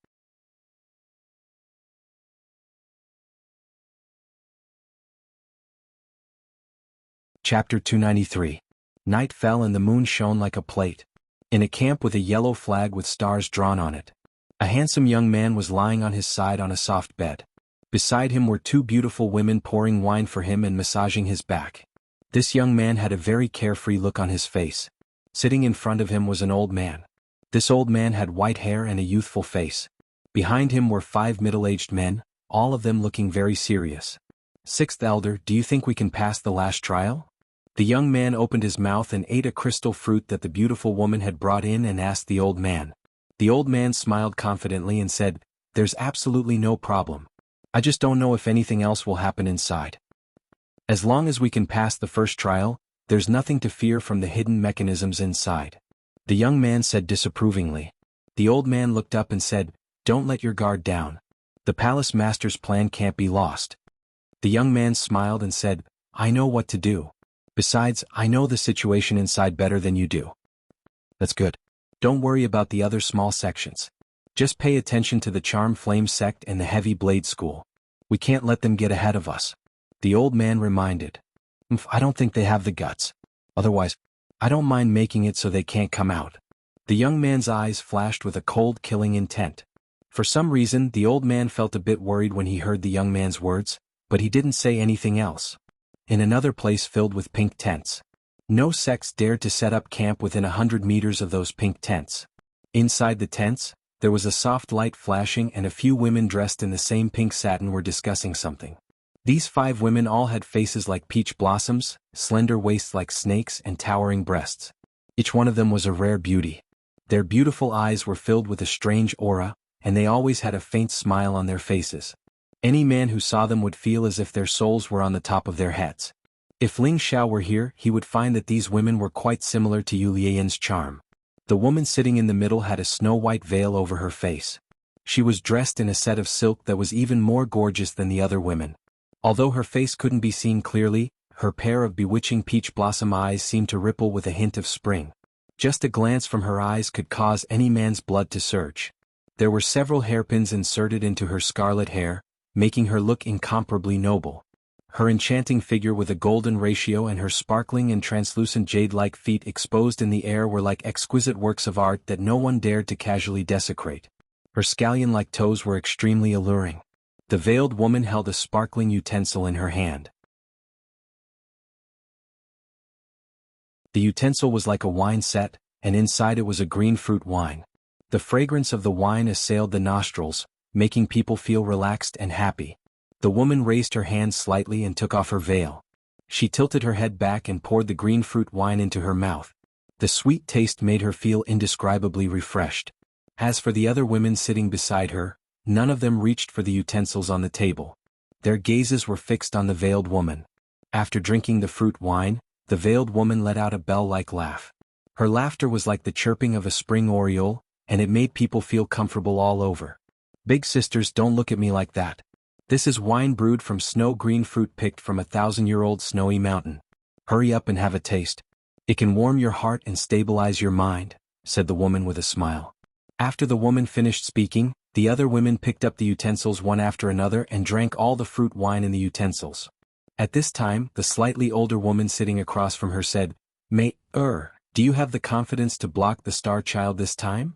Chapter 293. Night fell and the moon shone like a plate. In a camp with a yellow flag with stars drawn on it. A handsome young man was lying on his side on a soft bed. Beside him were two beautiful women pouring wine for him and massaging his back. This young man had a very carefree look on his face. Sitting in front of him was an old man. This old man had white hair and a youthful face. Behind him were 5 middle-aged men, all of them looking very serious. Sixth elder, do you think we can pass the last trial? The young man opened his mouth and ate a crystal fruit that the beautiful woman had brought in and asked the old man. The old man smiled confidently and said, "There's absolutely no problem. I just don't know if anything else will happen inside. As long as we can pass the first trial, there's nothing to fear from the hidden mechanisms inside." The young man said disapprovingly. The old man looked up and said, "Don't let your guard down. The palace master's plan can't be lost." The young man smiled and said, "I know what to do. Besides, I know the situation inside better than you do." "That's good. Don't worry about the other small sections. Just pay attention to the Charm Flame sect and the Heavy Blade School. We can't let them get ahead of us." The old man reminded. I don't think they have the guts. Otherwise, I don't mind making it so they can't come out." The young man's eyes flashed with a cold, killing intent. For some reason, the old man felt a bit worried when he heard the young man's words, but he didn't say anything else. In another place filled with pink tents. No sects dared to set up camp within 100 meters of those pink tents. Inside the tents, there was a soft light flashing and a few women dressed in the same pink satin were discussing something. These 5 women all had faces like peach blossoms, slender waists like snakes and towering breasts. Each one of them was a rare beauty. Their beautiful eyes were filled with a strange aura, and they always had a faint smile on their faces. Any man who saw them would feel as if their souls were on the top of their heads. If Ling Xiao were here, he would find that these women were quite similar to Yu Lian's charm. The woman sitting in the middle had a snow-white veil over her face. She was dressed in a set of silk that was even more gorgeous than the other women. Although her face couldn't be seen clearly, her pair of bewitching peach blossom eyes seemed to ripple with a hint of spring. Just a glance from her eyes could cause any man's blood to surge. There were several hairpins inserted into her scarlet hair, making her look incomparably noble. Her enchanting figure with a golden ratio and her sparkling and translucent jade-like feet exposed in the air were like exquisite works of art that no one dared to casually desecrate. Her scallion-like toes were extremely alluring. The veiled woman held a sparkling utensil in her hand. The utensil was like a wine set, and inside it was a green fruit wine. The fragrance of the wine assailed the nostrils, making people feel relaxed and happy. The woman raised her hand slightly and took off her veil. She tilted her head back and poured the green fruit wine into her mouth. The sweet taste made her feel indescribably refreshed. As for the other women sitting beside her, none of them reached for the utensils on the table. Their gazes were fixed on the veiled woman. After drinking the fruit wine, the veiled woman let out a bell-like laugh. Her laughter was like the chirping of a spring oriole, and it made people feel comfortable all over. "Big sisters, don't look at me like that. This is wine brewed from snow-green fruit picked from a 1,000-year-old snowy mountain. Hurry up and have a taste. It can warm your heart and stabilize your mind," said the woman with a smile. After the woman finished speaking, the other women picked up the utensils one after another and drank all the fruit wine in the utensils. At this time, the slightly older woman sitting across from her said, Do you have the confidence to block the Star Child this time?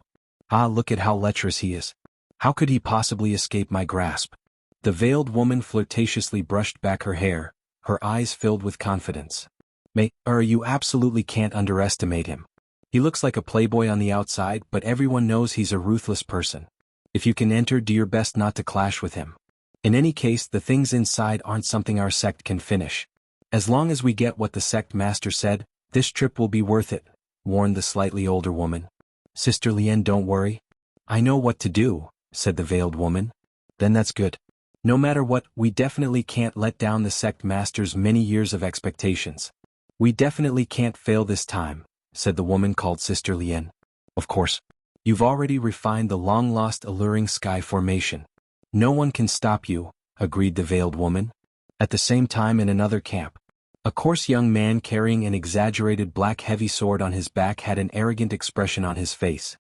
Ah, look at how lecherous he is. How could he possibly escape my grasp?" The veiled woman flirtatiously brushed back her hair, her eyes filled with confidence. You absolutely can't underestimate him. He looks like a playboy on the outside, but everyone knows he's a ruthless person. If you can enter, do your best not to clash with him. In any case, the things inside aren't something our sect can finish. As long as we get what the sect master said, this trip will be worth it, warned the slightly older woman. "Sister Lien, don't worry. I know what to do," said the veiled woman. "Then that's good. No matter what, we definitely can't let down the sect master's many years of expectations. We definitely can't fail this time," said the woman called Sister Lien. "Of course. You've already refined the long-lost alluring sky formation. No one can stop you," agreed the veiled woman. At the same time, in another camp, a coarse young man carrying an exaggerated black heavy sword on his back had an arrogant expression on his face.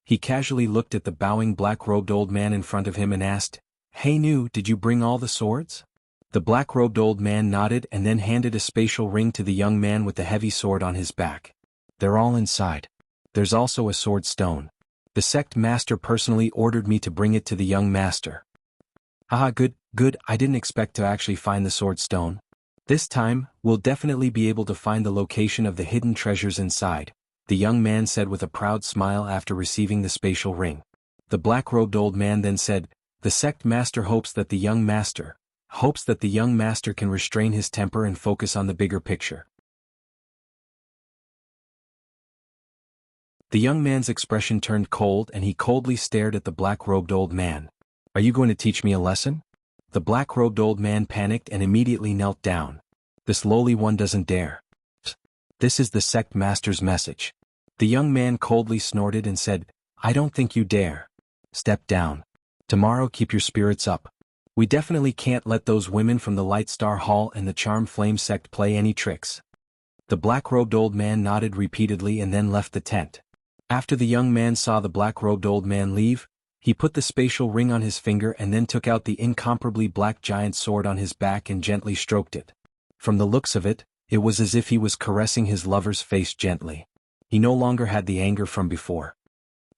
He casually looked at the bowing black-robed old man in front of him and asked, "Hey Nu, did you bring all the swords?" The black-robed old man nodded and then handed a spatial ring to the young man with the heavy sword on his back. "They're all inside. There's also a sword stone. The sect master personally ordered me to bring it to the young master. Haha, good, I didn't expect to actually find the sword stone. This time, we'll definitely be able to find the location of the hidden treasures inside, the young man said with a proud smile after receiving the spatial ring. The black-robed old man then said, the sect master hopes that the young master can restrain his temper and focus on the bigger picture. The young man's expression turned cold and he coldly stared at the black-robed old man. Are you going to teach me a lesson? The black-robed old man panicked and immediately knelt down. This lowly one doesn't dare. This is the sect master's message. The young man coldly snorted and said, I don't think you dare. Step down. Tomorrow keep your spirits up. We definitely can't let those women from the Light Star Hall and the Charm Flame sect play any tricks. The black-robed old man nodded repeatedly and then left the tent. After the young man saw the black-robed old man leave, he put the spatial ring on his finger and then took out the incomparably black giant sword on his back and gently stroked it. From the looks of it, it was as if he was caressing his lover's face gently. He no longer had the anger from before.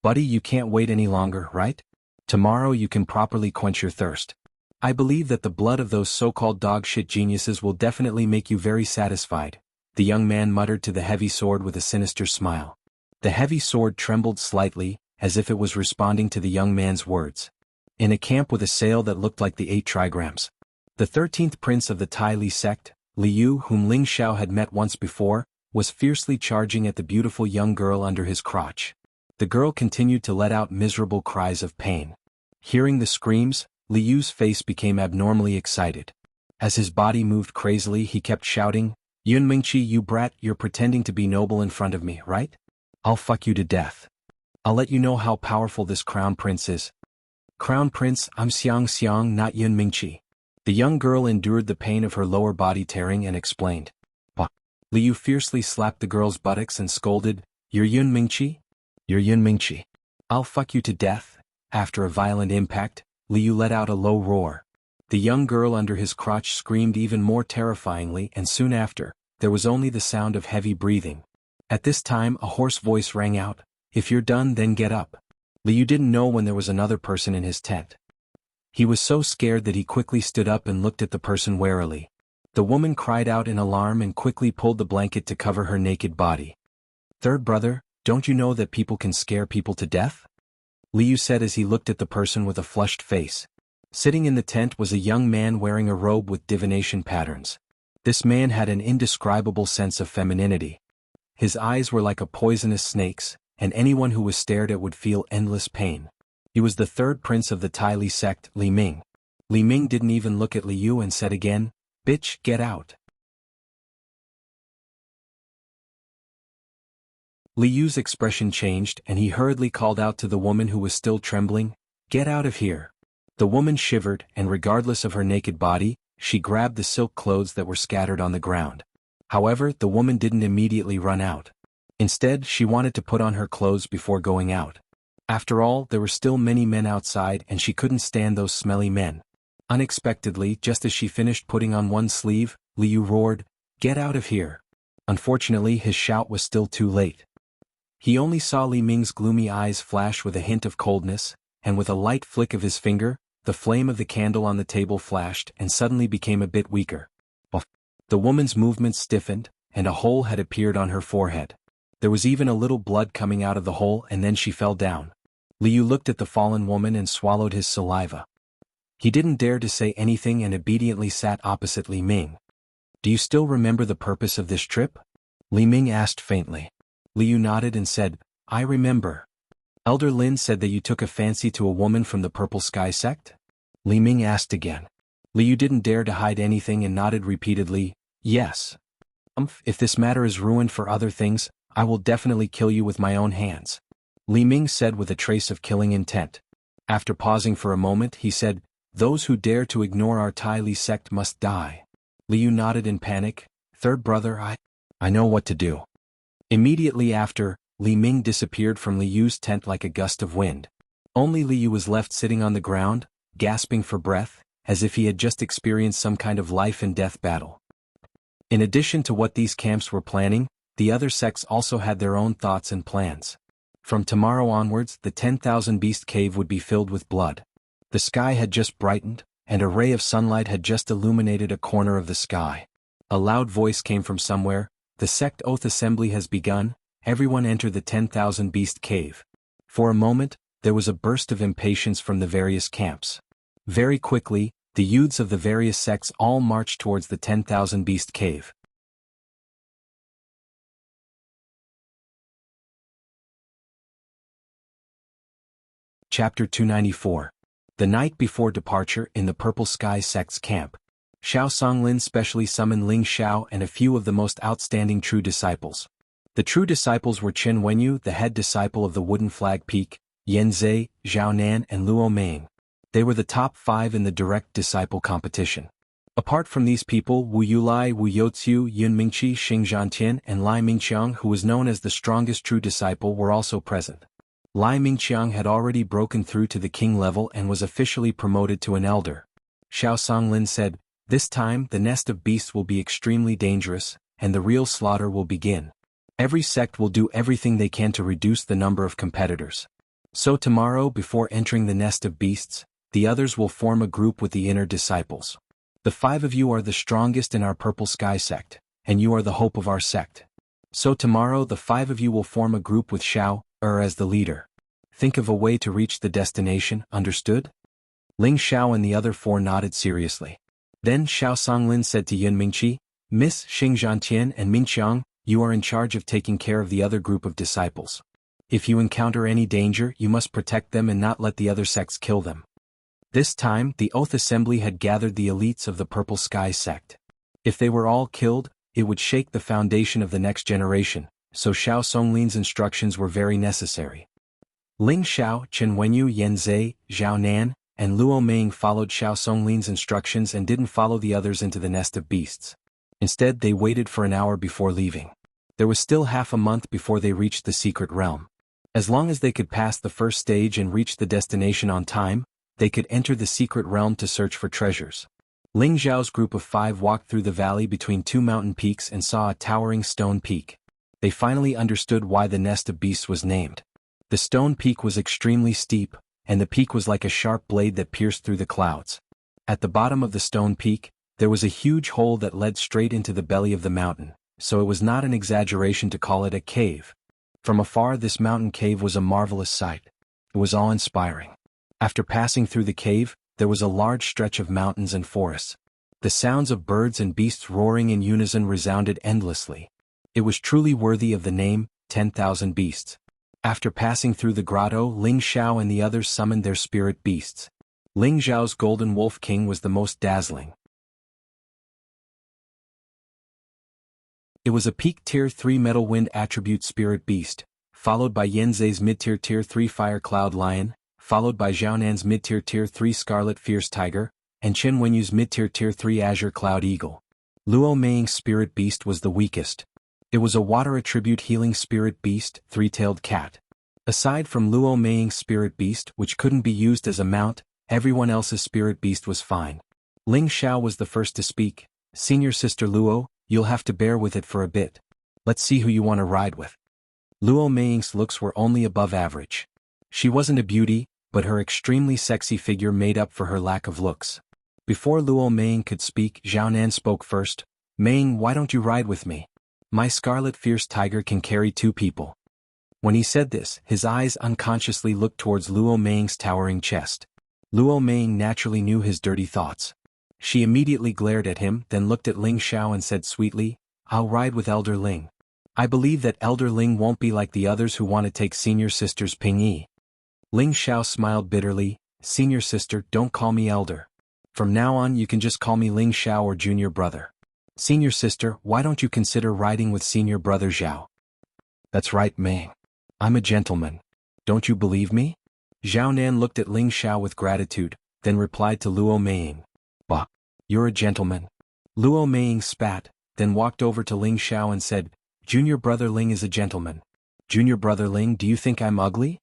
Buddy, you can't wait any longer, right? Tomorrow you can properly quench your thirst. I believe that the blood of those so-called dog-shit geniuses will definitely make you very satisfied, the young man muttered to the heavy sword with a sinister smile. The heavy sword trembled slightly, as if it was responding to the young man's words. In a camp with a sail that looked like the 8 trigrams. The 13th prince of the Tai Li sect, Liu, whom Ling Xiao had met once before, was fiercely charging at the beautiful young girl under his crotch. The girl continued to let out miserable cries of pain. Hearing the screams, Liu's face became abnormally excited. As his body moved crazily, he kept shouting, Yun Mingqi, you brat, you're pretending to be noble in front of me, right? I'll fuck you to death. I'll let you know how powerful this crown prince is. Crown prince, I'm Xiang, not Yun Mingqi. The young girl endured the pain of her lower body tearing and explained. Bah. Liu fiercely slapped the girl's buttocks and scolded, You're Yun Mingqi? You're Yun Mingqi. I'll fuck you to death. After a violent impact, Liu let out a low roar. The young girl under his crotch screamed even more terrifyingly, and soon after, there was only the sound of heavy breathing. At this time a hoarse voice rang out, If you're done then get up. Liu didn't know when there was another person in his tent. He was so scared that he quickly stood up and looked at the person warily. The woman cried out in alarm and quickly pulled the blanket to cover her naked body. Third brother, don't you know that people can scare people to death? Liu said as he looked at the person with a flushed face. Sitting in the tent was a young man wearing a robe with divination patterns. This man had an indescribable sense of femininity. His eyes were like a poisonous snake's, and anyone who was stared at would feel endless pain. He was the 3rd prince of the Tai Li sect, Li Ming. Li Ming didn't even look at Liu and said again, Bitch, get out. Liu's expression changed and he hurriedly called out to the woman who was still trembling, Get out of here. The woman shivered and regardless of her naked body, she grabbed the silk clothes that were scattered on the ground. However, the woman didn't immediately run out. Instead, she wanted to put on her clothes before going out. After all, there were still many men outside and she couldn't stand those smelly men. Unexpectedly, just as she finished putting on one sleeve, Liu roared, Get out of here. Unfortunately, his shout was still too late. He only saw Li Ming's gloomy eyes flash with a hint of coldness, and with a light flick of his finger, the flame of the candle on the table flashed and suddenly became a bit weaker. The woman's movements stiffened, and a hole had appeared on her forehead. There was even a little blood coming out of the hole and then she fell down. Liu looked at the fallen woman and swallowed his saliva. He didn't dare to say anything and obediently sat opposite Li Ming. Do you still remember the purpose of this trip? Li Ming asked faintly. Liu nodded and said, I remember. Elder Lin said that you took a fancy to a woman from the Purple Sky sect? Li Ming asked again. Liu didn't dare to hide anything and nodded repeatedly, Yes. If this matter is ruined for other things, I will definitely kill you with my own hands. Li Ming said with a trace of killing intent. After pausing for a moment, he said, Those who dare to ignore our Tai Li sect must die. Liu nodded in panic, Third brother, I know what to do. Immediately after, Li Ming disappeared from Liu's tent like a gust of wind. Only Liu was left sitting on the ground, gasping for breath, as if he had just experienced some kind of life and death battle. In addition to what these camps were planning, the other sects also had their own thoughts and plans. From tomorrow onwards, the 10,000 Beast Cave would be filled with blood. The sky had just brightened, and a ray of sunlight had just illuminated a corner of the sky. A loud voice came from somewhere. The sect oath assembly has begun. Everyone enter the 10,000 Beast Cave. For a moment, there was a burst of impatience from the various camps. Very quickly, the youths of the various sects all marched towards the 10,000 Beast Cave. Chapter 294. The night before departure in the Purple Sky sect's camp, Xiao Songlin specially summoned Ling Xiao and a few of the most outstanding true disciples. The true disciples were Chen Wenyu, the head disciple of the Wooden Flag Peak, Yan Zhe, Zhao Nan and Luo Meng. They were the top 5 in the direct disciple competition. Apart from these people, Wu Yulai, Wu Youziu, Yun Mingqi, Xing Zhantian and Lai Mingqiang, who was known as the strongest true disciple, were also present. Lai Mingqiang had already broken through to the king level and was officially promoted to an elder. Xiao Songlin said, "This time the nest of beasts will be extremely dangerous, and the real slaughter will begin. Every sect will do everything they can to reduce the number of competitors. So tomorrow, before entering the nest of beasts, the others will form a group with the inner disciples. The 5 of you are the strongest in our Purple Sky sect, and you are the hope of our sect. So tomorrow the 5 of you will form a group with Xiao as the leader. Think of a way to reach the destination, understood?" Ling Xiao and the other 4 nodded seriously. Then Xiao Songlin said to Yun Mingqi, "Miss Xing Zhantian and Mingqiang, you are in charge of taking care of the other group of disciples. If you encounter any danger, you must protect them and not let the other sects kill them." This time, the Oath Assembly had gathered the elites of the Purple Sky sect. If they were all killed, it would shake the foundation of the next generation, so Xiao Songlin's instructions were very necessary. Ling Xiao, Chen Wenyu, Yan Zhe, Zhao Nan, and Luo Meng followed Xiao Songlin's instructions and didn't follow the others into the nest of beasts. Instead, they waited for an hour before leaving. There was still half a month before they reached the secret realm. As long as they could pass the first stage and reach the destination on time, they could enter the secret realm to search for treasures. Ling Xiao's group of 5 walked through the valley between 2 mountain peaks and saw a towering stone peak. They finally understood why the nest of beasts was named. The stone peak was extremely steep, and the peak was like a sharp blade that pierced through the clouds. At the bottom of the stone peak, there was a huge hole that led straight into the belly of the mountain, so it was not an exaggeration to call it a cave. From afar, this mountain cave was a marvelous sight. It was awe-inspiring. After passing through the cave, there was a large stretch of mountains and forests. The sounds of birds and beasts roaring in unison resounded endlessly. It was truly worthy of the name, 10,000 Beasts. After passing through the grotto, Ling Xiao and the others summoned their spirit beasts. Ling Xiao's Golden Wolf King was the most dazzling. It was a peak Tier 3 Metal Wind Attribute Spirit Beast, followed by Yan Zhe's mid-tier Tier 3 Fire Cloud Lion, followed by Zhao Nan's mid-tier Tier 3 Scarlet Fierce Tiger, and Chen Wenyu's mid-tier Tier 3 Azure Cloud Eagle. Luo Meng's Spirit Beast was the weakest. It was a Water Attribute Healing Spirit Beast, 3-tailed cat. Aside from Luo Meng's Spirit Beast, which couldn't be used as a mount, everyone else's Spirit Beast was fine. Ling Xiao was the first to speak. "Senior Sister Luo, you'll have to bear with it for a bit. Let's see who you want to ride with." Luo Meng's looks were only above average. She wasn't a beauty, but her extremely sexy figure made up for her lack of looks. Before Luo Meng could speak, Zhao Nan spoke first. "Meng, why don't you ride with me? My Scarlet Fierce Tiger can carry 2 people." When he said this, his eyes unconsciously looked towards Luo Meng's towering chest. Luo Meng naturally knew his dirty thoughts. She immediately glared at him, then looked at Ling Xiao and said sweetly, "I'll ride with Elder Ling. I believe that Elder Ling won't be like the others who want to take Senior Sister's Ping Yi." Ling Xiao smiled bitterly. "Senior Sister, don't call me Elder. From now on you can just call me Ling Xiao or Junior Brother. Senior Sister, why don't you consider riding with Senior Brother Zhao?" "That's right, Meng. I'm a gentleman. Don't you believe me?" Zhao Nan looked at Ling Xiao with gratitude, then replied to Luo Meng. "Bah, you're a gentleman." Luo Meng spat, then walked over to Ling Xiao and said, "Junior Brother Ling is a gentleman. Junior Brother Ling, do you think I'm ugly?"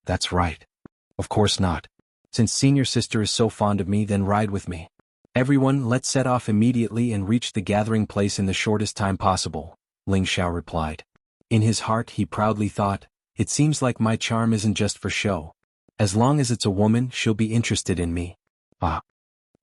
"That's right. Of course not. Since Senior Sister is so fond of me, then ride with me. Everyone, let's set off immediately and reach the gathering place in the shortest time possible," Ling Xiao replied. In his heart he proudly thought, It seems like my charm isn't just for show. As long as it's a woman, she'll be interested in me. Ah.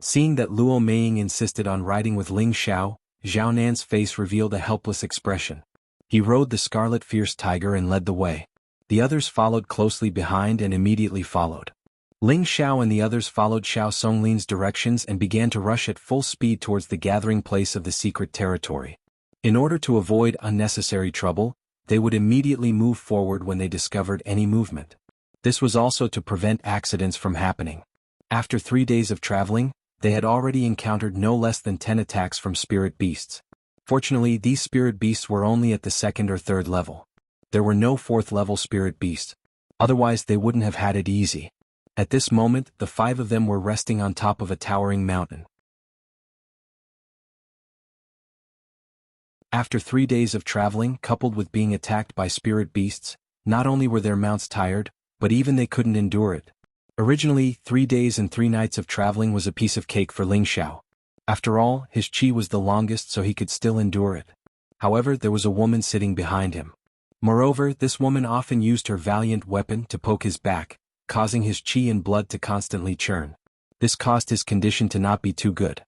Seeing that Luo Meiying insisted on riding with Ling Xiao, Zhao Nan's face revealed a helpless expression. He rode the scarlet fierce tiger and led the way. The others followed closely behind and immediately followed. Ling Xiao and the others followed Xiao Songlin's directions and began to rush at full speed towards the gathering place of the secret territory. In order to avoid unnecessary trouble, they would immediately move forward when they discovered any movement. This was also to prevent accidents from happening. After 3 days of traveling, they had already encountered no less than 10 attacks from spirit beasts. Fortunately, these spirit beasts were only at the 2nd or 3rd level. There were no 4th level spirit beasts. Otherwise they wouldn't have had it easy. At this moment, the 5 of them were resting on top of a towering mountain. After 3 days of traveling, coupled with being attacked by spirit beasts, not only were their mounts tired, but even they couldn't endure it. Originally, 3 days and 3 nights of traveling was a piece of cake for Ling Xiao. After all, his qi was the longest, so he could still endure it. However, there was a woman sitting behind him. Moreover, this woman often used her valiant weapon to poke his back, causing his qi and blood to constantly churn. This caused his condition to not be too good.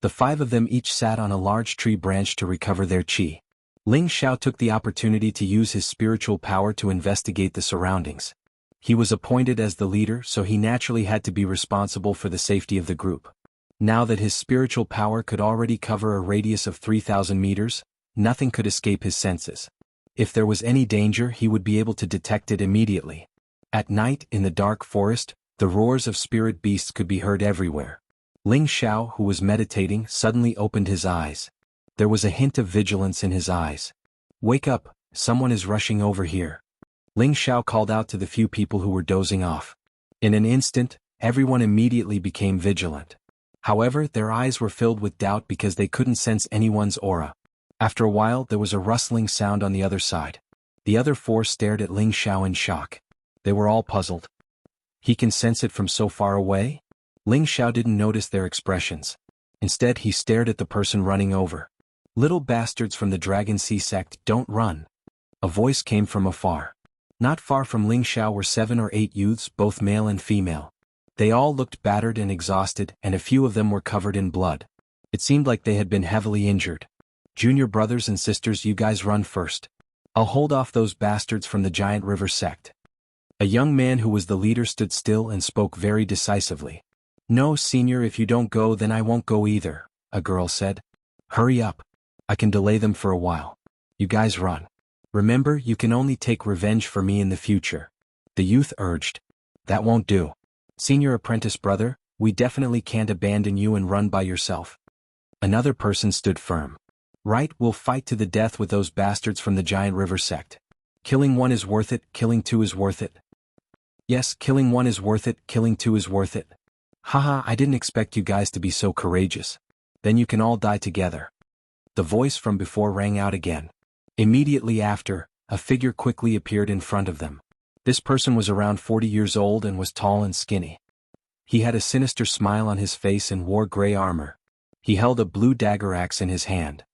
The 5 of them each sat on a large tree branch to recover their qi. Ling Xiao took the opportunity to use his spiritual power to investigate the surroundings. He was appointed as the leader, so he naturally had to be responsible for the safety of the group. Now that his spiritual power could already cover a radius of 3,000 meters, nothing could escape his senses. If there was any danger, he would be able to detect it immediately. At night, in the dark forest, the roars of spirit beasts could be heard everywhere. Ling Xiao, who was meditating, suddenly opened his eyes. There was a hint of vigilance in his eyes. "Wake up, someone is rushing over here." Ling Xiao called out to the few people who were dozing off. In an instant, everyone immediately became vigilant. However, their eyes were filled with doubt because they couldn't sense anyone's aura. After a while, there was a rustling sound on the other side. The other 4 stared at Ling Xiao in shock. They were all puzzled. He can sense it from so far away? Ling Xiao didn't notice their expressions. Instead, he stared at the person running over. "Little bastards from the Dragon Sea sect, don't run." A voice came from afar. Not far from Ling Xiao were 7 or 8 youths, both male and female. They all looked battered and exhausted, and a few of them were covered in blood. It seemed like they had been heavily injured. "Junior brothers and sisters, you guys run first. I'll hold off those bastards from the Giant River sect." A young man who was the leader stood still and spoke very decisively. "No, senior, if you don't go then I won't go either," a girl said. "Hurry up. I can delay them for a while. You guys run. Remember, you can only take revenge for me in the future." The youth urged. "That won't do. Senior apprentice brother, we definitely can't abandon you and run by yourself." Another person stood firm. "Right, we'll fight to the death with those bastards from the Giant River sect. Killing 1 is worth it, killing 2 is worth it." "Yes, killing 1 is worth it, killing 2 is worth it." "Haha, I didn't expect you guys to be so courageous. Then you can all die together." The voice from before rang out again. Immediately after, a figure quickly appeared in front of them. This person was around 40 years old and was tall and skinny. He had a sinister smile on his face and wore gray armor. He held a blue dagger axe in his hand.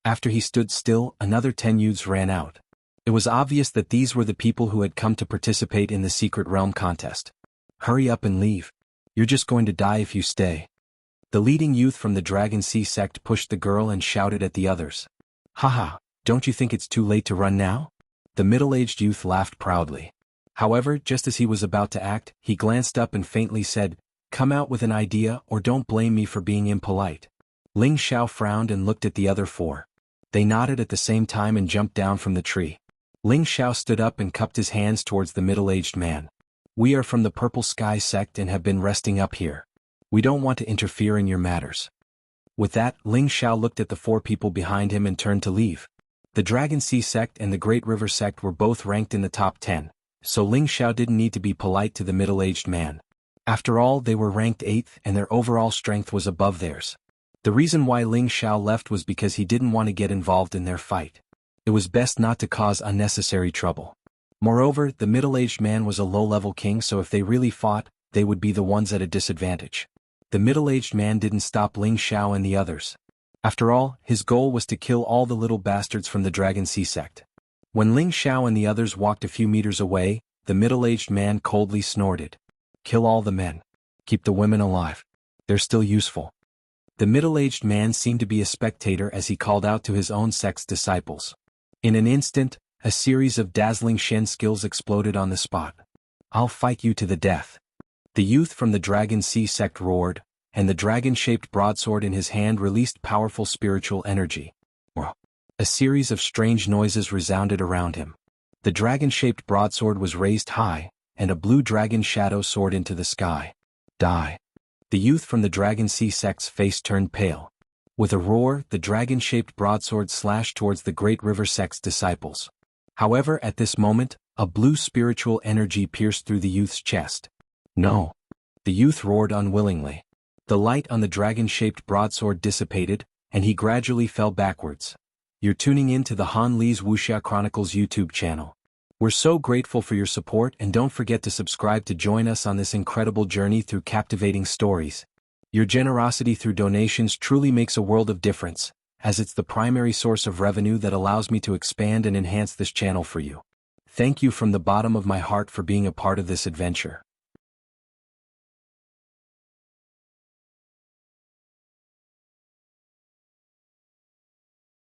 After he stood still, another 10 youths ran out. It was obvious that these were the people who had come to participate in the Secret Realm contest. "Hurry up and leave. You're just going to die if you stay." The leading youth from the Dragon Sea sect pushed the girl and shouted at the others. "Haha, don't you think it's too late to run now?" The middle-aged youth laughed proudly. However, just as he was about to act, he glanced up and faintly said, "Come out with an idea or don't blame me for being impolite." Ling Xiao frowned and looked at the other 4. They nodded at the same time and jumped down from the tree. Ling Xiao stood up and cupped his hands towards the middle-aged man. "We are from the Purple Sky sect and have been resting up here. We don't want to interfere in your matters." With that, Ling Xiao looked at the 4 people behind him and turned to leave. The Dragon Sea sect and the Great River sect were both ranked in the top 10, so Ling Xiao didn't need to be polite to the middle-aged man. After all, they were ranked 8th and their overall strength was above theirs. The reason why Ling Xiao left was because he didn't want to get involved in their fight. It was best not to cause unnecessary trouble. Moreover, the middle-aged man was a low-level king, so if they really fought, they would be the ones at a disadvantage. The middle-aged man didn't stop Ling Xiao and the others. After all, his goal was to kill all the little bastards from the Dragon Sea sect. When Ling Xiao and the others walked a few meters away, the middle-aged man coldly snorted. Kill all the men. Keep the women alive. They're still useful. The middle-aged man seemed to be a spectator as he called out to his own sect's disciples. In an instant, a series of dazzling Shen skills exploded on the spot. I'll fight you to the death. The youth from the Dragon Sea sect roared, and the dragon-shaped broadsword in his hand released powerful spiritual energy. A series of strange noises resounded around him. The dragon-shaped broadsword was raised high, and a blue dragon shadow soared into the sky. Die. The youth from the Dragon Sea sect's face turned pale. With a roar, the dragon-shaped broadsword slashed towards the Great River sect's disciples. However, at this moment, a blue spiritual energy pierced through the youth's chest. No. The youth roared unwillingly. The light on the dragon-shaped broadsword dissipated, and he gradually fell backwards. You're tuning in to the Han Li's Wuxia Chronicles YouTube channel. We're so grateful for your support, and don't forget to subscribe to join us on this incredible journey through captivating stories. Your generosity through donations truly makes a world of difference, as it's the primary source of revenue that allows me to expand and enhance this channel for you. Thank you from the bottom of my heart for being a part of this adventure.